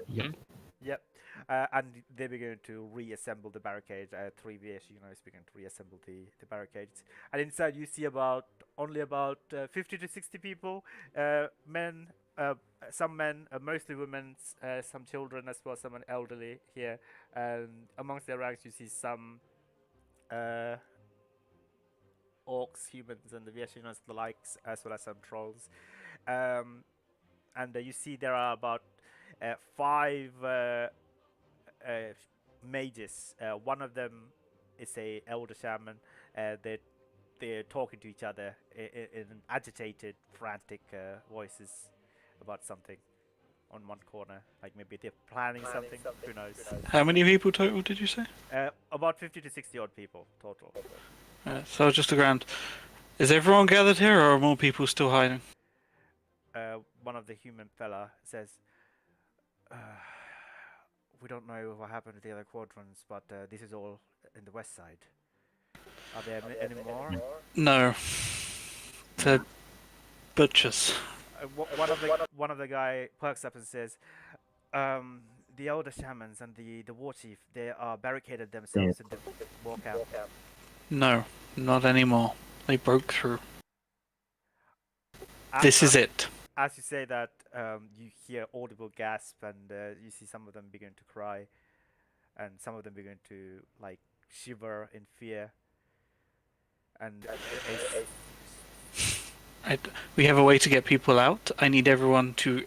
Yep. Yep. And they begin to reassemble the barricades. 3 Viachinos begin to reassemble the barricades. And inside you see only about 50 to 60 people, men, some men, mostly women, some children as well, some elderly here. And amongst their ranks you see some orcs, humans, and the Viachinos the likes, as well as some trolls. And you see there are about 5 mages. One of them is a elder shaman. They're talking to each other in agitated, frantic voices about something on one corner. Like maybe they're planning something. Who knows? How many people total did you say? About 50 to 60 odd people total. So just a grand. Is everyone gathered here, or are more people still hiding? One of the human fella says, "We don't know what happened to the other quadrants, but this is all in the west side. Are there any more?" No. They're butchers. One of the guy perks up and says, "The elder shamans and the war chief, they are barricaded themselves in the walkout." No, not anymore. They broke through. This is it. As you say that, you hear audible gasp, and you see some of them begin to cry, and some of them begin to like shiver in fear. And We have a way to get people out. I need everyone to...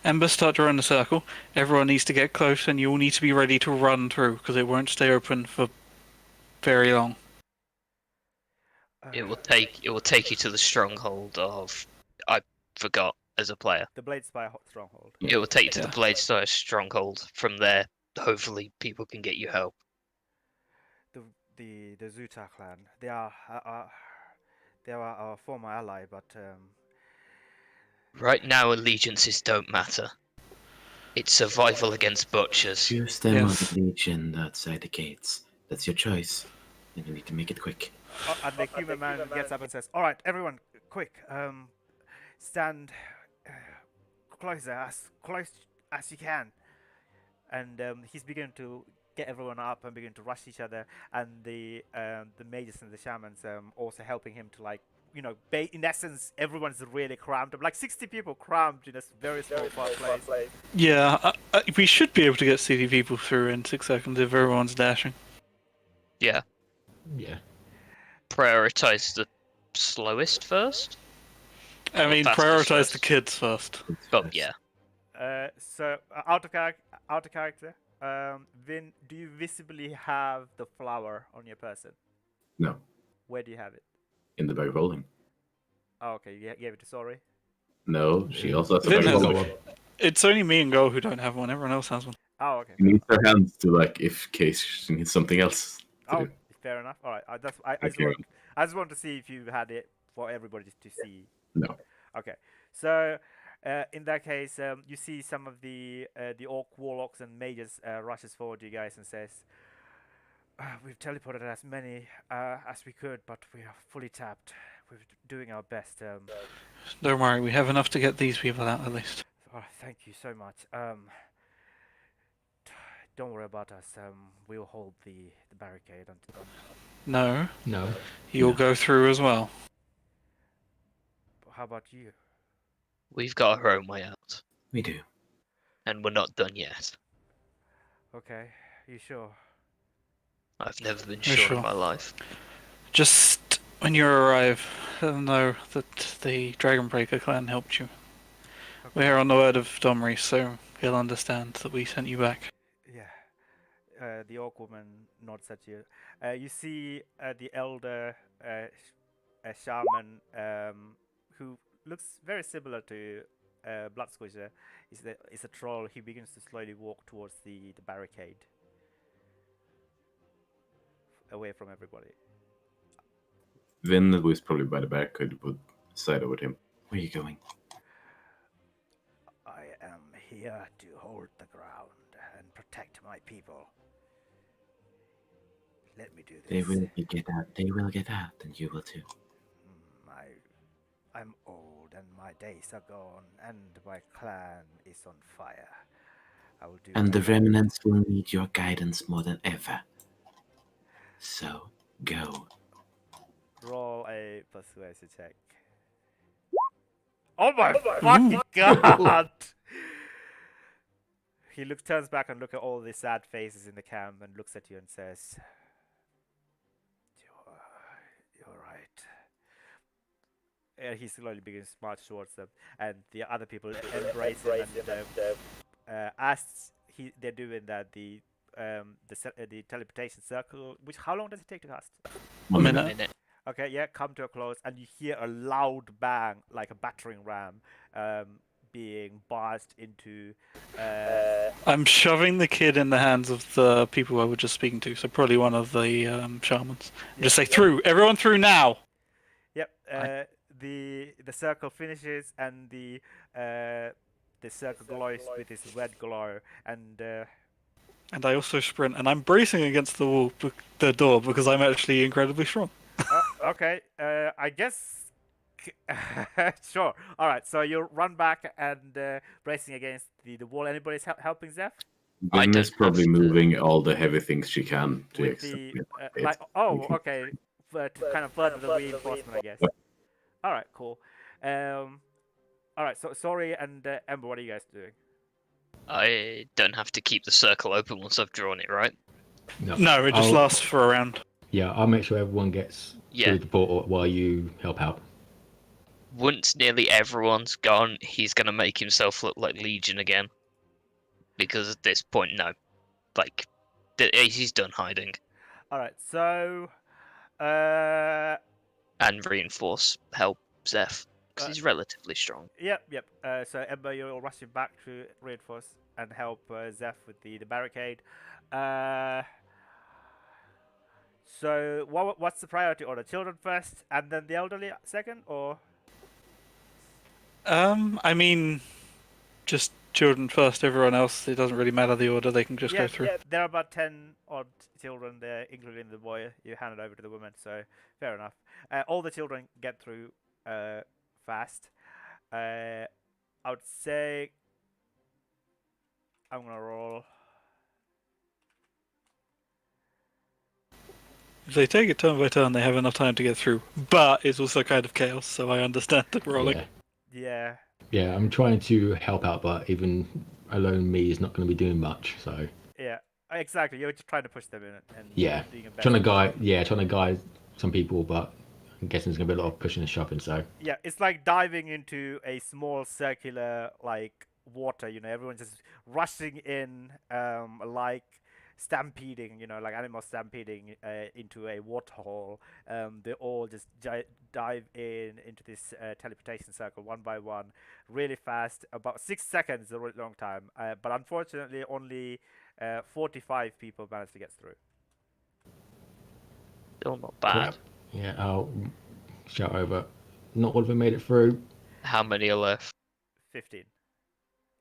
Ember, start drawing a circle. Everyone needs to get close, and you all need to be ready to run through, because it won't stay open for very long. It will take you to the stronghold of... I forgot as a player. the Blade Spy stronghold. It will take you to Yeah. the Blade Star stronghold. From there, hopefully, people can get you help. The Zuta clan. They are our former ally, but Right now, allegiances don't matter. It's survival against butchers. Choose them Yes. or the Legion outside the gates. That's your choice. And you need to make it quick. and the human man gets up and says, "All right, everyone, quick, stand close as you can." And he's beginning to get everyone up and begin to rush each other, and the mages and the shamans also helping him to, like, you know, in essence, everyone's really crammed up, like 60 people crammed in a very small place. Yeah, we should be able to get 60 people through in 6 seconds if everyone's dashing. Yeah. Yeah. Prioritize the slowest first. I mean, fastest prioritize first. the kids first. But yeah. So out of character, Vin, do you visibly have the flower on your person? No, Where do you have it? in the bag of holding. Oh, okay, you gave it to Sorry. No, she also has a Vin bag of has holding. It's only me and Go who don't have one. Everyone else has one. Oh, okay. She needs her hands to, like, if case she needs something else to Oh, do. fair enough. All right. Okay. I just want to see if you had it for everybody to see. No. Okay. So, in that case, you see some of the orc warlocks and mages rushes forward to you guys and says, "We've teleported as many as we could, but we are fully tapped. We're doing our best." Don't worry, we have enough to get these people out at least. Oh, thank you so much. Don't worry about us. We will hold the barricade until. No, No. you'll No. go through as well. How about you? We've got our own way out. We do. And we're not done yet. Okay. You sure? I've never been You're sure sure. in my life. Just when you arrive, let them know that the Dragonbreaker clan helped you. We're here on the word of Domri, so he'll understand that we sent you back. Yeah. The orc woman nods at you. You see the elder shaman who looks very similar to Blood Squisher. Is a troll. He begins to slowly walk towards the barricade, away from everybody. Vin, who is probably by the barricade, would side over him. Where are you going? I am here to hold the ground and and protect my people. Let me do this. They will get out. They will get out, and you will too. I'm old and my days are gone and my clan is on fire. I will do And the whatever. remnants will need your guidance more than ever. So, go. Roll a persuasion check. Oh my fucking god! He turns back and looks at all the sad faces in the camp and looks at you and says, "You're right." And he slowly begins to march towards them, and the other people embrace him. And as they're doing that, the teleportation circle. How long does it take to cast? 1 minute. Minute. Okay, yeah, come to a close, and you hear a loud bang, like a battering ram, being barged into. I'm shoving the kid in the hands of the people I was just speaking to, so probably one of the shamans. Just say through, everyone through now. Yep. The circle finishes, and the circle glows with its red glow, and. And I also sprint, and I'm bracing against the wall, the door, because I'm actually incredibly strong. Okay. I guess. Sure. All right. So you run back and bracing against the wall. Anybody's helping Zeph? I Vim is don't probably have to- moving all the heavy things she can to With accept the it. like. Oh, okay. To kind of further the reinforcement, I guess. All right. Cool. All right. So sorry, and Ember, what are you guys doing? I don't have to keep the circle open once I've drawn it, right? No, it just lasts for a round. Yeah, I'll make sure everyone gets Yeah. through the portal while you help out. Once nearly everyone's gone, he's gonna make himself look like Legion again. Because at this point, no. Like, he's done hiding. All right. So. And reinforce, help Zeph. Because he's relatively strong. Yep. So Ember, you're rushing back to reinforce and help Zeph with the barricade. So what's the priority order? Children first, and then the elderly second, or? I mean, just children first. Everyone else, it doesn't really matter the order. They can just go through. Yeah, there are about 10 odd children there, including the boy you handed over to the woman. So fair enough. All the children get through fast. I would say I'm gonna roll. If they take it turn by turn, they have enough time to get through. But it's also kind of chaos, so I understand the rolling. Yeah. Yeah. Yeah, I'm trying to help out, but even alone me is not going to be doing much. So Yeah. Exactly. You're just trying to push them in and yeah, doing your best. trying to guide some people, but I'm guessing there's going to be a lot of pushing and shoving. So Yeah, it's like diving into a small circular like water. Everyone's just rushing in, like stampeding. Like animals stampeding into a waterhole. They all just dive into this teleportation circle one by one, really fast. About 6 seconds is a really long time. But unfortunately, only 45 people managed to get through. Still not bad. yeah, I'll shout over. Not all of them made it through. How many are left? 15.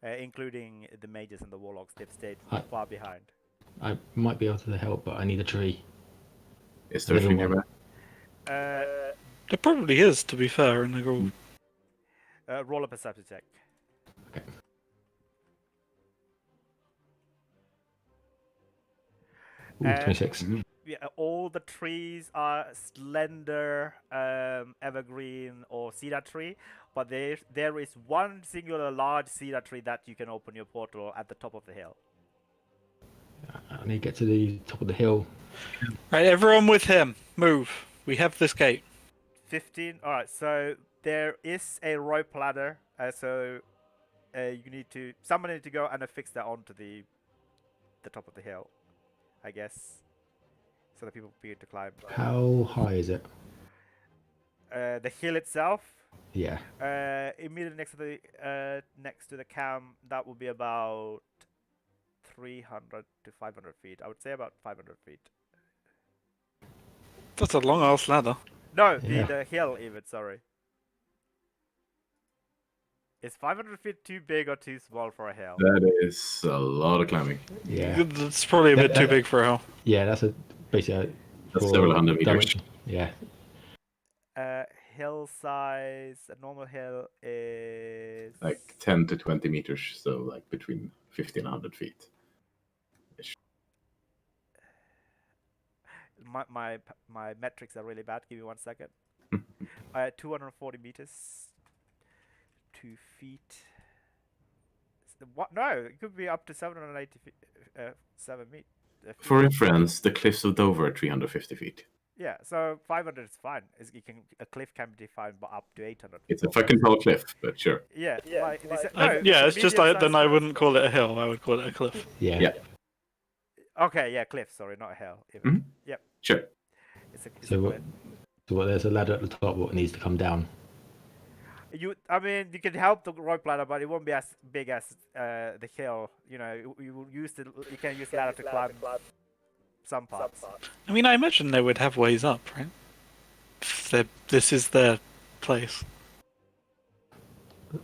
Including the mages and the warlocks. They've stayed I- far behind. I might be able to help, but I need a tree. Is there a Another tree one. nearby? There probably is, to be fair, and they're all... Roll a perception check. Okay. Ooh, 26. Yeah, all the trees are slender, evergreen or cedar tree, but there is one singular large cedar tree that you can open your portal at the top of the hill. I need to get to the top of the hill. Right, everyone with him. Move. We have this gate. 15. All right, so there is a rope ladder. Someone need to go and affix that onto the top of the hill, I guess, so that people begin to climb. How high is it? The hill itself, Yeah. immediately next to the camp, that will be about 300 to 500 feet. I would say about 500 feet. That's a long ass ladder. No, Yeah. the hill even. Sorry. Is 500 feet too big or too small for a hill? That is a lot of climbing. Yeah. It's probably a bit too big for a hill. Yeah, that's basically That's for several hundred meters. dimension. Yeah. Hill size, a normal hill is Like 10 to 20 meters, so like between 50 and 100 feet. my metrics are really bad. Give me 1 second. 240 meters. 2 feet. What? No, it could be up to 780 feet. 7 feet. For reference, the cliffs of Dover are 350 feet. Yeah, so 500 is fine. A cliff can be defined by up to 800. It's a fucking tall cliff, but sure. Yeah, like, Yeah, it's just then I wouldn't call it a hill. I would call it a cliff. Yeah. Yeah. Okay, yeah, cliff. Sorry, not a hill. Mhm. Yep. Sure. It's a So cliff. there's a ladder at the top. What needs to come down? I mean, you can help the rope ladder, but it won't be as big as the hill. You know, you can use ladder to climb some parts. I mean, I imagine they would have ways up, right? If this is their place.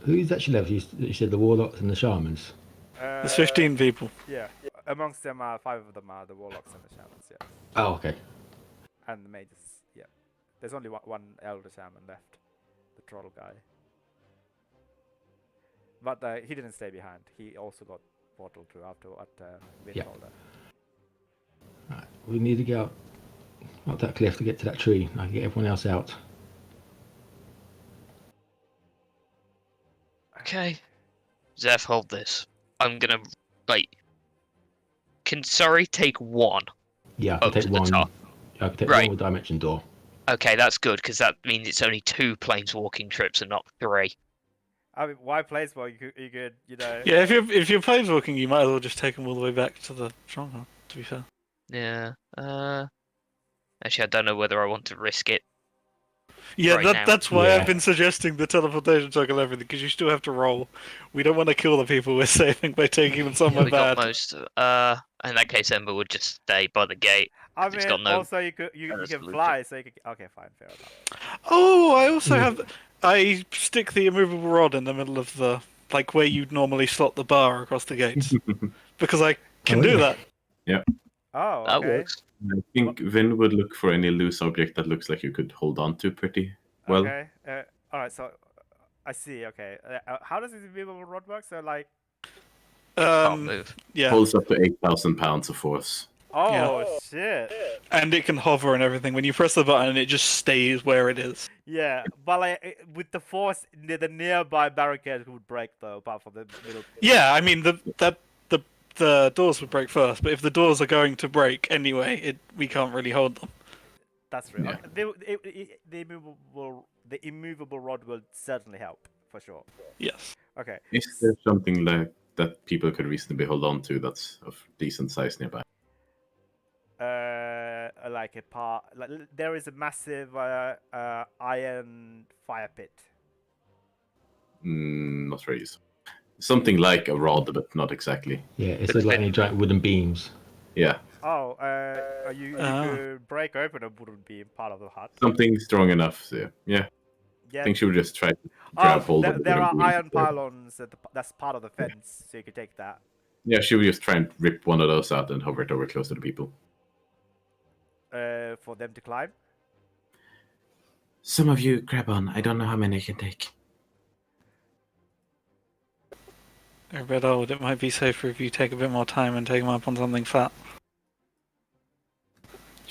Who's actually left? You said the warlocks and the shamans. There's 15 people. Yeah, amongst them are 5 of them are the warlocks and the shamans. Yeah, Oh, okay. and the mages. Yeah, there's only one elder shaman left, the troll guy. But he didn't stay behind. He also got portal through after what Vin Yeah. told her. Right. We need to get up that cliff to get to that tree. I can get everyone else out. Okay. Zeph, hold this. I'm gonna can Sorry take one Yeah, I can up take to the one. top. I can take Right. one with dimension door. Okay, that's good because that means it's only 2 planeswalking trips and not 3. I mean, why place? Well, you could, you know. Yeah, if you're planeswalking, you might as well just take them all the way back to the stronghold. To be fair. Yeah. Actually, I don't know whether I want to risk it. Yeah, Right now. that's why Yeah. I've been suggesting the teleportation token and everything, because you still have to roll. We don't want to kill the people we're saving by taking them Yeah, somewhere we got bad. most. In that case, Ember would just stay by the gate. I It's mean, got no also you can solution. fly, so you can. Okay, fine, fair enough. Oh, I also have. I stick the immovable rod in the middle of the where you'd normally slot the bar across the gates, because I can Oh, do yeah. that. Oh, That okay. works. I think Vin would look for any loose object that looks like you could hold on to pretty well. Okay. All right. So I see. Okay. How does this invisible rod work? So like. Can't move. Yeah, Holds up to 8,000 pounds of force. Oh shit. and it can hover and everything. When you press the button, it just stays where it is. Yeah, but like with the force, the nearby barricades would break though, apart from the middle. Yeah, I mean the doors would break first, but if the doors are going to break anyway, we can't really hold them. That's true. Yeah. The immovable rod will certainly help for sure. Yes. Okay. Is there something like that people could reasonably hold on to that's of decent size nearby? Like a part, like there is a massive iron fire pit. Not very useful. Something like a rod, but not exactly. Yeah, it's like any giant wooden beams. Yeah, Oh, you could break open a wooden beam part of the hut. something strong enough. So, yeah, Yeah. I think she would just try to grab hold of the there are wooden beam. iron pylons that's part of the fence, so you could take that. Yeah, she would just try and rip one of those out and hover it over close to the people. For them to climb. Some of you grab on. I don't know how many I can take. They're a bit old. It might be safer if you take a bit more time and take them up on something fat.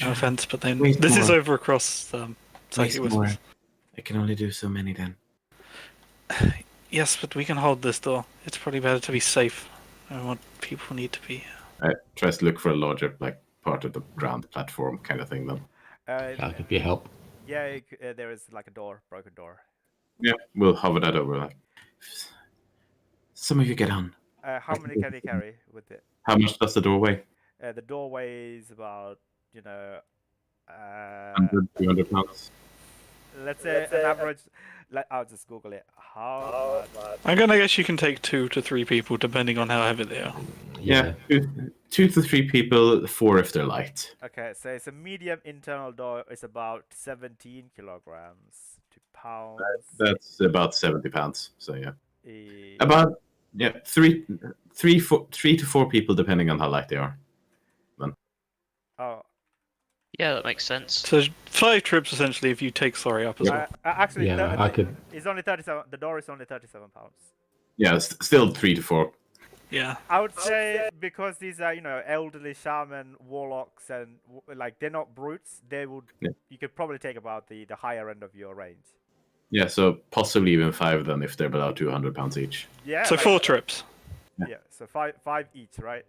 No offense, but then Wait this is more. over across Psychic Waste more. Whispers. I can only do so many then. Yes, but we can hold this door. It's probably better to be safe. I want people need to be. Tries to look for a larger, like, part of the ground platform kind of thing. Then, I could be a help. Yeah, there is like a door, broken door. yeah, we'll hover that over. Like, Some of you get on. How many can you carry with it? how much does the door weigh? The doorway is about, 100, 200 pounds. let's say an average. I'll just Google it. How much? I'm gonna guess you can take 2 to 3 people depending on how heavy they are. Yeah, 2 to 3 people, 4 if they're light. Okay, so it's a medium internal door. It's about 17 kilograms to pounds. That's about 70 pounds. So yeah, About three to four people, depending on how light they are. Oh, Yeah, that makes sense. So 5 trips essentially if you take Sorry up as well. actually, Yeah, I could. it's only 37. The door is only 37 pounds. Yeah, still 3 to 4. Yeah. I would say because these are, elderly shaman warlocks and like they're not brutes, they would. Yeah. You could probably take about the higher end of your range. Yeah, so possibly even 5 then if they're below 200 pounds each. Yeah. So 4 trips. Yeah. So five each, right?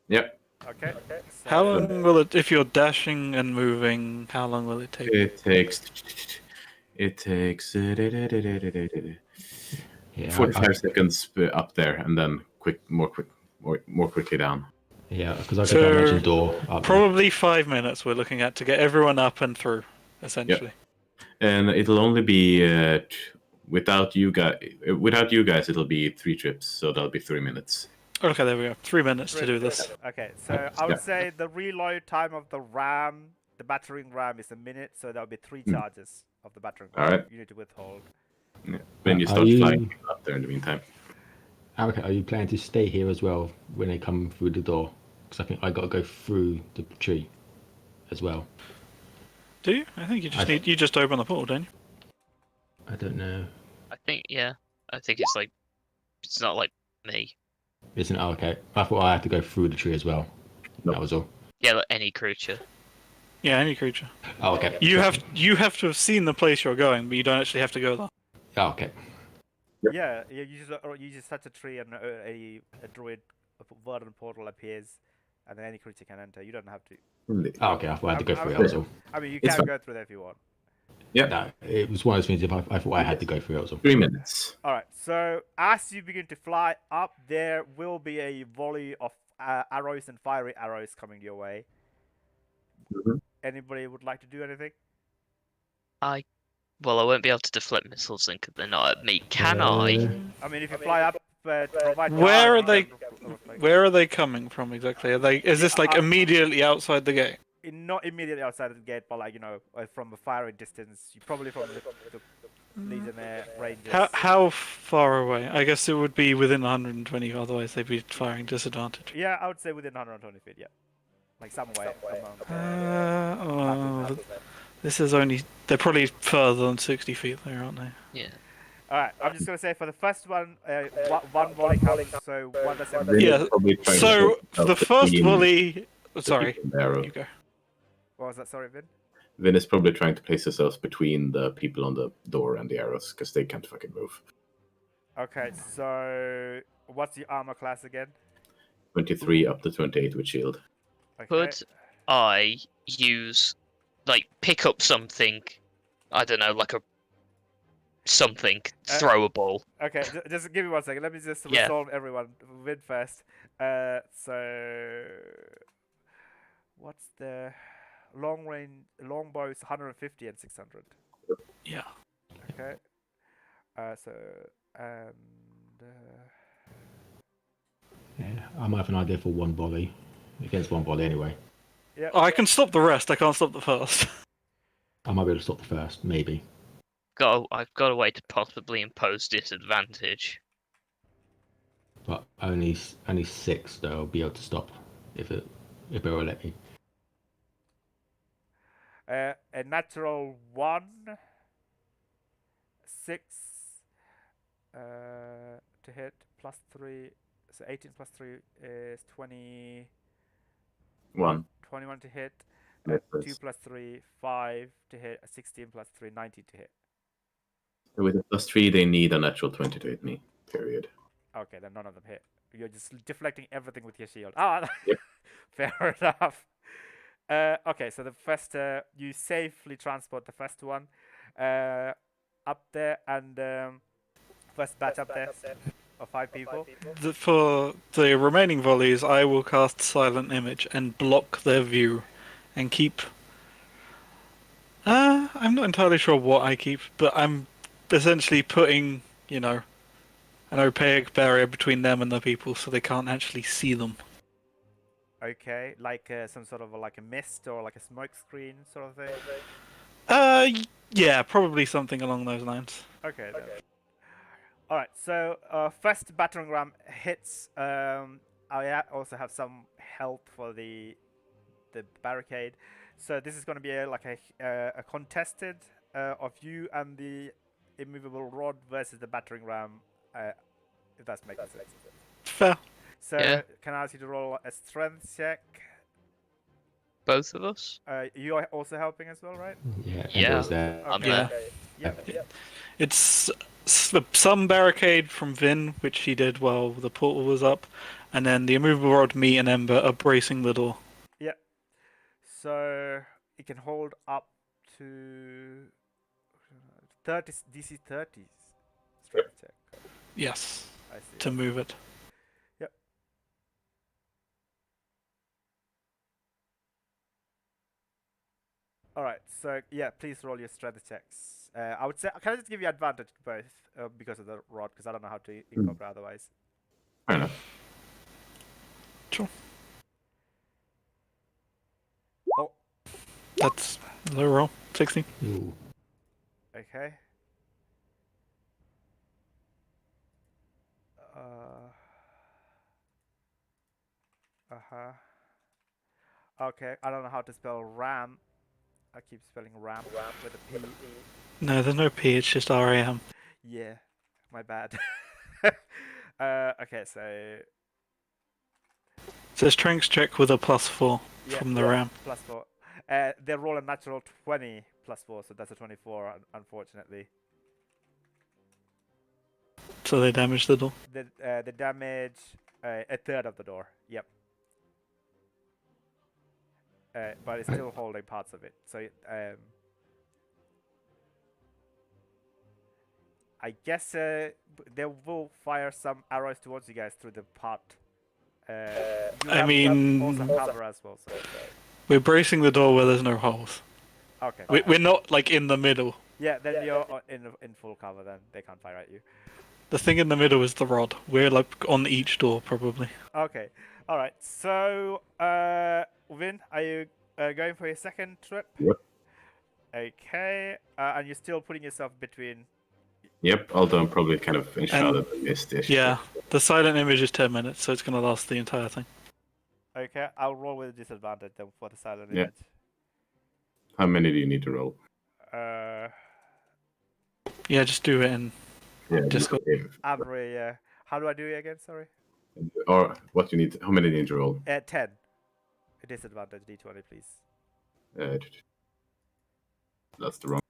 Yep. Okay. So, How long will it, if you're dashing and moving, how long will it take? It takes. 45 seconds up there, and then more quickly down. Yeah, because I So, could mention door up there. Probably 5 minutes we're looking at to get everyone up and through, essentially. And it'll only be without you guys. Without you guys, it'll be 3 trips, so that'll be 3 minutes. Okay, there we go. 3 minutes to do this. Okay, so I would say the reload time of the RAM, the battering RAM, is a minute, so that would be 3 charges of the battering RAM. Alright. You need to withhold. Yeah. Then you Are start you- flying up there in the meantime. Okay, are you planning to stay here as well when they come through the door? Because I think I got to go through the tree as well. Do you? I think you just open the portal, don't you? I don't know. I think it's like it's not like me. Isn't it? Oh, okay. I thought I had to go through the tree as well. Nope. That was all. Yeah, like any creature. Yeah, any creature. Oh, okay. You have to have seen the place you're going, but you don't actually have to go there. Oh, okay. Yep. Yeah, you just touch a tree and a druid verdant portal appears, and then any creature can enter. You don't have to. Oh, okay. I thought I had to go through it. That was all. I mean, you It's can fine. go through there if you want. Yeah. No, it was one of those things. If I thought I had to go through it. That was all. 3 minutes. All right. So as you begin to fly up, there will be a volley of arrows and fiery arrows coming your way. Mhm. Anybody would like to do anything? Well, I won't be able to deflect missiles then because they're not at me. Can I? I mean, if you fly up, provide Where are guard, they? you can reflect. Where are they coming from exactly? Are they? Is this like immediately outside the gate? Not immediately outside of the gate, but from a firing distance. You probably from the legionnaire ranges. How far away? I guess it would be within 120, otherwise they'd be firing disadvantage. Yeah, I would say within 120 feet. Yeah, like some way among. This is only. They're probably further than 60 feet there, aren't they? Yeah. All right, I'm just gonna say for the first one, one volley comes, so one does Then Yeah, you're probably trying to So put the yourself first between volley. the Sorry, people and the arrow. you go. What was that? Sorry, Vin. Vin is probably trying to place themselves between the people on the door and the arrows because they can't fucking move. Okay, so what's the armor class again? 23 up to 28 with shield. Okay. Could I use, pick up something? I don't know, like something throwable. Okay, just give me 1 second. Let me just Yeah. resolve everyone. Win first. So what's the longbow is 150 and 600. Yeah. Okay. So and Yeah, I might have an idea for one volley against one volley anyway. yeah. Oh, I can stop the rest. I can't stop the first. I might be able to stop the first, maybe. I've got a way to possibly impose disadvantage. But only 6 though. I'll be able to stop if it will let me. A natural 1, 6 to hit, +3. So 18 +3 is 20. 21 to hit. 2 +3, 5 to hit. 16 +3, 19 to hit. With a +3, they need a natural 20 to hit me. Period. Okay, then none of them hit. You're just deflecting everything with your shield. Ah, Yep. fair enough. Okay, so the first, you safely transport the first one up there, and first batch up there of 5 people. For the remaining volleys, I will cast Silent Image and block their view, and keep. I'm not entirely sure what I keep, but I'm essentially putting, an opaque barrier between them and the people, so they can't actually see them. Okay, like some sort of like a mist or like a smoke screen sort of thing. Yeah, probably something along those lines. Okay, then. All right. So first battering ram hits. Also have some help for the barricade. So this is going to be like a contested of you and the immovable rod versus the battering ram. If that's making sense. Fair. So Yeah. can I ask you to roll a strength check? Both of us? You are also helping as well, right? Yeah, Yeah. Ender's there. I'm Okay. Yeah. there. Yep. It's some barricade from Vin, which he did while the portal was up, and then the immovable rod, me, and Ember are bracing the door. Yep. So it can hold up to 30 DC 30s strength check. Yes, I see. to move it. Yep. All right. So yeah, please roll your strength checks. I would say, can I just give you advantage both because of the rod? Because I don't know how to incorporate otherwise. Fair enough. Sure. Oh, That's low roll. 16. Ooh. okay. Uh-huh. Okay, I don't know how to spell RAM. I keep spelling RAM with a P. No, there's no P, it's just RAM. Yeah, my bad. Okay, so It's a strength check with a +4 yeah, from the RAM. +4. They roll a natural 20 +4, so that's a 24, unfortunately. So they damage the door. The damage a third of the door. Yep. But it's still holding parts of it. So I guess they will fire some arrows towards you guys through the pot. I mean- also cover as well. So. We're bracing the door where there's no holes. Okay. We're not like in the middle. Yeah, then you're in full cover. Then they can't fire at you. The thing in the middle is the rod. We're like on each door probably. Okay. All right. So, Vin, are you going for your second trip? Yep. Okay. And you're still putting yourself between. Yep, although I'm probably kind of enshrouded in mist-ish. Yeah, the silent image is 10 minutes, so it's gonna last the entire thing. Okay, I'll roll with a disadvantage then for the silent Yeah. image. How many do you need to roll? Yeah, just do it in Yeah, Discord. Avery, how do I do it again? Sorry. Or what you need? How many do you need to roll? 10. A disadvantage D20, please. That's the wrong.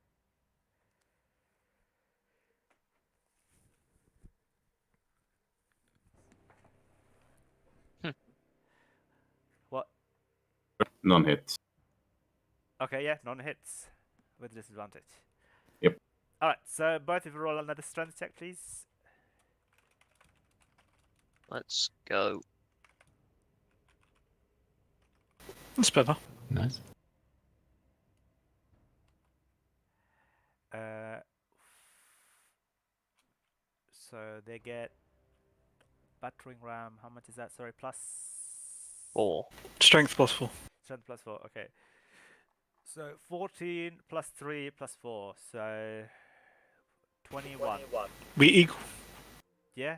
What? None hits. Okay, yeah, none hits with disadvantage. Yep. All right, so both of you roll another strength check, please. Let's go. That's better. Nice. So they get battering ram. How much is that? Sorry, plus 4. Strength +4. strength +4. Okay. So 14 plus 3 plus 4. So 21. We equal. Yeah,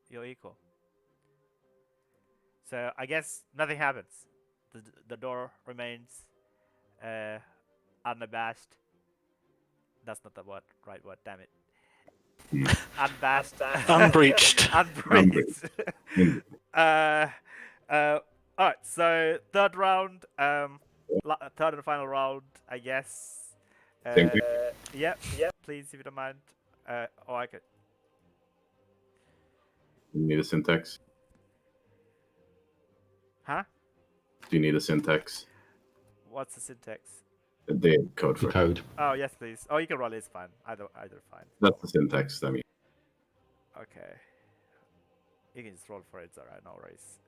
you're equal. So I guess nothing happens. The door remains unabashed. That's not the right word. Damn it. Unabashed. Unbreached. Unbreached. Alright, so third round, third and final round, I guess. Thank you. Yep, please, if you don't mind. Or I could. Do you need a syntax? Huh? Do you need a syntax? What's the syntax? The code The for it. code. Oh, yes, please. Oh, you can roll it, it's fine. Either fine. That's the syntax. I mean, Okay. You can just roll for it, it's alright, no worries.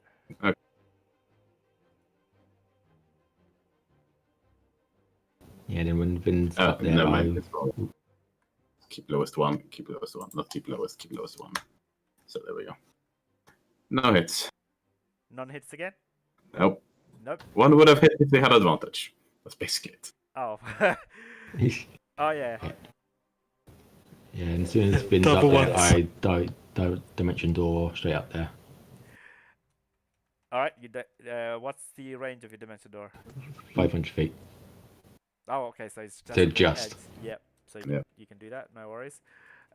Yeah, then when Vin's up there, never I mind. It's wrong. Keep lowest one. Keep lowest one. Not keep lowest. Keep lowest one. So there we go. No hits. None hits again? Nope. Nope. One would have hit if they had advantage. That's basically it. Oh. Oh, yeah. Yeah, and as soon as Vin's Double up there, ones. I dimension door straight up there. All right. What's the range of your dimension door? 500 feet. Oh, okay. So it's just So on the just. edge. Yep. So Yep. you can do that. No worries.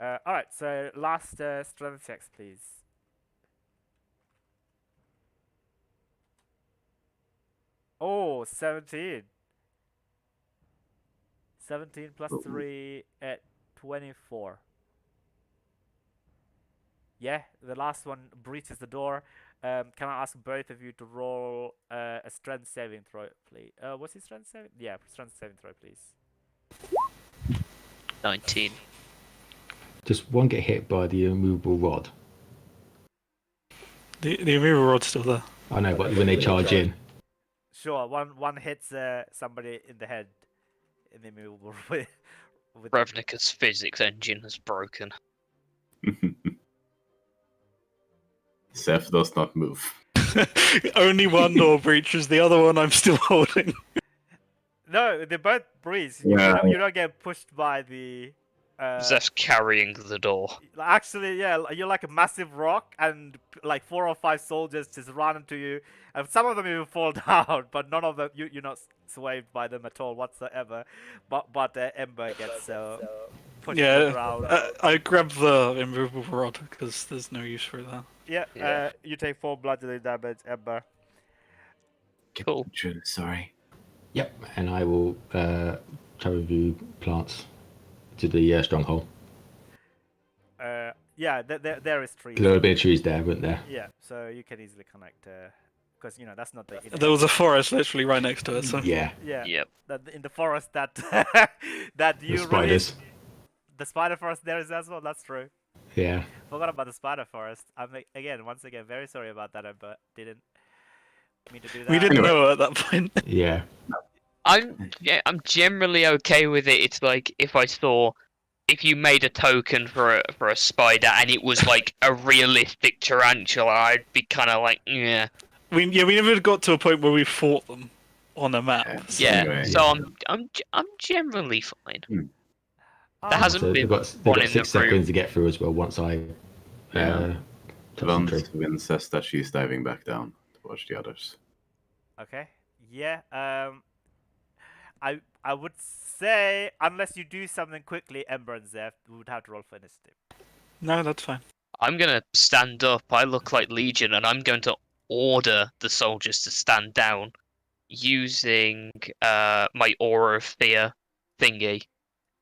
All right. So last strength checks, please. Oh, 17. 17 plus 3 at 24. Yeah, the last one breaches the door. Can I ask both of you to roll a strength saving throw, please? What's his strength saving? Yeah, strength saving throw, please. 19. Just one get hit by the immovable rod. The immovable rod's still there. I know, but when they charge in. Sure, one hits somebody in the head in the immovable with Ravnica's physics engine has broken. Seth does not move. Only one door breaches, the other one I'm still holding. No, they both breeze. Yeah. You don't get pushed by the. Zeph's carrying the door. Actually, yeah, you're like a massive rock, and like 4 or 5 soldiers just run into you, and some of them even fall down, but none of them you're not swayed by them at all whatsoever. But Ember gets pushed to the ground. I grab the immovable rod because there's no use for that. Yeah, you take 4 bludgeoning damage, Ember. Cool. Sorry. Yep, and I will travel view plants to the stronghold. Yeah, there is trees. There will be trees there, weren't there? Yeah, so you can easily connect. Because that's not the. There was a forest literally right next to it, so. Yeah. Yeah. Yep. That in the forest that that you The spiders. The spider forest there is as well. That's true. Yeah. Forgot about the spider forest. Once again, very sorry about that. But didn't mean to do that. We didn't know at that point. Yeah. I'm generally okay with it. It's like if you made a token for a spider and it was like a realistic tarantula, I'd be kind of like, yeah. We never got to a point where we fought them on a map. Yeah. Anyway. So I'm generally fine. There hasn't So been they've got one in 6 the room. seconds to get through as well once I touch the tree. Vin says that she's diving back down to watch the others. Okay. Yeah. I would say unless you do something quickly, Ember and Zeph, we would have to roll for initiative. No, that's fine. I'm gonna stand up. I look like Legion, and I'm going to order the soldiers to stand down using my aura of fear thingy.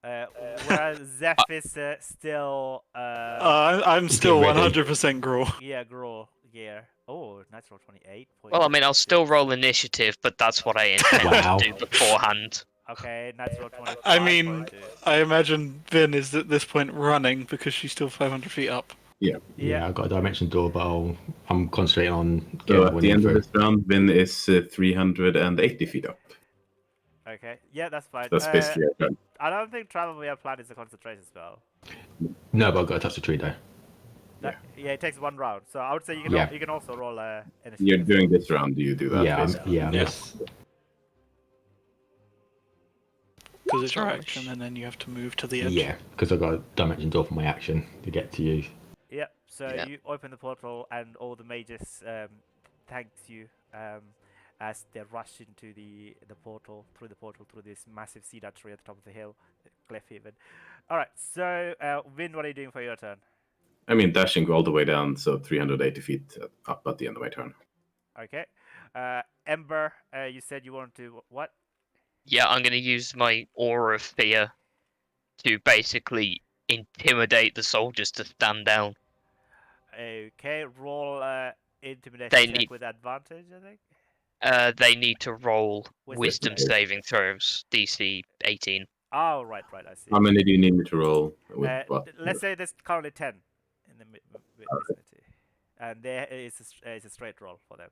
Whereas Zeph is still. I'm still ready. 100% Graw. Yeah, Grow. Yeah. Oh, natural 28. Well, I mean, I'll still roll initiative, but that's what I intend Wow. to do beforehand. Okay, natural 25. I mean, I imagine Vin is at this point running because she's still 500 feet up. Yeah, I've got a dimension door, but I'm concentrating on So getting at one the end of through. this round, Vin is 380 feet up. Okay, yeah, that's fine. That's basically a turn. I don't think Travel Via Plan is a concentration spell. No, but I've got to touch the tree though. Yeah, it takes 1 round. So I would say you can also roll initiative. You're doing this round, do you do that? Yeah, basically? Because it's your action, and then you have to move to the edge. Yeah, because I've got a dimension door for my action to get to you. Yeah, so Yeah. you open the portal and all the mages thanks you as they rush into the portal through this massive cedar tree at the top of the hill, cliff even. All right, so Vin, what are you doing for your turn? I mean, dashing all the way down, so 380 feet up at the end of my turn. Okay, Ember, you said you wanted to what? Yeah, I'm gonna use my aura of fear to basically intimidate the soldiers to stand down. Okay, roll intimidation They check need- with advantage, I think. They need to roll Wisdom. wisdom saving throws, DC 18. Oh, right, I see. How many do you need me to roll? With what? Let's say there's currently 10 in the vicinity, and there is a straight roll for them.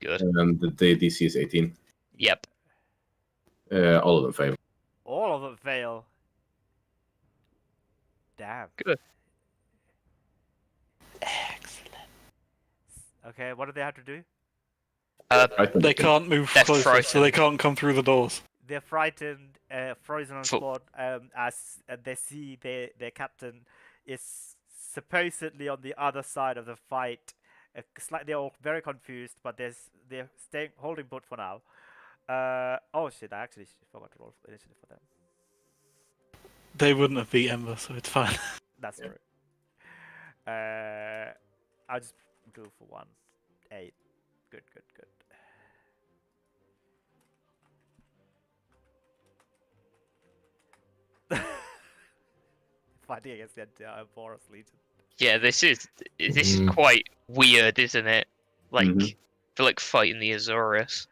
Good. And the DC is 18. Yep. All of them fail. All of them fail. Damn. Good. Excellent. Okay, what do they have to do? I think They can't move Death closer, frightened. so they can't come through the doors. they're frightened, frozen on Fo- spot, as they see their captain is supposedly on the other side of the fight. They're all very confused, but they're staying holding put for now. Oh shit! I actually forgot to roll initiative for them. They wouldn't have beat Ember, so it's fine. That's true. I'll just do for 1. 8. Good. Fighting against the entire Boros Legion. Yeah, this is quite weird, isn't it? Like, Mhm. feel like fighting the Azorius.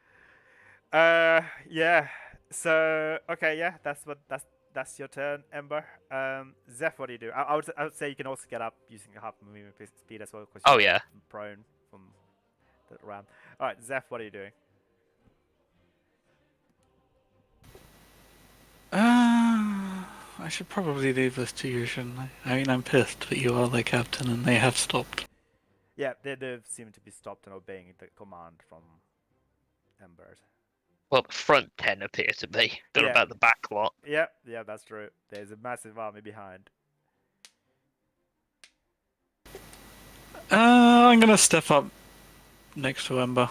Yeah. So okay, yeah, that's your turn, Ember. Zeph, what do you do? I would say you can also get up using half movement speed as well, because Oh, you're yeah. prone from the round. All right, Zeph, what are you doing? I should probably leave this to you, shouldn't I? I mean, I'm pissed, but you are their captain, and they have stopped. Yeah, they seem to be stopped and obeying the command from Ember. Well, the front 10 appear to be. Don't know Yeah. about the back lot. Yeah, that's true. There's a massive army behind. I'm gonna step up next to Ember,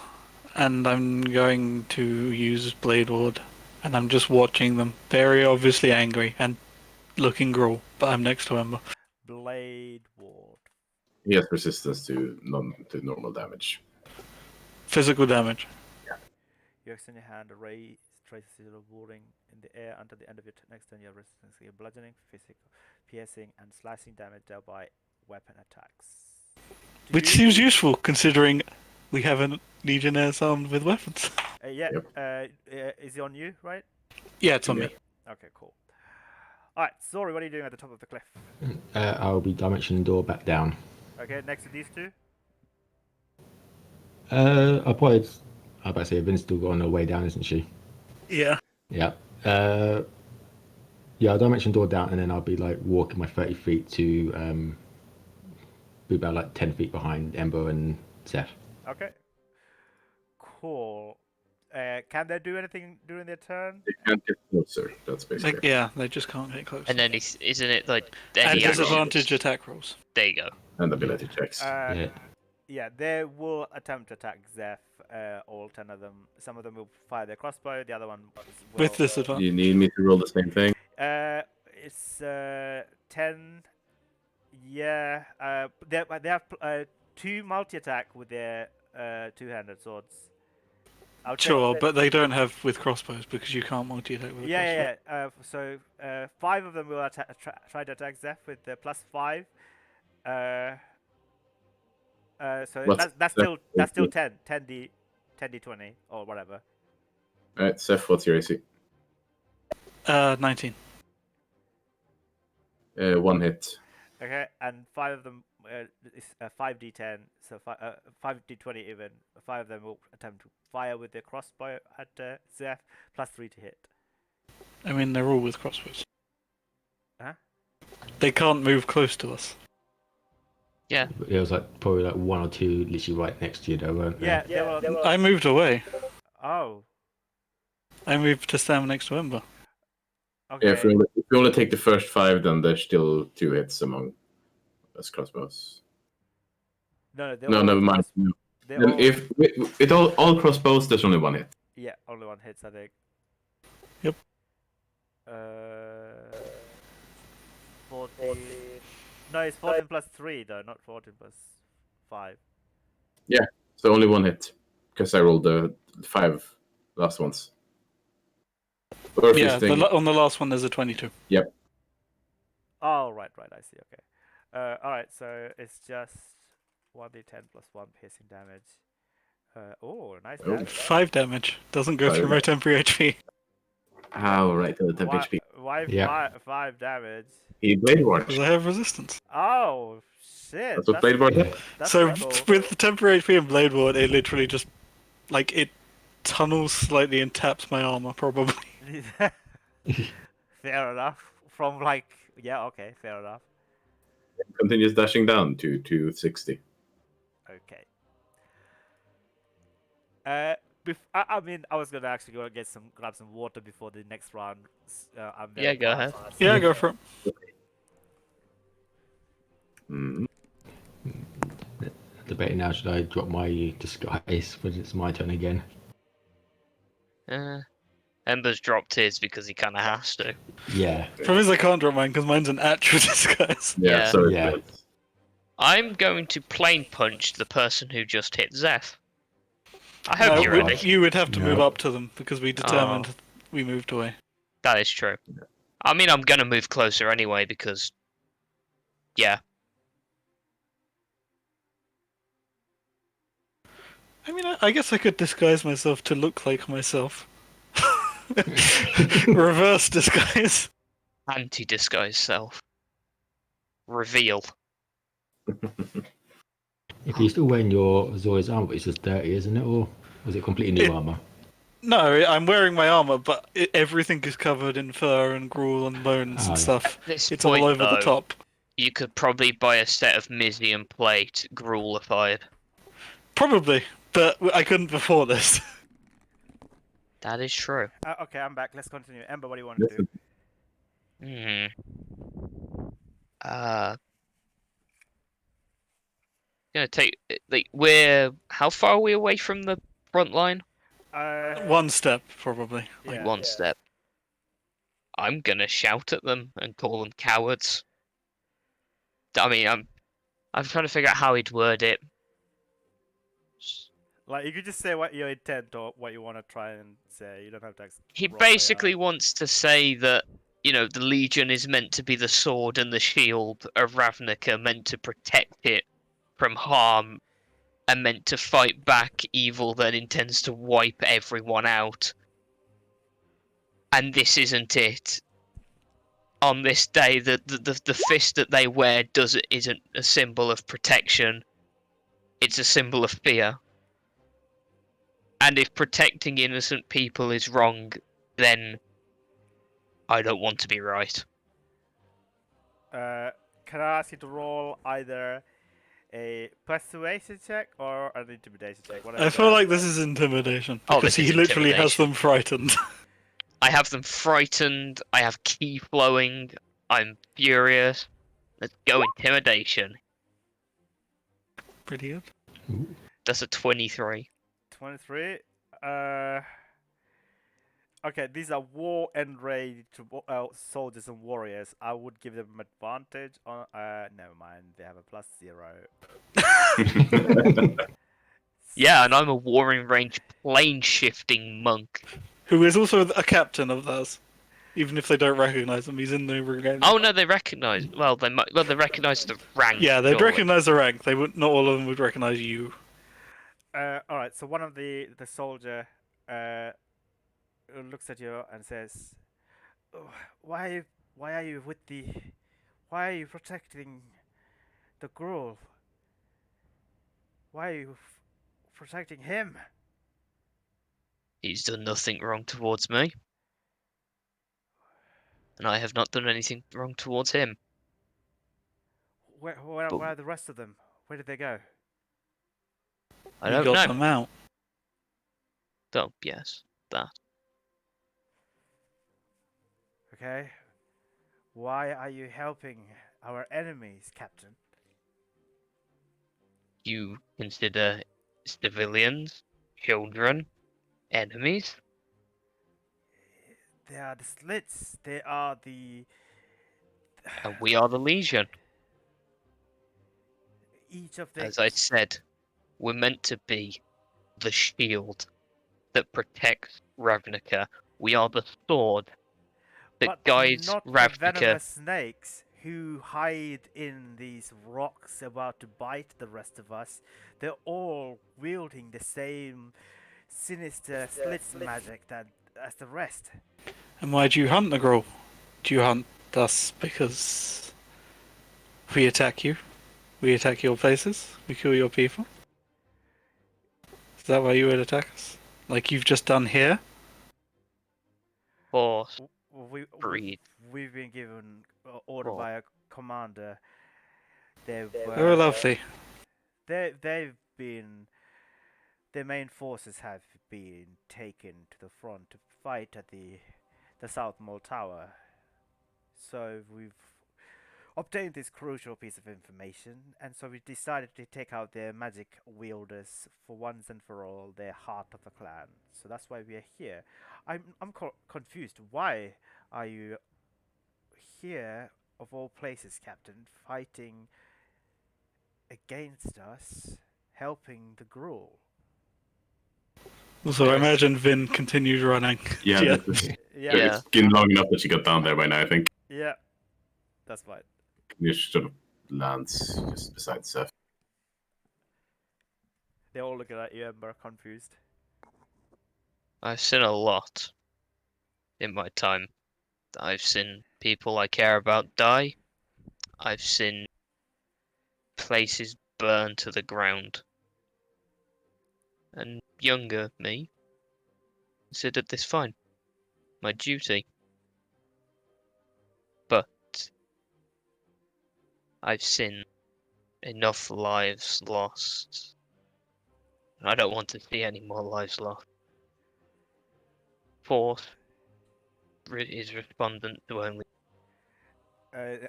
and I'm going to use Blade Ward, and I'm just watching them, very obviously angry and looking gruel, but I'm next to Ember. Blade Ward. He has resistance to normal damage. Physical damage. You extend your hand, a ray traces of warding in the air until the end of your next turn. You have resistance to bludgeoning, physical, piercing, and slicing damage dealt by weapon attacks. Which seems useful, considering we have a Legionnaires armed with weapons. Yeah. Yep. Is it on you, right? Yeah, it's on Yeah. me. Okay, cool. All right, sorry. What are you doing at the top of the cliff? I'll be dimensioning door back down. Okay, next to these two. I'll probably. I about to say, Vin's still on her way down, isn't she? Yeah. Yeah. Yeah, I'll dimension door down, and then I'll be like walking my 30 feet to be about like 10 feet behind Ember and Seth. Okay. Cool. Can they do anything during their turn? They can't get closer. That's basically. Yeah, they just can't get close. And then isn't it like And any disadvantage actions? attack rolls. There you go. And ability checks. Yeah. Yeah, they will attempt to attack Zeph. All 10 of them. Some of them will fire their crossbow. The other one will, With Do disadvantage. you need me to roll the same thing? It's 10. Yeah. They have 2 multi attack with their two-handed swords. I would say- Sure, but they don't have with crossbows because you can't multi-attack with a crossbow. Yeah. So 5 of them will try to attack Zeph with the +5. So What's that's Zeph? still 10 10d20 or whatever. Alright, Seth, what's your AC? 19. 1 hit. Okay, and 5 of them is 5d10, so 5d20 even. 5 of them will attempt to fire with their crossbow at Zeph, +3 to hit. I mean, they're all with crossbows. Huh? They can't move close to us. Yeah. It was like probably like 1 or 2 literally right next to you, though, weren't they? Yeah, they were. I moved away. Oh, I moved to stand next to Ember. okay. Yeah, if you only take the first 5, then there's still 2 hits among us crossbows. No, they're No, all never mind. cross- No. they're Then all- if with all crossbows, there's only 1 hit. Yeah, only 1 hits, I think. Yep. 14. No, it's 14 +3 though, not 14 +5. So only 1 hit, because I rolled the 5 last ones. Or Yeah, fisting. on the last one there's a 22. Oh, right, I see, okay. Alright, so it's just 1d10 +1 piercing damage. Nice Oh. damage. 5 damage. Doesn't go through Five. my temporary HP. Oh, right, the temp HP. Why Yeah. 5 damage? He Blade Ward. Because I have resistance. Oh, shit. That's what Blade Ward did. That's So pretty cool. with the temporary HP and Blade Ward, it literally just, like, it tunnels slightly and taps my armor, probably. Fair enough. From like, yeah, okay, fair enough. Continues dashing down to 260. Okay. I mean, I was gonna actually go get grab some water before the next round. I'm Yeah, very go ahead. fast. Yeah, go for it. Mm. Debating now, should I drop my disguise when it's my turn again? Ember's dropped his because he kind of has to. Yeah. Problem is I can't drop mine because mine's an actual disguise. Yeah, Yeah. so Yeah. it's- I'm going to plane punch the person who just hit Zeph. I hope No, you're we- ready. you would have to No. move up to them because we determined we moved away. That is true. I mean, I'm gonna move closer anyway because, yeah. I mean, I guess I could disguise myself to look like myself. Reverse disguise. Anti-disguise self. Reveal. If you're still wearing your Zora's armor, it's just dirty, isn't it? Or was it completely new armor? No, I'm wearing my armor, but everything is covered in fur and gruel and bones Oh, and yeah. stuff. At this It's point, all over though, the top. you could probably buy a set of Mizian plate, gruelified. Probably, but I couldn't before this. That is true. Okay, I'm back. Let's continue. Ember, what do you want to do? Gonna take how far are we away from the front line? One step, probably. Like Yeah. one step. I'm gonna shout at them and call them cowards. I mean, I'm trying to figure out how he'd word it. Like, you could just say what your intent or what you want to try and say. You don't have to. He roll it basically out. wants to say that, you know, the Legion is meant to be the sword and the shield of Ravnica, meant to protect it from harm, and meant to fight back evil that intends to wipe everyone out. And this isn't it. On this day, the fist that they wear isn't a symbol of protection. It's a symbol of fear. And if protecting innocent people is wrong, then I don't want to be right. Can I ask you to roll either a persuasion check or an intimidation check? I feel like this is intimidation Oh, because this he is literally has intimidation. them frightened. I have them frightened. I have ki flowing. I'm furious. Let's go intimidation. Pretty good. That's a 23. 23. Okay, these are war enraged soldiers and warriors. I would give them advantage on. Never mind. They have a +0. Yeah, and I'm a warring range plane shifting monk. Who is also a captain of theirs. Even if they don't recognize him, he's in the brigade. Oh no, they recognise. Well, they recognise the rank. Yeah, they'd surely. recognize the rank. They would. Not all of them would recognize you. All right. So one of the soldier looks at you and says, "Oh, why are you with the? Why are you protecting the Gruul? Why are you protecting him?" He's done nothing wrong towards me, and I have not done anything wrong towards him. Where But- are the rest of them? Where did they go? I You don't got know. them out. Oh, yes, that. Okay. Why are you helping our enemies, Captain? You consider civilians, children, enemies? They are the slits. They are the. And we are the Legion. Each of the. As I said, we're meant to be the shield that protects Ravnica. We are the sword that but guides not the Ravnica. venomous snakes who hide in these rocks about to bite the rest of us. They're all wielding the same sinister slits magic as the rest. And why do you hunt the Gruul? Do you hunt us because we attack you? We attack your places? We kill your people? Is that why you would attack us? Like you've just done here? For We, breed. we've been given order Oh. by a commander. They've Oh, lovely. they've been their main forces have been taken to the front to fight at the South Mall Tower. So we've obtained this crucial piece of information, and so we decided to take out their magic wielders for once and for all, their heart of the clan. So that's why we are here. I'm confused. Why are you here, of all places, Captain, fighting against us, helping the Gruul? So I imagine Vin continued running. Yeah, Yeah. Yeah, Yeah. it's been long enough that she got down there by now, I think. yeah, that's fine. You sort of lands just beside Seth. They're all looking at you, Ember, confused. I've seen a lot in my time. I've seen people I care about die. I've seen places burn to the ground. And younger me considered this fine. My duty. But I've seen enough lives lost. I don't want to see any more lives lost. Force is respondent to only.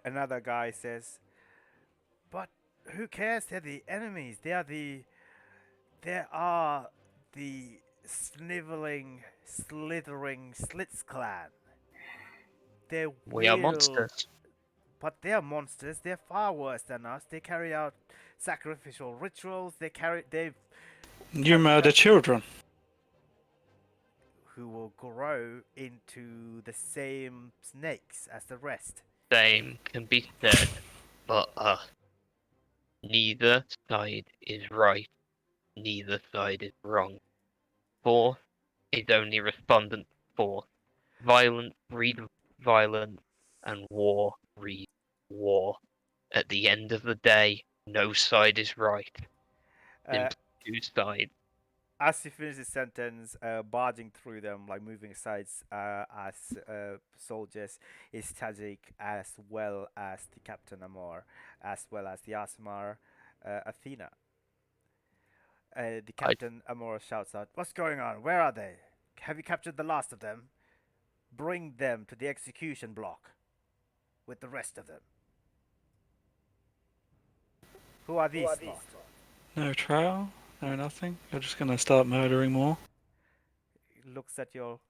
Another guy says, "But who cares? They're the enemies. They are the sniveling, slithering Slits clan. They're We are real, monsters. but they're monsters. They're far worse than us. They carry out sacrificial rituals. They've You murder children. who will grow into the same snakes as the rest. Same can be said, but neither side is right. Neither side is wrong. Force is only respondent to force. Violence breeds violence, and war breeds war. At the end of the day, no side is right. Uh, Simply two sides. as he finishes his sentence, barging through them, like moving aside as soldiers, is Tajik, as well as the Captain Amor, as well as the Asmar Athena. The Captain Amor shouts out, "What's going on? Where are they? Have you captured the last of them? Bring them to the execution block with the rest of them." Who are these lot? No trial, no nothing. You're just gonna start murdering more. Looks at your.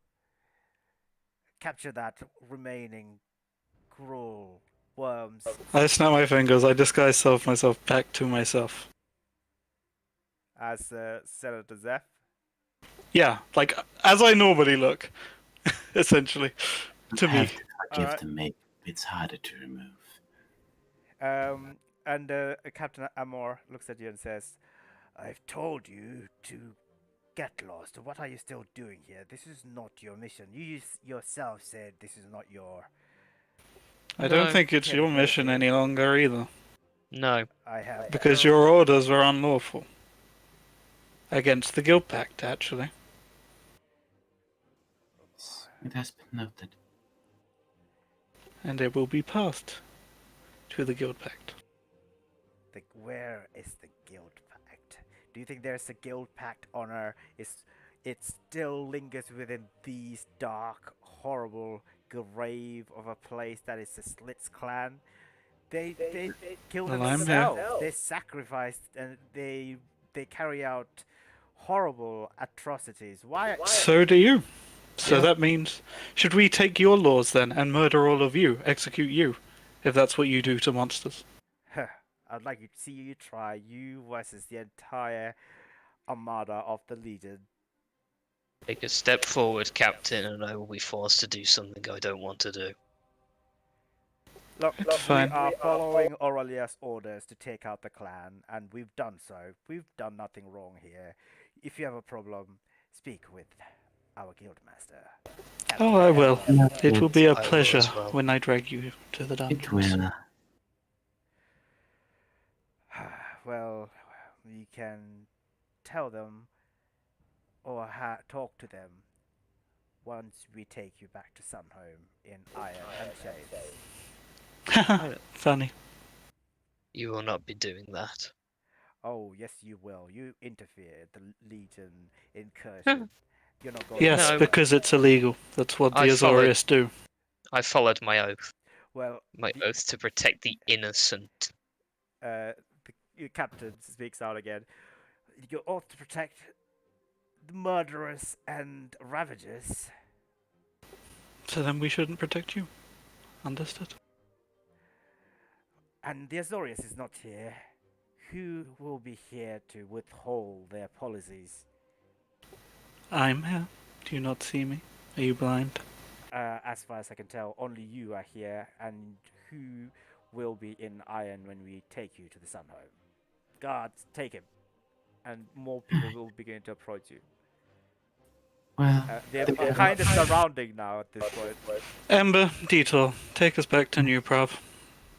Capture that remaining cruel worms. I snap my fingers. I disguise myself back to myself. As Senator Zeph. Yeah, like as I normally look, essentially, to me. Have to forgive Alright. to make it's harder to remove. And Captain Amor looks at you and says, "I've told you to get lost. What are you still doing here? This is not your mission. You yourself said this is not your." I don't No. think it's your mission any longer either, No. I have because no- your orders were unlawful. Against the Guild Pact, actually. It has been noted. And it will be passed to the Guild Pact. Where is the Guild Pact? Do you think there's a Guild Pact honor? It still lingers within these dark, horrible grave of a place that is the Slits clan? They kill Well, I'm here. themselves. They sacrificed and they carry out horrible atrocities. Why? So do you. So Yeah. that means, should we take your laws then and murder all of you, execute you, if that's what you do to monsters? I'd like to see you try. You versus the entire armada of the Legion. Take a step forward, Captain, and I will be forced to do something I don't want to do. Look, Fine. we are following Aurelia's orders to take out the clan, and we've done so. We've done nothing wrong here. If you have a problem, speak with our guildmaster. Oh, I will. It will be a I will pleasure as well. when I drag you to the dungeons. It will. Well, we can tell them or talk to them once we take you back to Sunhome in Iron and Chains. Funny. You will not be doing that. Oh, yes, you will. You interfere. The Legion incursion. You're not going. Yes, No. because it's illegal. That's what the I followed- Azorius do. I followed my oath. Well, My oath to protect the innocent. the captain speaks out again. You ought to protect the murderers and ravagers. So then we shouldn't protect you. Understood. And the Azorius is not here. Who will be here to withhold their policies? I'm here. Do you not see me? Are you blind? As far as I can tell, only you are here, and who will be in Iron when we take you to the Sunhome? Guards, take him. And more people will begin to approach you. Well, They're kind of surrounding now at this point. Ember, Detour, take us back to New Prov.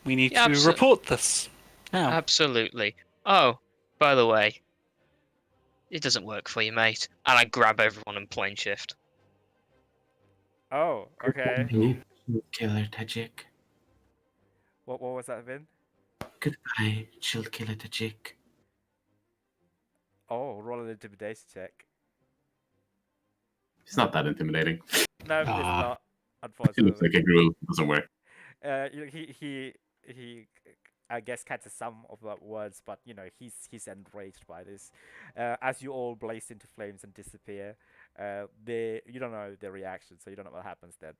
We need Yeah, to abso- report this. Now. Absolutely. Oh, by the way, it doesn't work for you, mate. And I grab everyone and plane shift. Oh, okay. Ooh. Killer Tajik. What was that, Vin? Goodbye, Shield Killer Tajik. Oh, roll an intimidation check. It's not that intimidating. No, it's Ah. not. It Unfortunately. looks like a gruel somewhere. He I guess catches some of the words, but he's enraged by this. As you all blaze into flames and disappear, you don't know their reaction, so you don't know what happens then.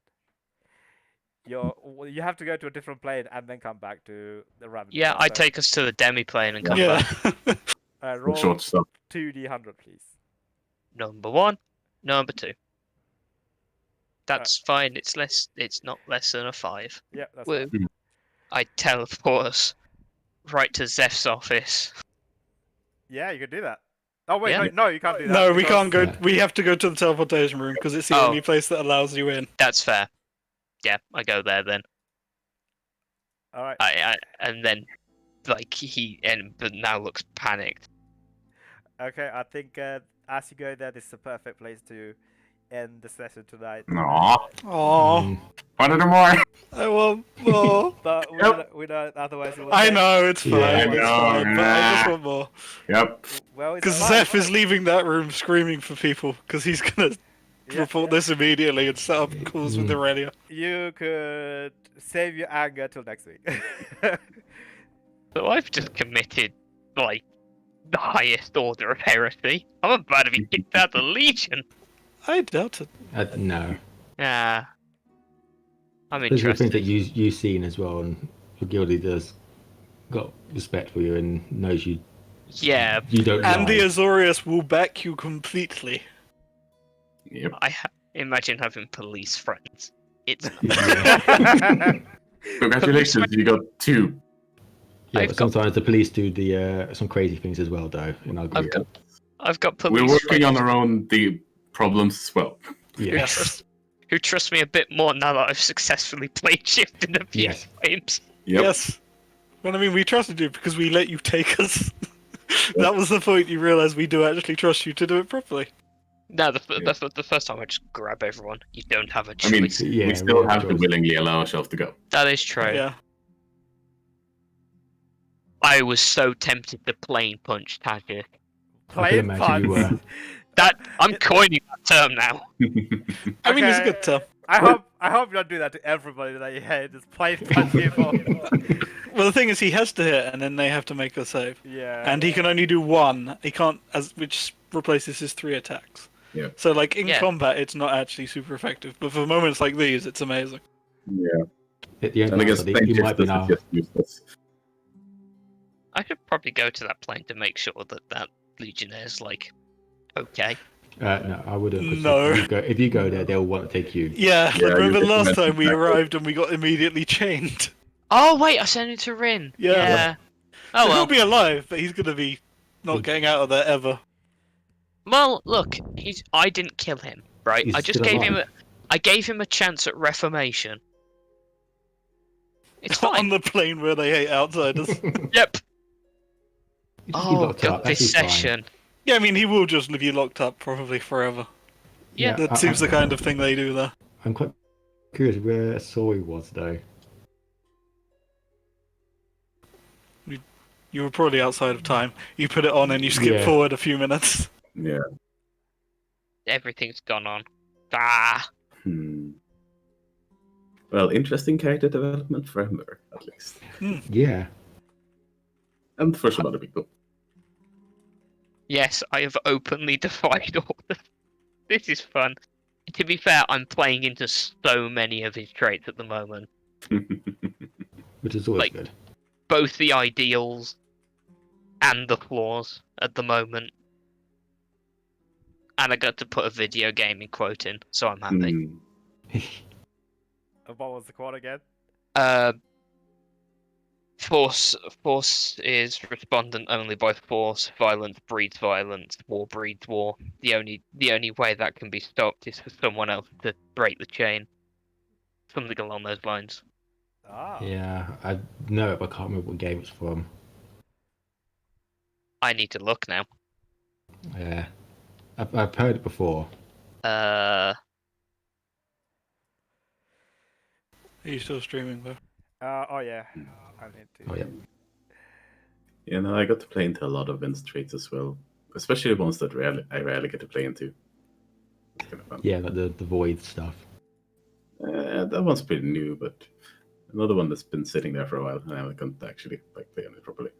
You have to go to a different plane and then come back to the rabbit. Yeah, I take us to the demi plane and come Yeah. back. roll Short stuff. 2d100, please. Number 1, number 2. That's fine. It's not less than a 5. Yeah, that's Woo. fine. I teleport us right to Zeph's office. Yeah, you can do that. Oh wait, Yeah. no, you can't do that. No, we because- can't go. Yeah. We have to go to the teleportation room because it's the Oh. only place that allows you in. That's fair. Yeah, I go there then. All right. And then, like but now looks panicked. Okay, I think as you go there, this is a perfect place to end the session tonight. Aww. Oh, Want to do more? I want more. But we don't otherwise. It would I take- know it's fine. Yeah, I it's know, fine, but I just yeah. want more. Yep. Well, it's Because fine, Zeph fine. is leaving that room screaming for people because he's gonna Yeah, report yeah. this immediately and set up calls with the radio. You could save your anger till next week. So I've just committed, like, the highest order of heresy. I'm about to be kicked out of the Legion. I doubt it. No. Yeah. I'm Those are the things interested. that you've seen as well, and your guild leader's got respect for you and knows you. Yeah, You don't. And the lie. Azorius will back you completely. Yep. imagine having police friends. It's Congratulations, you got 2. Yeah, I've but got- sometimes the police do the some crazy things as well, though. In our I've group. I've got police We're working friends on our own problems as well. Yes. who trust me a bit more now that I've successfully played shifted a few Yes. times. Yep. Yes. Well, I mean, we trusted you because we let you take us. That was the point. You realise we do actually trust you to do it properly. No, the first time I just grab everyone. You don't have a I mean, choice. Yeah, we still we have to choice. willingly allow ourselves to go. That is true. Yeah. I was so tempted to plane punch Tajik. I can Plane imagine you punch. were. That I'm coining that term now. I mean, it's a Okay. good term. I hope you don't do that to everybody that you hate. Just plane punch people. Well, the thing is, he has to hit, and then they have to make a save. Yeah. And he can only do one. He can't, which replaces his 3 attacks. Yeah. So, like, in Yeah. combat, it's not actually super effective. But for moments like these, it's amazing. Yeah. At the end And I of guess the day, you might be now. just useless. I should probably go to that plane to make sure that Legionnaire's like okay. No, I wouldn't. 'Cause No. If you go there, they'll want to take you. Yeah, Yeah, like, remember you're last definitely time we back. arrived and we got immediately chained? Oh wait, I sent him to Rin. Yeah. Yeah. Oh So he'll well. be alive, but he's gonna be not getting out of there ever. Well, look, I didn't kill him, right? He's I just still gave him alive. I gave him a chance at reformation. It's On fine. the plane where they hate outsiders. Yep. You just be Oh locked god, up, this that'd be fine. session. Yeah, I mean, he will just leave you locked up probably forever. Yeah. That seems the kind of thing they do there. I'm quite curious where Soy was though. You were probably outside of time. You put it on and you skip Yeah. forward a few minutes. Yeah. Everything's gone on. Ah! Hmm. Well, interesting character development for Ember, at least. Yeah. And for some other people. Yes, I have openly defied all the... This is fun. To be fair, I'm playing into so many of his traits at the moment. Which is always Like- good. Both the ideals and the flaws at the moment. And I got to put a video gaming quote in, so I'm happy. Hmm. What was the quote again? Force is respondent only by force. Violence breeds violence. War breeds war. The only way that can be stopped is for someone else to break the chain. Something along those lines. Ah. Yeah, I know it, but I can't remember what game it's from. I need to look now. Yeah. I've heard it before. Uh, Are you still streaming though? Oh yeah. I need to. Oh, yeah. You know, I got to play into a lot of Vince traits as well. Especially the ones that I rarely get to play into. It's kind of fun. Yeah, like the void stuff. That one's pretty new, but another one that's been sitting there for a while, and I haven't actually play on it properly.